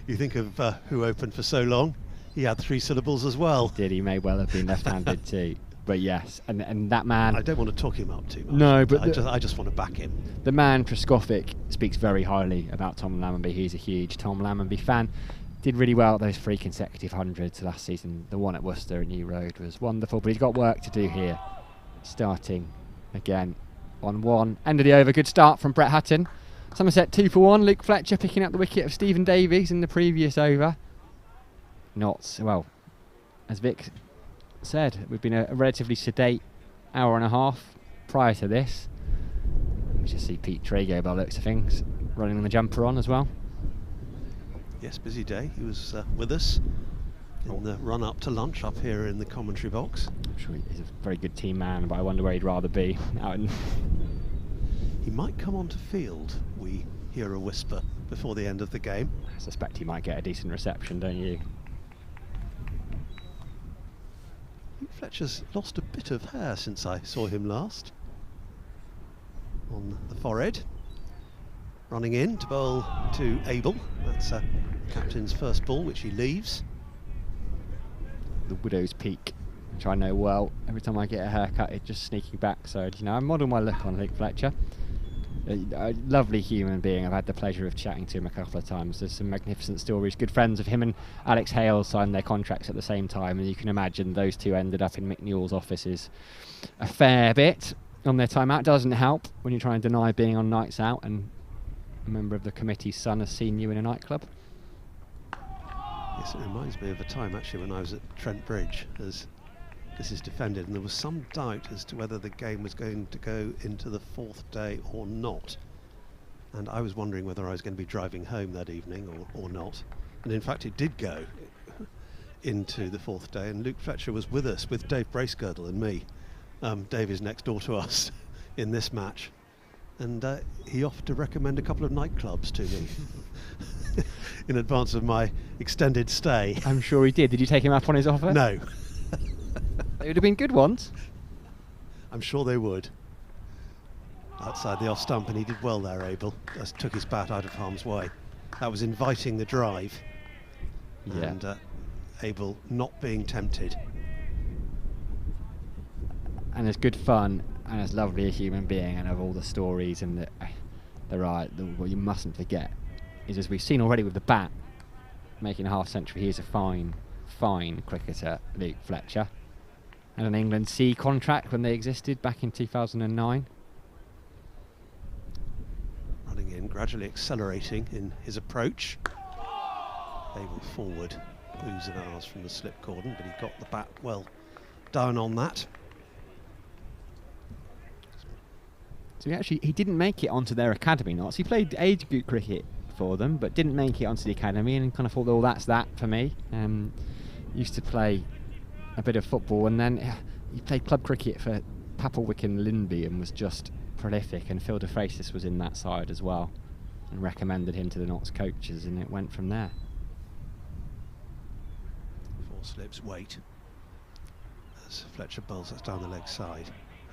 Speaker 4: You think of who opened for so long. He had 3 syllables as well.
Speaker 3: He may well have been left-handed too. But yes, and that man...
Speaker 4: I don't want to talk him up too much.
Speaker 3: No, but
Speaker 4: I just want to back him.
Speaker 3: The man, Prascovic, speaks very highly about Tom Lammonby. He's a huge Tom Lammonby fan. Did really well at those 3 consecutive hundreds last season. The one at Worcester and New Road was wonderful, but he's got work to do here. Starting again on 1. End of the over. Good start from Brett Hutton. Somerset 2 for 1. Luke Fletcher picking up the wicket of Stephen Davies in the previous over. Notts, well, as Vic said, we've been a relatively sedate hour and a half prior to this. We just see Pete Trago by the looks of things running the jumper on as well.
Speaker 4: Yes, busy day. He was with us in the run up to lunch up here in the commentary box.
Speaker 3: I'm sure he's a very good team man, but I wonder where he'd rather be. Out in
Speaker 4: He might come onto field, we hear a whisper before the end of the game.
Speaker 3: I suspect he might get a decent reception, don't you?
Speaker 4: Fletcher's lost a bit of hair since I saw him last. On the forehead. Running in to bowl to Abel. That's captain's first ball, which he leaves.
Speaker 3: The widow's peak, which I know well. Every time I get a haircut, it's just sneaking back. So, you know, I model my look on Luke Fletcher. A lovely human being. I've had the pleasure of chatting to him a couple of times. There's some magnificent stories. Good friends of him and Alex Hale signed their contracts at the same time, and you can imagine those two ended up in Mick Newell's offices a fair bit on their time out. Doesn't help when you try and deny being on nights out and a member of the committee's son has seen you in a nightclub.
Speaker 4: Yes, it reminds me of a time actually when I was at Trent Bridge as this is defended, and there was some doubt as to whether the game was going to go into the 4th day or not, and I was wondering whether I was going to be driving home that evening or not, and in fact it did go into the 4th day, and Luke Fletcher was with us, with Dave Bracegirdle and me. Dave is next door to us in this match, and he offered to recommend a couple of nightclubs to me in advance of my extended stay.
Speaker 3: I'm sure he did. Did you take him up on his offer?
Speaker 4: No.
Speaker 3: They would have been good ones.
Speaker 4: I'm sure they would. Outside the off stump, and he did well there, Abel. Just took his bat out of harm's way. That was inviting the drive.
Speaker 3: Yeah.
Speaker 4: And Abel not being tempted.
Speaker 3: And as good fun and as lovely a human being, and of all the stories and what you mustn't forget is, as we've seen already with the bat making a half century, he is a fine cricketer, Luke Fletcher. And an England C contract when they existed back in 2009.
Speaker 4: Running in, gradually accelerating in his approach. Abel forward, blues and R's from the slip cordon, but he got the bat well down on that.
Speaker 3: So he didn't make it onto their academy Notts. He played age group cricket for them, but didn't make it onto the academy, and kind of thought, oh, that's that for me. Used to play a bit of football, and then he played club cricket for Papelwick and Linby and was just prolific, and Phil DeFracis was in that side as well and recommended him to the Notts coaches, and it went from there.
Speaker 4: 4 slips, wait, as Fletcher bowls us down the leg side.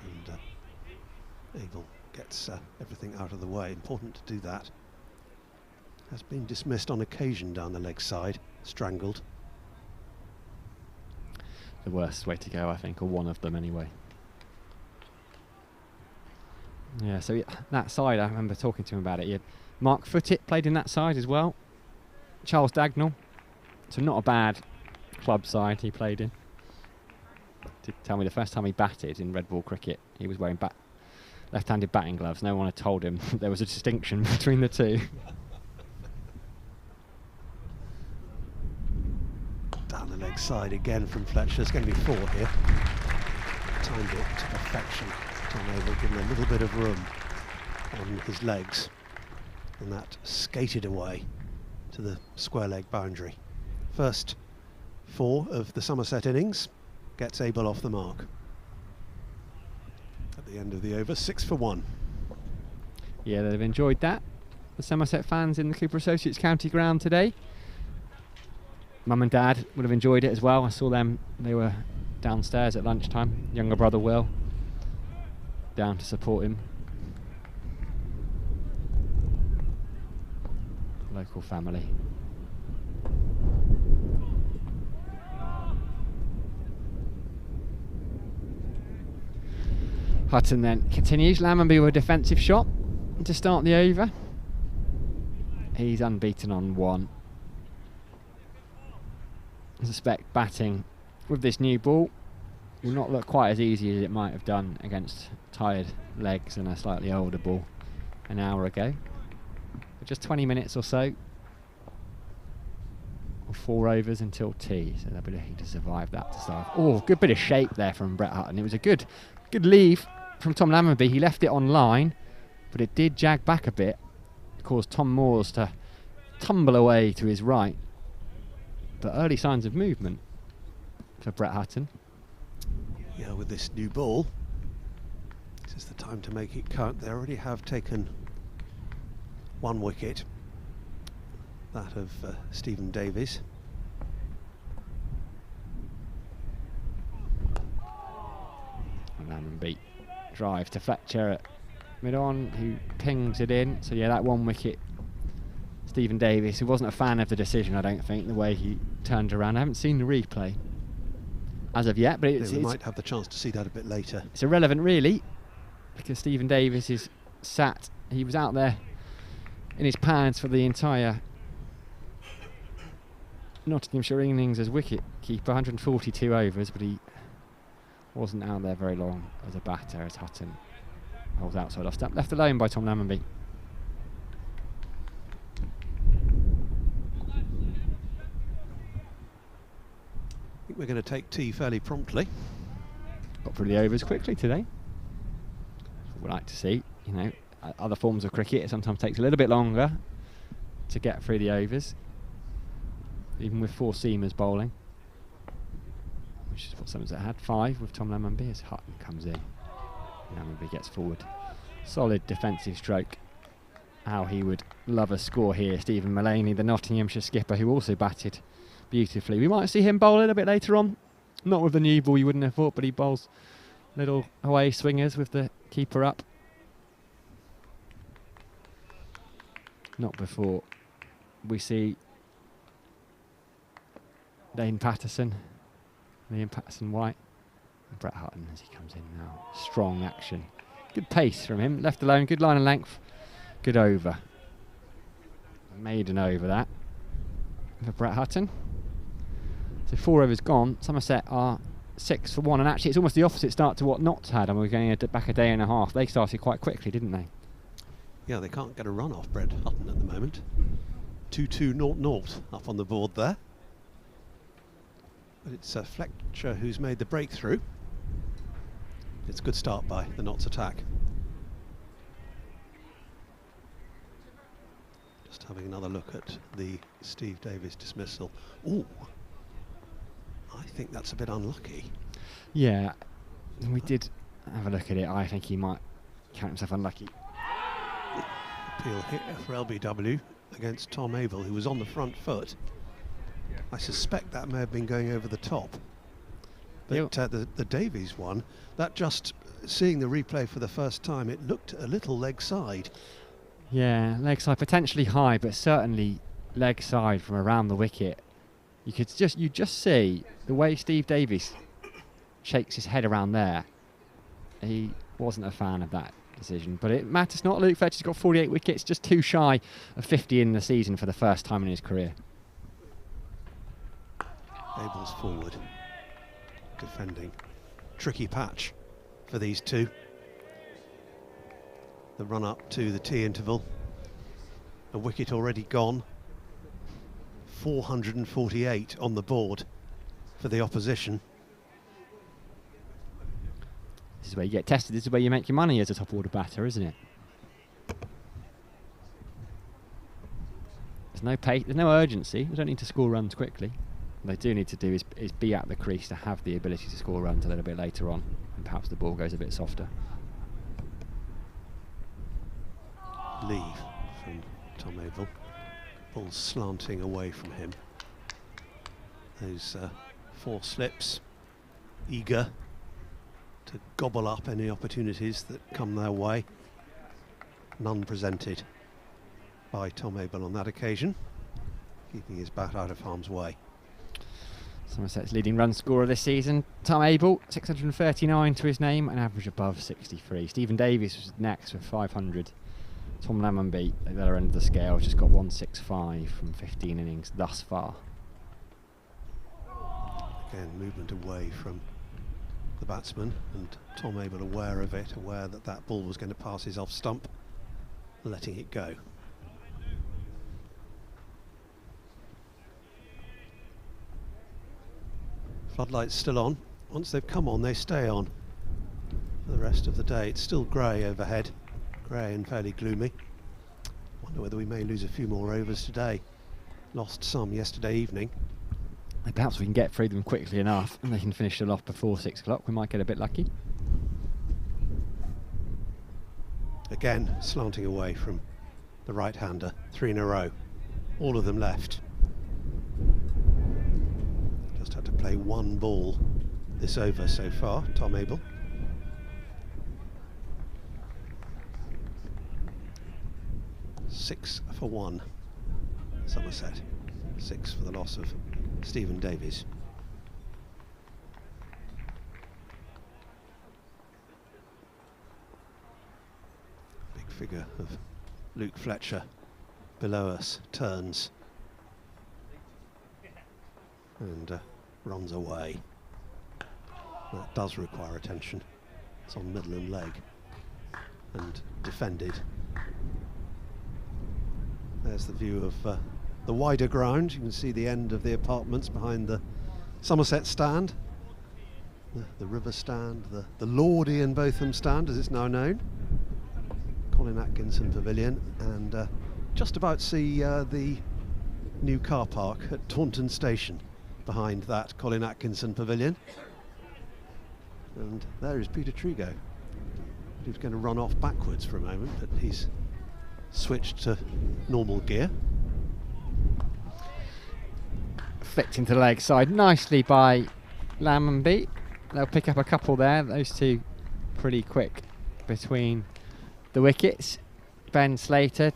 Speaker 4: And Abel gets everything out of the way. Important to do that. Has been dismissed on occasion down the leg side, strangled.
Speaker 3: The worst way to go, I think, or one of them anyway. Yeah, so that side, I remember talking to him about it. He had Mark Footitt played in that side as well. Charles Dagnall. So not a bad club side he played in. Did tell me the first time he batted in red ball cricket, he was wearing left-handed batting gloves. No one had told him there was a distinction between the two.
Speaker 4: Down the leg side again from Fletcher. There's going to be 4 here. Timed it to perfection. Tom Abel given a little bit of room on his legs, and that skated away to the square leg boundary. First 4 of the Somerset innings gets Abel off the mark. At the end of the over, 6 for 1.
Speaker 3: Yeah, they've enjoyed that. The Somerset fans in the Cooper Associates County Ground today. Mum and Dad would have enjoyed it as well. I saw them, they were downstairs at lunchtime. Younger brother Will down to support him. Local family. Hutton then continues. Lammonby with a defensive shot to start the over. He's unbeaten on 1. I suspect batting with this new ball will not look quite as easy as it might have done against tired legs and a slightly older ball an hour ago. But just 20 minutes or so, or 4 overs until tea, so they'll be looking to survive that to start. Oh, good bit of shape there from Brett Hutton. It was a good leave from Tom Lammonby. He left it on line, but it did jag back a bit. It caused Tom Moores to tumble away to his right. But early signs of movement for Brett Hutton.
Speaker 4: Yeah, with this new ball, this is the time to make it count. They already have taken 1 wicket, that of Stephen Davies.
Speaker 3: Lammonby drive to Fletcher at mid-on, who pings it in. So yeah, that 1 wicket. Stephen Davies, who wasn't a fan of the decision, I don't think, the way he turned around. I haven't seen the replay as of yet, but
Speaker 4: we might have the chance to see that a bit later.
Speaker 3: It's irrelevant, really, because Stephen Davies is sat. He was out there in his pads for the entire Nottinghamshire innings as wicket keeper, 142 overs, but he wasn't out there very long as a batter, as Hutton holds outside off stump, left alone by Tom Lammonby.
Speaker 4: I think we're going to take tea fairly promptly.
Speaker 3: Got through the overs quickly today. That's what we like to see. You know, other forms of cricket, it sometimes takes a little bit longer to get through the overs, even with 4 seamers bowling, which is what Somerset had. 5 with Tom Lammonby as Hutton comes in. Lammonby gets forward. Solid defensive stroke. How he would love a score here. Stephen Mullaney, the Nottinghamshire skipper, who also batted beautifully. We might see him bowl a little bit later on. Not with the new ball, you wouldn't have thought, but he bowls little away swingers with the keeper up. Not before we see Liam Patterson White, and Brett Hutton as he comes in now. Strong action. Good pace from him. Left alone, good line of length. Good over. Maiden over that for Brett Hutton. So 4 overs gone. Somerset are 6 for 1, and actually it's almost the opposite start to what Notts had, and we're going back a day and a half. They started quite quickly, didn't they?
Speaker 4: Yeah, they can't get a run off Brett Hutton at the moment. 2-2-0-0 up on the board there. But it's Fletcher who's made the breakthrough. It's a good start by the Notts attack. Just having another look at the Steve Davies dismissal. Ooh, I think that's a bit unlucky.
Speaker 3: Yeah, we did have a look at it. I think he might count himself unlucky.
Speaker 4: Appeal here for LBW against Tom Abel, who was on the front foot. I suspect that may have been going over the top. But the Davies one, that just seeing the replay for the first time, it looked a little leg side.
Speaker 3: Yeah, leg side potentially high, but certainly leg side from around the wicket. You just see the way Steve Davies shakes his head around there. He wasn't a fan of that decision, but it matters not. Luke Fletcher's got 48 wickets, just too shy of 50 in the season for the first time in his career.
Speaker 4: Abel's forward, defending. Tricky patch for these two. The run up to the tea interval. A wicket already gone. 448 on the board for the opposition.
Speaker 3: This is where you get tested. This is where you make your money as a top order batter, isn't it? There's no pace, there's no urgency. We don't need to score runs quickly. What they do need to do is be at the crease to have the ability to score runs a little bit later on, and perhaps the ball goes a bit softer.
Speaker 4: Leave from Tom Abel. Ball slanting away from him. Those 4 slips, eager to gobble up any opportunities that come their way. None presented by Tom Abel on that occasion, keeping his bat out of harm's way.
Speaker 3: Somerset's leading run scorer this season, Tom Abel, 639 to his name, an average above 63. Stephen Davies was next with 500. Tom Lammonby, at the other end of the scale, has just got 165 from 15 innings thus far.
Speaker 4: Again, movement away from the batsman, and Tom Abel aware of it, aware that that ball was going to pass his off stump, letting it go. Floodlights still on. Once they've come on, they stay on for the rest of the day. It's still grey overhead, grey and fairly gloomy. Wonder whether we may lose a few more overs today. Lost some yesterday evening.
Speaker 3: And perhaps we can get through them quickly enough and they can finish it off before 6 o'clock. We might get a bit lucky.
Speaker 4: Again, slanting away from the right-hander. 3 in a row. All of them left. Just had to play 1 ball this over so far, Tom Abel. Six for 1, Somerset. 6 for the loss of Stephen Davies. Big figure of Luke Fletcher below us turns and runs away. That does require attention. It's on middle and leg and defended. There's the view of the wider ground. You can see the end of the apartments behind the Somerset stand, the River stand, the Lord Ian Botham stand as it's now known, Colin Atkinson Pavilion, and just about see the new car park at Taunton Station behind that Colin Atkinson Pavilion. And there is Peter Trigo. He was going to run off backwards for a moment, but he's switched to normal gear.
Speaker 3: Flicked into the leg side nicely by Lammonby. They'll pick up a couple there. Those two pretty quick between the wickets. Ben Slater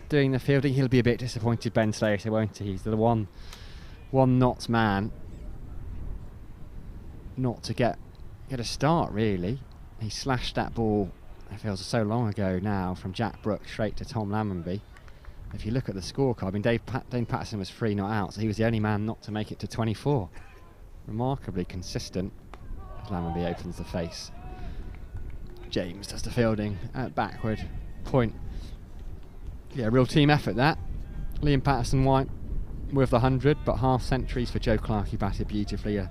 Speaker 3: doing the fielding. He'll be a bit disappointed, Ben Slater, won't he? He's the one knots man not to get a start, really. He slashed that ball, it feels so long ago now, from Jack Brooks straight to Tom Lammonby. If you look at the scorecard, I mean, Dane Patterson was 3 not out, so he was the only man not to make it to 24. Remarkably consistent as Lammonby opens the face. James does the fielding at backward point. Yeah, real team effort that. Liam Patterson-White with the 100, but half centuries for Joe Clark, who batted beautifully. A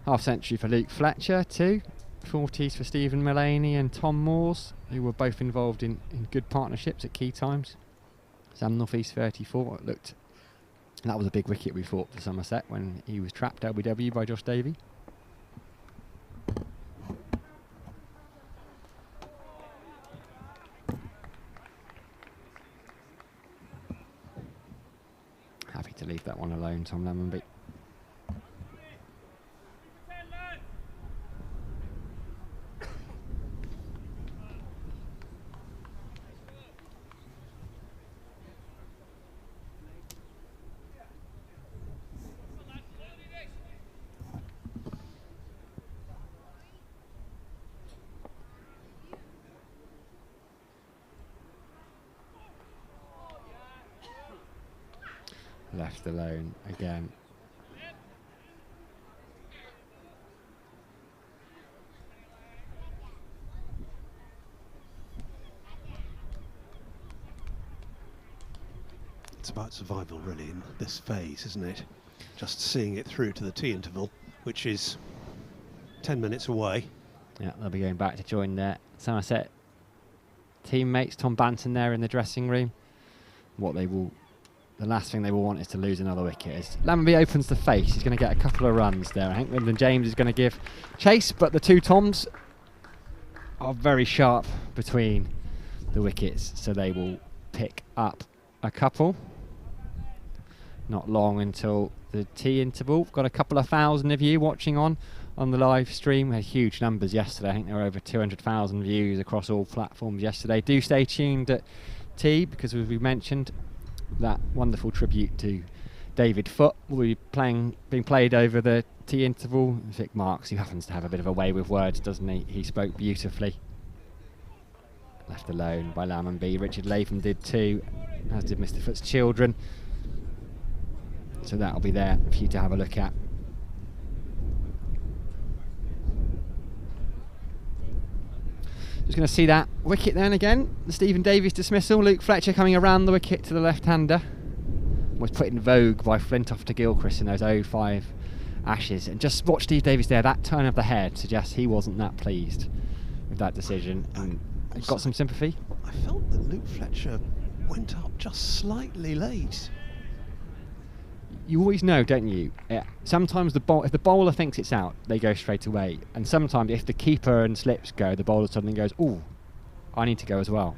Speaker 3: half century for Luke Fletcher too. 40s for Stephen Mullaney and Tom Moores, who were both involved in good partnerships at key times. Sam Northeast 34 looked, and that was a big wicket we thought for Somerset when he was trapped LBW by Josh Davey. Happy to leave that one alone, Tom Lammonby. left alone again.
Speaker 4: It's about survival really in this phase, isn't it? Just seeing it through to the tea interval, which is 10 minutes away.
Speaker 3: Yeah, they'll be going back to join their Somerset teammates. Tom Banton there in the dressing room. The last thing they will want is to lose another wicket. As Lammonby opens the face, he's going to get a couple of runs there. I think Lyndon James is going to give chase, but the two Toms are very sharp between the wickets, so they will pick up a couple. Not long until the tea interval. We've got a couple of thousand of you watching on the live stream. We had huge numbers yesterday. I think there were over 200,000 views across all platforms yesterday. Do stay tuned at tea, because as we mentioned, that wonderful tribute to David Foote will be being played over the tea interval. Vic Marks, who happens to have a bit of a way with words, doesn't he? He spoke beautifully. Left alone by Lammonby. Richard Latham did too, as did Mr. Foote's children. So that'll be there for you to have a look at. Just going to see that wicket then again. The Stephen Davies dismissal. Luke Fletcher coming around the wicket to the left-hander. Was put in vogue by Flintoff to Gilchrist in those 05 Ashes. And just watch Steve Davies there. That turn of the head suggests he wasn't that pleased with that decision. And got some sympathy.
Speaker 4: I felt that Luke Fletcher went up just slightly late.
Speaker 3: You always know, don't you? Sometimes if the bowler thinks it's out, they go straight away. And sometimes if the keeper and slips go, the bowler suddenly goes, "Ooh, I need to go as well."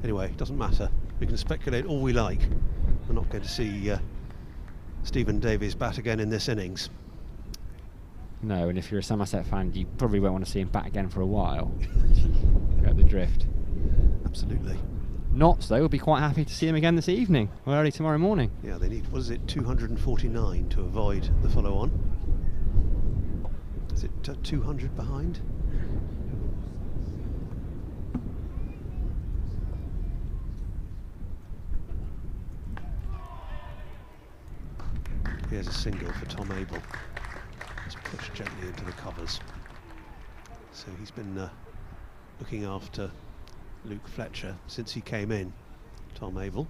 Speaker 4: Anyway, it doesn't matter. We can speculate all we like. We're not going to see Stephen Davies bat again in this innings.
Speaker 3: No, and if you're a Somerset fan, you probably won't want to see him bat again for a while. Get the drift.
Speaker 4: Absolutely.
Speaker 3: Notts, though, will be quite happy to see him again this evening or early tomorrow morning.
Speaker 4: Yeah, they need, 249 to avoid the follow-on. Is it 200 behind? Here's a single for Tom Abel. It's pushed gently into the covers. So he's been looking after Luke Fletcher since he came in. Tom Abel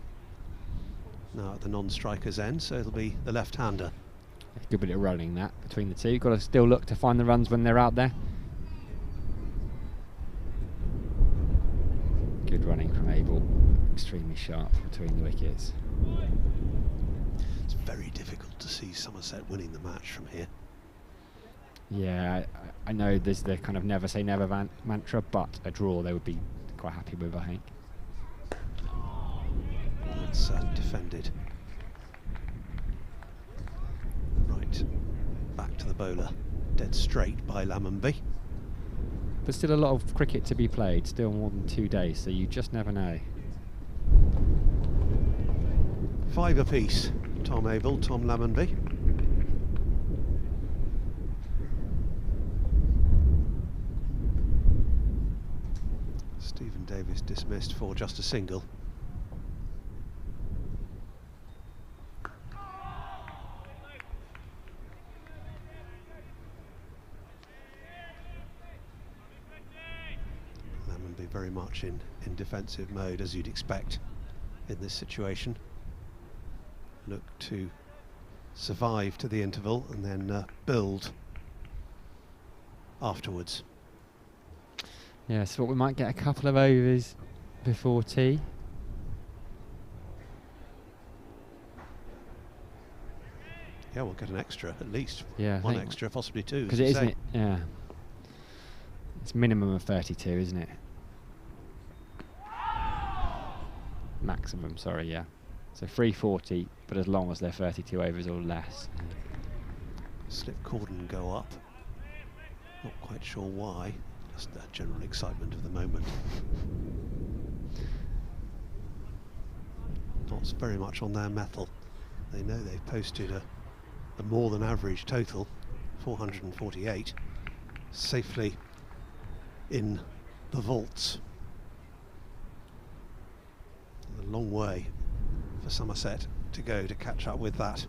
Speaker 4: now at the non-striker's end, so it'll be the left-hander.
Speaker 3: Good bit of running that between the two. Got to still look to find the runs when they're out there. Good running from Abel. Extremely sharp between the wickets.
Speaker 4: It's very difficult to see Somerset winning the match from here.
Speaker 3: Yeah, I know there's the kind of never say never mantra, but a draw they would be quite happy with, I think.
Speaker 4: That's defended. Right, back to the bowler. Dead straight by Lammonby.
Speaker 3: But still a lot of cricket to be played, still more than 2 days, so you just never know.
Speaker 4: 5 apiece. Tom Abel, Tom Lammonby. Stephen Davies dismissed for just a single. Lammonby very much in defensive mode, as you'd expect in this situation. Look to survive to the interval and then build afterwards.
Speaker 3: Yeah, so we might get a couple of overs before tea.
Speaker 4: Yeah, we'll get an extra at least.
Speaker 3: Yeah,
Speaker 4: one extra, possibly two.
Speaker 3: Because it isn't it? Yeah, it's minimum of 32, isn't it? Maximum, sorry, yeah. So 340, but as long as they're 32 overs or less.
Speaker 4: Slip cordon go up. Not quite sure why. Just the general excitement of the moment. Notts very much on their mettle. They know they've posted a more than average total, 448, safely in the vaults. A long way for Somerset to go to catch up with that.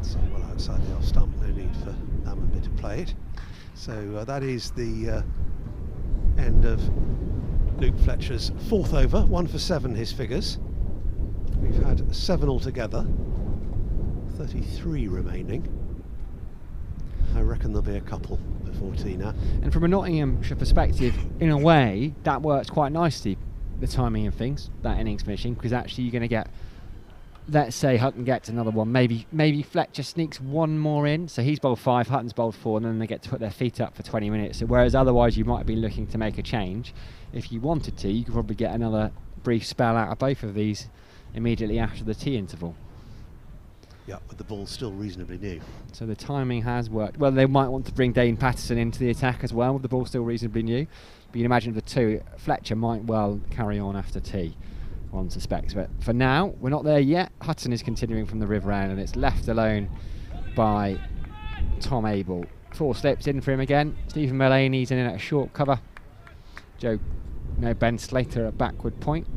Speaker 4: So well outside the off stump, no need for Lammonby to play it. So that is the end of Luke Fletcher's fourth over, 1 for 7 his figures. We've had 7 altogether, 33 remaining. I reckon there'll be a couple before tea now.
Speaker 3: And from a Nottinghamshire perspective, in a way, that works quite nicely, the timing of things, that innings finishing, because actually you're going to get, let's say Hutton gets another one, maybe Fletcher sneaks one more in, so he's bowled 5, Hutton's bowled 4, and then they get to put their feet up for 20 minutes. So whereas otherwise you might be looking to make a change, if you wanted to, you could probably get another brief spell out of both of these immediately after the tea interval.
Speaker 4: Yeah, but the ball's still reasonably new.
Speaker 3: So the timing has worked. Well, they might want to bring Dane Patterson into the attack as well, with the ball still reasonably new. But you'd imagine the two, Fletcher might well carry on after tea, one suspects. But for now, we're not there yet. Hutton is continuing from the river end, and it's left alone by Tom Abel. 4 slips in for him again. Stephen Mullaney's in at a short cover. Ben Slater at backward point.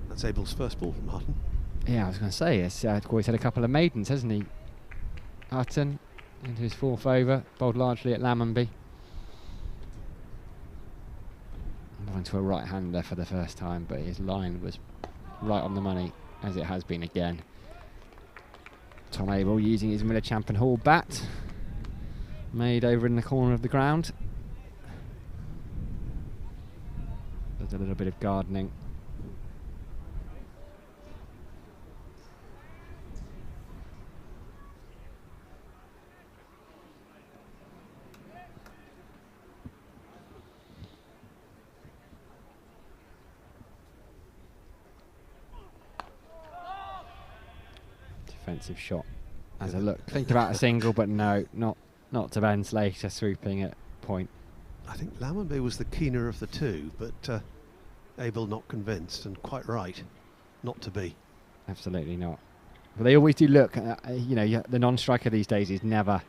Speaker 4: That's Abel's first ball from Hutton.
Speaker 3: Yeah, I was going to say, he's always had a couple of maidens, hasn't he? Hutton into his 4th over, bowled largely at Lammonby. Going to a right-hander for the first time, but his line was right on the money, as it has been again. Tom Abel using his Miller Champion Hall bat, made over in the corner of the ground. There's a little bit of gardening. Defensive shot as a look. Think about a single, but no, not to Ben Slater swooping at point.
Speaker 4: I think Lammonby was the keener of the two, but Abel not convinced, and quite right not to be.
Speaker 3: Absolutely not. But they always do look, the non-striker these days is never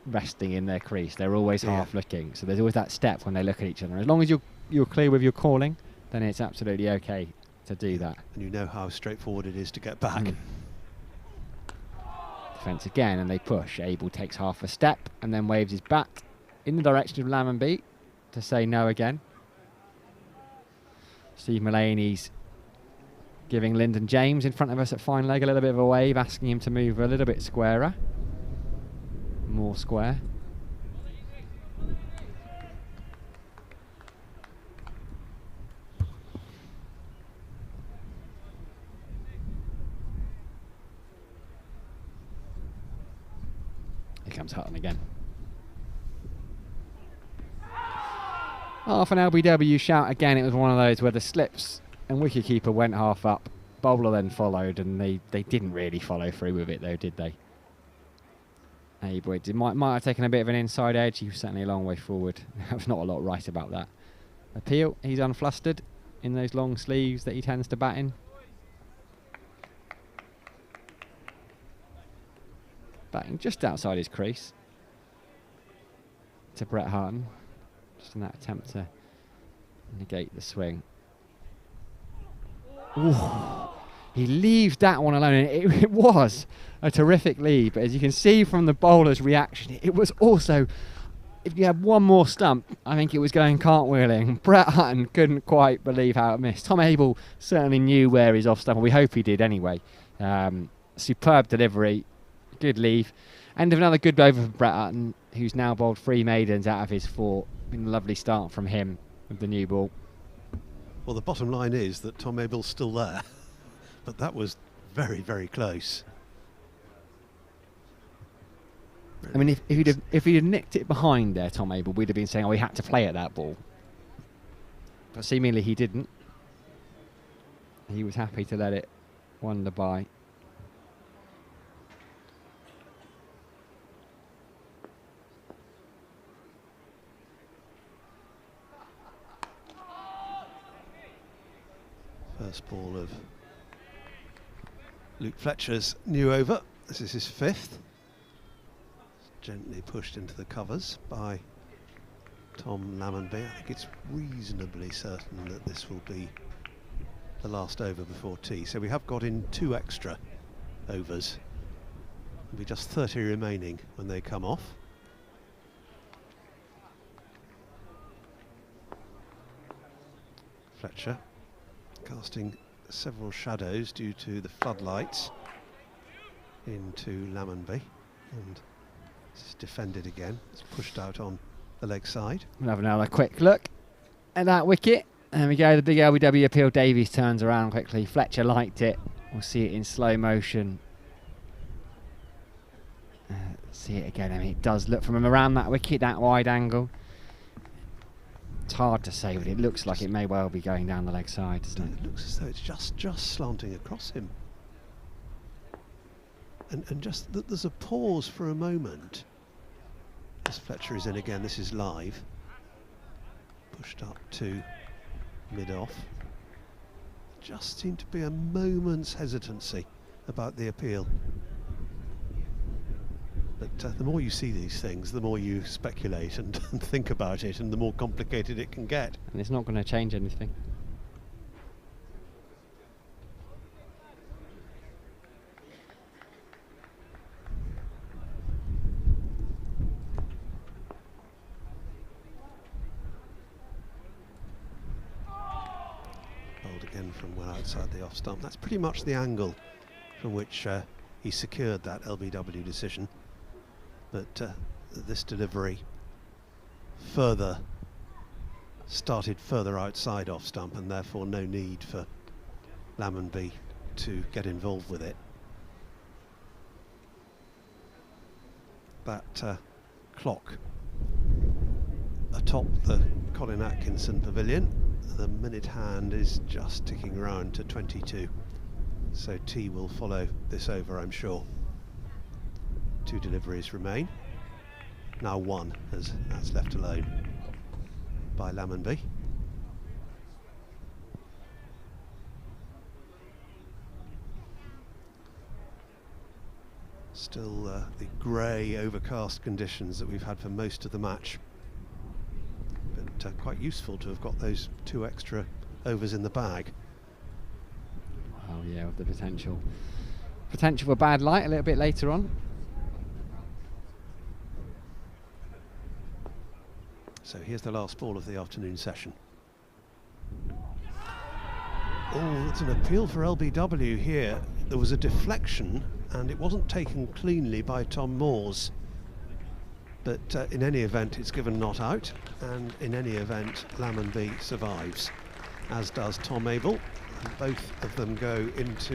Speaker 3: resting in their crease. They're always half looking. So there's always that step when they look at each other. As long as you're clear with your calling, then it's absolutely okay to do that.
Speaker 4: And you know how straightforward it is to get back.
Speaker 3: Defence again, and they push. Abel takes half a step and then waves his bat in the direction of Lammonby to say no again. Steve Mullaney's giving Lyndon James in front of us at fine leg a little bit of a wave, asking him to move a little bit squarer. More square. Here comes Hutton again. Half an LBW shout again. It was one of those where the slips and wicketkeeper went half up. Bowler then followed, and they didn't really follow through with it though, did they? Abel might have taken a bit of an inside edge. He was certainly a long way forward. There was not a lot right about that. Appeal, he's unflustered in those long sleeves that he tends to bat in. Batting just outside his crease to Brett Hutton, just in that attempt to negate the swing. Ooh, he leaves that one alone, and it was a terrific lead, but as you can see from the bowler's reaction, it was also, if you had one more stump, I think it was going cartwheeling. Brett Hutton couldn't quite believe how it missed. Tom Abel certainly knew where his off stump, or we hope he did anyway. Superb delivery. Good leave. End of another good over for Brett Hutton, who's now bowled 3 maidens out of his 4. Been a lovely start from him with the new ball.
Speaker 4: Well, the bottom line is that Tom Abel's still there, but that was very, very close.
Speaker 3: I mean, if he'd have nicked it behind there, Tom Abel, we'd have been saying, oh, he had to play at that ball. But seemingly he didn't. He was happy to let it wander by.
Speaker 4: First ball of Luke Fletcher's new over. This is his 5th. gently pushed into the covers by Tom Lammonby. I think it's reasonably certain that this will be the last over before tea. So we have got in 2 extra overs. There'll be just 30 remaining when they come off. Fletcher casting several shadows due to the floodlights into Lammonby, and it's defended again. It's pushed out on the leg side.
Speaker 3: We'll have another quick look at that wicket. There we go, the big LBW appeal. Davies turns around quickly. Fletcher liked it. We'll see it in slow motion. See it again. I mean, it does look from around that wicket, that wide angle. It's hard to say, but it looks like it may well be going down the leg side, doesn't it?
Speaker 4: It looks as though it's just slanting across him. And just that there's a pause for a moment. As Fletcher is in again, this is live. Pushed up to mid-off. Just seemed to be a moment's hesitancy about the appeal. But the more you see these things, the more you speculate and think about it, and the more complicated it can get.
Speaker 3: And it's not going to change anything.
Speaker 4: Bowled again from well outside the off stump. That's pretty much the angle from which he secured that LBW decision. But this delivery started further outside off stump, and therefore no need for Lammonby to get involved with it. That clock atop the Colin Atkinson pavilion, the minute hand is just ticking round to 22. So tea will follow this over, I'm sure. 2 deliveries remain. Now 1, as that's left alone by Lammonby. Still the grey, overcast conditions that we've had for most of the match. But quite useful to have got those 2 extra overs in the bag.
Speaker 3: Oh yeah, with the potential for bad light a little bit later on.
Speaker 4: So here's the last ball of the afternoon session. Oh, it's an appeal for LBW here. There was a deflection and it wasn't taken cleanly by Tom Moores. But in any event, it's given not out, and in any event, Lammonby survives, as does Tom Abel. And both of them go into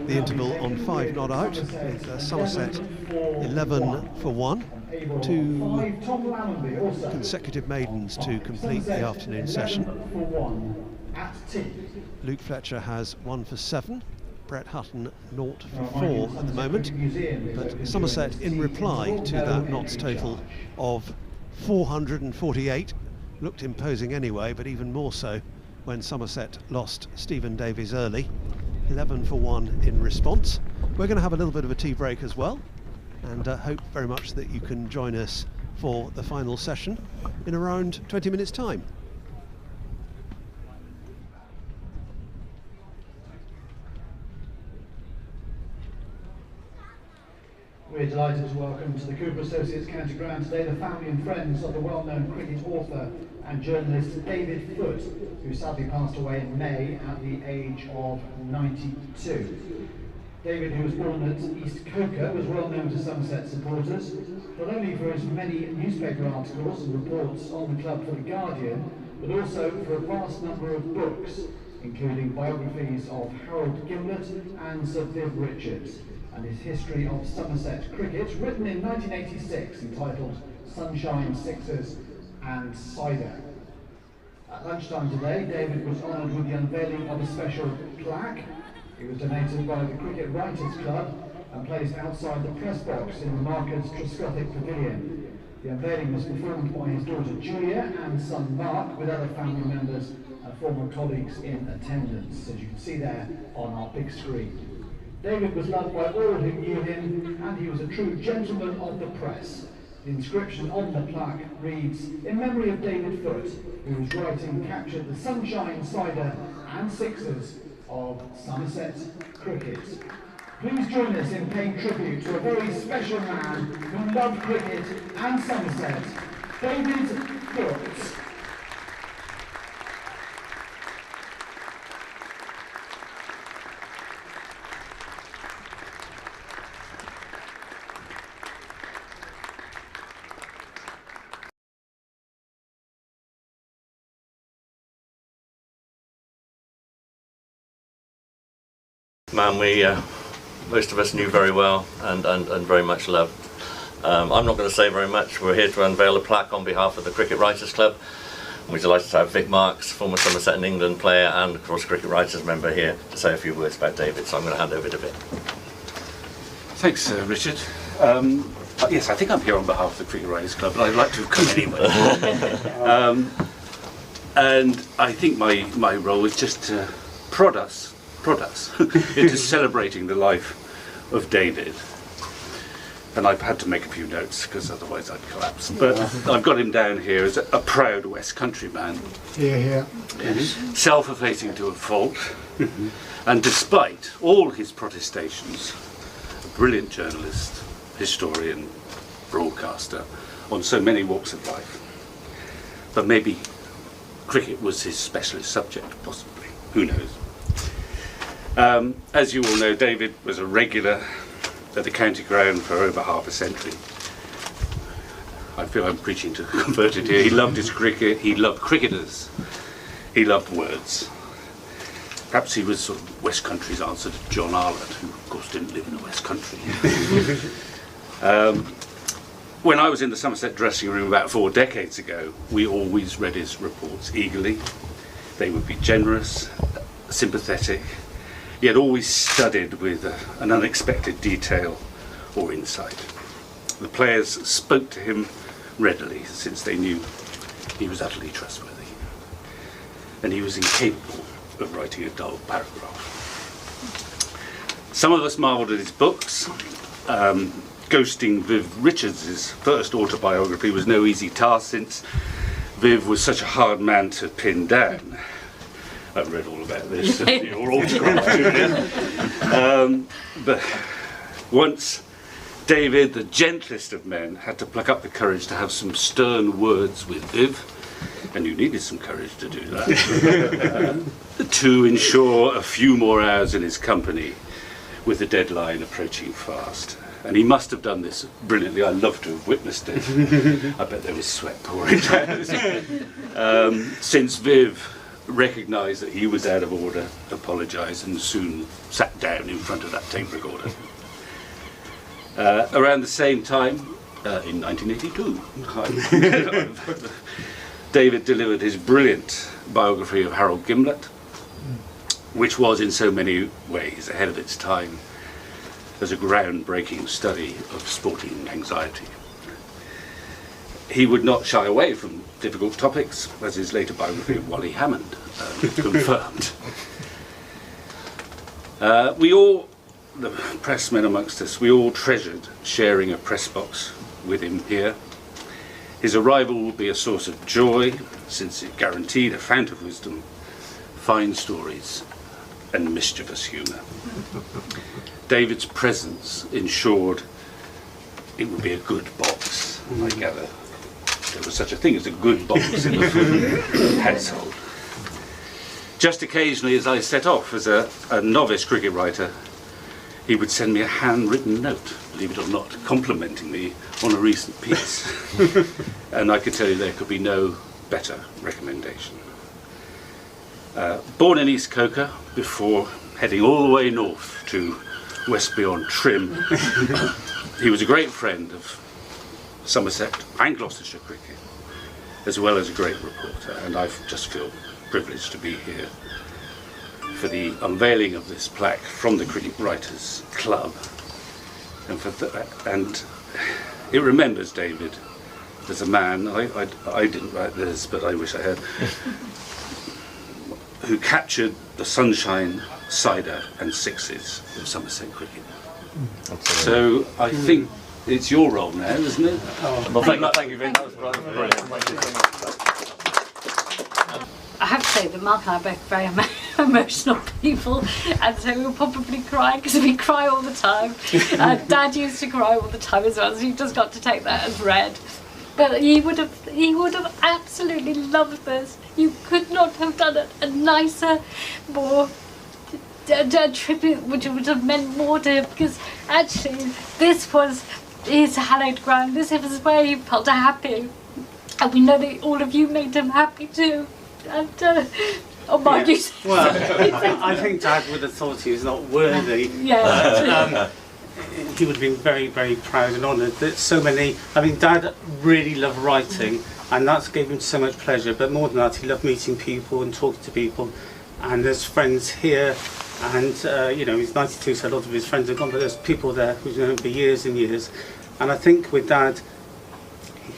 Speaker 4: the interval on 5 not out, with Somerset 11 for 1. 2 consecutive maidens to complete the afternoon session. Luke Fletcher has 1 for 7. Brett Hutton 0 for 4 at the moment, but Somerset in reply to that knots total of 448 looked imposing anyway, but even more so when Somerset lost Stephen Davies early. 11 for 1 in response. We're going to have a little bit of a tea break as well, and hope very much that you can join us for the final session in around 20 minutes time.
Speaker 1: We're delighted to welcome to the Cooper Associates County Ground today the family and friends of the well-known cricket author and journalist David Foote, who sadly passed away in May at the age of 92. David, who was born at East Coker, was well known to Somerset supporters, not only for his many newspaper articles and reports on the club for The Guardian, but also for a vast number of books, including biographies of Harold Gimlet and Sir Viv Richards, and his history of Somerset cricket, written in 1986, entitled Sunshine, Sixers and Cider. At lunchtime today, David was honoured with the unveiling of a special plaque. It was donated by the Cricket Writers Club and placed outside the press box in the Markers Trescothic Pavilion. The unveiling was performed by his daughter Julia and son Mark, with other family members and former colleagues in attendance, as you can see there on our big screen. David was loved by all who knew him, and he was a true gentleman of the press. The inscription on the plaque reads, "In memory of David Foote, whose writing captured the sunshine, cider and sixers of Somerset cricket." Please join us in paying tribute to a very special man who loved cricket and Somerset, David Foote.
Speaker 7: Man we most of us knew very well and very much loved. I'm not going to say very much. We're here to unveil a plaque on behalf of the Cricket Writers Club. We're delighted to have Vic Marks, former Somerset and England player and of course Cricket Writers member, here to say a few words about David, so I'm going to hand over to Vic.
Speaker 8: Thanks, Richard. Yes, I think I'm here on behalf of the Cricket Writers Club, but I'd like to have come anyway. And I think my role is just to prod us into celebrating the life of David. And I've had to make a few notes because otherwise I'd collapse. But I've got him down here as a proud West Country man.
Speaker 9: Here.
Speaker 8: Self-effacing to a fault. And despite all his protestations, a brilliant journalist, historian, broadcaster on so many walks of life. But maybe cricket was his specialist subject, possibly. Who knows? As you all know, David was a regular at the county ground for over half a century. I feel I'm preaching to converted here. He loved his cricket, he loved cricketers, he loved words. Perhaps he was sort of West Country's answer to John Arlott, who of course didn't live in the West Country. When I was in the Somerset dressing room about 4 decades ago, we always read his reports eagerly. They would be generous, sympathetic, yet always studied with an unexpected detail or insight. The players spoke to him readily, since they knew he was utterly trustworthy. And he was incapable of writing a dull paragraph. Some of us marvelled at his books. Ghosting Viv Richards' first autobiography was no easy task, since Viv was such a hard man to pin down. I've read all about this, your autograph. But once David, the gentlest of men, had to pluck up the courage to have some stern words with Viv, and you needed some courage to do that, to ensure a few more hours in his company with the deadline approaching fast. And he must have done this brilliantly. I'd love to have witnessed it. I bet there was sweat pouring down. Since Viv recognised that he was out of order, apologised, and soon sat down in front of that tape recorder. Around the same time, in 1982, David delivered his brilliant biography of Harold Gimlett, which was in so many ways ahead of its time as a groundbreaking study of sporting anxiety. He would not shy away from difficult topics, as his later biography of Wally Hammond confirmed. We all, the pressmen amongst us, we all treasured sharing a press box with him here. His arrival will be a source of joy, since it guaranteed a fount of wisdom, fine stories, and mischievous humour. David's presence ensured it would be a good box, I gather. There was such a thing as a good box in the Fulham household. Just occasionally, as I set off as a novice cricket writer, he would send me a handwritten note, believe it or not, complimenting me on a recent piece. And I could tell you there could be no better recommendation. Born in East Coker, before heading all the way north to West beyond Trim, he was a great friend of Somerset and Gloucestershire cricket, as well as a great reporter, and I just feel privileged to be here for the unveiling of this plaque from the Cricket Writers Club, and it remembers David as a man. I didn't write this, but I wish I had, who captured the sunshine, cider and sixes of Somerset cricket. So I think it's your role now, isn't it?
Speaker 7: Well, thank you, Vin. That was brilliant. Thank you so much.
Speaker 9: I have to say that Mark and I are both very emotional people, and so we'll probably cry because we cry all the time. Dad used to cry all the time as well, so you've just got to take that as read. But he would have absolutely loved this. You could not have done it a nicer, more a tribute which would have meant more to him, because actually this was his hallowed ground. This was where he felt happy, and we know that all of you made him happy too. And oh my God!
Speaker 10: Well, I think Dad would have thought he was not worthy.
Speaker 9: Yeah.
Speaker 10: He would have been very, very proud and honoured that so many. I mean, Dad really loved writing, and that gave him so much pleasure. But more than that, he loved meeting people and talking to people. And there's friends here, and you know, he's 92, so a lot of his friends are gone. But there's people there who've known him for years and years. And I think with Dad,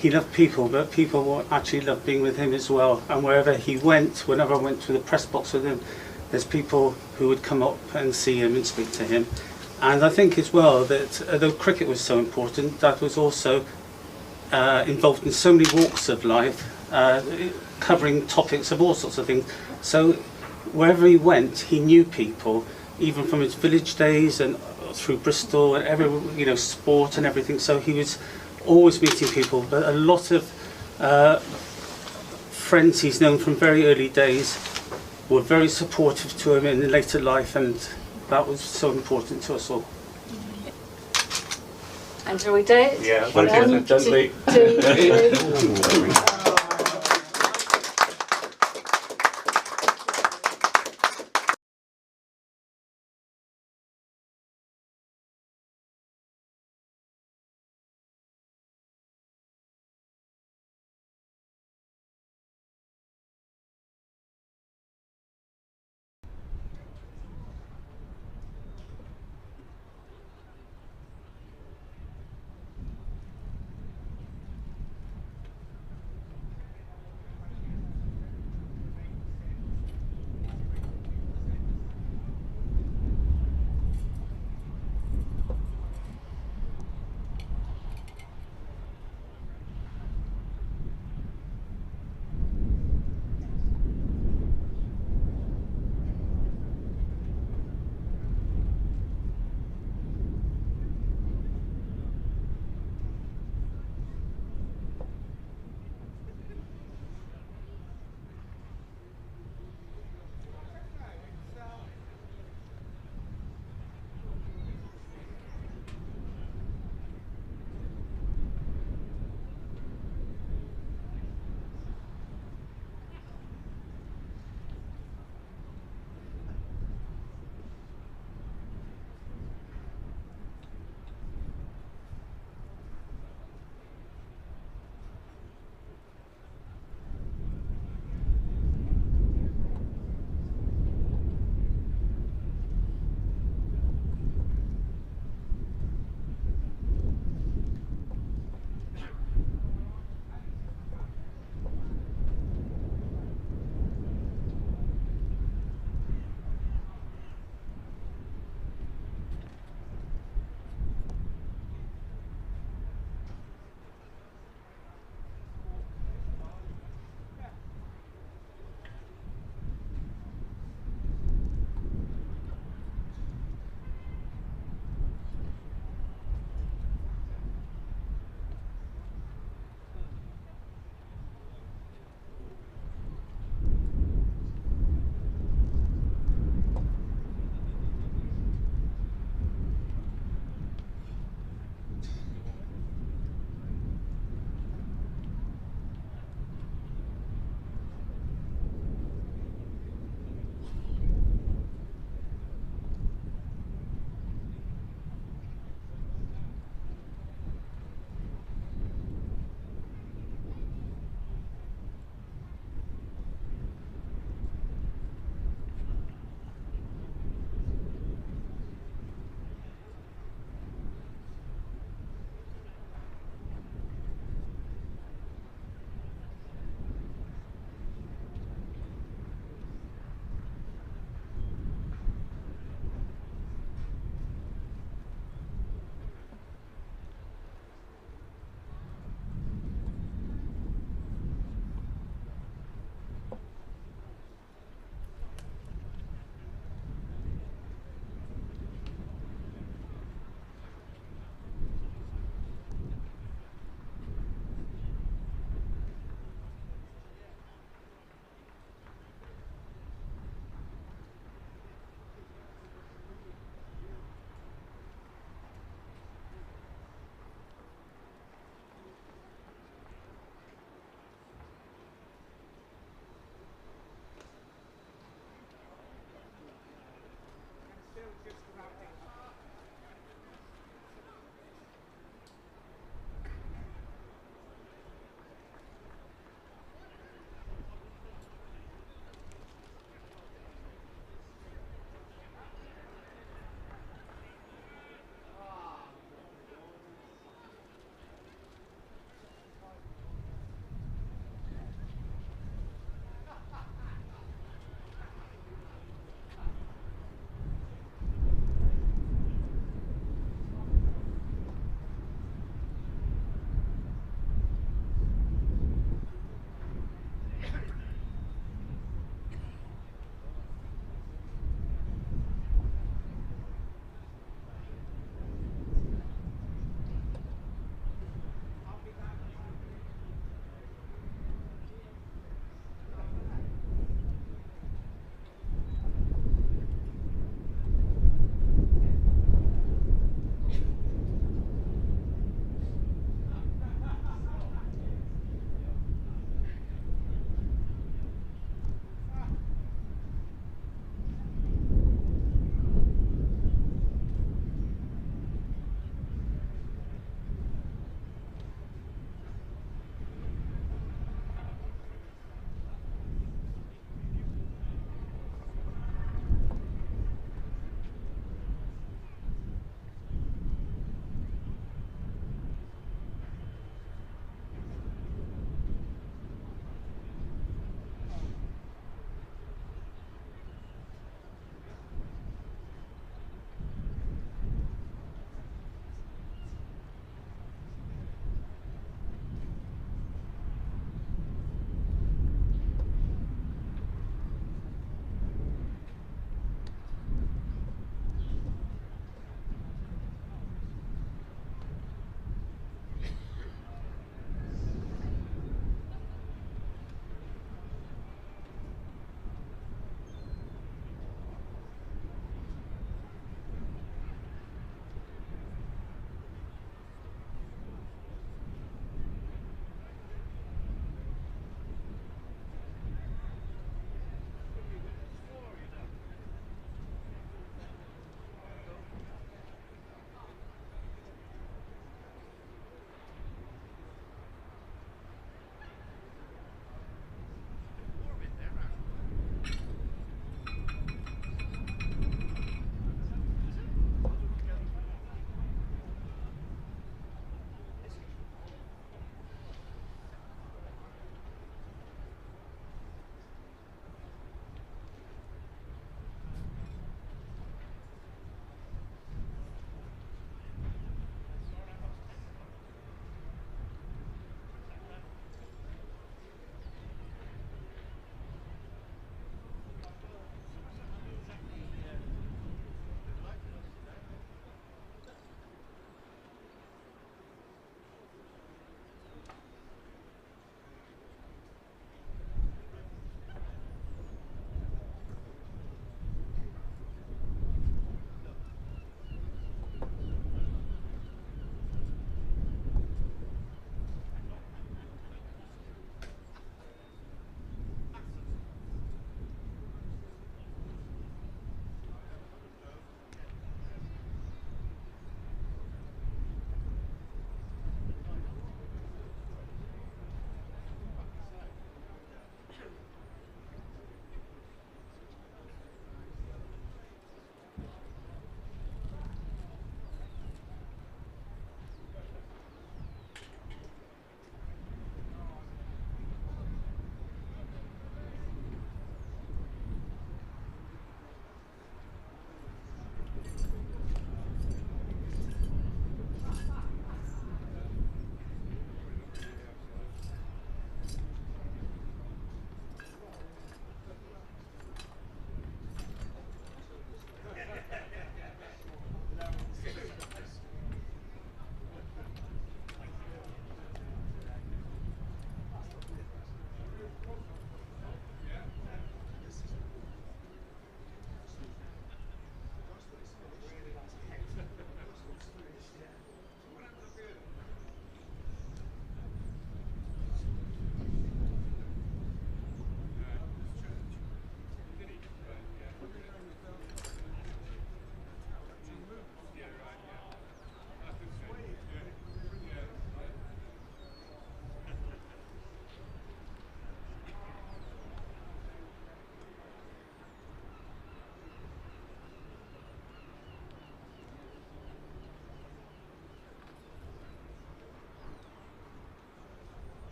Speaker 10: he loved people, but people actually loved being with him as well. And wherever he went, whenever I went to the press box with him, there's people who would come up and see him and speak to him. And I think as well that although cricket was so important, Dad was also involved in so many walks of life, covering topics of all sorts of things. So wherever he went, he knew people, even from his village days and through Bristol and every, you know, sport and everything. So he was always meeting people. But a lot of friends he's known from very early days were very supportive to him in later life, and that was so important to us all.
Speaker 9: And shall we do it?
Speaker 7: Yeah,
Speaker 9: Gently. 2, 3.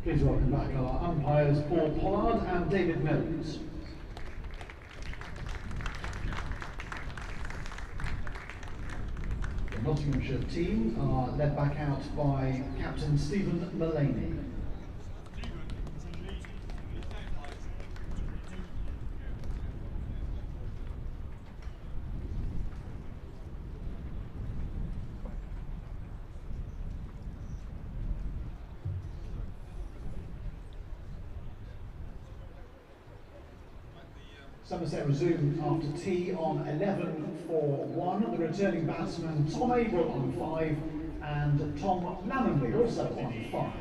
Speaker 1: Please welcome back our umpires Paul Pollard and David Mills. The Nottinghamshire team are led back out by Captain Stephen Mullaney. Somerset resume after tea on 11 for 1. The returning batsman Tom Abel on 5 and Tom Lammonby also on 5.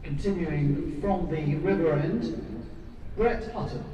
Speaker 1: Continuing from the river end, Brett Hutton.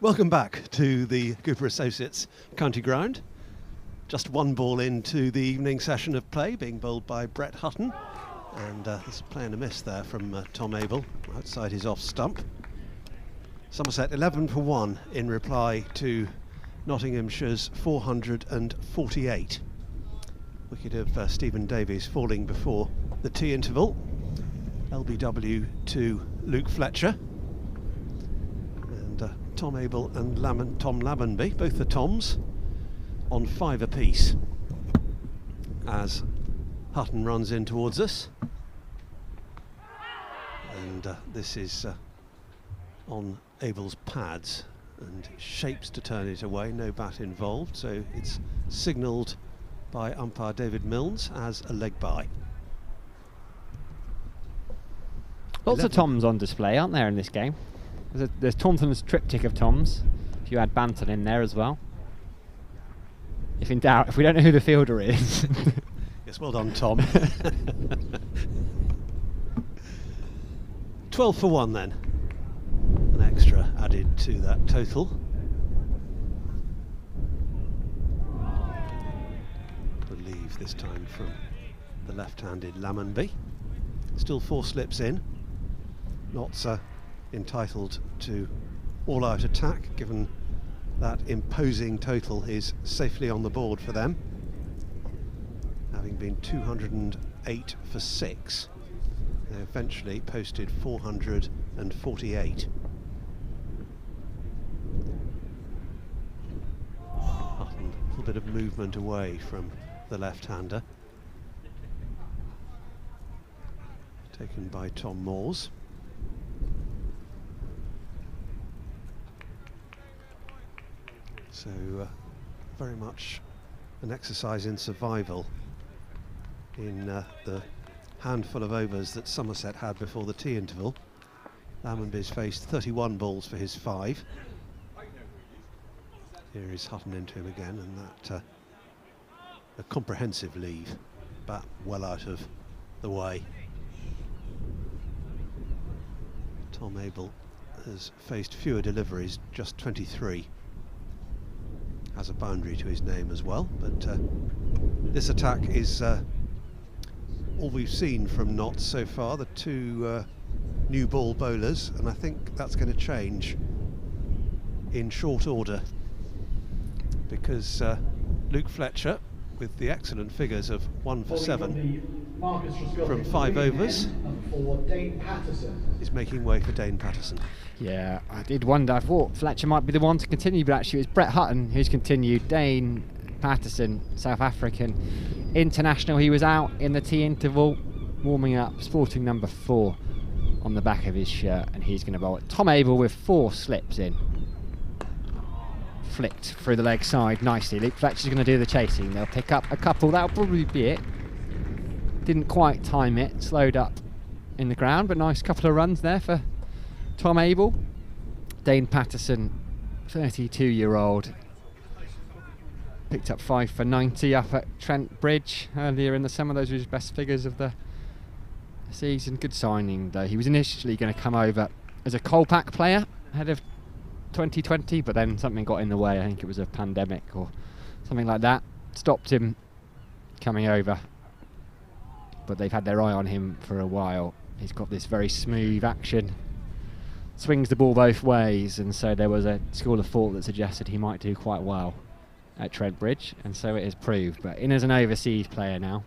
Speaker 4: Welcome back to the Cooper Associates County Ground. Just one ball into the evening session of play, being bowled by Brett Hutton. And there's a play and a miss there from Tom Abel, outside his off stump. Somerset 11 for 1 in reply to Nottinghamshire's 448. Wicket of Stephen Davies falling before the tea interval. LBW to Luke Fletcher. Tom Abel and Tom Lammonby, both the Toms, on 5 apiece as Hutton runs in towards us. And this is on Abel's pads and shapes to turn it away, no bat involved, so it's signalled by umpire David Milnes as a leg bye.
Speaker 3: Lots of Toms on display, aren't there, in this game? There's Taunton's triptych of Toms, if you add Banton in there as well. If in doubt, if we don't know who the fielder is.
Speaker 4: Yes, well done, Tom. 12 for 1 then. An extra added to that total. I believe this time from the left-handed Lammonby. Still 4 slips in. Not entitled to all-out attack, given that imposing total is safely on the board for them, having been 208 for 6. They eventually posted 448. Hutton, a little bit of movement away from the left-hander, taken by Tom Moores. So very much an exercise in survival in the handful of overs that Somerset had before the tea interval. Lammonby's faced 31 balls for his 5. Here is Hutton into him again, and that a comprehensive leave, bat well out of the way. Tom Abel has faced fewer deliveries, just 23. Has a boundary to his name as well, but this attack is all we've seen from Notts so far, the 2 new ball bowlers, and I think that's going to change in short order, because Luke Fletcher with the excellent figures of 1 for 7
Speaker 1: from
Speaker 4: from 5 overs.
Speaker 1: For Dane Patterson.
Speaker 4: Is making way for Dane Patterson.
Speaker 3: Yeah, I did wonder. I thought Fletcher might be the one to continue, but actually it was Brett Hutton who's continued. Dane Patterson, South African international. He was out in the tea interval, warming up, sporting number 4 on the back of his shirt, and he's going to bowl it. Tom Abel with 4 slips in. Flicked through the leg side nicely. Luke Fletcher's going to do the chasing. They'll pick up a couple. That'll probably be it. Didn't quite time it. Slowed up in the ground, but nice couple of runs there for Tom Abel. Dane Patterson, 32-year-old, picked up 5 for 90 up at Trent Bridge earlier in the summer. Those were his best figures of the season. Good signing though. He was initially going to come over as a Colpack player ahead of 2020, but then something got in the way. I think it was a pandemic or something like that. Stopped him coming over. But they've had their eye on him for a while. He's got this very smooth action. Swings the ball both ways, and so there was a school of thought that suggested he might do quite well at Trent Bridge, and so it has proved. But in as an overseas player now.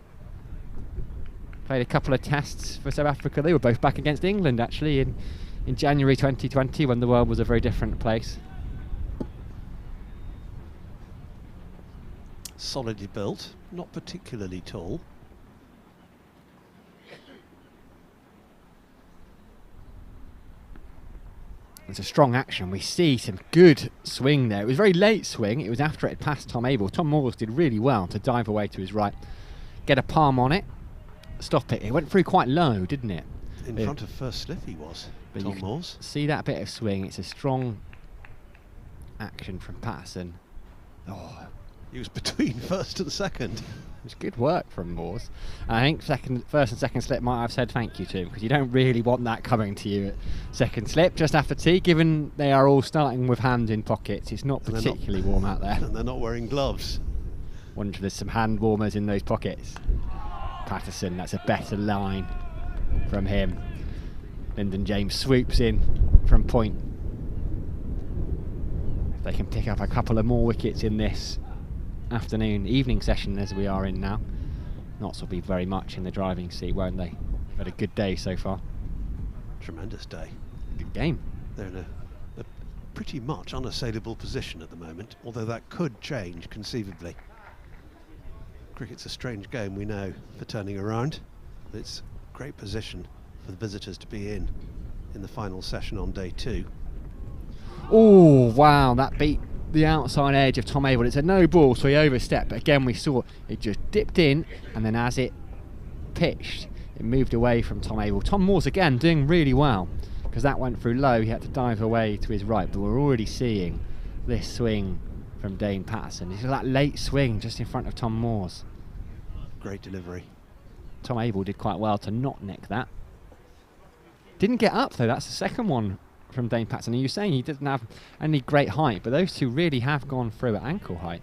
Speaker 3: Played a couple of tests for South Africa. They were both back against England actually in January 2020 when the world was a very different place.
Speaker 4: Solidly built, not particularly tall.
Speaker 3: It's a strong action. We see some good swing there. It was a very late swing. It was after it had passed Tom Abel. Tom Moores did really well to dive away to his right, get a palm on it, stop it. It went through quite low, didn't it?
Speaker 4: In front of first slip he was, Tom Moores.
Speaker 3: See that bit of swing. It's a strong action from Patterson. Oh,
Speaker 4: he was between first and second.
Speaker 3: It was good work from Moores. I think first and second slip might have said thank you to him, because you don't really want that coming to you at second slip just after tea, given they are all starting with hands in pockets. It's not particularly warm out there.
Speaker 4: And they're not wearing gloves.
Speaker 3: Wonder if there's some hand warmers in those pockets. Patterson, that's a better line from him. Lyndon James swoops in from point. If they can pick up a couple of more wickets in this evening session as we are in now, Notts will be very much in the driving seat, won't they? They've had a good day so far.
Speaker 4: Tremendous day.
Speaker 3: Good game.
Speaker 4: They're in a pretty much unassailable position at the moment, although that could change conceivably. Cricket's a strange game, we know, for turning around. But it's a great position for the visitors to be in the final session on day 2.
Speaker 3: Oh wow, that beat the outside edge of Tom Abel. It's a no ball, so he overstepped, but again we saw it just dipped in, and then as it pitched it moved away from Tom Abel. Tom Moores again doing really well, because that went through low. He had to dive away to his right, but we're already seeing this swing from Dane Patterson. It's that late swing just in front of Tom Moores.
Speaker 4: Great delivery.
Speaker 3: Tom Abel did quite well to not nick that. Didn't get up though. That's the second one from Dane Patterson. And you're saying he doesn't have any great height, but those two really have gone through at ankle height.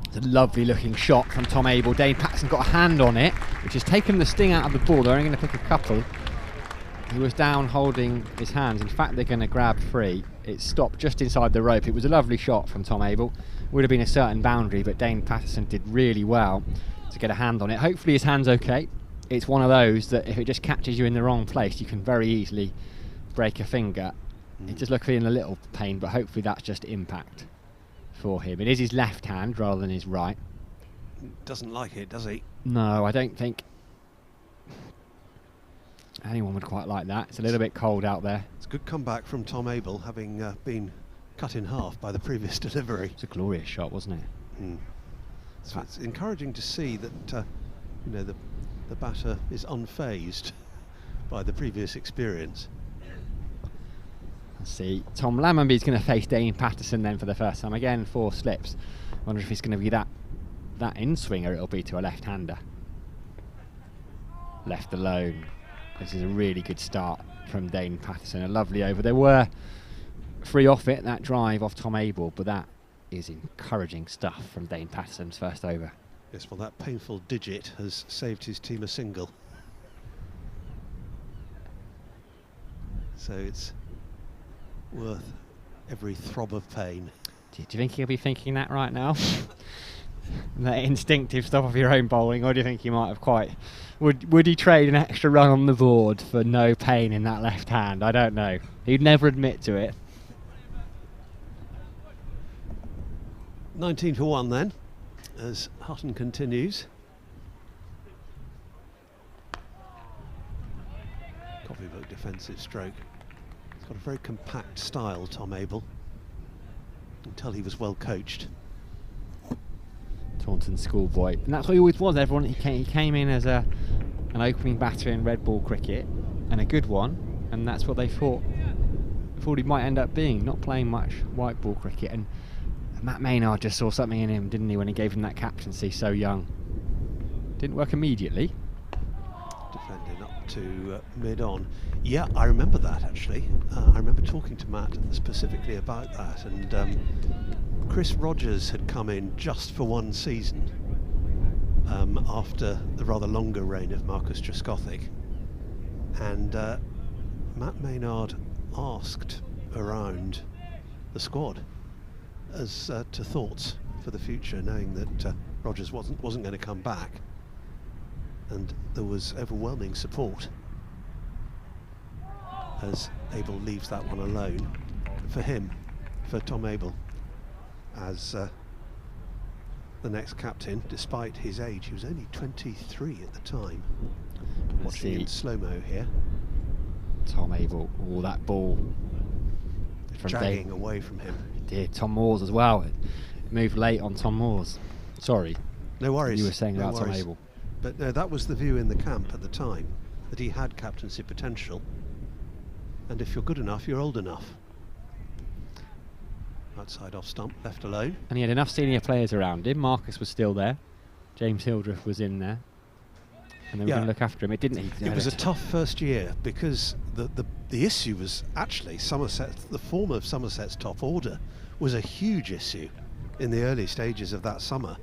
Speaker 3: It's a lovely looking shot from Tom Abel. Dane Patterson got a hand on it, which has taken the sting out of the ball. They're only going to pick a couple. He was down holding his hands. In fact, they're going to grab 3. It stopped just inside the rope. It was a lovely shot from Tom Abel. Would have been a certain boundary, but Dane Patterson did really well to get a hand on it. Hopefully his hand's okay. It's one of those that if it just catches you in the wrong place, you can very easily break a finger. It just looks in a little pain, but hopefully that's just impact for him. It is his left hand rather than his right.
Speaker 4: Doesn't like it, does he?
Speaker 3: No, I don't think anyone would quite like that. It's a little bit cold out there.
Speaker 4: It's a good comeback from Tom Abel, having been cut in half by the previous delivery.
Speaker 3: It's a glorious shot, wasn't it?
Speaker 4: So it's encouraging to see that the batter is unfazed by the previous experience.
Speaker 3: Let's see. Tom Lammonby's going to face Dane Patterson then for the first time. Again, 4 slips. Wonder if it's going to be that in-swinger it'll be to a left-hander. Left alone. This is a really good start from Dane Patterson. A lovely over. There were 3 off it, that drive off Tom Abel, but that is encouraging stuff from Dane Patterson's first over.
Speaker 4: Yes, well, that painful digit has saved his team a single. So it's worth every throb of pain.
Speaker 3: Do you think he'll be thinking that right now? That instinctive stuff of your own bowling, or do you think he might have quite... Would he trade an extra run on the board for no pain in that left hand? I don't know. He'd never admit to it.
Speaker 4: 19 for 1 then, as Hutton continues. Copybook defensive stroke. He's got a very compact style, Tom Abel. You can tell he was well coached.
Speaker 3: Taunton schoolboy, and that's what he always was. Everyone, he came in as an opening batter in red ball cricket, and a good one, and that's what they thought he might end up being, not playing much white ball cricket. And Matt Maynard just saw something in him, didn't he, when he gave him that captaincy so young. Didn't work immediately.
Speaker 4: Defending up to mid-on. Yeah, I remember that actually. I remember talking to Matt specifically about that, and Chris Rogers had come in just for one season after the rather longer reign of Marcus Trescothick, and Matt Maynard asked around the squad as to thoughts for the future, knowing that Rogers wasn't going to come back, and there was overwhelming support as Abel leaves that one alone for him, for Tom Abel, as the next captain, despite his age. He was only 23 at the time. Watching in slow-mo here.
Speaker 3: Tom Abel, that ball from
Speaker 4: jagging away from him.
Speaker 3: It did. Tom Moores as well. It moved late on Tom Moores. Sorry.
Speaker 4: No worries.
Speaker 3: You were saying about Tom Abel.
Speaker 4: But no, that was the view in the camp at the time, that he had captaincy potential. And if you're good enough, you're old enough. Outside off stump, left alone.
Speaker 3: And he had enough senior players around him. Marcus was still there. James Hildreth was in there. And they were going to look after him. It didn't.
Speaker 4: It was a tough first year because the issue was actually Somerset, the form of Somerset's top order was a huge issue in the early stages of that summer.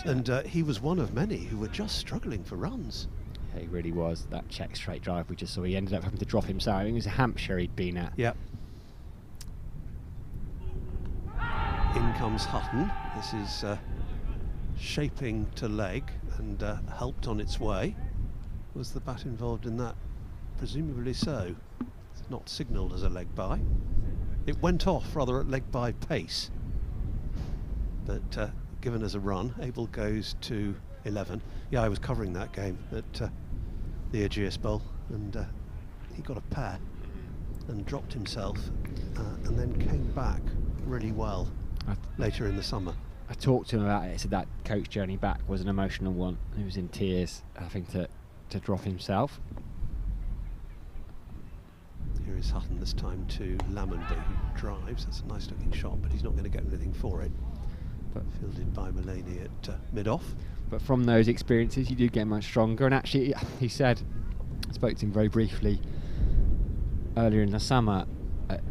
Speaker 4: And he was one of many who were just struggling for runs.
Speaker 3: Yeah, he really was. That check straight drive we just saw, he ended up having to drop himself. I think it was Hampshire he'd been at.
Speaker 4: Yep. In comes Hutton. This is shaping to leg and helped on its way. Was the bat involved in that? Presumably so. It's not signalled as a leg by. It went off rather at leg by pace. But given as a run, Abel goes to 11. Yeah, I was covering that game at the Aegeus Bowl, and he got a pair and dropped himself and then came back really well later in the summer.
Speaker 3: I talked to him about it. He said that coach journey back was an emotional one. He was in tears, having to drop himself.
Speaker 4: Here is Hutton this time to Lammonby, who drives. That's a nice looking shot, but he's not going to get anything for it. But fielded by Mullaney at mid-off.
Speaker 3: But from those experiences you do get much stronger, and actually he said, I spoke to him very briefly earlier in the summer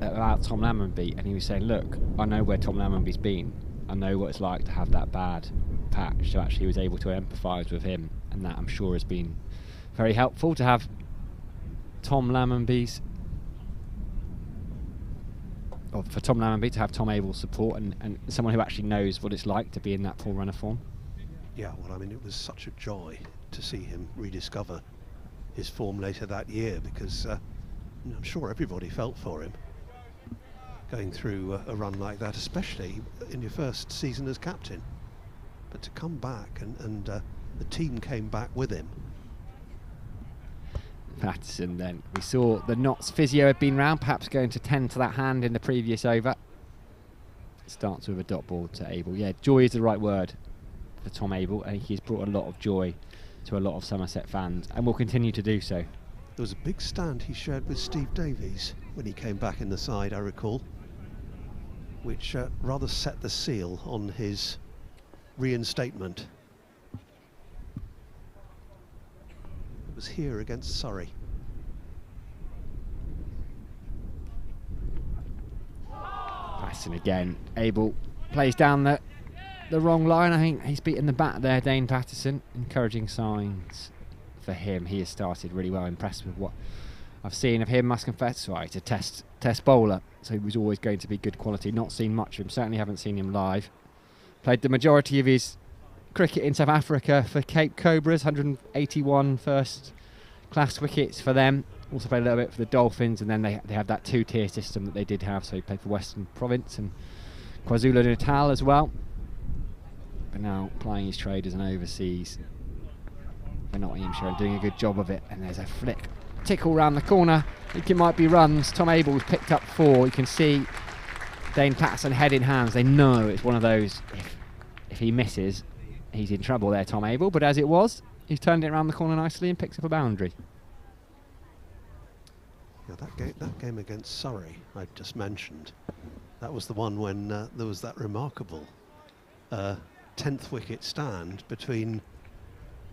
Speaker 3: about Tom Lammonby, and he was saying, look, I know where Tom Lammonby's been. I know what it's like to have that bad patch, so actually he was able to empathise with him, and that I'm sure has been very helpful to have Tom Lammonby's, or for Tom Lammonby to have Tom Abel's support and someone who actually knows what it's like to be in that poor run of form.
Speaker 4: Yeah, well, I mean, it was such a joy to see him rediscover his form later that year, because I'm sure everybody felt for him going through a run like that, especially in your first season as captain. But to come back and the team came back with him.
Speaker 3: Patterson then. We saw the Notts physio had been round, perhaps going to tend to that hand in the previous over. Starts with a dot ball to Abel. Yeah, joy is the right word for Tom Abel. I think he's brought a lot of joy to a lot of Somerset fans and will continue to do so.
Speaker 4: There was a big stand he shared with Steve Davies when he came back in the side, I recall, which rather set the seal on his reinstatement. It was here against Surrey.
Speaker 3: Patterson again. Abel plays down the wrong line. I think he's beaten the bat there, Dane Patterson. Encouraging signs for him. He has started really well. Impressed with what I've seen of him, must confess, right, he's a test bowler, so he was always going to be good quality. Not seen much of him, certainly haven't seen him live. Played the majority of his cricket in South Africa for Cape Cobras, 181 first class wickets for them. Also played a little bit for the Dolphins, and then they have that 2-tier system that they did have, so he played for Western Province and KwaZulu-Natal as well. But now plying his trade as an overseas for Nottinghamshire and doing a good job of it. And there's a flick, tickle round the corner. I think it might be runs. Tom Abel's picked up 4. You can see Dane Patterson head in hands. They know it's one of those, if he misses, he's in trouble there, Tom Abel. But as it was, he's turned it around the corner nicely and picks up a boundary.
Speaker 4: Yeah, that game against Surrey I just mentioned, that was the one when there was that remarkable 10th wicket stand between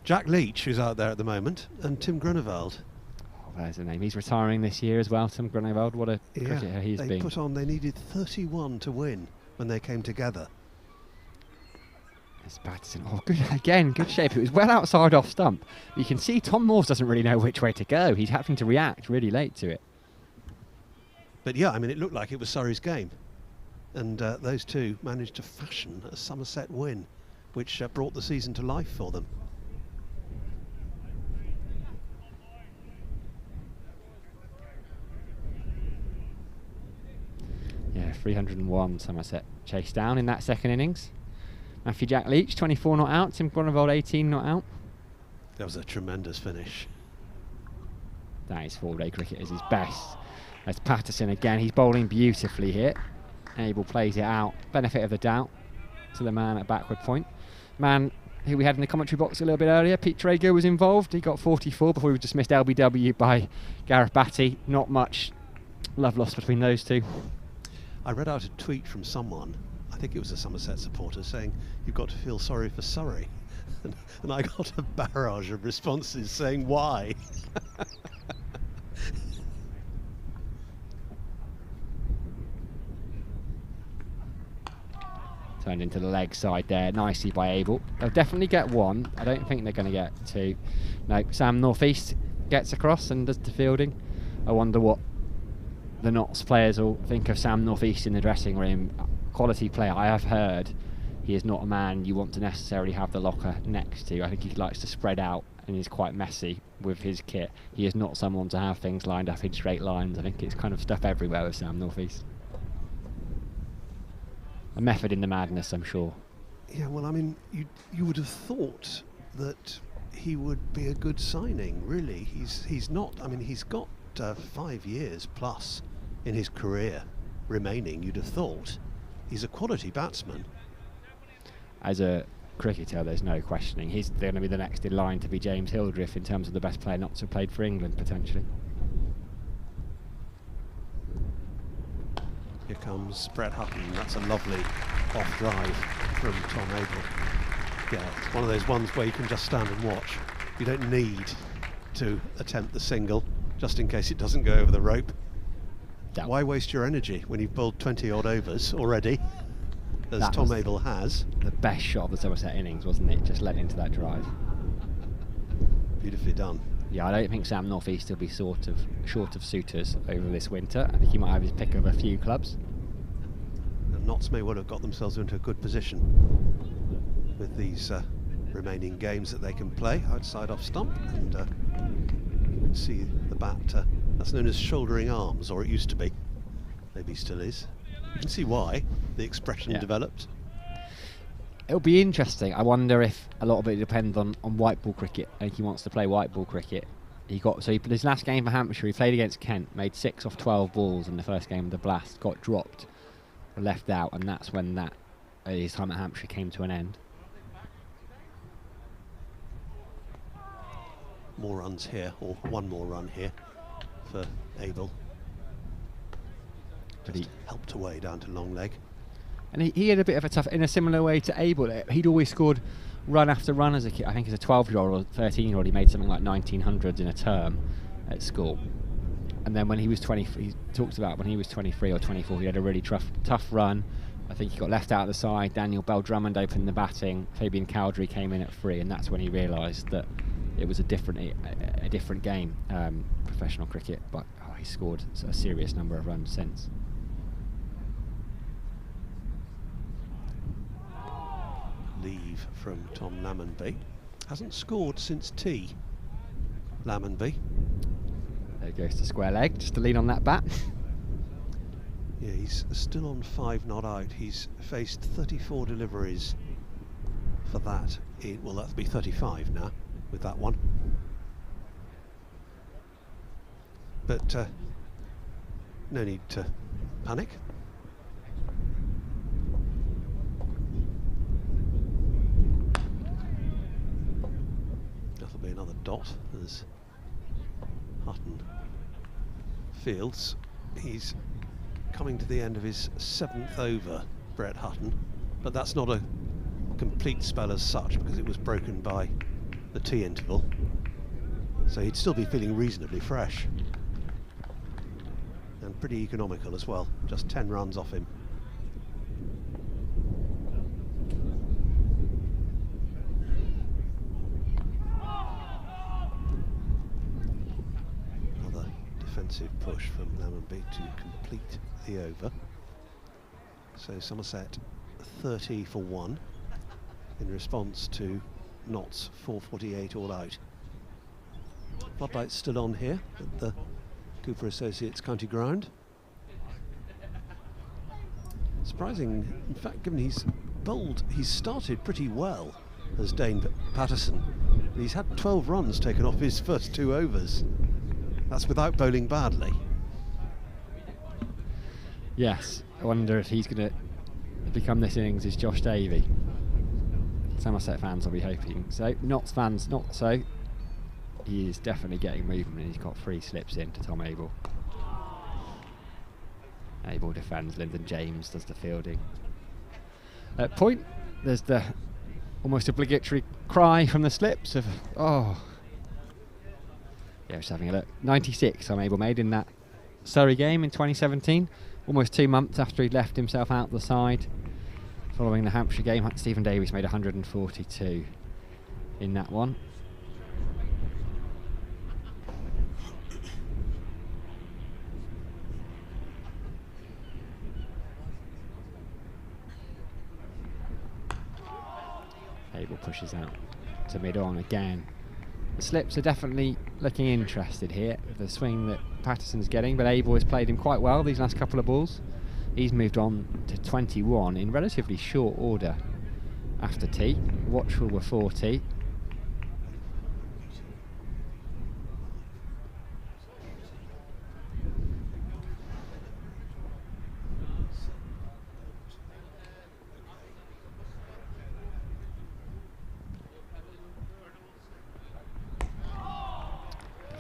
Speaker 4: Jack Leach, who's out there at the moment, and Tim Grunewald.
Speaker 3: Oh, there's the name. He's retiring this year as well, Tim Grunewald. What a cricketer he's been.
Speaker 4: They needed 31 to win when they came together.
Speaker 3: It's Patterson. Oh, good again. Good shape. It was well outside off stump. You can see Tom Morse doesn't really know which way to go. He's having to react really late to it.
Speaker 4: But yeah, I mean, it looked like it was Surrey's game, and those two managed to fashion a Somerset win, which brought the season to life for them.
Speaker 3: Yeah, 301 Somerset chased down in that second innings. Matthew Jack Leach, 24 not out. Tim Grunewald, 18 not out.
Speaker 4: That was a tremendous finish.
Speaker 3: That is four-day cricket is his best. That's Patterson again. He's bowling beautifully here. Abel plays it out. Benefit of the doubt to the man at backward point. Man who we had in the commentary box a little bit earlier, Pete Traeger, was involved. He got 44 before he was dismissed LBW by Gareth Batty. Not much love lost between those two.
Speaker 4: I read out a tweet from someone, I think it was a Somerset supporter, saying you've got to feel sorry for Surrey. And I got a barrage of responses saying why.
Speaker 3: Turned into the leg side there, nicely by Abel. They'll definitely get one. I don't think they're going to get two. No, Sam Northeast gets across and does the fielding. I wonder what the Notts players will think of Sam Northeast in the dressing room. Quality player. I have heard he is not a man you want to necessarily have the locker next to. I think he likes to spread out and is quite messy with his kit. He is not someone to have things lined up in straight lines. I think it's kind of stuff everywhere with Sam Northeast. A method in the madness, I'm sure.
Speaker 4: Yeah, well, I mean, you would have thought that he would be a good signing, really. He's not. I mean, he's got 5 years plus in his career remaining, you'd have thought. He's a quality batsman.
Speaker 3: As a cricketer, there's no questioning. He's going to be the next in line to be James Hildreth in terms of the best player not to have played for England, potentially.
Speaker 4: Here comes Brett Hutton. That's a lovely off drive from Tom Abel. Yeah, it's one of those ones where you can just stand and watch. You don't need to attempt the single, just in case it doesn't go over the rope.
Speaker 3: That
Speaker 4: Why waste your energy when you've bowled 20 odd overs already, as Tom Abel has?
Speaker 3: The best shot of the Somerset innings, wasn't it? Just led into that drive.
Speaker 4: Beautifully done.
Speaker 3: Yeah, I don't think Sam Northeast will be short of suitors over this winter. I think he might have his pick of a few clubs.
Speaker 4: And Notts may well have got themselves into a good position with these remaining games that they can play outside off stump. And you can see the bat, that's known as shouldering arms, or it used to be. Maybe still is. You can see why the expression developed.
Speaker 3: It'll be interesting. I wonder if a lot of it depends on white ball cricket. I think he wants to play white ball cricket. His last game for Hampshire, he played against Kent, made 6 off 12 balls in the first game of the Blast, got dropped, left out, and that's when his time at Hampshire came to an end.
Speaker 4: More runs here, or one more run here for Abel. But he helped away down to long leg.
Speaker 3: And he had a bit of a tough, in a similar way to Abel. He'd always scored run after run as a kid. I think as a 12-year-old or 13-year-old, he made something like 1900s in a term at school. And then when he was 20, he talks about when he was 23 or 24, he had a really tough run. I think he got left out of the side. Daniel Bell Drummond opened the batting. Fabian Cowdery came in at 3, and that's when he realised that it was a different game, professional cricket. But he scored a serious number of runs since.
Speaker 4: Leave from Tom Lammonby. Hasn't scored since tea. Lammonby.
Speaker 3: There goes to square leg, just to lean on that bat.
Speaker 4: Yeah, he's still on 5 not out. He's faced 34 deliveries for that. Well, that'll be 35 now with that one. But no need to panic. That'll be another dot as Hutton fields. He's coming to the end of his 7th over, Brett Hutton, but that's not a complete spell as such because it was broken by the tea interval, so he'd still be feeling reasonably fresh and pretty economical as well, just 10 runs off him. Another defensive push from Lammonby to complete the over. So Somerset 30 for 1 in response to Knott's 448 all out. Floodlight's still on here at the Cooper Associates County Ground. Surprising, in fact, given he's bowled, he's started pretty well as Dane Patterson. He's had 12 runs taken off his first 2 overs. That's without bowling badly.
Speaker 3: Yes, I wonder if he's going to become this innings' Josh Davey. Somerset fans will be hoping so. Notts fans, not so. He is definitely getting movement, and he's got 3 slips in to Tom Abel. Abel defends, Lyndon James does the fielding. At point, there's the almost obligatory cry from the slips of, oh. Yeah, just having a look. 96 Tom Abel made in that Surrey game in 2017, almost 2 months after he'd left himself out the side. Following the Hampshire game, Stephen Davies made 142 in that one. Abel pushes out to mid-on again. The slips are definitely looking interested here with the swing that Patterson's getting, but Abel has played him quite well these last couple of balls. He's moved on to 21 in relatively short order after tea. Watchful were 40.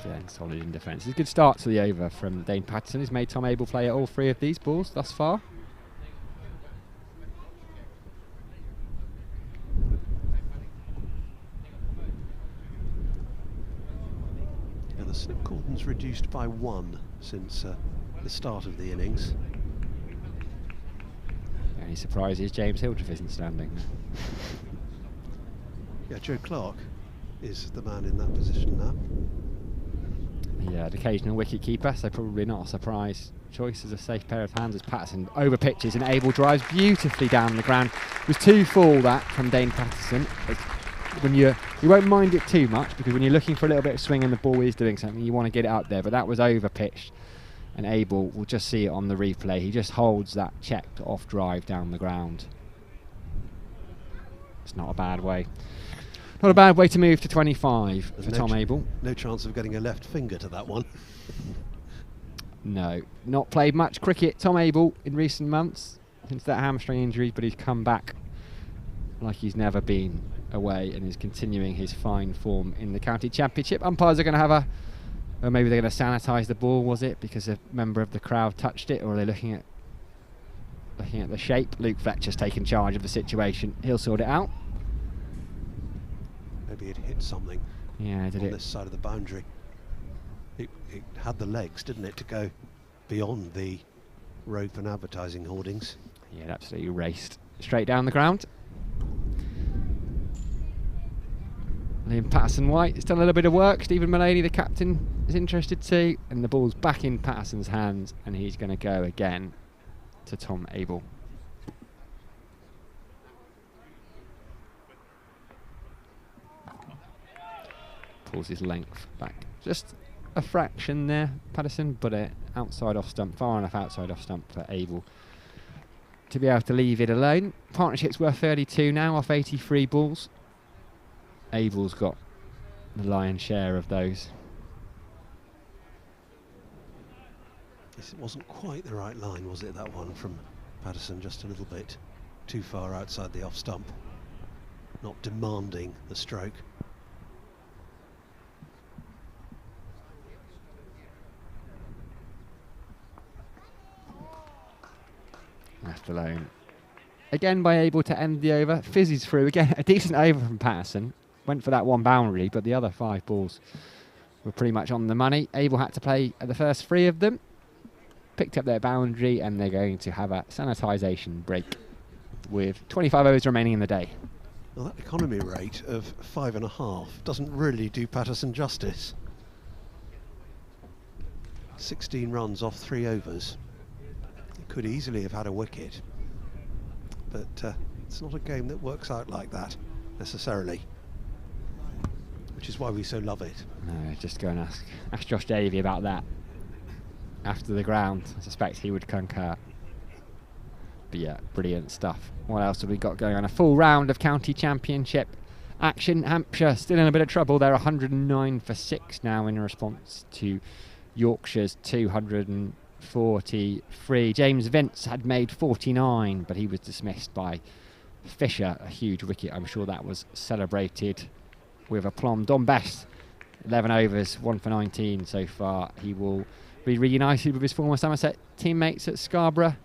Speaker 3: Again, solid in defence. It's a good start to the over from Dane Patterson. He's made Tom Abel play at all 3 of these balls thus far.
Speaker 4: Yeah, the slip cordon's reduced by 1 since the start of the innings.
Speaker 3: The only surprise is James Hildreth isn't standing.
Speaker 4: Yeah, Joe Clark is the man in that position now.
Speaker 3: Yeah, an occasional wicket keeper, so probably not a surprise choice as a safe pair of hands as Patterson over pitches and Abel drives beautifully down the ground. It was 2 full that from Dane Patterson. When you won't mind it too much because when you're looking for a little bit of swing and the ball is doing something, you want to get it up there, but that was over pitched and Abel will just see it on the replay. He just holds that checked off drive down the ground. It's not a bad way. Not a bad way to move to 25 for Tom Abel.
Speaker 4: No chance of getting a left finger to that one.
Speaker 3: No, not played much cricket, Tom Abel, in recent months since that hamstring injury, but he's come back like he's never been away and is continuing his fine form in the county championship. Umpires are going to have or maybe they're going to sanitise the ball, was it, because a member of the crowd touched it, or are they looking at the shape? Luke Fletcher's taken charge of the situation. He'll sort it out.
Speaker 4: Maybe it hit something.
Speaker 3: Yeah, did
Speaker 4: on
Speaker 3: it?
Speaker 4: This side of the boundary. It had the legs, didn't it, to go beyond the rope and advertising hoardings.
Speaker 3: Yeah, it absolutely raced straight down the ground. Liam Patterson-White, still a little bit of work. Stephen Mullaney, the captain, is interested too. And the ball's back in Patterson's hands, and he's going to go again to Tom Abel. Pulls his length back just a fraction there, Patterson, but outside off stump, far enough outside off stump for Abel to be able to leave it alone. Partnership's worth 32 now off 83 balls. Abel's got the lion's share of those.
Speaker 4: Yes, it wasn't quite the right line, was it, that one from Patterson? Just a little bit too far outside the off stump. Not demanding the stroke.
Speaker 3: Left alone. Again by Abel to end the over. Fizzes through. Again, a decent over from Patterson. Went for that one boundary, but the other 5 balls were pretty much on the money. Abel had to play the first 3 of them. Picked up their boundary, and they're going to have a sanitisation break with 25 overs remaining in the day.
Speaker 4: Well, that economy rate of 5.5 doesn't really do Patterson justice. 16 runs off 3 overs. He could easily have had a wicket, but it's not a game that works out like that necessarily, which is why we so love it.
Speaker 3: No, just go and ask Josh Davey about that after the ground. I suspect he would concur. But yeah, brilliant stuff. What else have we got going on? A full round of county championship action. Hampshire still in a bit of trouble. They're 109 for 6 now in response to Yorkshire's 243. James Vince had made 49, but he was dismissed by Fisher, a huge wicket. I'm sure that was celebrated with aplomb. Don Best, 11 overs, 1 for 19 so far. He will be reunited with his former Somerset teammates at Scarborough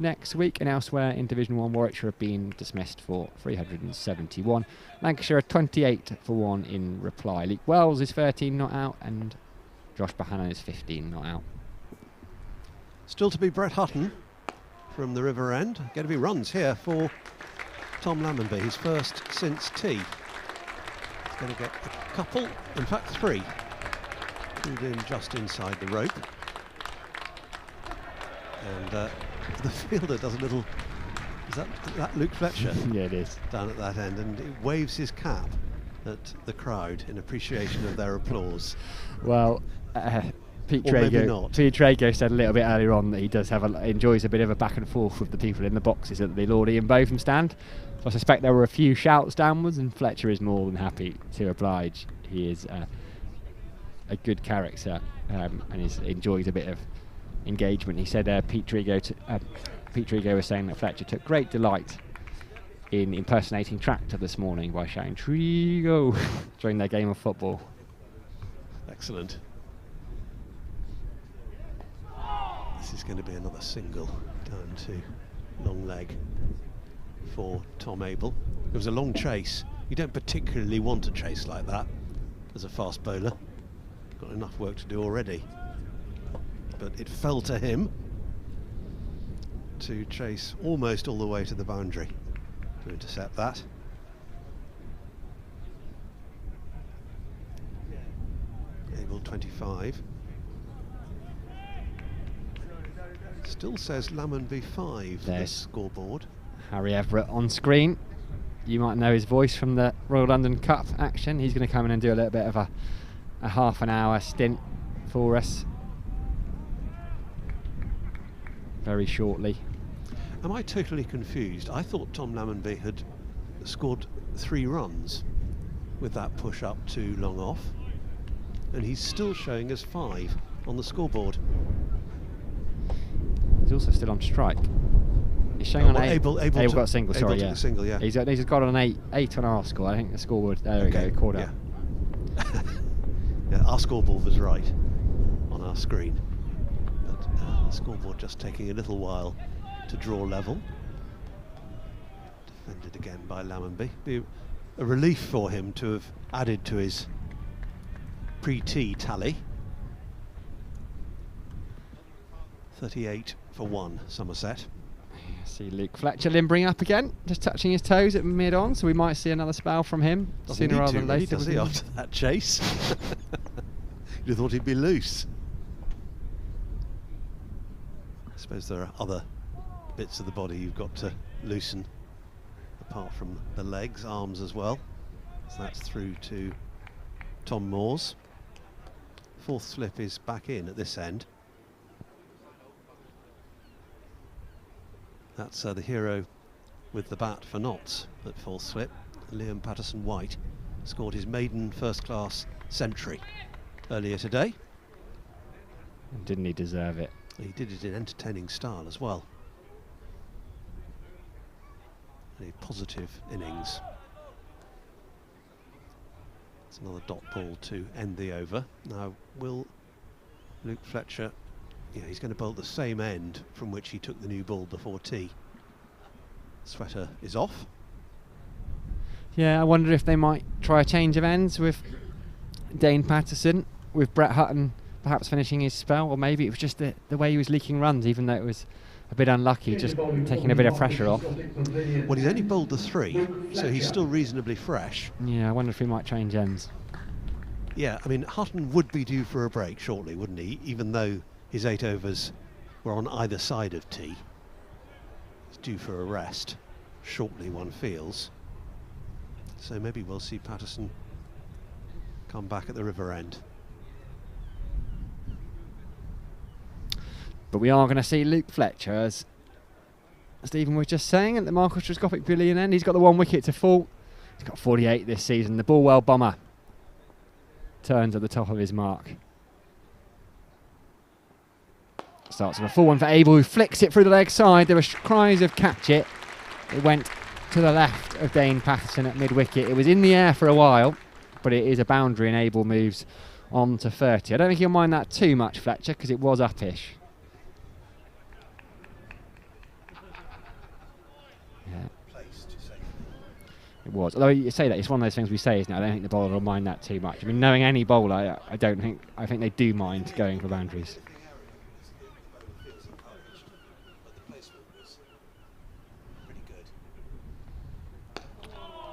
Speaker 3: next week, and elsewhere in Division 1, Warwickshire have been dismissed for 371. Lancashire are 28 for 1 in reply. Luke Wells is 13 not out, and Josh Bohannon is 15 not out.
Speaker 4: Still to be Brett Hutton from the River End. Going to be runs here for Tom Lammonby, his first since tea. He's going to get a couple, in fact 3. Pulled in just inside the rope. And the fielder does a little... Is that Luke Fletcher?
Speaker 3: Yeah, it is.
Speaker 4: Down at that end, and he waves his cap at the crowd in appreciation of their applause.
Speaker 3: Well, Pete Trago said a little bit earlier on that he does enjoys a bit of a back and forth with the people in the boxes at the Lord Ian Botham stand. So I suspect there were a few shouts downwards, and Fletcher is more than happy to oblige. He is a good character and enjoys a bit of engagement. He said Pete Trigo was saying that Fletcher took great delight in impersonating Tractor this morning by shouting Trigo during their game of football.
Speaker 4: Excellent. This is going to be another single down to long leg for Tom Abel. It was a long chase. You don't particularly want a chase like that as a fast bowler. Got enough work to do already. But it fell to him to chase almost all the way to the boundary to intercept that. Abel 25. Still says Lammonby 5
Speaker 3: There's
Speaker 4: this scoreboard.
Speaker 3: Harry Everett on screen. You might know his voice from the Royal London Cup action. He's going to come in and do a little bit of a half an hour stint for us very shortly.
Speaker 4: Am I totally confused? I thought Tom Lammonby had scored 3 runs with that push up to long off, and he's still showing us 5 on the scoreboard.
Speaker 3: He's also still on strike. He's showing on 8.
Speaker 4: Abel
Speaker 3: got a single,
Speaker 4: Abel
Speaker 3: sorry,
Speaker 4: took
Speaker 3: yeah.
Speaker 4: a single, yeah.
Speaker 3: He's got an 8 on our score. I think the scoreboard, there we go, caught up.
Speaker 4: Yeah. Yeah, our scoreboard was right on our screen. But the scoreboard just taking a little while to draw level. Defended again by Lammonby. Be a relief for him to have added to his pre-tee tally. 38 for 1, Somerset.
Speaker 3: See Luke Fletcher limbering up again, just touching his toes at mid-on, so we might see another spell from him
Speaker 4: Doesn't
Speaker 3: sooner rather
Speaker 4: need
Speaker 3: than
Speaker 4: to, really,
Speaker 3: later.
Speaker 4: does he, after that chase? You'd have thought he'd be loose. I suppose there are other bits of the body you've got to loosen, apart from the legs, arms as well. So that's through to Tom Moores. Fourth slip is back in at this end. That's the hero with the bat for Notts at fourth slip. Liam Patterson-White scored his maiden first-class century earlier today.
Speaker 3: And didn't he deserve it?
Speaker 4: He did it in entertaining style as well. A positive innings. It's another dot ball to end the over. Now, will Luke Fletcher... Yeah, he's going to bowl the same end from which he took the new ball before tea. Sweater is off.
Speaker 3: Yeah, I wonder if they might try a change of ends with Dane Patterson, with Brett Hutton perhaps finishing his spell, or maybe it was just the way he was leaking runs, even though it was a bit unlucky, just taking a bit of pressure off.
Speaker 4: Well, he's only bowled the 3, so he's still reasonably fresh.
Speaker 3: Yeah, I wonder if he might change ends.
Speaker 4: Yeah, I mean, Hutton would be due for a break shortly, wouldn't he? Even though his 8 overs were on either side of tea. He's due for a rest shortly, one feels. So maybe we'll see Patterson come back at the river end.
Speaker 3: But we are going to see Luke Fletcher, as Stephen was just saying, at the microscopic billion end. He's got the 1 wicket to fall. He's got 48 this season. The Bulwell bomber turns at the top of his mark. Starts with a full one for Abel, who flicks it through the leg side. There were cries of catch it. It went to the left of Dane Patterson at mid-wicket. It was in the air for a while, but it is a boundary and Abel moves on to 30. I don't think he'll mind that too much, Fletcher, because it was uppish. Yeah. It was. Although you say that, it's one of those things we say, isn't it? I don't think the bowler will mind that too much. I mean, knowing any bowler, I think they do mind going for boundaries.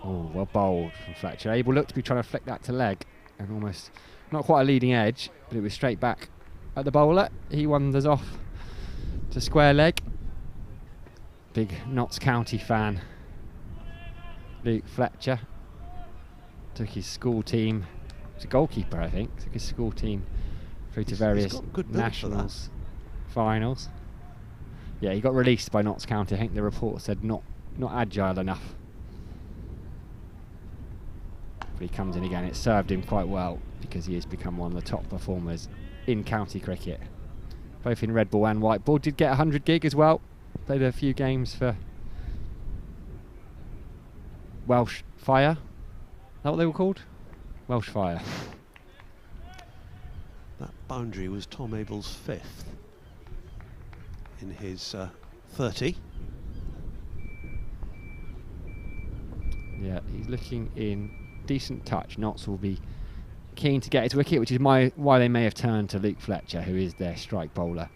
Speaker 3: Oh, well bowled from Fletcher. Abel looked to be trying to flick that to leg, and almost not quite a leading edge, but it was straight back at the bowler. He wanders off to square leg. Big Notts County fan. Luke Fletcher took his school team. He was a goalkeeper, I think. Took his school team through to various nationals finals. Yeah, he got released by Notts County. I think the report said not agile enough. But he comes in again. It served him quite well because he has become one of the top performers in county cricket, both in red ball and white ball. Did get 100 gig as well. Played a few games for Welsh Fire. Is that what they were called? Welsh Fire.
Speaker 4: That boundary was Tom Abel's 5th in his 30.
Speaker 3: Yeah, he's looking in decent touch. Notts will be keen to get his wicket, which is why they may have turned to Luke Fletcher, who is their strike bowler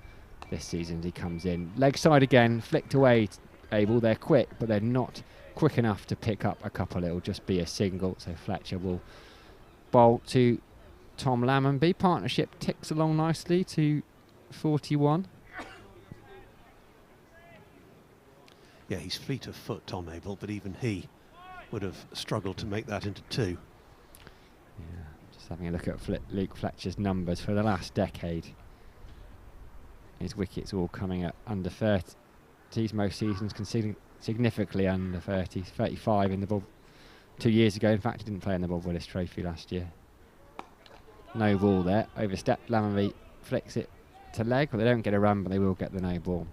Speaker 3: this season. He comes in leg side again, flicked away. Abel, they're quick, but they're not quick enough to pick up a couple. It'll just be a single, so Fletcher will bowl to Tom Lammonby. Partnership ticks along nicely to 41.
Speaker 4: Yeah, he's fleet of foot, Tom Abel, but even he would have struggled to make that into 2.
Speaker 3: Yeah, just having a look at Luke Fletcher's numbers for the last decade. His wickets all coming at under 30s most seasons, conceding significantly under 30s. 35 in the Bob 2 years ago. In fact, he didn't play in the Bob Willis Trophy last year. No ball there. Overstepped. Lammonby flicks it to leg, but they don't get a run, but they will get the no ball.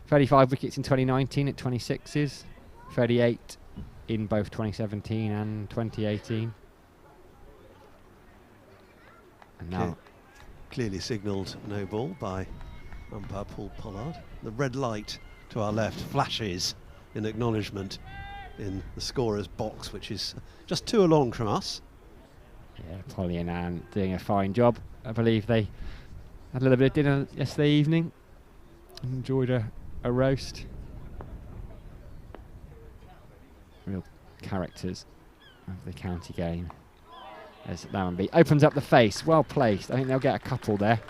Speaker 3: 35 wickets in 2019 at 26s. 38 in both 2017 and 2018. And now
Speaker 4: clearly signalled no ball by umpire Paul Pollard. The red light to our left flashes in acknowledgement in the scorer's box, which is just 2 along from us.
Speaker 3: Yeah, Polly and Anne doing a fine job. I believe they had a little bit of dinner yesterday evening. Enjoyed a roast. real characters of the county game. As Laramby opens up the face, well placed. I think they'll get a couple there.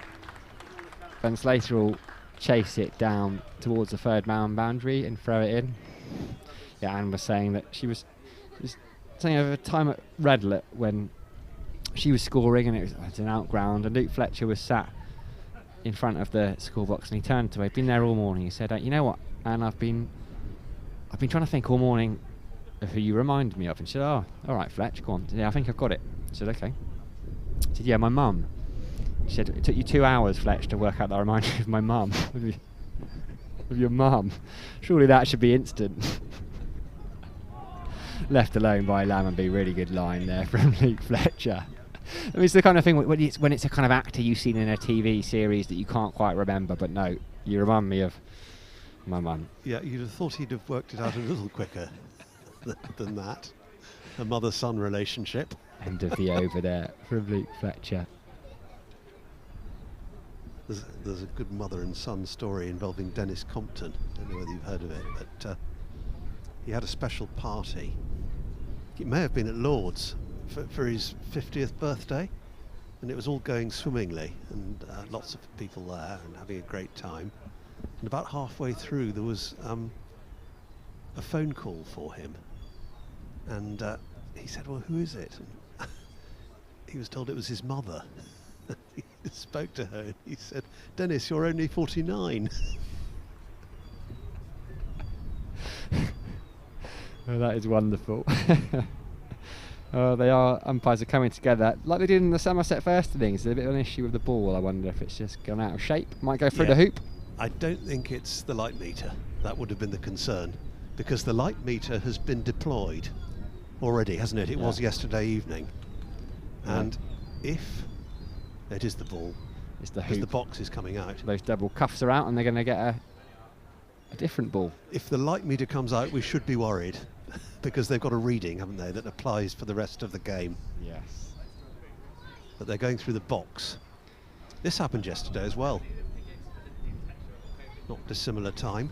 Speaker 3: Ben Slater will chase it down towards the third man boundary and throw it in. Yeah, Anne was saying that she was saying of a time at Redlet when she was scoring and it was an outground, and Luke Fletcher was sat in front of the score box, and he turned to her. He'd been there all morning. He said, "You know what, Anne, I've been trying to think all morning of who you reminded me of." And she said, "Oh, all right, Fletch, go on." "Yeah, I think I've got it." I said, "Okay." He said, "Yeah, my mum." She said, "It took you 2 hours, Fletch, to work out that I reminded you of my mum." Of your mum. Surely that should be instant. Left alone by Lamonby. Really good line there from Luke Fletcher. I mean, it's the kind of thing when it's a kind of actor you've seen in a TV series that you can't quite remember, but no, you remind me of my mum.
Speaker 4: Yeah, you'd have thought he'd have worked it out a little quicker than that. A mother-son relationship.
Speaker 3: End of the over there from Luke Fletcher.
Speaker 4: There's a good mother and son story involving Dennis Compton. I don't know whether you've heard of it, but he had a special party. It may have been at Lord's for his 50th birthday, and it was all going swimmingly, and lots of people there and having a great time. And about halfway through there was a phone call for him, and he said, "Well, who is it?" And he was told it was his mother. He spoke to her and he said, "Dennis, you're only 49.
Speaker 3: Oh, that is wonderful. Umpires are coming together like they did in the Somerset first innings. There's a bit of an issue with the ball. I wonder if it's just gone out of shape. Might go through the hoop.
Speaker 4: I don't think it's the light meter. That would have been the concern, because the light meter has been deployed already, hasn't it? It was yesterday evening. And if it is the ball,
Speaker 3: it's the
Speaker 4: because
Speaker 3: hoop.
Speaker 4: The box is coming out.
Speaker 3: Those double cuffs are out and they're going to get a different ball.
Speaker 4: If the light meter comes out, we should be worried, because they've got a reading, haven't they, that applies for the rest of the game.
Speaker 3: Yes.
Speaker 4: But they're going through the box. This happened yesterday as well. Not dissimilar time.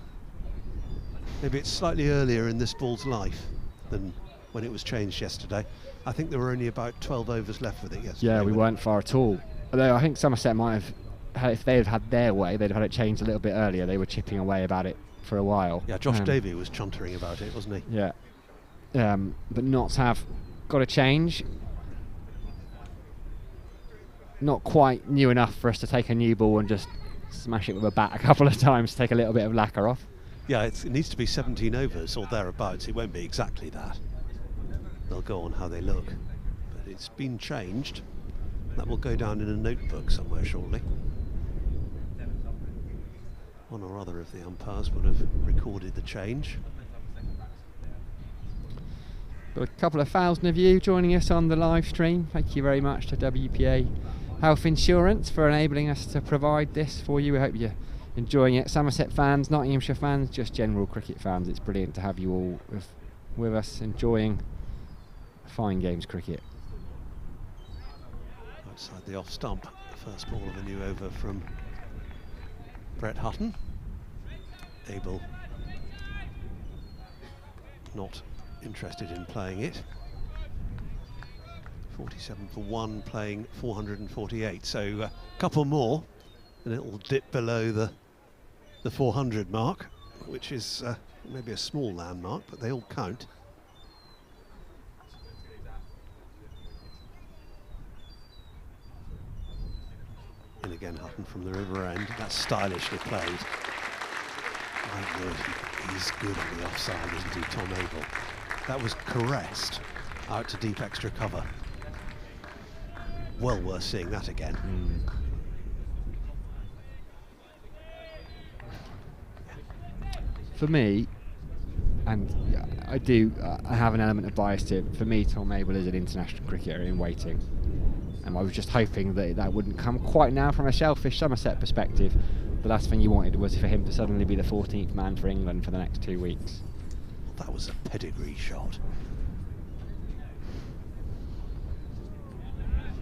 Speaker 4: Maybe it's slightly earlier in this ball's life than when it was changed yesterday. I think there were only about 12 overs left with it yesterday.
Speaker 3: Yeah, we weren't far at all. Although I think Somerset might have, if they had had their way, they'd have had it changed a little bit earlier. They were chipping away about it for a while.
Speaker 4: Yeah, Josh Davey was chuntering about it, wasn't he?
Speaker 3: Yeah. But Notts have got a change. Not quite new enough for us to take a new ball and just smash it with a bat a couple of times to take a little bit of lacquer off.
Speaker 4: Yeah, it needs to be 17 overs or thereabouts. It won't be exactly that. They'll go on how they look. But it's been changed. That will go down in a notebook somewhere shortly. One or other of the umpires would have recorded the change.
Speaker 3: Got a couple of thousand of you joining us on the live stream. Thank you very much to WPA Health Insurance for enabling us to provide this for you. We hope you're enjoying it. Somerset fans, Nottinghamshire fans, just general cricket fans. It's brilliant to have you all with us enjoying fine games cricket.
Speaker 4: Outside the off stump, the first ball of a new over from Brett Hutton. Abel not interested in playing it. 47 for 1, playing 448, so a couple more and it'll dip below the 400 mark, which is maybe a small landmark, but they all count. And again Hutton from the river end. That's stylishly played. My word, he's good on the offside, isn't he, Tom Abel? That was caressed out to deep extra cover. Well worth seeing that again.
Speaker 3: For me, and I have an element of bias to it. For me, Tom Abel is an international cricketer in waiting. And I was just hoping that wouldn't come quite now from a selfish Somerset perspective. The last thing you wanted was for him to suddenly be the 14th man for England for the next 2 weeks.
Speaker 4: That was a pedigree shot.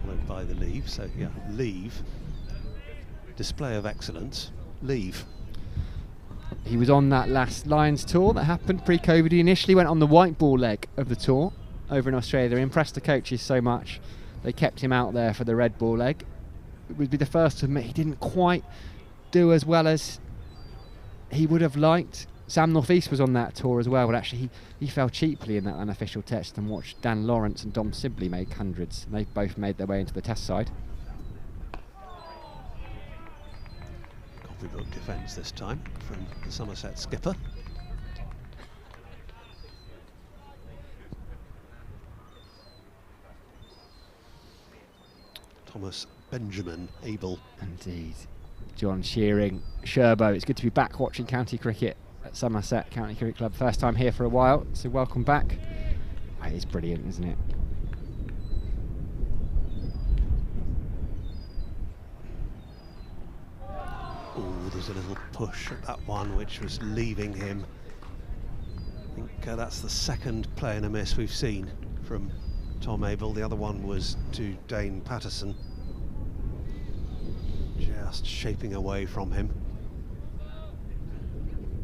Speaker 4: Followed by the leave, so yeah, leave. Display of excellence, leave.
Speaker 3: He was on that last Lions tour that happened pre-COVID. He initially went on the white ball leg of the tour over in Australia. They impressed the coaches so much they kept him out there for the red ball leg. It would be the first to admit he didn't quite do as well as he would have liked. Sam Northeast was on that tour as well, but actually he fell cheaply in that unofficial test and watched Dan Lawrence and Dom Sibley make hundreds. And they've both made their way into the test side.
Speaker 4: Copybook defence this time from the Somerset skipper. Thomas Benjamin Abel.
Speaker 3: Indeed. John Shearing, Sherbo. It's good to be back watching county cricket at Somerset County Cricket Club. First time here for a while, so welcome back. Oh, it is brilliant, isn't it?
Speaker 4: Oh, there's a little push at that one, which was leaving him. I think that's the second play and a miss we've seen from Tom Abel. The other one was to Dane Patterson. Just shaping away from him.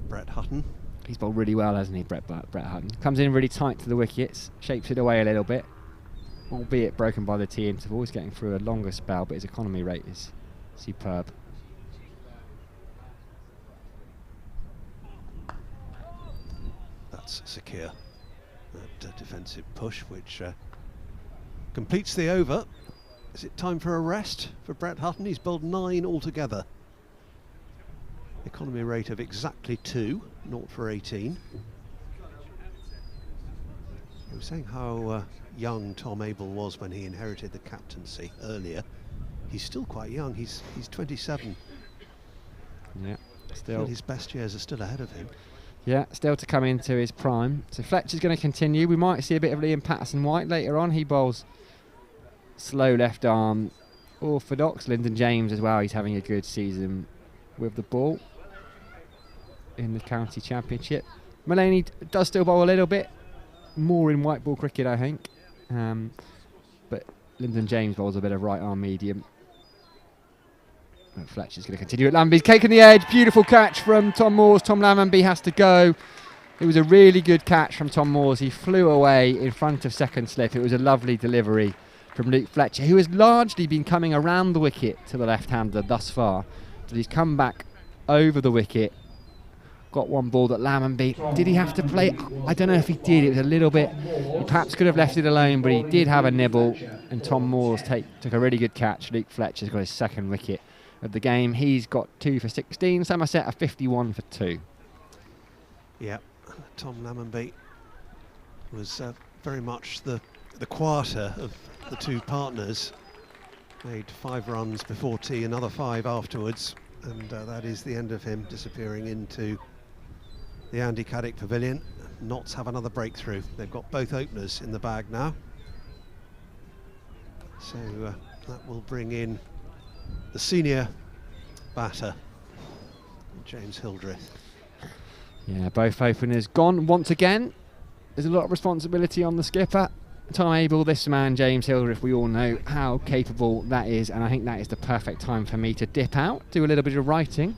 Speaker 4: Brett Hutton.
Speaker 3: He's bowled really well, hasn't he, Brett Hutton? Comes in really tight to the wickets, shapes it away a little bit, albeit broken by the tea interval. He's getting through a longer spell, but his economy rate is superb.
Speaker 4: That's secure. That defensive push, which completes the over. Is it time for a rest for Brett Hutton? He's bowled 9 altogether. Economy rate of exactly 2, 0 for 18. I was saying how young Tom Abel was when he inherited the captaincy earlier. He's still quite young. He's 27.
Speaker 3: Yeah, still
Speaker 4: his best years are still ahead of him.
Speaker 3: Yeah, still to come into his prime. So Fletcher's going to continue. We might see a bit of Liam Patterson-White later on. He bowls slow left arm, orthodox. Lyndon James as well. He's having a good season with the ball in the county championship. Mullaney does still bowl a little bit more in white ball cricket, I think. But Lyndon James bowls a bit of right arm medium. But Fletcher's going to continue at Lambie. He's taken the edge. Beautiful catch from Tom Moores. Tom Lammonby has to go. It was a really good catch from Tom Moores. He flew away in front of second slip. It was a lovely delivery from Luke Fletcher, who has largely been coming around the wicket to the left-hander thus far. But he's come back over the wicket. Got one ball that Lammonby. Did he have to play? I don't know if he did. It was a little bit. He perhaps could have left it alone, but he did have a nibble. And Tom Moores took a really good catch. Luke Fletcher's got his second wicket of the game. He's got 2 for 16. Somerset are 51 for 2.
Speaker 4: Yeah, Tom Lammonby was very much the quieter of the two partners. Made 5 runs before tea, another 5 afterwards, and that is the end of him disappearing into the Andy Caddick Pavilion. Notts have another breakthrough. They've got both openers in the bag now, so that will bring in the senior batter, James Hildreth.
Speaker 3: Yeah, both openers gone once again. There's a lot of responsibility on the skipper. Tom Abel, this man, James Hildreth, we all know how capable that is, and I think that is the perfect time for me to dip out, do a little bit of writing,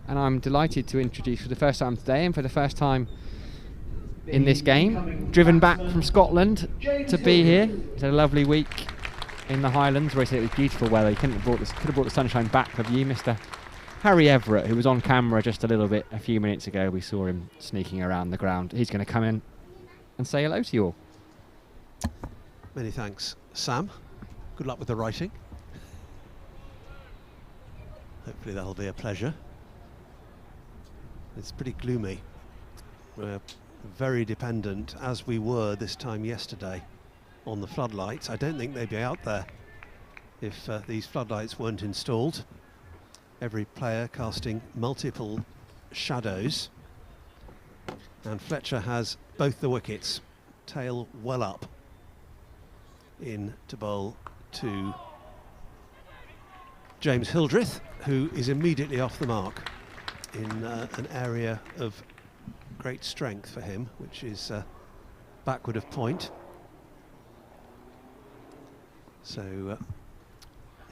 Speaker 3: and I'm delighted to introduce for the first time today and for the first time in this game, driven back from Scotland to be here. It's a lovely week in the Highlands where he said it was beautiful weather. He could have brought the sunshine back for you, Mr. Harry Everett, who was on camera just a few minutes ago. We saw him sneaking around the ground. He's going to come in and say hello to you all.
Speaker 4: Many thanks, Sam. Good luck with the writing. Hopefully that'll be a pleasure. It's pretty gloomy. We're very dependent, as we were this time yesterday, on the floodlights. I don't think they'd be out there if these floodlights weren't installed. Every player casting multiple shadows, and Fletcher has both the wickets, tail well up, in to bowl to James Hildreth, who is immediately off the mark in an area of great strength for him, which is backward of point. So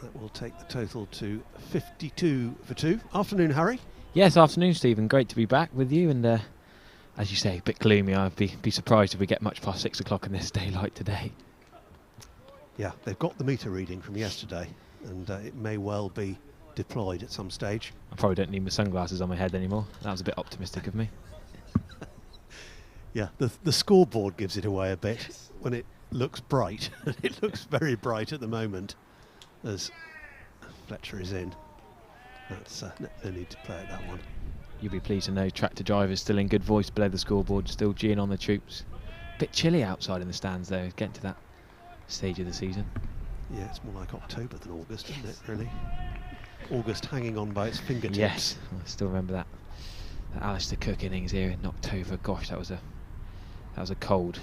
Speaker 4: that will take the total to 52 for 2. Afternoon, Harry.
Speaker 3: Yes, afternoon, Stephen. Great to be back with you. And as you say, a bit gloomy. I'd be surprised if we get much past 6 o'clock in this daylight today.
Speaker 4: Yeah, they've got the meter reading from yesterday, and it may well be deployed at some stage.
Speaker 3: I probably don't need my sunglasses on my head anymore. That was a bit optimistic of me.
Speaker 4: Yeah, the scoreboard gives it away a bit when it looks bright. It looks very bright at the moment as Fletcher is in. That's no need to play at that one.
Speaker 3: You'll be pleased to know tractor drivers still in good voice below the scoreboard, still geeing on the troops. Bit chilly outside in the stands though, getting to that stage of the season.
Speaker 4: Yeah, it's more like October than August, isn't it, really? August hanging on by its fingertips.
Speaker 3: Yes, I still remember that Alistair Cook innings here in October. Gosh, that was a cold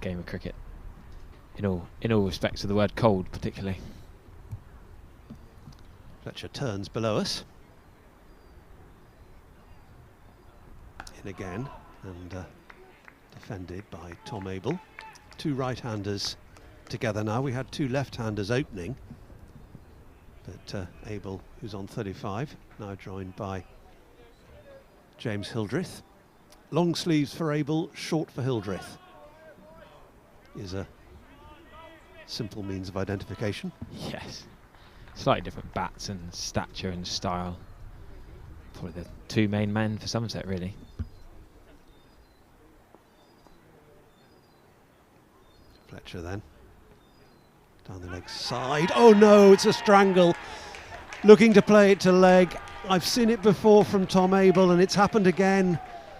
Speaker 3: game of cricket. In all respects of the word cold, particularly.
Speaker 4: Fletcher turns below us. In again, and defended by Tom Abel. Two right-handers together now. We had two left-handers opening, but Abel, who's on 35, now joined by James Hildreth. Long sleeves for Abel, short for Hildreth is a simple means of identification.
Speaker 3: Yes, slightly different bats and stature and style. Probably the two main men for Somerset, really.
Speaker 4: Fletcher then down the leg side. Oh no, it's a strangle. Looking to play it to leg. I've seen it before from Tom Abel, and it's happened again.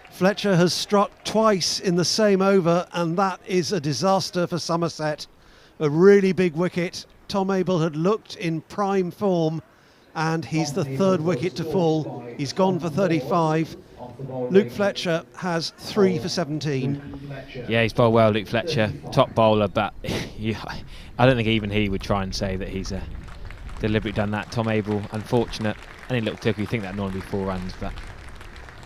Speaker 4: Fletcher has struck twice in the same over, and that is a disaster for Somerset. A really big wicket. Tom Abel had looked in prime form, and he's the third wicket to fall. He's gone for 35. Luke Fletcher has 3 for 17.
Speaker 3: Yeah, he's bowled well, Luke Fletcher, top bowler, but I don't think even he would try and say that he's deliberately done that. Tom Abel, unfortunate. Any little tickle, you think that'd normally be 4 runs, but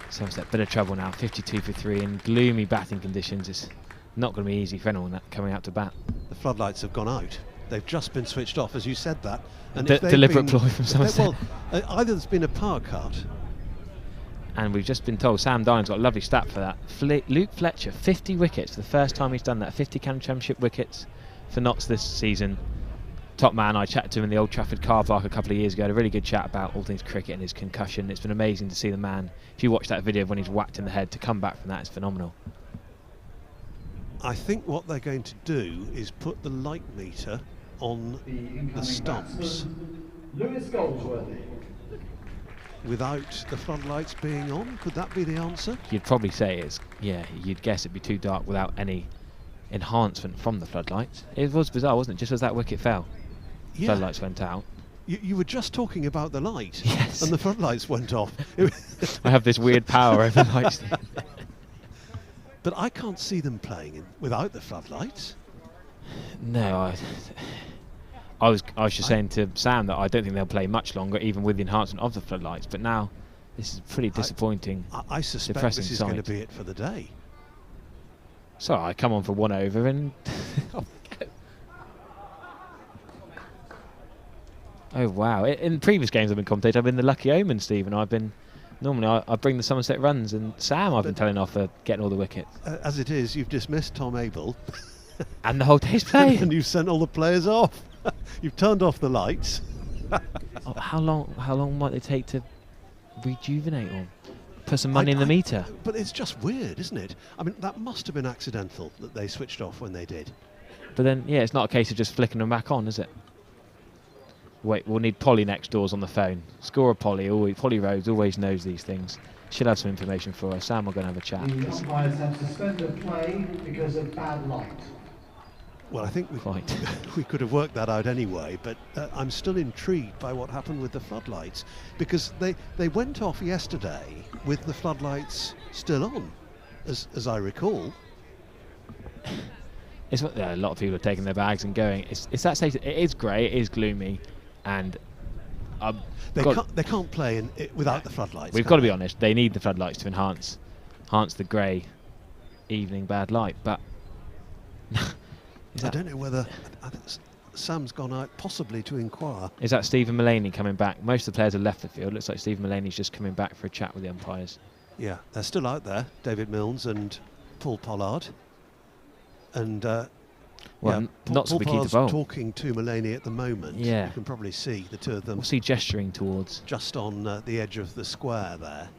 Speaker 3: Somerset, bit of trouble now. 52 for 3 in gloomy batting conditions. It's not going to be easy for anyone that coming out to bat.
Speaker 4: The floodlights have gone out. They've just been switched off, as you said that. And
Speaker 3: deliberate ploy from Somerset.
Speaker 4: Well, either there's been a power cut.
Speaker 3: And we've just been told Sam Dine's got a lovely stat for that. Luke Fletcher, 50 wickets for the first time he's done that. 50 County Championship wickets for Notts this season. Top man. I chatted to him in the Old Trafford car park a couple of years ago. Had a really good chat about all things cricket and his concussion. It's been amazing to see the man. If you watch that video of when he's whacked in the head, to come back from that is phenomenal.
Speaker 4: I think what they're going to do is put the light meter on the stumps
Speaker 1: Lewis Goldsworthy.
Speaker 4: without the floodlights being on. Could that be the answer?
Speaker 3: You'd probably say you'd guess it'd be too dark without any enhancement from the floodlights. It was bizarre, wasn't it? Just as that wicket fell, floodlights went out.
Speaker 4: You were just talking about the light,
Speaker 3: yes,
Speaker 4: and the floodlights went off.
Speaker 3: I have this weird power over lights.
Speaker 4: But I can't see them playing without the floodlights.
Speaker 3: No, I was just saying to Sam that I don't think they'll play much longer, even with the enhancement of the floodlights. But now, this is pretty disappointing.
Speaker 4: I suspect
Speaker 3: depressing
Speaker 4: this is going to be it for the day.
Speaker 3: So I come on for 1 over and oh wow! In previous games I've been commentating, I've been the lucky omen, Stephen. Normally I bring the Somerset runs, and Sam I've been telling off for getting all the wickets.
Speaker 4: As it is, you've dismissed Tom Abel.
Speaker 3: And the whole day's play.
Speaker 4: And you've sent all the players off. You've turned off the lights.
Speaker 3: Oh, how long might it take to rejuvenate or put some money in the meter?
Speaker 4: But it's just weird, isn't it? I mean, that must have been accidental that they switched off when they did.
Speaker 3: But then, yeah, it's not a case of just flicking them back on, is it? Wait, we'll need Polly next doors on the phone. Scorer Polly, Polly Rhodes always knows these things. She'll have some information for us. Sam, we're going to have a chat.
Speaker 1: The umpires have suspended play because of bad light.
Speaker 4: Well, I think we could have worked that out anyway, but I'm still intrigued by what happened with the floodlights, because they went off yesterday with the floodlights still on, as I recall.
Speaker 3: A lot of people are taking their bags and going. It's that stage. It is grey, it is gloomy, and
Speaker 4: they can't play without the floodlights.
Speaker 3: We've got to be honest. They need the floodlights to enhance the grey evening bad light, but.
Speaker 4: I don't know whether Sam's gone out possibly to inquire.
Speaker 3: Is that Stephen Mullaney coming back? Most of the players have left the field. Looks like Stephen Mullaney's just coming back for a chat with the umpires.
Speaker 4: Yeah, they're still out there, David Milnes and Paul Pollard. And
Speaker 3: well, not to be key to
Speaker 4: Pollard's
Speaker 3: bowl.
Speaker 4: talking to Mullaney at the moment.
Speaker 3: Yeah.
Speaker 4: You can probably see the two of them.
Speaker 3: What's he gesturing towards?
Speaker 4: Just on the edge of the square there.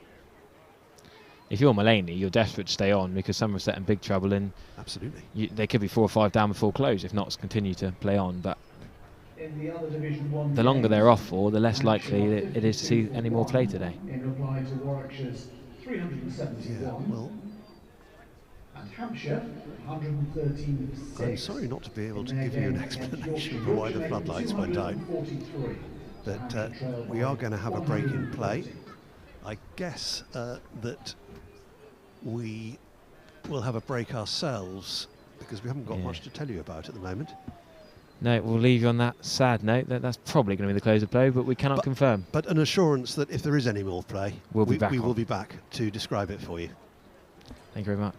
Speaker 3: If you're Mullaney, you're desperate to stay on because Somerset in big trouble, and
Speaker 4: absolutely,
Speaker 3: they could be 4 or 5 down before close if not continue to play on. But
Speaker 1: In the other Division 1
Speaker 3: the longer
Speaker 1: games,
Speaker 3: they're off for, the less likely
Speaker 1: Hampshire
Speaker 3: it is to see any more play
Speaker 1: 52
Speaker 3: today.
Speaker 1: In reply to Warwickshire's 371.
Speaker 4: Yeah, well,
Speaker 1: and Hampshire 113 for 6.
Speaker 4: I'm sorry not to be able to
Speaker 1: in their
Speaker 4: give you an
Speaker 1: game against
Speaker 4: explanation
Speaker 1: Yorkshire.
Speaker 4: for why the
Speaker 1: Yorkshire
Speaker 4: floodlights went out.
Speaker 1: 243.
Speaker 4: But we are going to have a break in play. I guess that we will have a break ourselves because we haven't got much to tell you about at the moment.
Speaker 3: No, we'll leave you on that sad note. That's probably going to be the close of play, but we cannot confirm.
Speaker 4: But an assurance that if there is any more play,
Speaker 3: we
Speaker 4: we will be back to describe it for you.
Speaker 3: Thank you very much.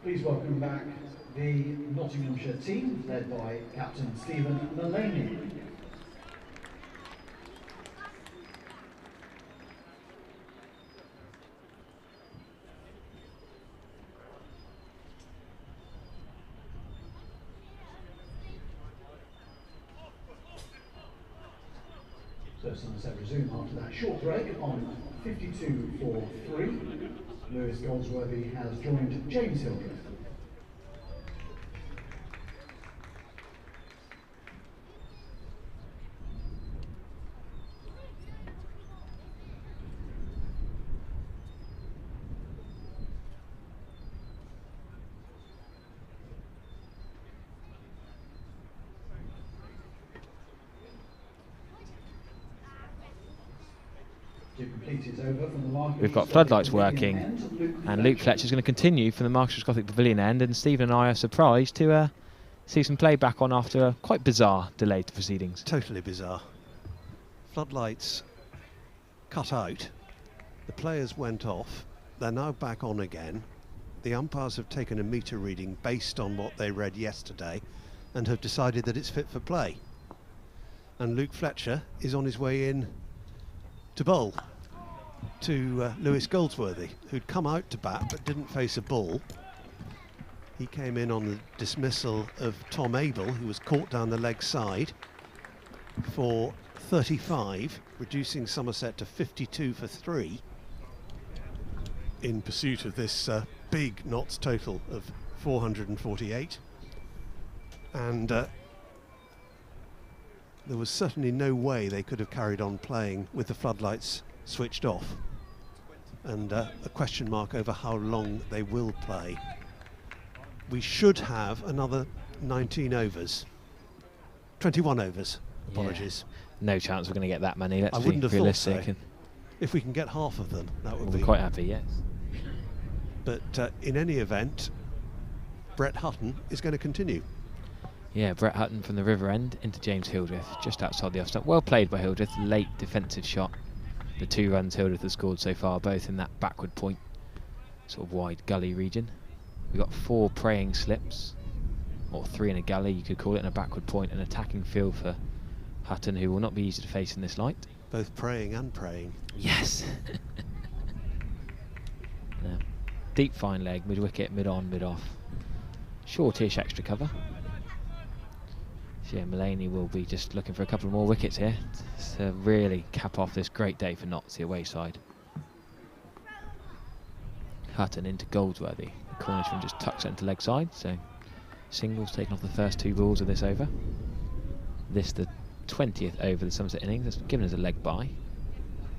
Speaker 1: Please welcome back the Nottinghamshire team, led by Captain Stephen Mullaney. So Somerset resume after that short break on 52-3. Lewis Goldsworthy has joined James Hildreth.
Speaker 3: We've got floodlights working, and Luke Fletcher's going to continue from the Marcus Gothic Pavilion end, and Stephen and I are surprised to see some play back on after a quite bizarre delay to proceedings.
Speaker 4: Totally bizarre. Floodlights cut out, the players went off, they're now back on again. The umpires have taken a meter reading based on what they read yesterday, and have decided that it's fit for play. And Luke Fletcher is on his way in to bowl to Lewis Goldsworthy, who'd come out to bat but didn't face a ball. He came in on the dismissal of Tom Abel, who was caught down the leg side for 35, reducing Somerset to 52 for 3 in pursuit of this big Notts total of 448. And there was certainly no way they could have carried on playing with the floodlights switched off, and a question mark over how long they will play. We should have another 19 overs. 21 overs, apologies.
Speaker 3: Yeah. No chance we're going to get that many, let's
Speaker 4: I
Speaker 3: be
Speaker 4: wouldn't have
Speaker 3: realistic.
Speaker 4: thought so. If we can get half of them, that would
Speaker 3: We'll
Speaker 4: be
Speaker 3: be quite happy, yes.
Speaker 4: But in any event, Brett Hutton is going to continue.
Speaker 3: Yeah, Brett Hutton from the River End into James Hildreth, just outside the off stump. Well played by Hildreth, late defensive shot. The 2 runs Hildreth has scored so far, both in that backward point, sort of wide gully region. We've got 4 praying slips, or 3 in a gully, you could call it, in a backward point, an attacking field for Hutton, who will not be easy to face in this light.
Speaker 4: Both praying and praying.
Speaker 3: Yes! Yeah. Deep fine leg, mid wicket, mid on, mid off. Shortish extra cover. So yeah, Mulaney will be just looking for a couple more wickets here to really cap off this great day for Notts, the away side. Hutton into Goldsworthy. The Cornishman just tucks it into leg side, so singles taken off the first 2 balls of this over. This the 20th over of the Somerset innings. That's given us a leg bye.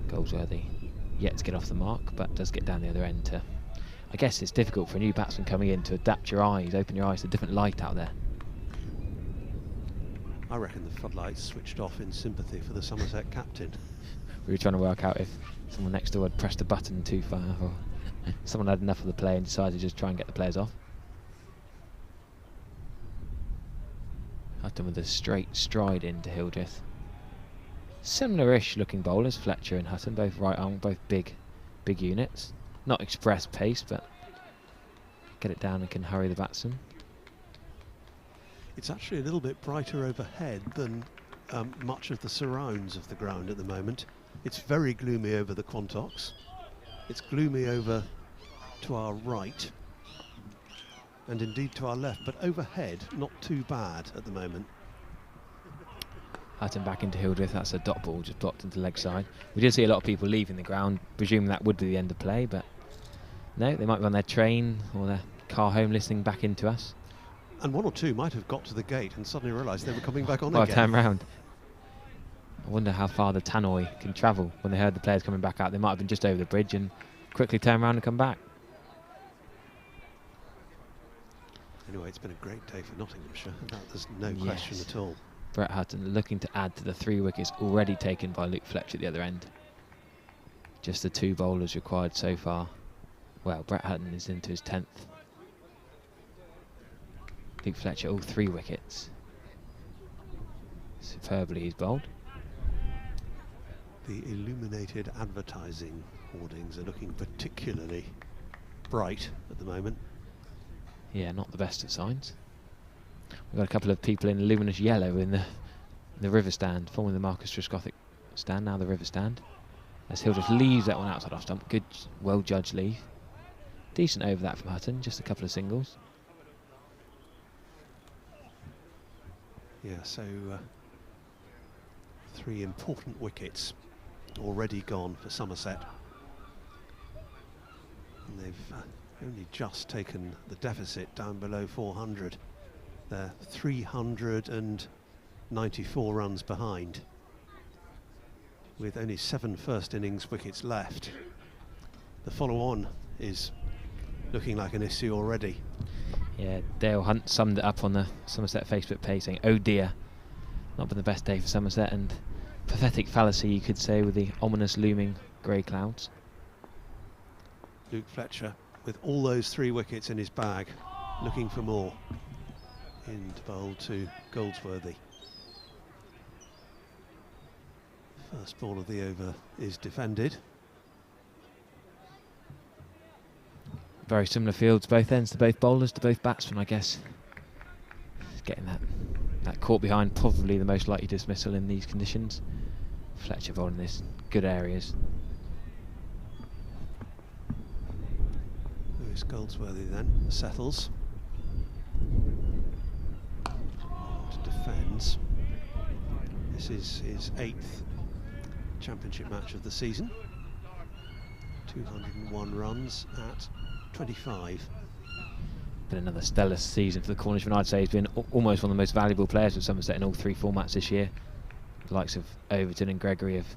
Speaker 3: Goldsworthy yet to get off the mark, but does get down the other end to... I guess it's difficult for a new batsman coming in to adapt your eyes, open your eyes to a different light out there.
Speaker 4: I reckon the floodlights switched off in sympathy for the Somerset captain.
Speaker 3: We were trying to work out if someone next door had pressed a button too far, or someone had enough of the play and decided to just try and get the players off. Hutton with a straight stride into Hildreth. Similar-ish looking bowlers, Fletcher and Hutton, both right arm, both big units. Not express pace, but get it down and can hurry the batsman.
Speaker 4: It's actually a little bit brighter overhead than much of the surrounds of the ground at the moment. It's very gloomy over the Quantocks. It's gloomy over to our right, and indeed to our left, but overhead not too bad at the moment.
Speaker 3: Hutton back into Hildreth, that's a dot ball just blocked into leg side. We did see a lot of people leaving the ground, presuming that would be the end of play, but no, they might be on their train or their car home listening back into us.
Speaker 4: And 1 or 2 might have got to the gate and suddenly realised they were coming back on
Speaker 3: Well,
Speaker 4: again.
Speaker 3: turn round. I wonder how far the tannoy can travel. When they heard the players coming back out, they might have been just over the bridge and quickly turn around and come back.
Speaker 4: Anyway, it's been a great day for Nottinghamshire. There's no question at all.
Speaker 3: Brett Hutton looking to add to the 3 wickets already taken by Luke Fletcher at the other end. Just the 2 bowlers required so far. Well, Brett Hutton is into his 10th. Luke Fletcher, all 3 wickets. Superbly he's bowled.
Speaker 4: The illuminated advertising hoardings are looking particularly bright at the moment.
Speaker 3: Yeah, not the best of signs. We've got a couple of people in luminous yellow in the river stand, formerly the Marcus Trescothick stand, now the river stand. As Hildreth leaves that one outside off stump. Good, well judged leave. Decent over that from Hutton, just a couple of singles.
Speaker 4: Yeah, so 3 important wickets already gone for Somerset. And they've only just taken the deficit down below 400. They're 394 runs behind, with only 7 first innings wickets left. The follow-on is looking like an issue already.
Speaker 3: Yeah, Dale Hunt summed it up on the Somerset Facebook page saying, "Oh dear, not been the best day for Somerset," and pathetic fallacy you could say with the ominous looming grey clouds.
Speaker 4: Luke Fletcher with all those 3 wickets in his bag, looking for more. Into bowl to Goldsworthy. First ball of the over is defended.
Speaker 3: Very similar fields, both ends, to both bowlers, to both batsmen, I guess. Just getting that That caught behind, probably the most likely dismissal in these conditions. Fletcher bowling this, good areas.
Speaker 4: Lewis Goldsworthy then settles. And defends. This is his 8th championship match of the season. 201 runs at 25.
Speaker 3: Been another stellar season for the Cornishman. I'd say he's been almost one of the most valuable players of Somerset in all 3 formats this year. The likes of Overton and Gregory have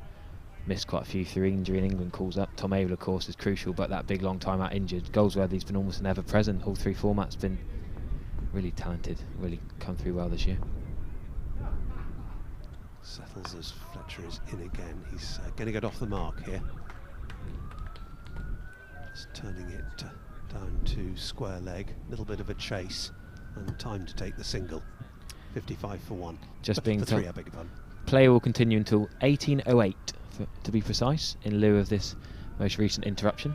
Speaker 3: missed quite a few through injury, and England calls up. Tom Abel, of course, is crucial, but that big long time out injured. Goldsworthy's been almost never present. All 3 formats, been really talented, really come through well this year.
Speaker 4: Settles as Fletcher is in again. He's going to get off the mark here. Just turning it down to square leg. A little bit of a chase and time to take the single. 55 for 1.
Speaker 3: Just being
Speaker 4: for 3, I beg your pardon.
Speaker 3: Play will continue until 18:08, to be precise, in lieu of this most recent interruption.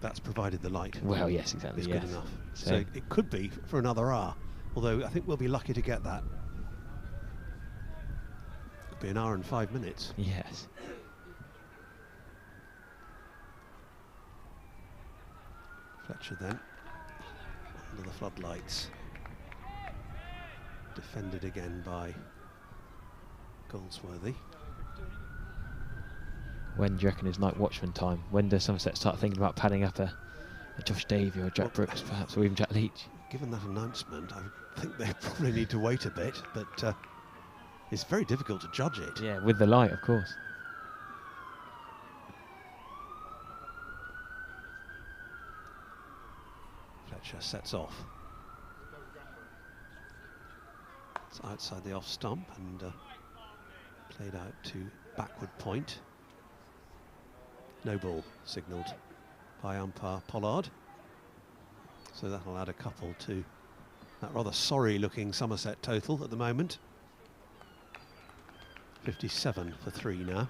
Speaker 4: That's provided the light.
Speaker 3: Well, yes, exactly.
Speaker 4: Is
Speaker 3: yes.
Speaker 4: good enough. So it could be for another hour, although I think we'll be lucky to get that. Could be an hour and 5 minutes.
Speaker 3: Yes.
Speaker 4: Fletcher then under the floodlights. Defended again by Goldsworthy.
Speaker 3: When do you reckon is night watchman time? When does Somerset start thinking about padding up a Josh Davey or a Jack Brooks, perhaps, or even Jack Leach?
Speaker 4: Given that announcement, I would think they probably need to wait a bit, but it's very difficult to judge it.
Speaker 3: Yeah, with the light, of course.
Speaker 4: Fletcher sets off. It's outside the off stump and played out to backward point. No ball signalled by umpire Pollard. So that'll add a couple to that rather sorry looking Somerset total at the moment. 57 for 3 now.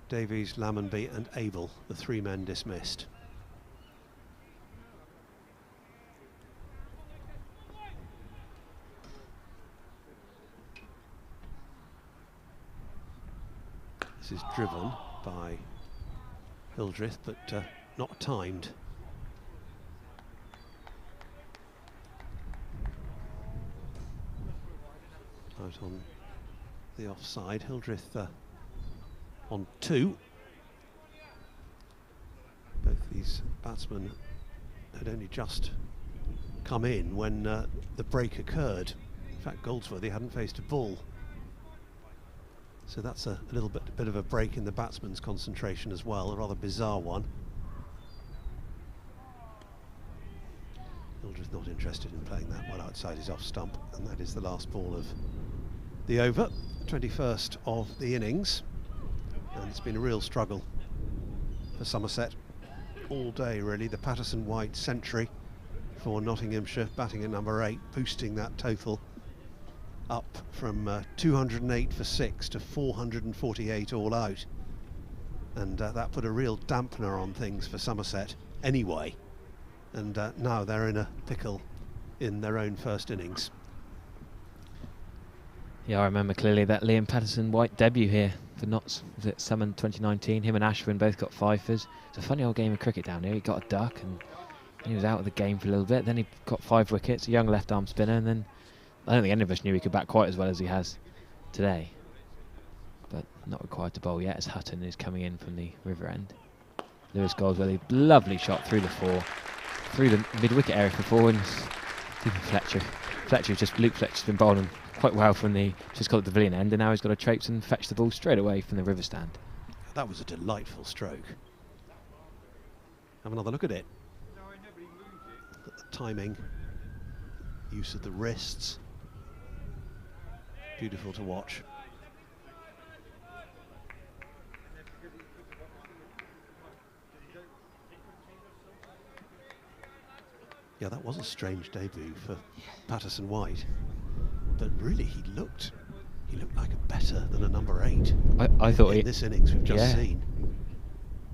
Speaker 4: Davies, Lammonby and Abel, the 3 men dismissed. This is driven by Hildreth, but not timed. Out on the offside, Hildreth on 2. Both these batsmen had only just come in when the break occurred. In fact, Goldsworthy hadn't faced a ball. So that's a little bit of a break in the batsman's concentration as well, a rather bizarre one. Hildreth not interested in playing that well outside his off stump, and that is the last ball of the over, 21st of the innings. And it's been a real struggle for Somerset all day, really. The Patterson-White century for Nottinghamshire, batting at number 8, boosting that total up from 208 for 6 to 448 all out, and that put a real dampener on things for Somerset anyway, and now they're in a pickle in their own first innings.
Speaker 3: Yeah, I remember clearly that Liam Patterson-White debut here for Notts. Was it summer 2019? Him and Ashwin both got fifers. It's a funny old game of cricket down here. He got a duck and he was out of the game for a little bit. Then he got 5 wickets, a young left-arm spinner, and then I don't think any of us knew he could bat quite as well as he has today. But not required to bowl yet as Hutton is coming in from the river end. Lewis Goldsworthy, lovely shot through the 4, through the mid-wicket area for 4, and Luke Fletcher's been bowling quite well from the, just called it the Villian end, and now he's got to traipse and fetch the ball straight away from the river stand.
Speaker 4: That was a delightful stroke. Have another look at it. Look at the timing, use of the wrists. Beautiful to watch. Yeah, that was a strange debut for Patterson-White, but really he looked like a better than a number 8.
Speaker 3: I thought
Speaker 4: in this innings we've just seen.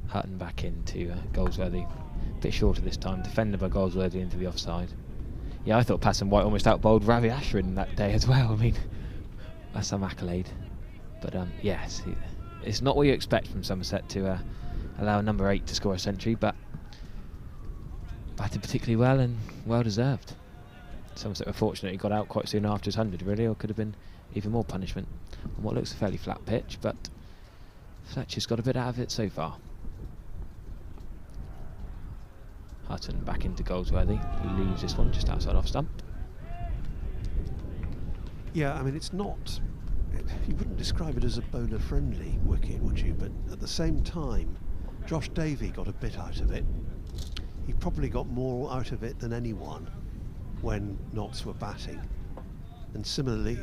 Speaker 3: Hutton back into Goldsworthy, a bit shorter this time, defended by Goldsworthy into the offside. Yeah, I thought Patterson White almost out-bowled Ravi Ashwin that day as well. I mean, that's some accolade. But yes, it's not what you expect from Somerset to allow number 8 to score a century, but batted particularly well and well deserved. Somerset were fortunate he got out quite soon after his 100, really, or could have been even more punishment on what looks a fairly flat pitch, but Fletcher's got a bit out of it so far. Hutton back into Goldsworthy, who leaves this one just outside off stump.
Speaker 4: Yeah, I mean, it's not... you wouldn't describe it as a bowler-friendly wicket, would you? But at the same time, Josh Davey got a bit out of it. He probably got more out of it than anyone when Notts were batting. And similarly,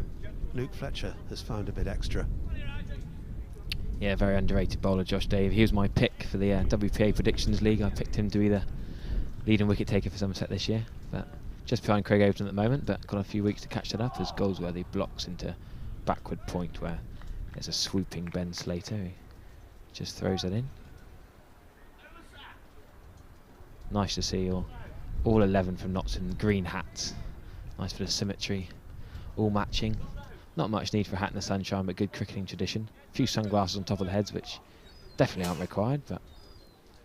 Speaker 4: Luke Fletcher has found a bit extra.
Speaker 3: Yeah, very underrated bowler, Josh Davey. He was my pick for the WPA Predictions League. I picked him to be the leading wicket taker for Somerset this year, but just behind Craig Overton at the moment, but got a few weeks to catch that up as Goldsworthy blocks into backward point where there's a swooping Ben Slater. He just throws it in. Nice to see all 11 from Notts in green hats. Nice bit of symmetry, all matching. Not much need for a hat in the sunshine, but good cricketing tradition. A few sunglasses on top of the heads, which definitely aren't required, but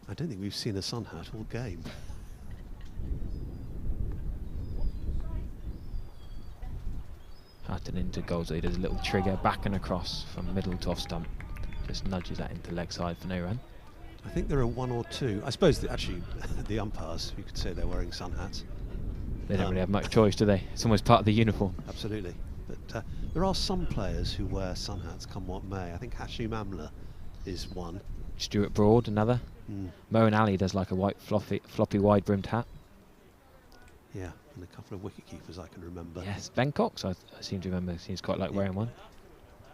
Speaker 4: I don't think we've seen a sun hat all game.
Speaker 3: Hutton into Goldsworthy. There's a little trigger back and across from middle to off stump. Just nudges that into leg side for no run.
Speaker 4: I think there are one or two. I suppose that actually the umpires, you could say they're wearing sun hats.
Speaker 3: They don't really have much choice, do they? It's almost part of the uniform.
Speaker 4: Absolutely. But there are some players who wear sun hats come what may. I think Hashim Amla is one.
Speaker 3: Stuart Broad, another. Moeen Ali does like a white floppy wide-brimmed hat.
Speaker 4: Yeah, and a couple of wicket-keepers I can remember.
Speaker 3: Yes, Ben Cox, I seem to remember, seems quite like wearing one.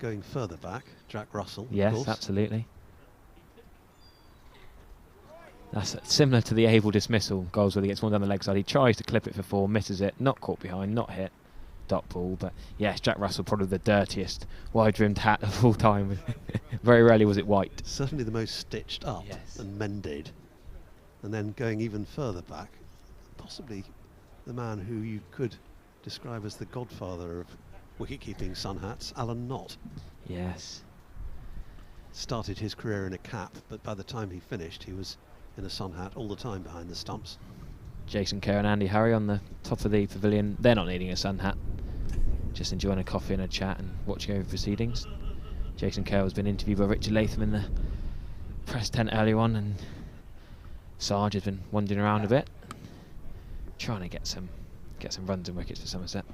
Speaker 4: Going further back, Jack Russell.
Speaker 3: Yes,
Speaker 4: of course.
Speaker 3: Absolutely. That's similar to the Abel dismissal. Goldsworthy gets one down the leg side. He tries to clip it for 4, misses it, not caught behind, not hit. Dot ball, but yes, Jack Russell, probably the dirtiest wide-rimmed hat of all time. Very rarely was it white.
Speaker 4: Certainly the most stitched up and mended. And then going even further back, possibly the man who you could describe as the godfather of wicket-keeping sun hats, Alan Knott.
Speaker 3: Yes.
Speaker 4: Started his career in a cap, but by the time he finished, he was in a sun hat all the time behind the stumps.
Speaker 3: Jason Kerr and Andy Harry on the top of the pavilion. They're not needing a sun hat. Just enjoying a coffee and a chat and watching over proceedings. Jason Kerr has been interviewed by Richard Latham in the press tent earlier on, and Sarge has been wandering around a bit, trying to get some runs and wickets for Somerset.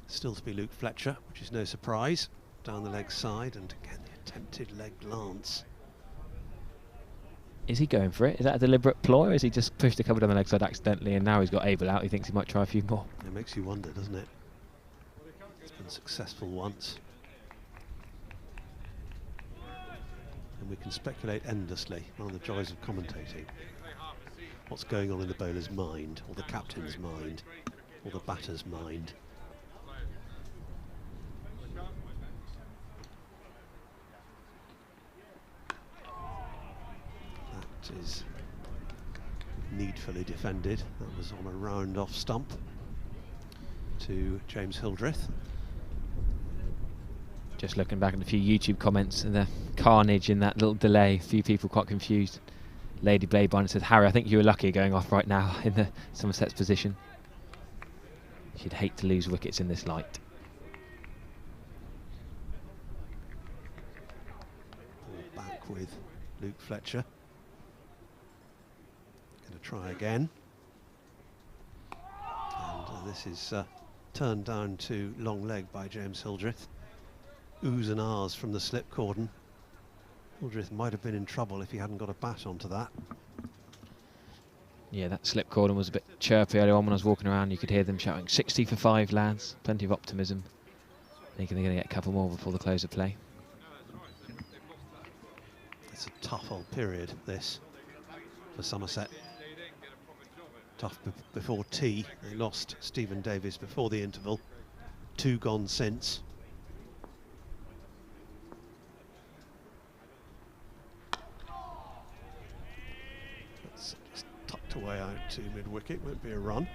Speaker 4: Still to be Luke Fletcher, which is no surprise. Down the leg side, and again the attempted leg glance.
Speaker 3: Is he going for it? Is that a deliberate ploy, or is he just pushed a couple down the leg side accidentally and now he's got Abel out? He thinks he might try a few more.
Speaker 4: It makes you wonder, doesn't it? It's been successful once. And we can speculate endlessly on the joys of commentating. What's going on in the bowler's mind, or the captain's mind, or the batter's mind. That is needfully defended. That was on a round off stump to James Hildreth.
Speaker 3: Just looking back at a few YouTube comments and the carnage in that little delay, a few people quite confused. Lady Bladebinder said, Harry, I think you were lucky going off right now in the Somerset's position. She'd hate to lose wickets in this light.
Speaker 4: Back with Luke Fletcher. Going to try again. And this is turned down to long leg by James Hildreth. Oohs and ahs from the slip cordon. Hildreth might have been in trouble if he hadn't got a bat onto that.
Speaker 3: Yeah, that slip cordon was a bit chirpy earlier on when I was walking around. You could hear them shouting 60 for 5, lads. Plenty of optimism. Thinking they're going to get a couple more before the close of play.
Speaker 4: It's a tough old period, this, for Somerset. Tough before tea. They lost Stephen Davies before the interval. 2 gone since. That's just tucked away out to mid-wicket. Won't be a run.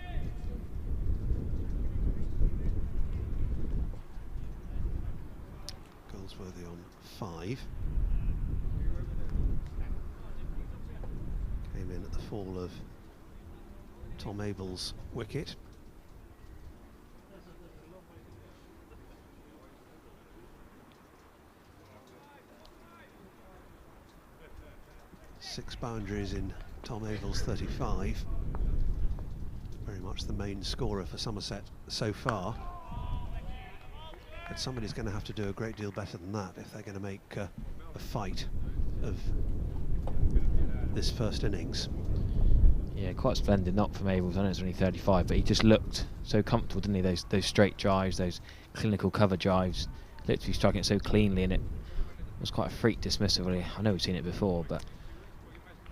Speaker 4: Holsworthy on 5. Came in at the fall of Tom Abel's wicket. Six boundaries in Tom Abel's 35. Very much the main scorer for Somerset so far. But somebody's going to have to do a great deal better than that if they're going to make a fight of this first innings.
Speaker 3: Yeah, quite splendid knock from Abels. I know it's only 35, but he just looked so comfortable, didn't he? Those straight drives, those clinical cover drives, literally striking it so cleanly, and it was quite a freak dismissal, really. I know we've seen it before, but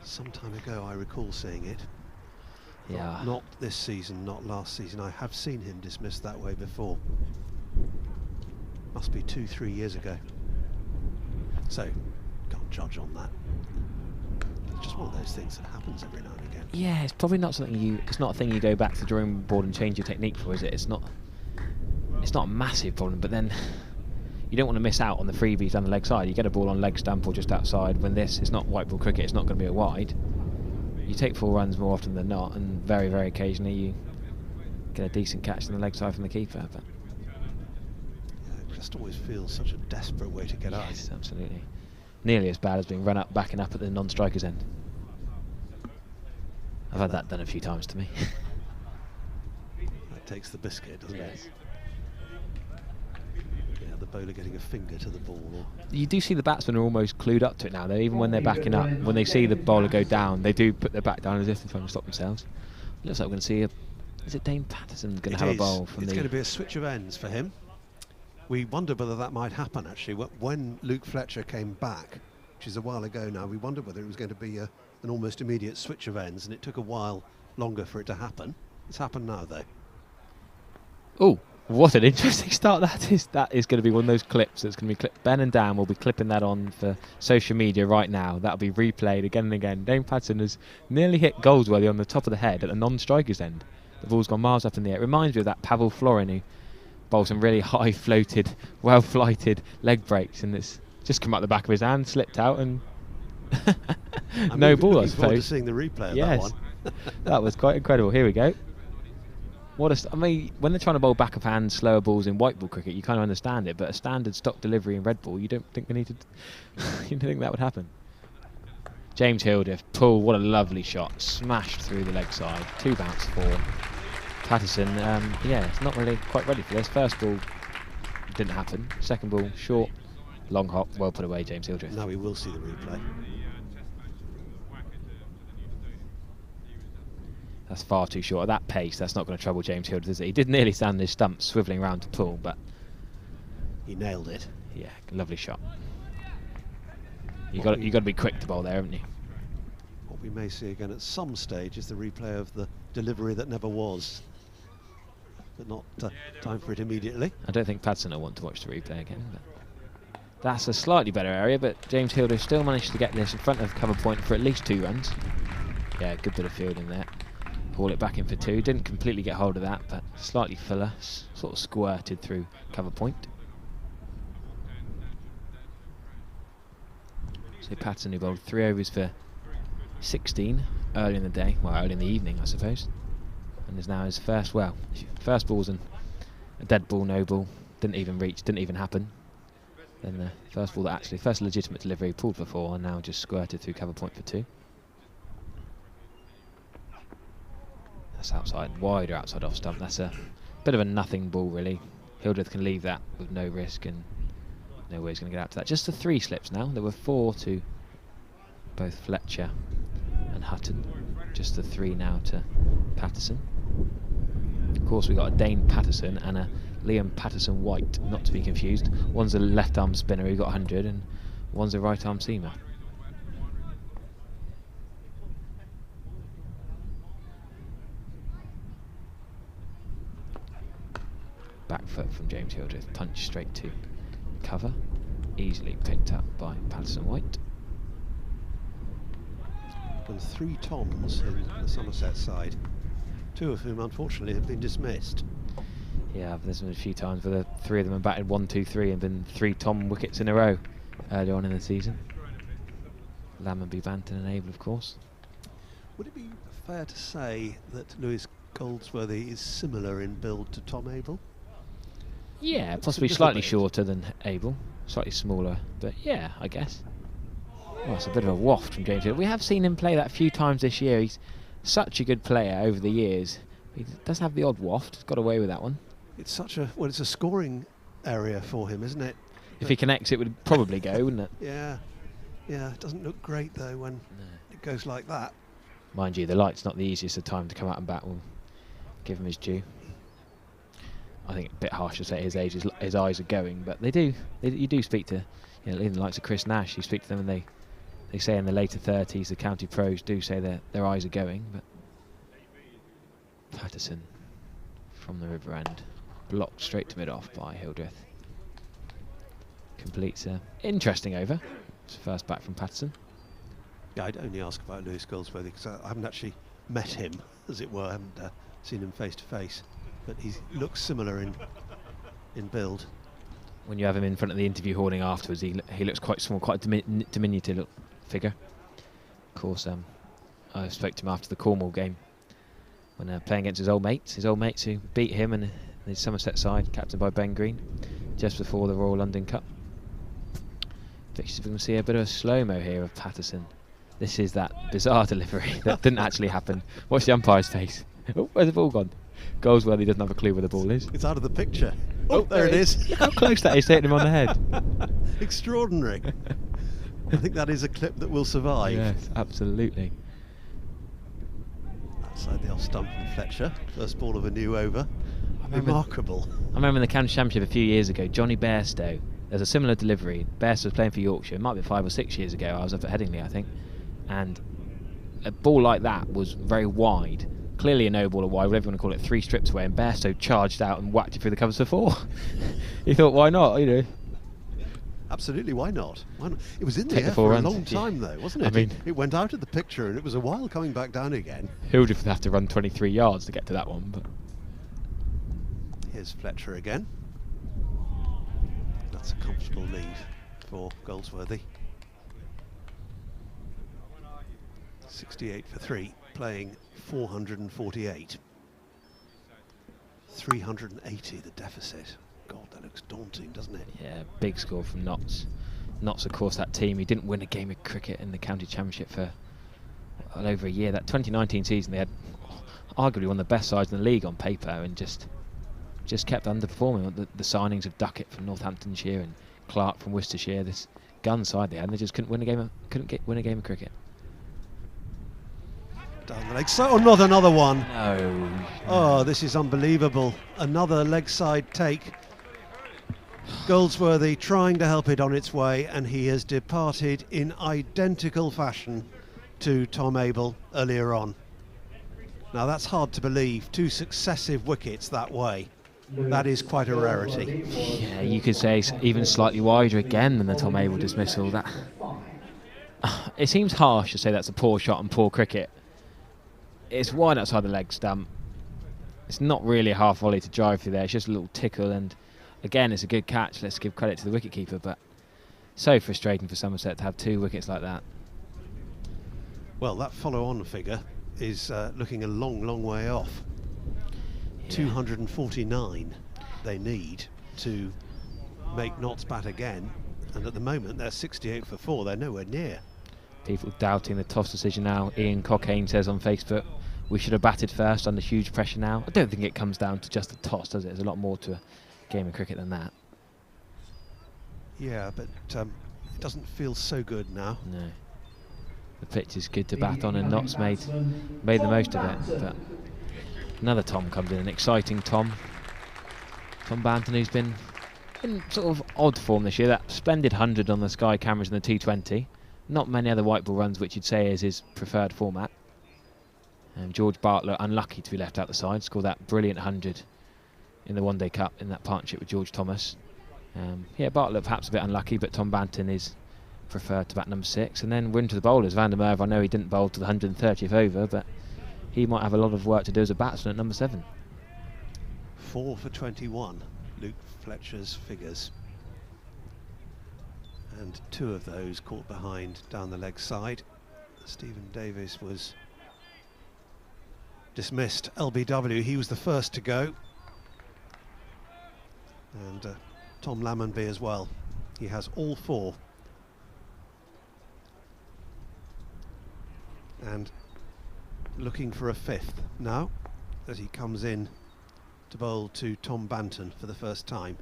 Speaker 4: some time ago I recall seeing it.
Speaker 3: Yeah.
Speaker 4: Not this season, not last season. I have seen him dismissed that way before. Must be 2-3 years ago. So, can't judge on that. It's just one of those things that happens every now and again.
Speaker 3: Yeah, it's probably not something it's not a thing you go back to the drawing board and change your technique for, is it? It's not a massive problem, but then you don't want to miss out on the freebies down the leg side. You get a ball on leg stump or just outside. When this is not white ball cricket, it's not going to be a wide. You take 4 runs more often than not, and very, very occasionally you get a decent catch on the leg side from the keeper. But
Speaker 4: yeah, it just always feels such a desperate way to get out.
Speaker 3: Yes, absolutely. Nearly as bad as being run up, backing up at the non-striker's end. I've had that done a few times to me.
Speaker 4: That takes the biscuit, doesn't
Speaker 3: Yes.
Speaker 4: it? Yeah, the bowler getting a finger to the ball.
Speaker 3: You do see the batsmen are almost clued up to it now, though. Even when they're backing up, when they see the bowler go down, they do put their back down as if they're trying to stop themselves. Looks like we're going to see is it Dane Patterson going to have a bowl from
Speaker 4: It's going to be a switch of ends for him. We wondered whether that might happen, actually. When Luke Fletcher came back, which is a while ago now, we wondered whether it was going to be an almost immediate switch of ends, and it took a while longer for it to happen. It's happened now, though.
Speaker 3: Oh, what an interesting start that is. That is going to be one of those clips that's going to be clipped. Ben and Dan will be clipping that on for social media right now. That'll be replayed again and again. Dane Patterson has nearly hit Goldsworthy on the top of the head at the non-striker's end. The ball's gone miles up in the air. It reminds me of that Pavel Florin who bowled some really high-floated, well-flighted leg breaks, and it's just come out the back of his hand, slipped out, and no ball, I
Speaker 4: suppose. Forward to
Speaker 3: suppose.
Speaker 4: seeing the replay of
Speaker 3: Yes,
Speaker 4: that one.
Speaker 3: that was quite incredible. Here we go. I mean, when they're trying to bowl back of hand slower balls in white ball cricket, you kind of understand it, but a standard stock delivery in red ball, you don't think they need to. You don't think that would happen? James Hildreth, pull, what a lovely shot, smashed through the leg side, 2 bounce 4. Patterson, yeah, it's not really quite ready for this. First ball didn't happen. Second ball short, long hop, well put away, James Hildreth.
Speaker 4: Now we will see the replay.
Speaker 3: That's far too short. At that pace, that's not going to trouble James Hildreth, is it? He did nearly stand on his stumps, swivelling around to pull, but
Speaker 4: he nailed it.
Speaker 3: Yeah, lovely shot. You got to be quick to bowl there, haven't you?
Speaker 4: What we may see again at some stage is the replay of the delivery that never was, but not time for it immediately.
Speaker 3: I don't think Patterson will want to watch the replay again. But that's a slightly better area, but James Hildreth still managed to get this in front of cover point for at least 2 runs. Yeah, good bit of fielding there. Haul it back in for 2. Didn't completely get hold of that, but slightly fuller, sort of squirted through cover point. So Patterson, who bowled 3 overs for 16 early in the day, well, early in the evening, I suppose, and is now his first ball's a dead ball, no ball, didn't even reach, didn't even happen. Then the first ball that actually, first legitimate delivery, pulled for 4, and now just squirted through cover point for 2. That's outside, wider outside off stump. That's a bit of a nothing ball, really. Hildreth can leave that with no risk, and no way he's going to get out to that. Just the 3 slips now. There were 4 to both Fletcher and Hutton. Just the 3 now to Patterson. Of course, we got a Dane Patterson and a Liam Patterson White, not to be confused. One's a left arm spinner who got 100, and one's a right arm seamer. Back foot from James Hildreth, punch straight to cover, easily picked up by Patterson White.
Speaker 4: And 3 Toms in the Somerset side, 2 of whom unfortunately have been dismissed.
Speaker 3: Yeah, there's been a few times where the three of them have batted 1, 2, 3 and been 3 Tom wickets in a row earlier on in the season. Lammonby, Banton and Abel, of course.
Speaker 4: Would it be fair to say that Lewis Goldsworthy is similar in build to Tom Abel?
Speaker 3: Yeah, possibly slightly shorter than Abel, slightly smaller, but yeah, I guess. Well, it's a bit of a waft from James Hill. We have seen him play that a few times this year. He's such a good player over the years. He does have the odd waft. He's got away with that one.
Speaker 4: It's such a, well, it's a scoring area for him, isn't it?
Speaker 3: If he connects, it would probably go, wouldn't it?
Speaker 4: Yeah, yeah. It doesn't look great though when it goes like that.
Speaker 3: Mind you, the light's not the easiest of time to come out and bat. We'll give him his due. I think a bit harsh to say at his age his eyes are going, but they do. You do speak to, you know, even the likes of Chris Nash. You speak to them and they say in the later 30s, the county pros do say their eyes are going. But Patterson from the river end, blocked straight to mid-off by Hildreth. Completes an interesting over. It's first back from Patterson.
Speaker 4: Yeah, I'd only ask about Lewis Goldsworthy because I haven't actually met him, as it were. I haven't seen him face to face, but he looks similar in build.
Speaker 3: When you have him in front of the interview hoarding afterwards, he looks quite small, quite a diminutive figure. Of course, I spoke to him after the Cornwall game when playing against his old mates who beat him and the Somerset side, captained by Ben Green, just before the Royal London Cup. Fixtures, we can see a bit of a slow-mo here of Patterson. This is that bizarre delivery that didn't actually happen. Watch the umpire's face. Oh, where's the ball gone? Goldsworthy doesn't have a clue where the ball is.
Speaker 4: It's out of the picture. Oh, there it is.
Speaker 3: Look how close that is to hitting him on the head.
Speaker 4: Extraordinary. I think that is a clip that will survive.
Speaker 3: Yes, absolutely.
Speaker 4: Outside the off stump from Fletcher. First ball of a new over. Remarkable.
Speaker 3: I remember in the county championship a few years ago, Johnny Bairstow, there's a similar delivery. Bairstow was playing for Yorkshire. It might be 5 or 6 years ago. I was up at Headingley, I think. And a ball like that was very wide. Clearly a no ball or wide, whatever you want to call it, 3 strips away, and Bairstow charged out and whacked it through the covers for 4. He thought, why not, you know?
Speaker 4: Absolutely, why not? Why not? It was in the
Speaker 3: Take
Speaker 4: air
Speaker 3: the
Speaker 4: for a
Speaker 3: runs.
Speaker 4: long time though, wasn't it?
Speaker 3: I mean,
Speaker 4: it went out of the picture and it was a while coming back down again.
Speaker 3: Hildreth would have to run 23 yards to get to that one. But
Speaker 4: here's Fletcher again. That's a comfortable lead for Goldsworthy. 68 for 3, playing 448. 380 the deficit. God, that looks daunting, doesn't it?
Speaker 3: Yeah, big score from Notts. Notts, of course, that team. He didn't win a game of cricket in the county championship for well over a year. That 2019 season, they had arguably one of the best sides in the league on paper, and just kept underperforming. The signings of Duckett from Northamptonshire and Clark from Worcestershire, this gun side they had, and they just couldn't win a game of cricket.
Speaker 4: Down the leg side. Oh, not another one.
Speaker 3: No.
Speaker 4: Oh, this is unbelievable. Another leg side take. Goldsworthy trying to help it on its way, and he has departed in identical fashion to Tom Abel earlier on. Now that's hard to believe. 2 successive wickets that way. That is quite a rarity.
Speaker 3: Yeah, you could say it's even slightly wider again than the Tom Abel dismissal. That it seems harsh to say that's a poor shot and poor cricket. It's wide outside the leg stump. It's not really a half volley to drive through there. It's just a little tickle, and again, it's a good catch. Let's give credit to the wicketkeeper, but so frustrating for Somerset to have 2 wickets like that.
Speaker 4: Well, that follow-on figure is looking a long way off. Yeah. 249 they need to make Notts bat again, and at the moment they're 68 for 4. They're nowhere near.
Speaker 3: People doubting the toss decision now. Ian Cockayne says on Facebook, we should have batted first under huge pressure now. I don't think it comes down to just the toss, does it? There's a lot more to a game of cricket than that.
Speaker 4: Yeah, but it doesn't feel so good now.
Speaker 3: No. The pitch is good to bat on, and Notts made the most of it. But another Tom comes in, an exciting Tom. Tom Banton, who's been in sort of odd form this year. That splendid 100 on the Sky cameras in the T20. Not many other white ball runs, which you'd say is his preferred format. George Bartlett, unlucky to be left out the side, scored that brilliant 100 in the One Day Cup in that partnership with George Thomas. Yeah, Bartlett perhaps a bit unlucky, but Tom Banton is preferred to bat number 6. And then we're into the bowlers. Van der Merwe, I know he didn't bowl to the 130th over, but he might have a lot of work to do as a batsman at number 7.
Speaker 4: 4 for 21, Luke Fletcher's figures. And 2 of those caught behind down the leg side. Stephen Davis was dismissed. LBW, he was the first to go. And Tom Lammonby as well. He has all 4. And looking for a 5th now, as he comes in to bowl to Tom Banton for the first time.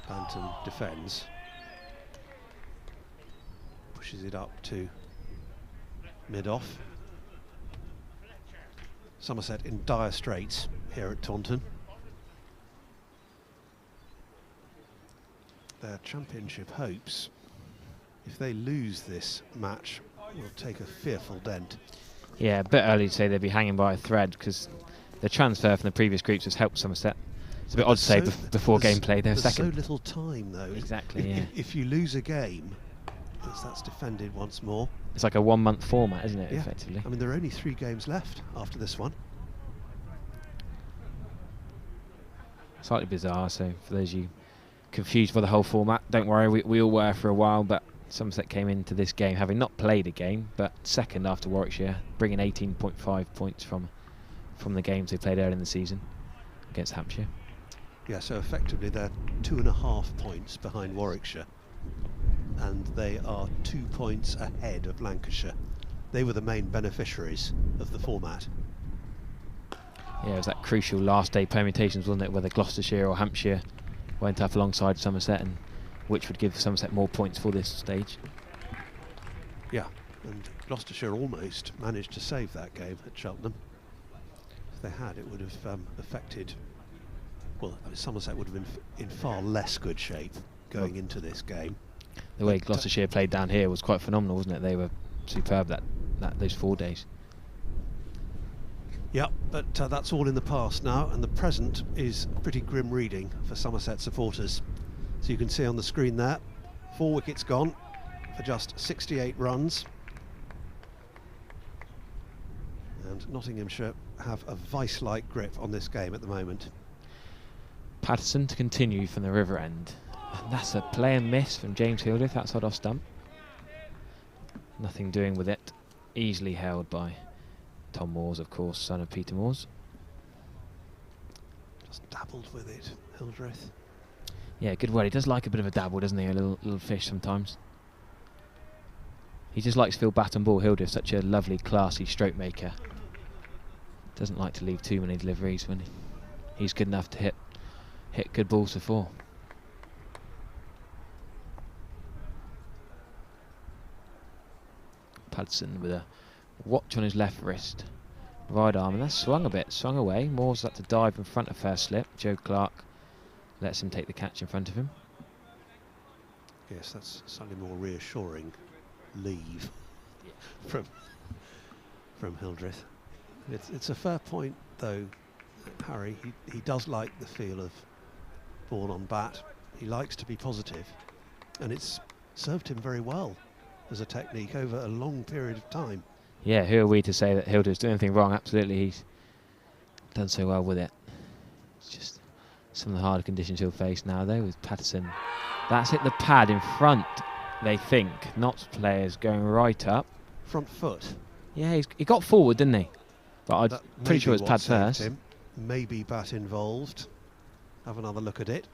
Speaker 4: Banton defends, pushes it up to mid-off. Somerset in dire straits here at Taunton. Their championship hopes, if they lose this match, will take a fearful dent.
Speaker 3: Yeah, a bit early to say they'd be hanging by a thread, because the transfer from the previous groups has helped Somerset. It's a bit odd to say before gameplay they're second.
Speaker 4: There's so little time though.
Speaker 3: Exactly, yeah.
Speaker 4: If you lose a game, that's defended once more.
Speaker 3: It's like a 1 month format, isn't it,
Speaker 4: Yeah.
Speaker 3: effectively?
Speaker 4: I mean, there are only 3 games left after this one.
Speaker 3: Slightly bizarre, so for those of you confused by the whole format, don't worry, we all were for a while, but Somerset came into this game having not played a game, but second after Warwickshire, bringing 18.5 points from the games they played earlier in the season against Hampshire.
Speaker 4: Yeah, so effectively they're 2.5 points behind Warwickshire, and they are 2 points ahead of Lancashire. They were the main beneficiaries of the format.
Speaker 3: Yeah, it was that crucial last day permutations, wasn't it, whether Gloucestershire or Hampshire went up alongside Somerset, and which would give Somerset more points for this stage.
Speaker 4: Yeah, and Gloucestershire almost managed to save that game at Cheltenham. If they had, it would have affected, well, I mean, Somerset would have been in far less good shape going into this game.
Speaker 3: The way Gloucestershire played down here was quite phenomenal, wasn't it? They were superb those 4 days.
Speaker 4: Yeah, but that's all in the past now, and the present is pretty grim reading for Somerset supporters. So you can see on the screen there, 4 wickets gone for just 68 runs. And Nottinghamshire have a vice-like grip on this game at the moment.
Speaker 3: Patterson to continue from the river end. And that's a play and miss from James Hildreth outside off stump. Nothing doing with it. Easily held by Tom Moores, of course, son of Peter Moores.
Speaker 4: Just dabbled with it, Hildreth.
Speaker 3: Yeah, good word. He does like a bit of a dabble, doesn't he? A little fish sometimes. He just likes Phil bat and ball. Hildreth, such a lovely, classy stroke maker. Doesn't like to leave too many deliveries when he's good enough to hit good balls for 4. Patterson with a watch on his left wrist, right arm, and that's swung a bit, swung away. Moore's had to dive in front of first slip. Joe Clark lets him take the catch in front of him.
Speaker 4: Yes, that's slightly more reassuring leave from Hildreth. It's a fair point though, Harry. He does like the feel of ball on bat. He likes to be positive, and it's served him very well as a technique over a long period of time.
Speaker 3: Yeah, who are we to say that Hildreth's doing anything wrong? Absolutely, he's done so well with it. It's just some of the harder conditions he'll face now though with Patterson. That's hit the pad in front, they think. Notts players going right up.
Speaker 4: Front foot.
Speaker 3: Yeah, he got forward, didn't he? But I'm pretty sure it's pad first.
Speaker 4: Him. Maybe bat involved. Have another look at it.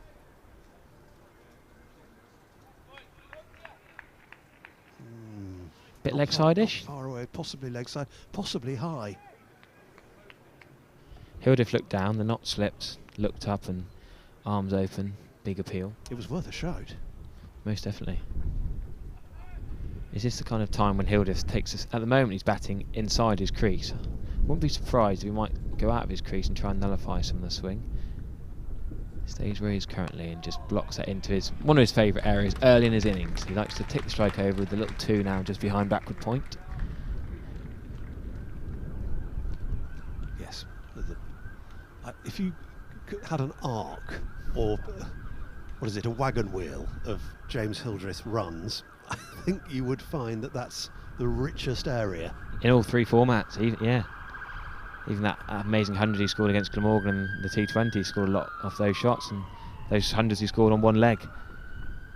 Speaker 3: Bit leg side-ish.
Speaker 4: Far away, possibly leg side, possibly high.
Speaker 3: Hildreth looked down, the knot slipped, looked up and arms open, big appeal.
Speaker 4: It was worth a shout.
Speaker 3: Most definitely. Is this the kind of time when Hildreth takes us? At the moment he's batting inside his crease. Wouldn't be surprised if he might go out of his crease and try and nullify some of the swing. Stays where he is currently and just blocks that into one of his favourite areas early in his innings. He likes to tick the strike over with the little 2 now just behind backward point.
Speaker 4: Yes. If you had an arc, or what is it, a wagon wheel of James Hildreth runs, I think you would find that that's the richest area.
Speaker 3: In all 3 formats, yeah. Even that amazing 100 he scored against Glamorgan in the T20, he scored a lot off those shots, and those 100s he scored on one leg.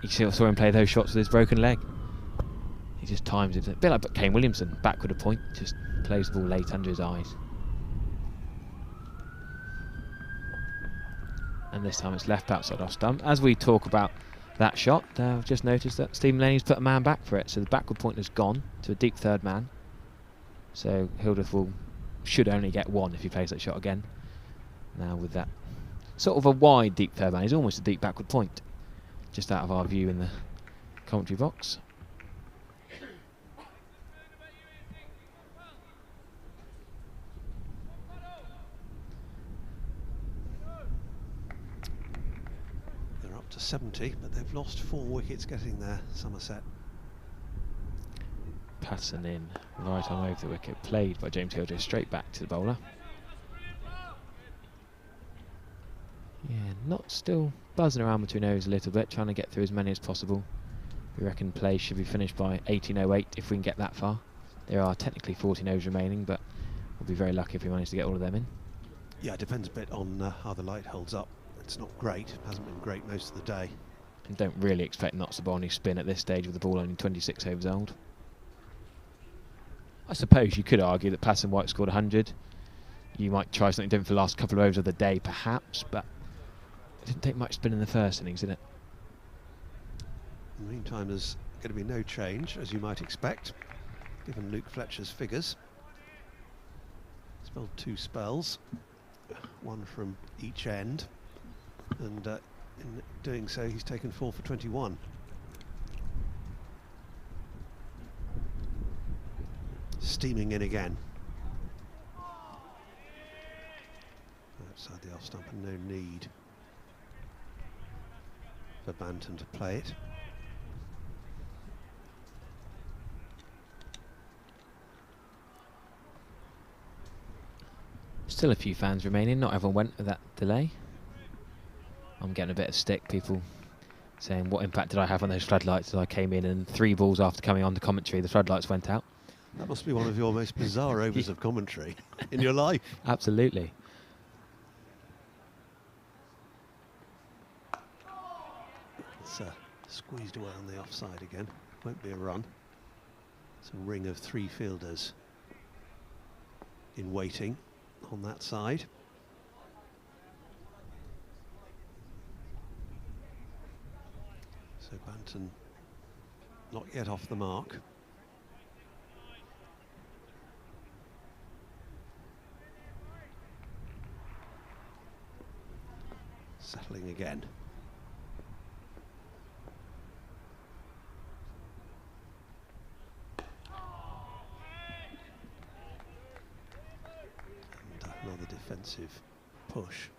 Speaker 3: You saw him play those shots with his broken leg. He just times it. A bit like Kane Williamson, backward a point, just plays the ball late under his eyes. And this time it's left outside off stump. As we talk about that shot, I've just noticed that Stephen Laney's put a man back for it, so the backward point has gone to a deep third man. So Hildreth should only get one if he plays that shot again. Now with that sort of a wide deep third man, he's almost a deep backward point, just out of our view in the commentary box.
Speaker 4: They're up to 70, but they've lost 4 wickets getting there, Somerset.
Speaker 3: Patterson in, right arm over the wicket, played by James Hildreth straight back to the bowler. Yeah, not still buzzing around between overs a little bit, trying to get through as many as possible. We reckon play should be finished by 18:08 if we can get that far. There are technically 14 overs remaining, but we'll be very lucky if we manage to get all of them in.
Speaker 4: Yeah, it depends a bit on how the light holds up. It's not great, hasn't been great most of the day.
Speaker 3: And don't really expect Notts to bowl any spin at this stage with the ball only 26 overs old. I suppose you could argue that Patterson White scored 100. You might try something different for the last couple of overs of the day, perhaps, but it didn't take much spin in the first innings, did it?
Speaker 4: In the meantime, there's going to be no change, as you might expect, given Luke Fletcher's figures. Spelled 2 spells, 1 from each end, and in doing so, he's taken 4 for 21. Steaming in again. Outside the off stump, and no need for Banton to play it.
Speaker 3: Still a few fans remaining, not everyone went with that delay. I'm getting a bit of stick, people saying what impact did I have on those floodlights as I came in, and 3 balls after coming on the commentary the floodlights went out.
Speaker 4: That must be one of your most bizarre overs of commentary in your life.
Speaker 3: Absolutely.
Speaker 4: It's squeezed away on the offside again. Won't be a run. It's a ring of 3 fielders in waiting on that side. So Banton not yet off the mark. Settling again. And another defensive push.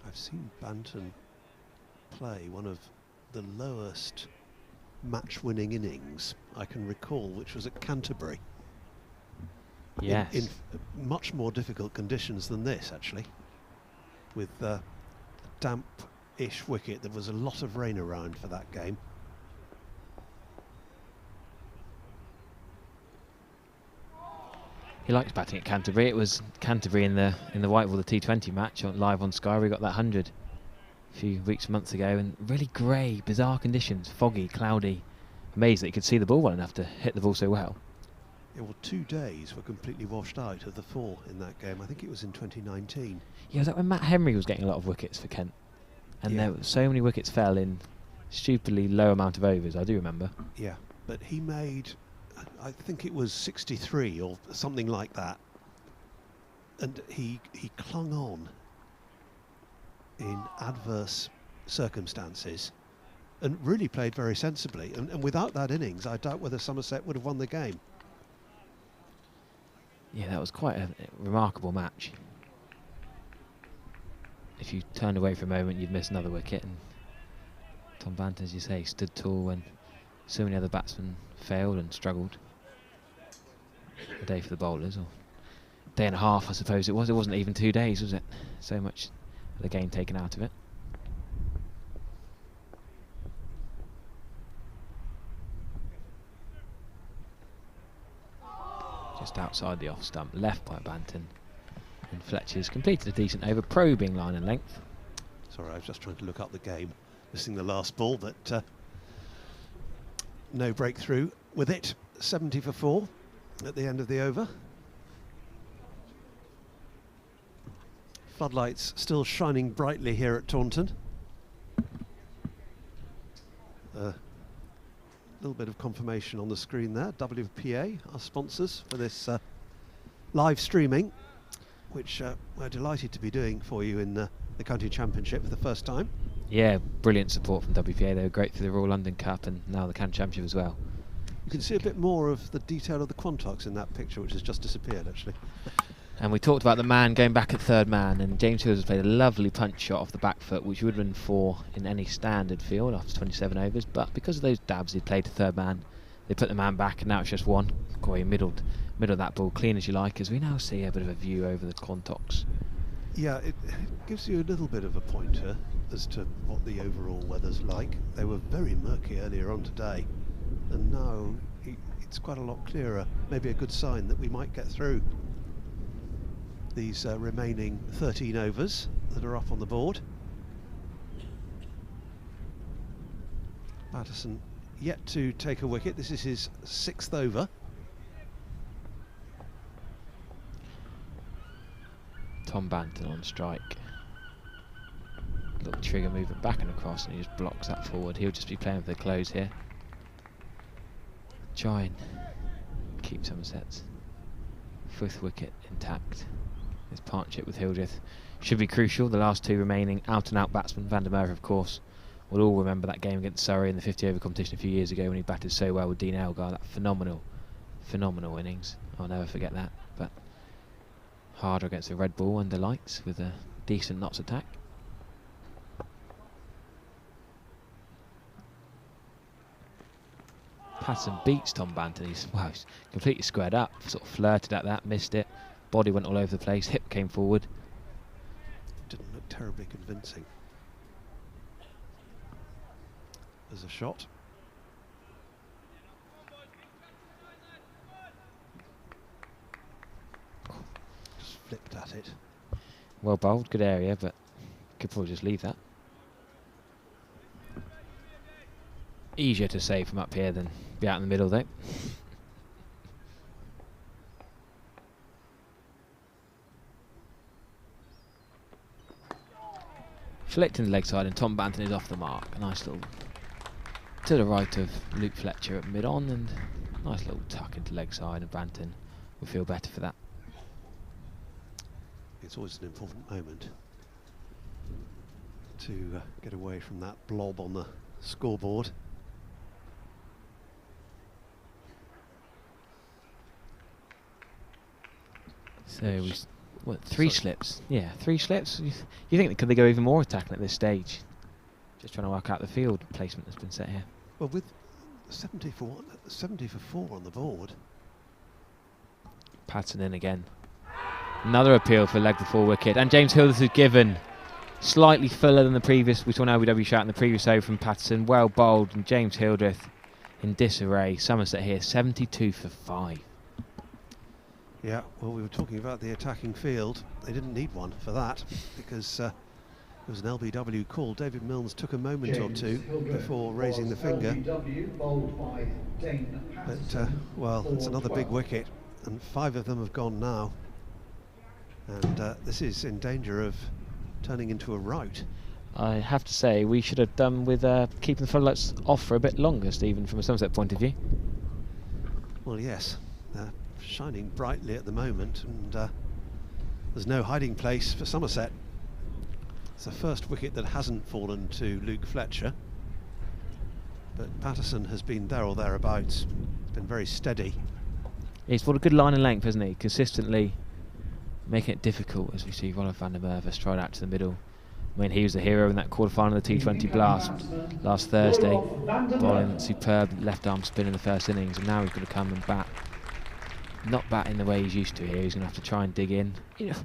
Speaker 4: I've seen Banton play one of the lowest match-winning innings I can recall, which was at Canterbury.
Speaker 3: Yes.
Speaker 4: In much more difficult conditions than this, actually, with a damp-ish wicket. There was a lot of rain around for that game.
Speaker 3: He likes batting at Canterbury. It was Canterbury in the Whitehall, the T20 match live on Sky. We got that 100 a few months ago, and really grey, bizarre conditions, foggy, cloudy. Amazed that he could see the ball well enough to hit the ball so well.
Speaker 4: Yeah, well, 2 days were completely washed out of the 4 in that game. I think it was in 2019.
Speaker 3: Yeah, was that when Matt Henry was getting a lot of wickets for Kent? And
Speaker 4: Yeah.
Speaker 3: there were so many wickets fell in stupidly low amount of overs, I do remember.
Speaker 4: Yeah, but he made, I think it was 63 or something like that. And he clung on in adverse circumstances and really played very sensibly. And without that innings, I doubt whether Somerset would have won the game.
Speaker 3: Yeah, that was quite a remarkable match. If you turned away for a moment, you'd miss another wicket. And Tom Banton, as you say, stood tall when so many other batsmen failed and struggled. A day for the bowlers, or day and a half, I suppose it was. It wasn't even 2 days, was it? So much of the game taken out of it. just outside the off stump, left by Banton. And Fletcher's completed a decent over, probing line and length.
Speaker 4: Sorry, I was just trying to look up the game, missing the last ball, but no breakthrough with it. 70 for 4 at the end of the over. Floodlights still shining brightly here at Taunton. A little bit of confirmation on the screen there. WPA, our sponsors for this live streaming, which we're delighted to be doing for you in the County Championship for the first time.
Speaker 3: Yeah, brilliant support from WPA. They were great for the Royal London Cup and now the County Championship as well.
Speaker 4: You can see a bit more of the detail of the Quantox in that picture, which has just disappeared actually.
Speaker 3: And we talked about the man going back at third man, and James Hills has played a lovely punch shot off the back foot, which would have been 4 in any standard field after 27 overs, but because of those dabs he'd played to third man, they put the man back and now it's just 1. Quite middled that ball clean as you like, as we now see a bit of a view over the Quantox.
Speaker 4: Yeah, it gives you a little bit of a pointer as to what the overall weather's like. They were very murky earlier on today, and now it's quite a lot clearer. Maybe a good sign that we might get through these remaining 13 overs that are up on the board. Patterson yet to take a wicket. This is his 6th over.
Speaker 3: Tom Banton on strike. Little trigger movement back and across, and he just blocks that forward. He'll just be playing with the close here. Try and keep Somerset's 5th wicket intact. His partnership with Hildreth should be crucial. The last 2 remaining out-and-out batsmen, Van der Merwe, of course, will all remember that game against Surrey in the 50-over competition a few years ago when he batted so well with Dean Elgar. That phenomenal innings. I'll never forget that. But harder against the red ball under lights with a decent Notts attack. Patterson beats Tom Banton. He's completely squared up, sort of flirted at that, missed it. Body went all over the place, hip came forward.
Speaker 4: Didn't look terribly convincing as a shot. Just flipped at it.
Speaker 3: Well bowled, good area, but could probably just leave that. Easier to save from up here than be out in the middle though. Flicked in the leg side and Tom Banton is off the mark. A nice little to the right of Luke Fletcher at mid-on, and nice little tuck into leg side, and Banton will feel better for that.
Speaker 4: It's always an important moment to get away from that blob on the scoreboard.
Speaker 3: So what, 3 slips? Yeah, 3 slips. You think could they go even more attacking at this stage? Just trying to work out the field placement that's been set here.
Speaker 4: Well, with 70 for 4 on the board.
Speaker 3: Patton in again. Another appeal for leg before wicket, and James Hildreth is given. Slightly fuller than the previous. We saw an LBW shot in the previous over from Patterson. Well bowled, and James Hildreth in disarray. Somerset here, 72 for 5.
Speaker 4: Yeah, well, we were talking about the attacking field. They didn't need one for that because there was an LBW call. David Milnes took a moment or two before raising the finger. But, well, it's another big wicket, and 5 of them have gone now. And this is in danger of turning into a rout.
Speaker 3: I have to say, we should have done with keeping the floodlights off for a bit longer, Stephen, from a Somerset point of view.
Speaker 4: Well, yes. Shining brightly at the moment, and there's no hiding place for Somerset. It's the first wicket that hasn't fallen to Luke Fletcher, but Patterson has been there or thereabouts. It's been very steady.
Speaker 3: He's got a good line and length, hasn't he? Consistently making it difficult, as we see Ronald van der Merwe stride out to the middle. I mean, he was the hero in that quarter-final of the T20 Blast last Thursday, bowling superb left-arm spin in the first innings, and now he's going to come and bat. Not bat in the way he's used to here. He's going to have to try and dig in. You know,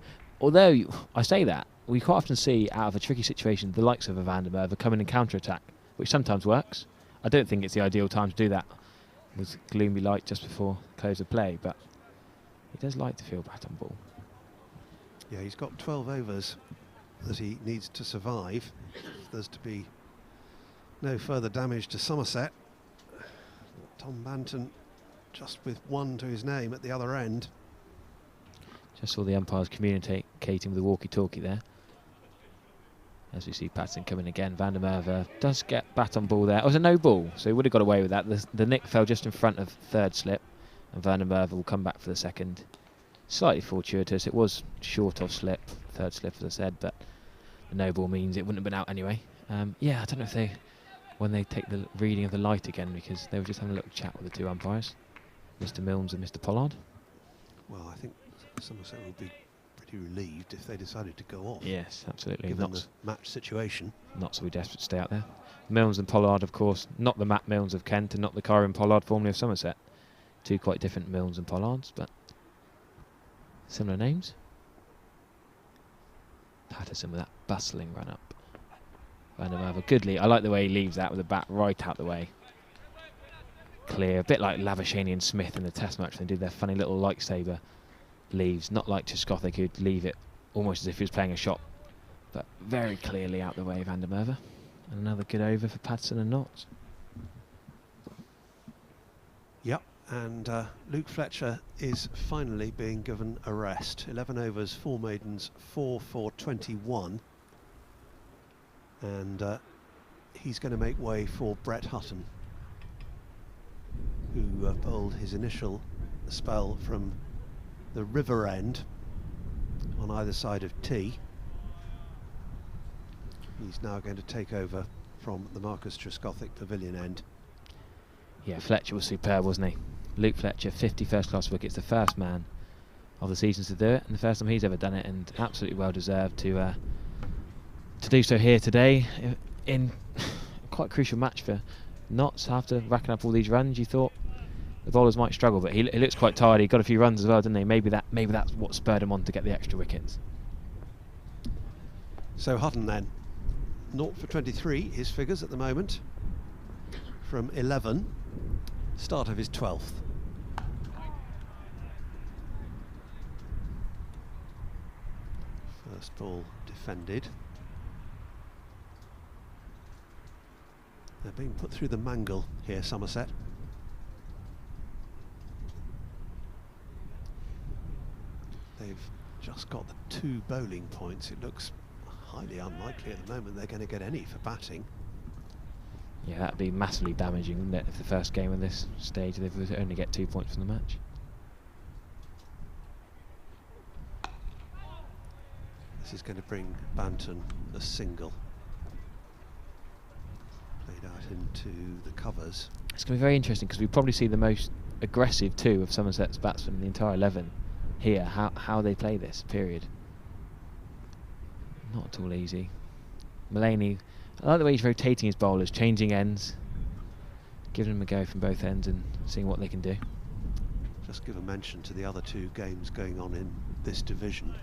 Speaker 3: although I say that, we quite often see out of a tricky situation the likes of a Van der Merwe come in and counter-attack, which sometimes works. I don't think it's the ideal time to do that with gloomy light just before close of play, but He does like to feel bat on ball.
Speaker 4: Yeah, he's got 12 overs that he needs to survive. If there's to be no further damage to Somerset. Tom Banton just with 1 to his name at the other end.
Speaker 3: Just saw the umpires communicating with the walkie-talkie there. As we see Patson coming again, Van der Merwe does get bat on ball there. Oh, it was a no ball, so he would have got away with that. The nick fell just in front of third slip, and Van der Merwe will come back for the second. Slightly fortuitous, it was short of slip, third slip as I said, but the no ball means it wouldn't have been out anyway. Yeah, I don't know if when they take the reading of the light again, because they were just having a little chat with the two umpires, Mr. Milnes and Mr. Pollard.
Speaker 4: Well, I think Somerset would be pretty relieved if they decided to go off.
Speaker 3: Yes, absolutely.
Speaker 4: Given the match situation.
Speaker 3: Not so desperate to stay out there. Milnes and Pollard, of course, not the Matt Milnes of Kent and not the Kyron Pollard formerly of Somerset. Two quite different Milnes and Pollards, but similar names. Patterson with that bustling run up. Van der Merwe, goodly. I like the way he leaves that with the bat right out the way. Clear, a bit like Lavashani and Smith in the Test match when they did their funny little lightsaber leaves, not like Tchaikovsky who'd leave it almost as if he was playing a shot, but very clearly out the way, Van der Merwe. And another good over for Patterson and Knott.
Speaker 4: Yep, and Luke Fletcher is finally being given a rest. 11 overs, 4 maidens, 4 for 21. And he's going to make way for Brett Hutton, who bowled his initial spell from the river end on either side of tee. He's now going to take over from the Marcus Trescothick Pavilion end.
Speaker 3: Yeah, Fletcher was superb, wasn't he? Luke Fletcher, 50 first-class wickets, the first man of the season to do it, and the first time he's ever done it, and absolutely well deserved to do so here today in quite a crucial match for Notts. After racking up all these runs, you thought the bowlers might struggle, but he looks quite tired. He got a few runs as well, didn't he? Maybe that's what spurred him on to get the extra wickets.
Speaker 4: So Hutton then, 0 for 23, his figures at the moment, from 11, start of his 12th. First ball defended. They're being put through the mangle here, Somerset. They've just got the 2 bowling points. It looks highly unlikely at the moment they're going to get any for batting.
Speaker 3: Yeah, that'd be massively damaging, wouldn't it, if the first game of this stage they would only get 2 points from the match.
Speaker 4: This is going to bring Banton a single. Played out into the covers.
Speaker 3: It's going to be very interesting because we probably see the most aggressive 2 of Somerset's batsmen in the entire 11 here. How they play this period. Not at all easy. Mullaney, I like the way he's rotating his bowlers, changing ends, giving them a go from both ends and seeing what they can do.
Speaker 4: Just give a mention to the other 2 games going on in this division.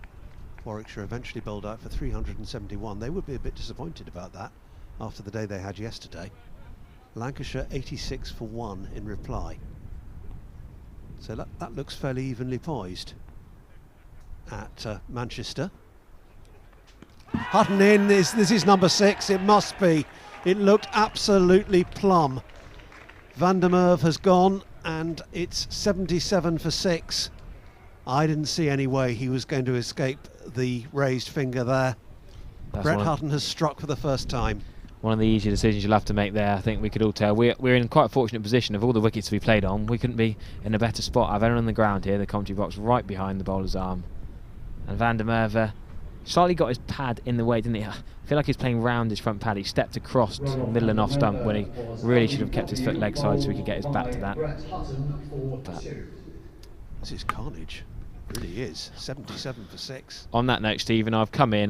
Speaker 4: Warwickshire eventually bowled out for 371. They would be a bit disappointed about that after the day they had yesterday. Lancashire 86 for 1 in reply. So that looks fairly evenly poised. At Manchester. Hutton in, this is number 6, it must be. It looked absolutely plumb. Van der Merwe has gone and it's 77 for 6. I didn't see any way he was going to escape the raised finger there. Brett Hutton has struck for the first time.
Speaker 3: One of the easier decisions you'll have to make there. I think we could all tell. We're in quite a fortunate position. Of all the wickets we played on, we couldn't be in a better spot. I've everyone on the ground here, the commentary box right behind the bowler's arm. And Van der Merwe slightly got his pad in the way, didn't he? I feel like he's playing round his front pad. He stepped across middle and off stump when he really should have kept his foot leg side so he could get his bat to that. But
Speaker 4: this is carnage. It really is. 77 for 6.
Speaker 3: On that note, Stephen, I've come in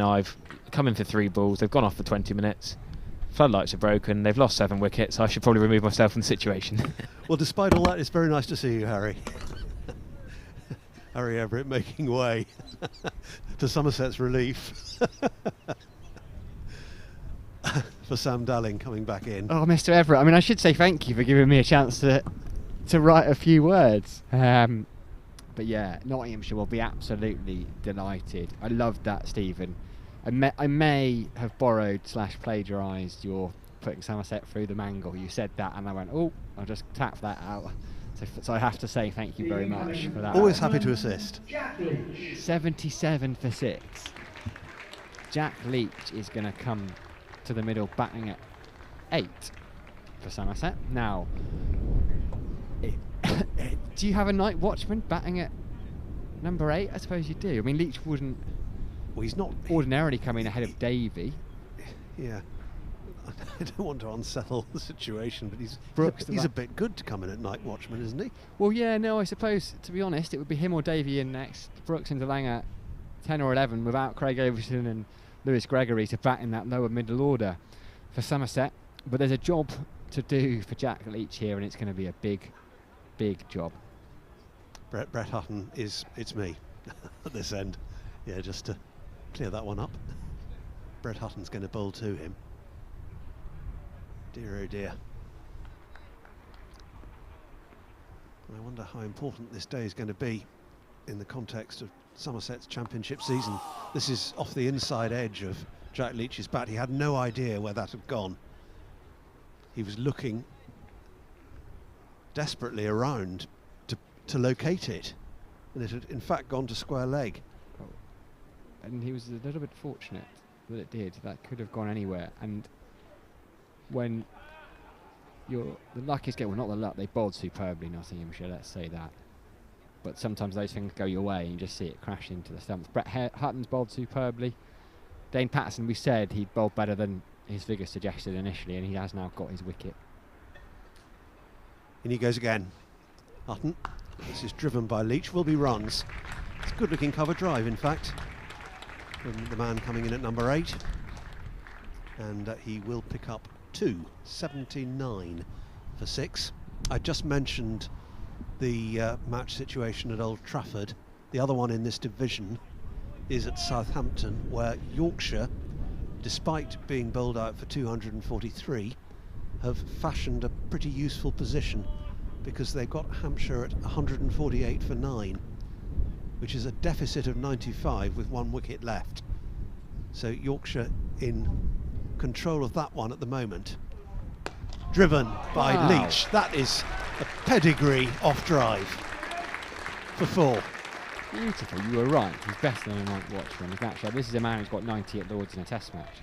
Speaker 3: for 3 balls. They've gone off for 20 minutes. Floodlights are broken. They've lost 7 wickets. I should probably remove myself from the situation.
Speaker 4: Well, despite all that, it's very nice to see you, Harry. Harry Everett making way to Somerset's relief. For Sam Dalling coming back in.
Speaker 3: Oh, Mr. Everett, I mean, I should say thank you for giving me a chance to write a few words. But yeah, Nottinghamshire will be absolutely delighted. I loved that, Stephen. I may have borrowed / plagiarised your putting Somerset through the mangle. You said that, and I went, oh, I'll just tap that out. So I have to say thank you very much for that.
Speaker 4: Always happy to assist.
Speaker 3: 77 for 6. Jack Leach is going to come to the middle, batting at 8 for Somerset. Now, do you have a night watchman batting at number 8? I suppose you do. I mean, Leach wouldn't.
Speaker 4: Well, he's not
Speaker 3: ordinarily coming ahead of Davey.
Speaker 4: Yeah. I don't want to unsettle the situation, but he's
Speaker 3: Brooks
Speaker 4: a bit good to come in at night watchman, isn't he?
Speaker 3: Well, yeah, no, I suppose, to be honest, it would be him or Davey in next. Brooks and DeLanger 10 or 11 without Craig Overton and Lewis Gregory to bat in that lower middle order for Somerset. But there's a job to do for Jack Leach here, and it's going to be a big, big job.
Speaker 4: Brett Hutton it's me at this end. Yeah, just to clear that one up. Brett Hutton's going to bowl to him. Dear oh dear. I wonder how important this day is going to be in the context of Somerset's championship season. This is off the inside edge of Jack Leach's bat. He had no idea where that had gone. He was looking desperately around to locate it, and it had in fact gone to square leg.
Speaker 3: And he was a little bit fortunate that it did. That could have gone anywhere. And when the luck is well, not the luck, they bowled superbly, Nottinghamshire, let's say that. But sometimes those things go your way and you just see it crash into the stumps. Brett Hutton's bowled superbly. Dane Patterson, we said he'd bowled better than his figures suggested initially, and he has now got his wicket.
Speaker 4: In he goes again. Hutton. This is driven by Leach. Will be runs. It's a good looking cover drive, in fact, from the man coming in at number 8. And he will pick up 2, 79 for 6. I just mentioned the match situation at Old Trafford. The other one in this division is at Southampton, where Yorkshire, despite being bowled out for 243, have fashioned a pretty useful position, because they've got Hampshire at 148 for 9, which is a deficit of 95 with 1 wicket left. So Yorkshire in control of that one at the moment. Driven by Leach. That is a pedigree off drive for 4.
Speaker 3: Beautiful, you were right. He's better than a night watchman. Actually, this is a man who's got 90 at Lords in a Test match.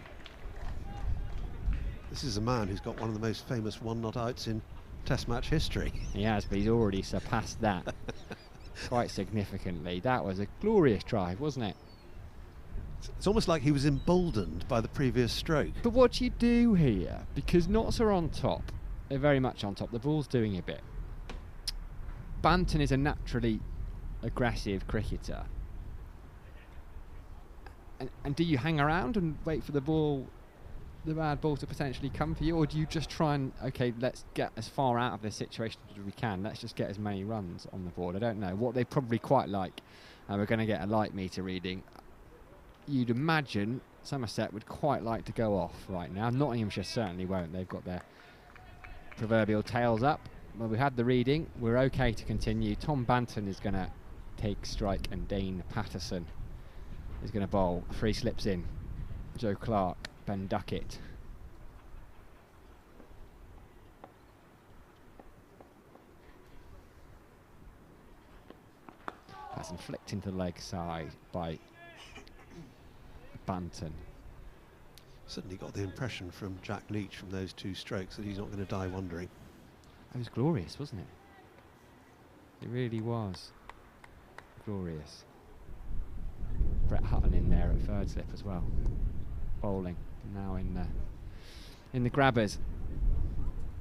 Speaker 4: This is a man who's got one of the most famous one not outs in Test match history.
Speaker 3: He has, but he's already surpassed that quite significantly. That was a glorious drive, wasn't it?
Speaker 4: It's almost like he was emboldened by the previous stroke.
Speaker 3: But what do you do here? Because Notts are on top. They're very much on top. The ball's doing a bit. Banton is a naturally aggressive cricketer. And do you hang around and wait for the bad ball to potentially come for you, or do you just try and, okay, let's get as far out of this situation as we can, let's just get as many runs on the board? I don't know. What they probably quite like, we're going to get a light meter reading, you'd imagine Somerset would quite like to go off right now. Nottinghamshire certainly won't. They've got their proverbial tails up. Well, we had the reading. We're okay to continue. Tom Banton is going to take strike, and Dane Patterson is going to bowl. 3 slips in. Joe Clark, Ben Duckett. Patterson flicked into the leg side by Banton.
Speaker 4: Certainly got the impression from Jack Leach from those 2 strokes that he's not going to die wondering.
Speaker 3: It was glorious, wasn't it? It really was glorious. Brett Hutton in there at 3rd slip as well, bowling now in the grabbers.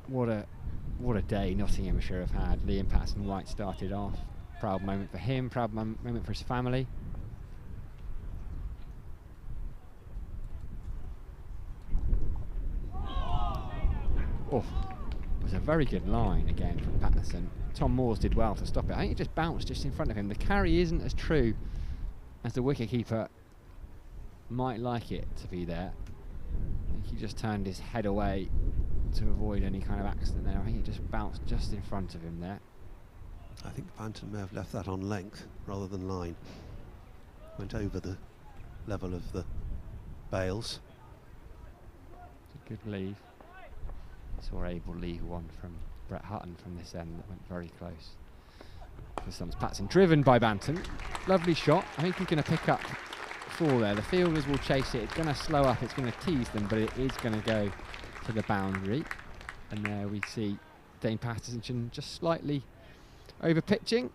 Speaker 3: What a day Nottinghamshire have had. Liam Patterson White started off. Proud moment for him, proud moment for his family. Oh, it was a very good line again from Patterson. Tom Moores did well to stop it. I think it just bounced just in front of him. The carry isn't as true as the wicketkeeper might like it to be there. I think he just turned his head away to avoid any kind of accident there. I think it just bounced just in front of him there.
Speaker 4: I think Banton may have left that on length rather than line. Went over the level of the bails.
Speaker 3: It's a good leave. Saw Abel leave one from Brett Hutton from this end that went very close. This one's Patson, driven by Banton. Lovely shot. I think he's going to pick up 4 there. The fielders will chase it. It's going to slow up. It's going to tease them, but it is going to go to the boundary. And there we see Dane Patterson just slightly over pitching.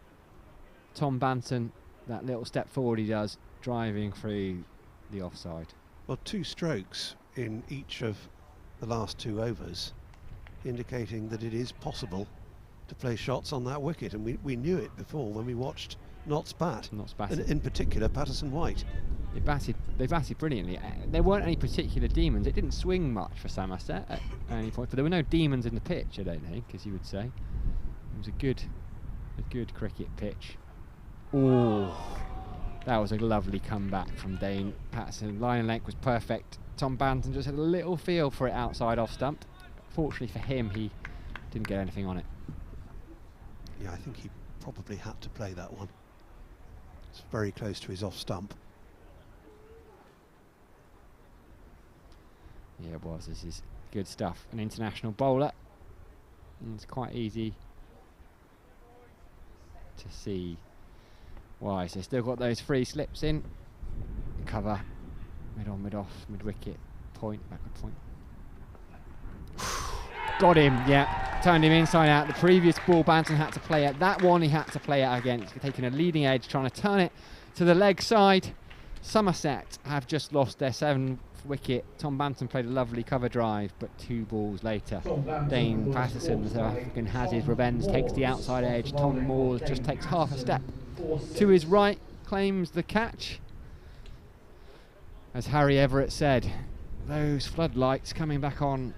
Speaker 3: Tom Banton, that little step forward he does, driving through the offside.
Speaker 4: Well, 2 strokes in each of the last 2 overs, indicating that it is possible to play shots on that wicket, and we knew it before when we watched Notts bat.
Speaker 3: Notts bat.
Speaker 4: And in particular, Patterson White.
Speaker 3: They batted brilliantly. There weren't any particular demons. It didn't swing much for Somerset at any point, but there were no demons in the pitch, I don't think, as you would say. It was a good cricket pitch. Oh, that was a lovely comeback from Dane Patterson. Line and length was perfect. Tom Banton just had a little feel for it outside off stump. Fortunately for him, he didn't get anything on it.
Speaker 4: Yeah, I think he probably had to play that one. It's very close to his off stump.
Speaker 3: Yeah, it was. This is good stuff. An international bowler. And it's quite easy to see why. So still got those free slips in. Cover. Mid on, mid off, mid wicket. Point, backward point. Got him, yeah. Turned him inside out. The previous ball Banton had to play at. That one he had to play at again. He's taking a leading edge, trying to turn it to the leg side. Somerset have just lost their 7th wicket. Tom Banton played a lovely cover drive, but 2 balls later, Dane Patterson, the South African, has his revenge, takes the outside edge. Tom Moore just takes half a step to his right, claims the catch. As Harry Everett said, those floodlights coming back on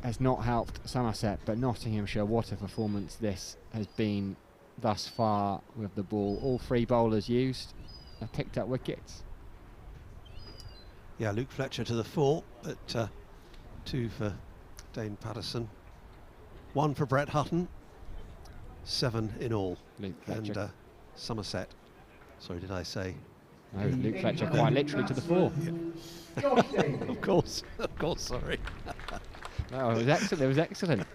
Speaker 3: has not helped Somerset, but Nottinghamshire, what a performance this has been thus far with the ball. All 3 bowlers used have picked up wickets.
Speaker 4: Yeah, Luke Fletcher to the 4, but 2 for Dane Patterson, 1 for Brett Hutton, 7 in all.
Speaker 3: Luke Fletcher.
Speaker 4: And Somerset, sorry, did I say?
Speaker 3: No, Luke Fletcher quite literally to the 4.
Speaker 4: Yeah. Of course, sorry.
Speaker 3: No, it was excellent.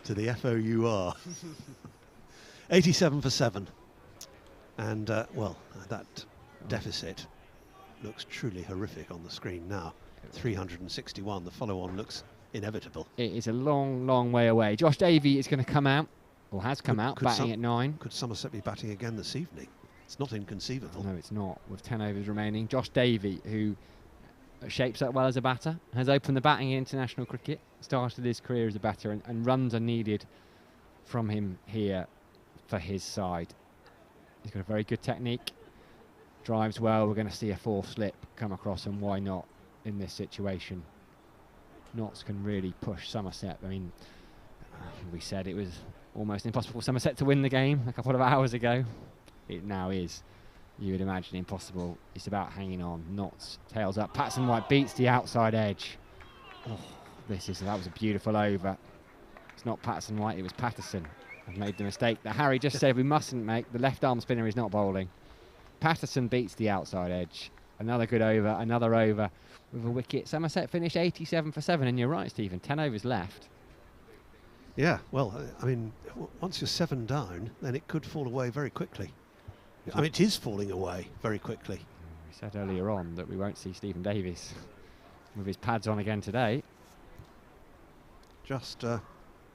Speaker 4: To the FOUR. 87 for 7. And, well, that deficit looks truly horrific on the screen now. 361, the follow-on looks inevitable.
Speaker 3: It is a long, long way away. Josh Davey is going to come out, or has come out, batting at 9.
Speaker 4: Could Somerset be batting again this evening? It's not inconceivable.
Speaker 3: No, it's not, with 10 overs remaining. Josh Davey, who shapes up well as a batter, has opened the batting in international cricket, started his career as a batter, and runs are needed from him here for his side. He's got a very good technique, drives well. We're going to see a 4th slip come across, and why not in this situation? Notts can really push Somerset. I mean, we said it was almost impossible for Somerset to win the game a couple of hours ago. It now is, you would imagine, impossible. It's about hanging on. Notts tails up. Patson White beats the outside edge. Oh, that was a beautiful over. It's not Patson White, it was Patterson. I've made the mistake that Harry just said we mustn't make. The left arm spinner is not bowling. Patterson beats the outside edge. Another good over, another over with a wicket. Somerset finished 87 for 7, and you're right, Stephen, 10 overs left.
Speaker 4: Yeah, well, I mean, once you're 7 down, then it could fall away very quickly. I mean, it is falling away very quickly.
Speaker 3: We said earlier on that we won't see Stephen Davies with his pads on again today.
Speaker 4: Just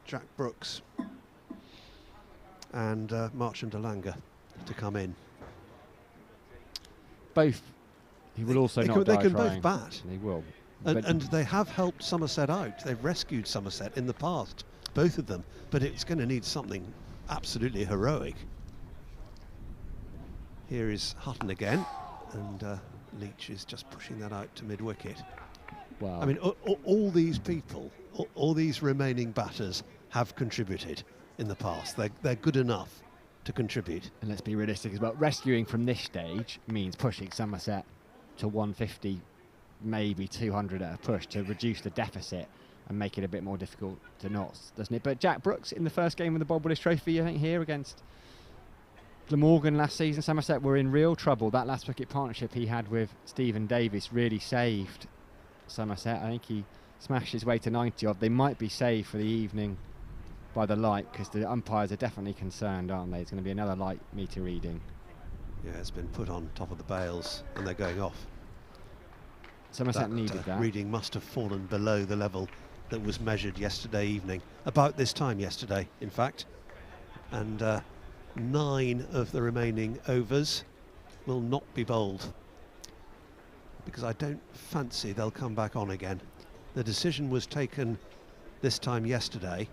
Speaker 4: Jack Brooks and Marchand Alanga to come in.
Speaker 3: Both. He will also not
Speaker 4: They
Speaker 3: die
Speaker 4: can
Speaker 3: trying.
Speaker 4: both bat.
Speaker 3: They will.
Speaker 4: And they have helped Somerset out. They've rescued Somerset in the past, both of them. But it's going to need something absolutely heroic. Here is Hutton again, and Leach is just pushing that out to mid-wicket.
Speaker 3: Wow.
Speaker 4: I mean, all these people, all these remaining batters have contributed in the past. They're good enough to contribute.
Speaker 3: And let's be realistic as well. Rescuing from this stage means pushing Somerset to 150, maybe 200 at a push to reduce the deficit. and make it a bit more difficult to knots, doesn't it? But Jack Brooks in the first game of the Bob Willis Trophy, I think, here against Glamorgan last season, Somerset were in real trouble. That last wicket partnership he had with Stephen Davis really saved Somerset. I think he smashed his way to 90 odd. They might be saved for the evening by the light, because the umpires are definitely concerned, aren't they? It's going to be another light meter reading.
Speaker 4: Yeah, it's been put on top of the bails and they're going off.
Speaker 3: Somerset needed that.
Speaker 4: Reading must have fallen below the level that was measured yesterday evening, about this time yesterday, in fact. And 9 of the remaining overs will not be bowled, because I don't fancy they'll come back on again. The decision was taken this time yesterday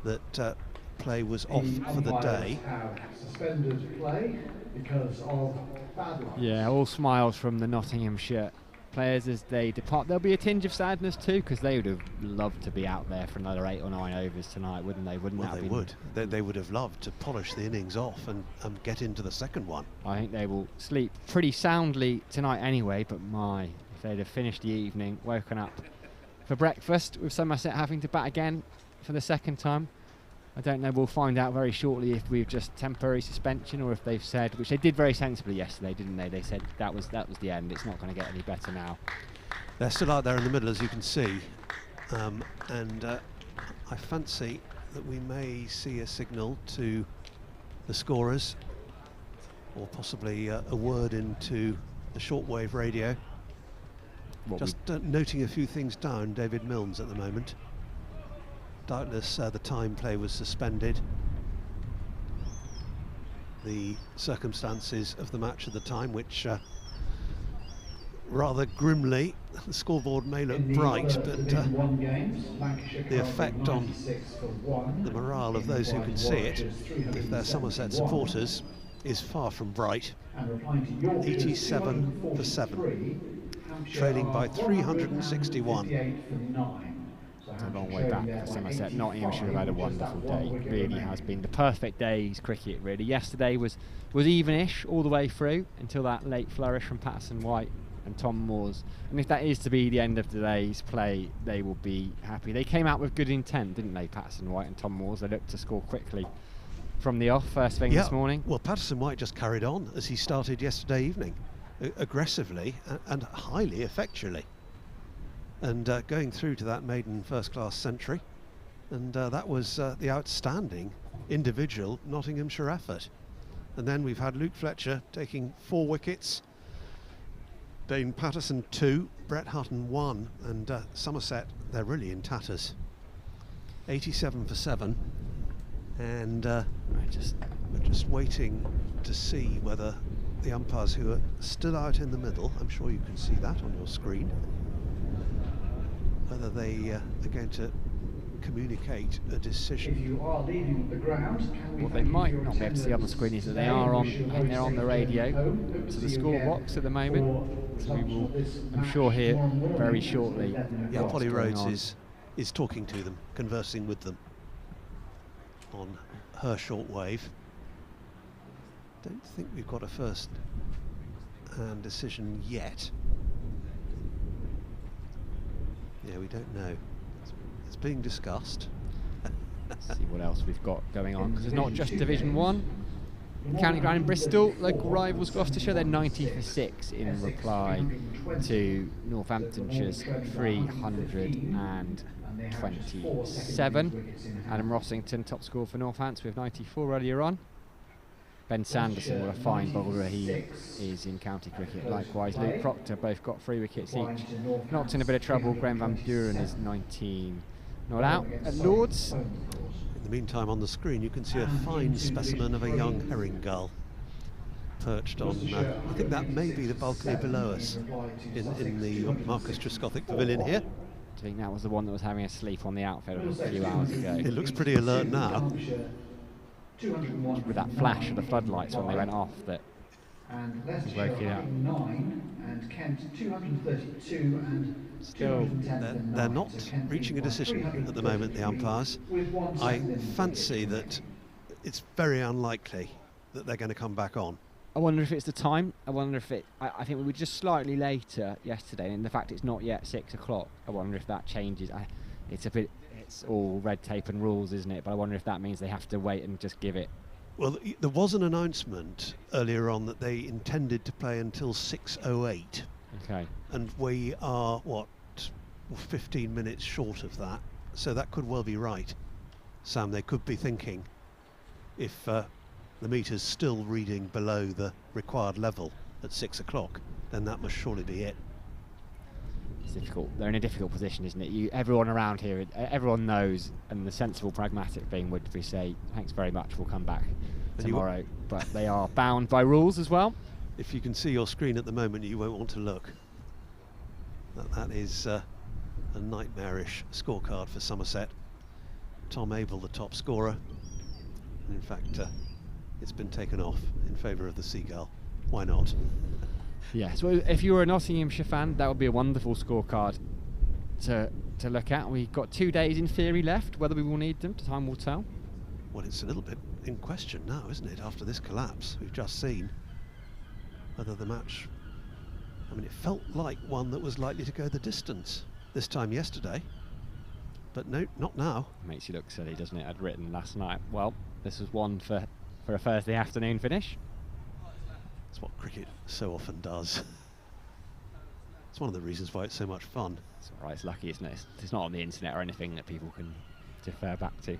Speaker 4: that play was off for the day.
Speaker 1: Have suspended play because of bad luck.
Speaker 3: Yeah, all smiles from the Nottinghamshire players as they depart. There'll be a tinge of sadness too, because they would have loved to be out there for another 8 or 9 overs tonight, wouldn't they? Wouldn't
Speaker 4: Well,
Speaker 3: that
Speaker 4: they
Speaker 3: be?
Speaker 4: would. They would have loved to polish the innings off and get into the second one.
Speaker 3: I think they will sleep pretty soundly tonight anyway, but my, if they'd have finished the evening, woken up for breakfast with Somerset having to bat again for the second time, I don't know. We'll find out very shortly if we've just temporary suspension, or if they've said, which they did very sensibly yesterday, didn't they? They said that was the end. It's not going to get any better now.
Speaker 4: They're still out there in the middle, as you can see, and I fancy that we may see a signal to the scorers, or possibly a word into the shortwave radio. Just noting a few things down, David Milnes at the moment. Doubtless the time play was suspended. The circumstances of the match at the time, which rather grimly, the scoreboard may look bright, but the effect on the morale of those who can see it, if they're Somerset supporters, is far from bright. 87 for 7, trailing by 361.
Speaker 3: It's a long way back for Somerset. Nottinghamshire have had a wonderful day. It really has been the perfect day's cricket, really. Yesterday was evenish all the way through until that late flourish from Patterson White and Tom Moores. And if that is to be the end of today's play, they will be happy. They came out with good intent, didn't they, Patterson White and Tom Moores? They looked to score quickly from the off first thing this morning.
Speaker 4: Well, Patterson White just carried on as he started yesterday evening, aggressively and highly effectually. And going through to that maiden first-class century, and that was the outstanding individual Nottinghamshire effort. And then we've had Luke Fletcher taking 4 wickets, Dane Patterson 2, Brett Hutton 1, and Somerset, they're really in tatters. 87 for 7, and we're just waiting to see whether the umpires who are still out in the middle, I'm sure you can see that on your screen, whether they are going to communicate a decision.
Speaker 1: If you are leaving the ground,
Speaker 3: what they might not be able to see on the screen is that they are on. I think they're on the radio to the score box at the moment. So we will, I'm sure, hear very shortly.
Speaker 4: Yeah, Polly Rhodes is talking to them, conversing with them on her shortwave. Don't think we've got a first-hand decision yet. Yeah, we don't know. It's being discussed.
Speaker 3: Let's see what else we've got going on, because it's not just Division 1. County Ground in Bristol, local rivals Gloucestershire, they're 90 for 6 in reply to Northamptonshire's 327. Adam Rossington, top scorer for Northants with 94 earlier on. Ben Sanderson, what a fine bowler he is in county cricket. Likewise, Luke Proctor both got 3 wickets each. Not in a bit of trouble. Graham Van Buren is 19. Not out at Lords.
Speaker 4: In the meantime, on the screen, you can see a fine specimen of a young herring gull perched on, I think that may be the balcony below us in the Marcus Trescothick Pavilion here.
Speaker 3: I think that was the one that was having a sleep on the outfield a few hours ago.
Speaker 4: It looks pretty alert now.
Speaker 3: With that flash of the floodlights when they went off, that
Speaker 1: and
Speaker 3: was woken up.
Speaker 1: 9 and Kent 232 and
Speaker 3: Still,
Speaker 4: they're not reaching a decision at the moment, the umpires. I fancy that it's very unlikely that they're going to come back on.
Speaker 3: I wonder if it's the time. I wonder if I think we were just slightly later yesterday, and the fact it's not yet 6 o'clock. I wonder if that changes. it's all red tape and rules, isn't it? But I wonder if that means they have to wait and just give it.
Speaker 4: Well, there was an announcement earlier on that they intended to play until 6:08.
Speaker 3: Okay.
Speaker 4: And we are, 15 minutes short of that. So that could well be right, Sam. They could be thinking, if the meter's still reading below the required level at 6 o'clock, then that must surely be it.
Speaker 3: It's difficult. They're in a difficult position, isn't it? Everyone around here, everyone knows, and the sensible, pragmatic thing would be say, thanks very much, we'll come back tomorrow. But they are bound by rules as well.
Speaker 4: If you can see your screen at the moment, you won't want to look. That is a nightmarish scorecard for Somerset. Tom Abel, the top scorer. And in fact, it's been taken off in favour of the Seagull. Why not?
Speaker 3: Yes, well, if you were a Nottinghamshire fan, that would be a wonderful scorecard to look at. We've got 2 days in theory left. Whether we will need them, time will tell.
Speaker 4: Well, it's a little bit in question now, isn't it, after this collapse we've just seen, whether the match, it felt like one that was likely to go the distance this time yesterday, but no, not now.
Speaker 3: Makes you look silly, doesn't it? I'd written last night, well, this was one for a Thursday afternoon finish.
Speaker 4: It's what cricket so often does. It's one of the reasons why it's so much fun.
Speaker 3: It's all right, it's lucky, isn't it? It's not on the internet or anything that people can defer back to.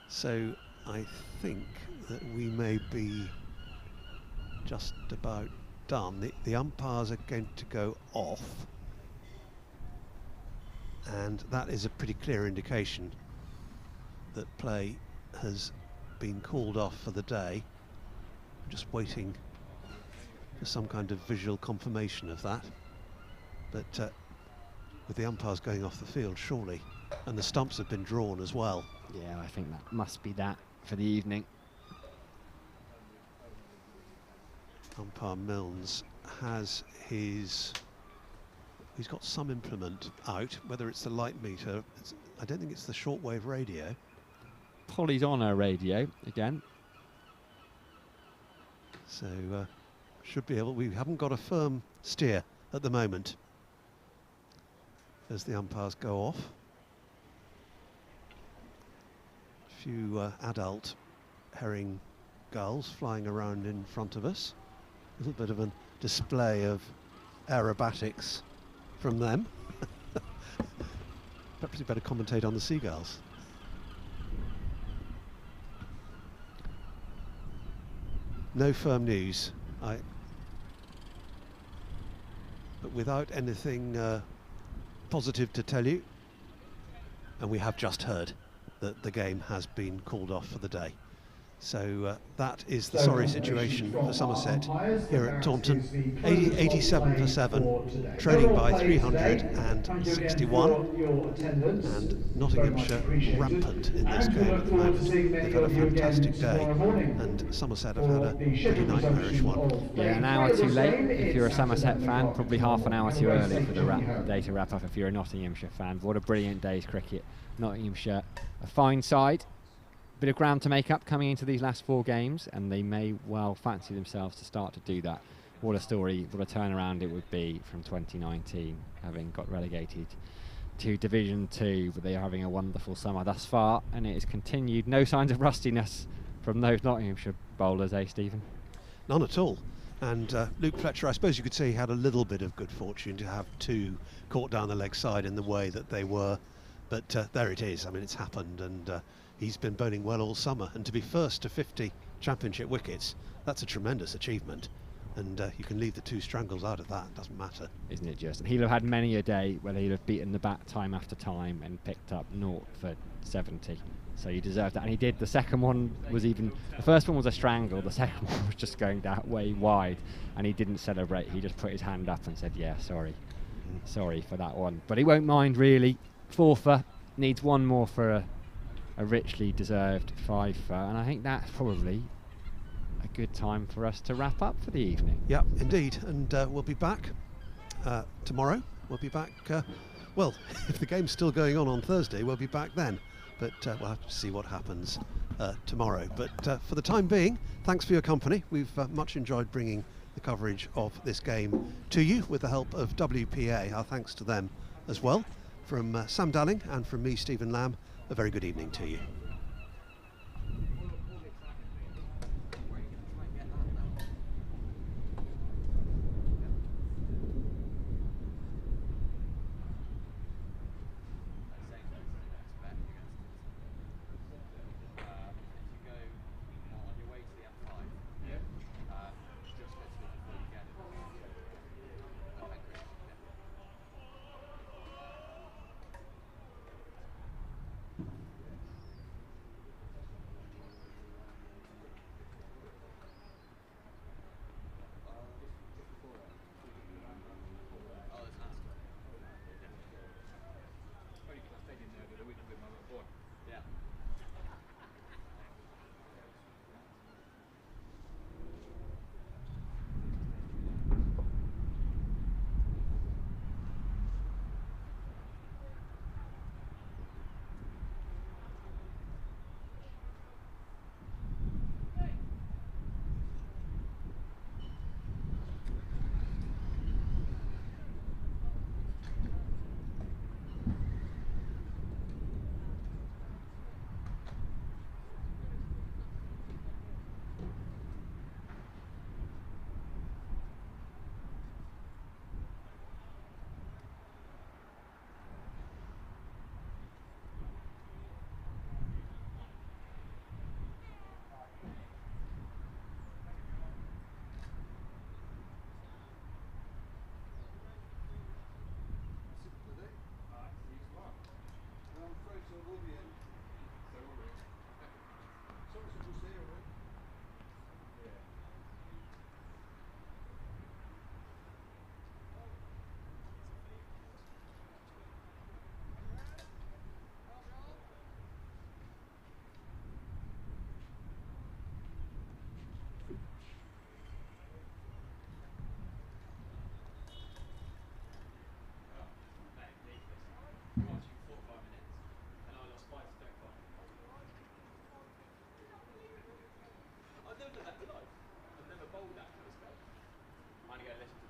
Speaker 4: So I think that we may be just about done. The umpires are going to go off, and that is a pretty clear indication that play has been called off for the day. I'm just waiting for some kind of visual confirmation of that, but with the umpires going off the field, surely, and the stumps have been drawn as well.
Speaker 3: Yeah, I think that must be that for the evening.
Speaker 4: Umpire Milnes has he's got some implement out, whether it's the light meter, I don't think it's the shortwave radio.
Speaker 3: Polly's on her radio again.
Speaker 4: So should be able, we haven't got a firm steer at the moment as the umpires go off. A few adult herring gulls flying around in front of us. A little bit of a display of aerobatics from them. Perhaps you better commentate on the seagulls. No firm news. But without anything positive to tell you, and we have just heard that the game has been called off for the day. So that is the sorry situation for Somerset here at Taunton. 87 for 7, trailing by 361, and Nottinghamshire rampant in this game at the moment. They've had a fantastic day, and Somerset have had a pretty nightmarish one.
Speaker 3: Yeah, an hour too late if you're a Somerset fan, probably half an hour too early for the day to wrap up if you're a Nottinghamshire fan. What a brilliant day's cricket. Nottinghamshire, a fine side. Bit of ground to make up coming into these last 4 games, and they may well fancy themselves to start to do that. What a story, what a turnaround it would be from 2019, having got relegated to Division 2, but they are having a wonderful summer thus far, and it has continued. No signs of rustiness from those Nottinghamshire bowlers, Stephen?
Speaker 4: None at all. And Luke Fletcher, I suppose you could say he had a little bit of good fortune to have 2 caught down the leg side in the way that they were, but there it is. It's happened, and he's been bowling well all summer, and to be first to 50 championship wickets, that's a tremendous achievement, and you can leave the 2 strangles out of that, it doesn't matter.
Speaker 3: Isn't it just? And he'll have had many a day where he'll have beaten the bat time after time and picked up 0 for 70, so he deserved that, and he did. The second one was the first one was a strangle, the second one was just going down way wide, and he didn't celebrate, he just put his hand up and said, yeah, sorry for that one, but he won't mind really. 4 for, needs 1 more for a richly deserved 5 for, and I think that's probably a good time for us to wrap up for the evening.
Speaker 4: Yeah, indeed, and we'll be back tomorrow. We'll be back, well, if the game's still going on Thursday, we'll be back then, but we'll have to see what happens tomorrow. But for the time being, thanks for your company. We've much enjoyed bringing the coverage of this game to you with the help of WPA. Our thanks to them as well. From Sam Dalling and from me, Stephen Lamb, a very good evening to you.
Speaker 2: I've never done that in life. I've never bowled that kind of spell. I'm going to go listen to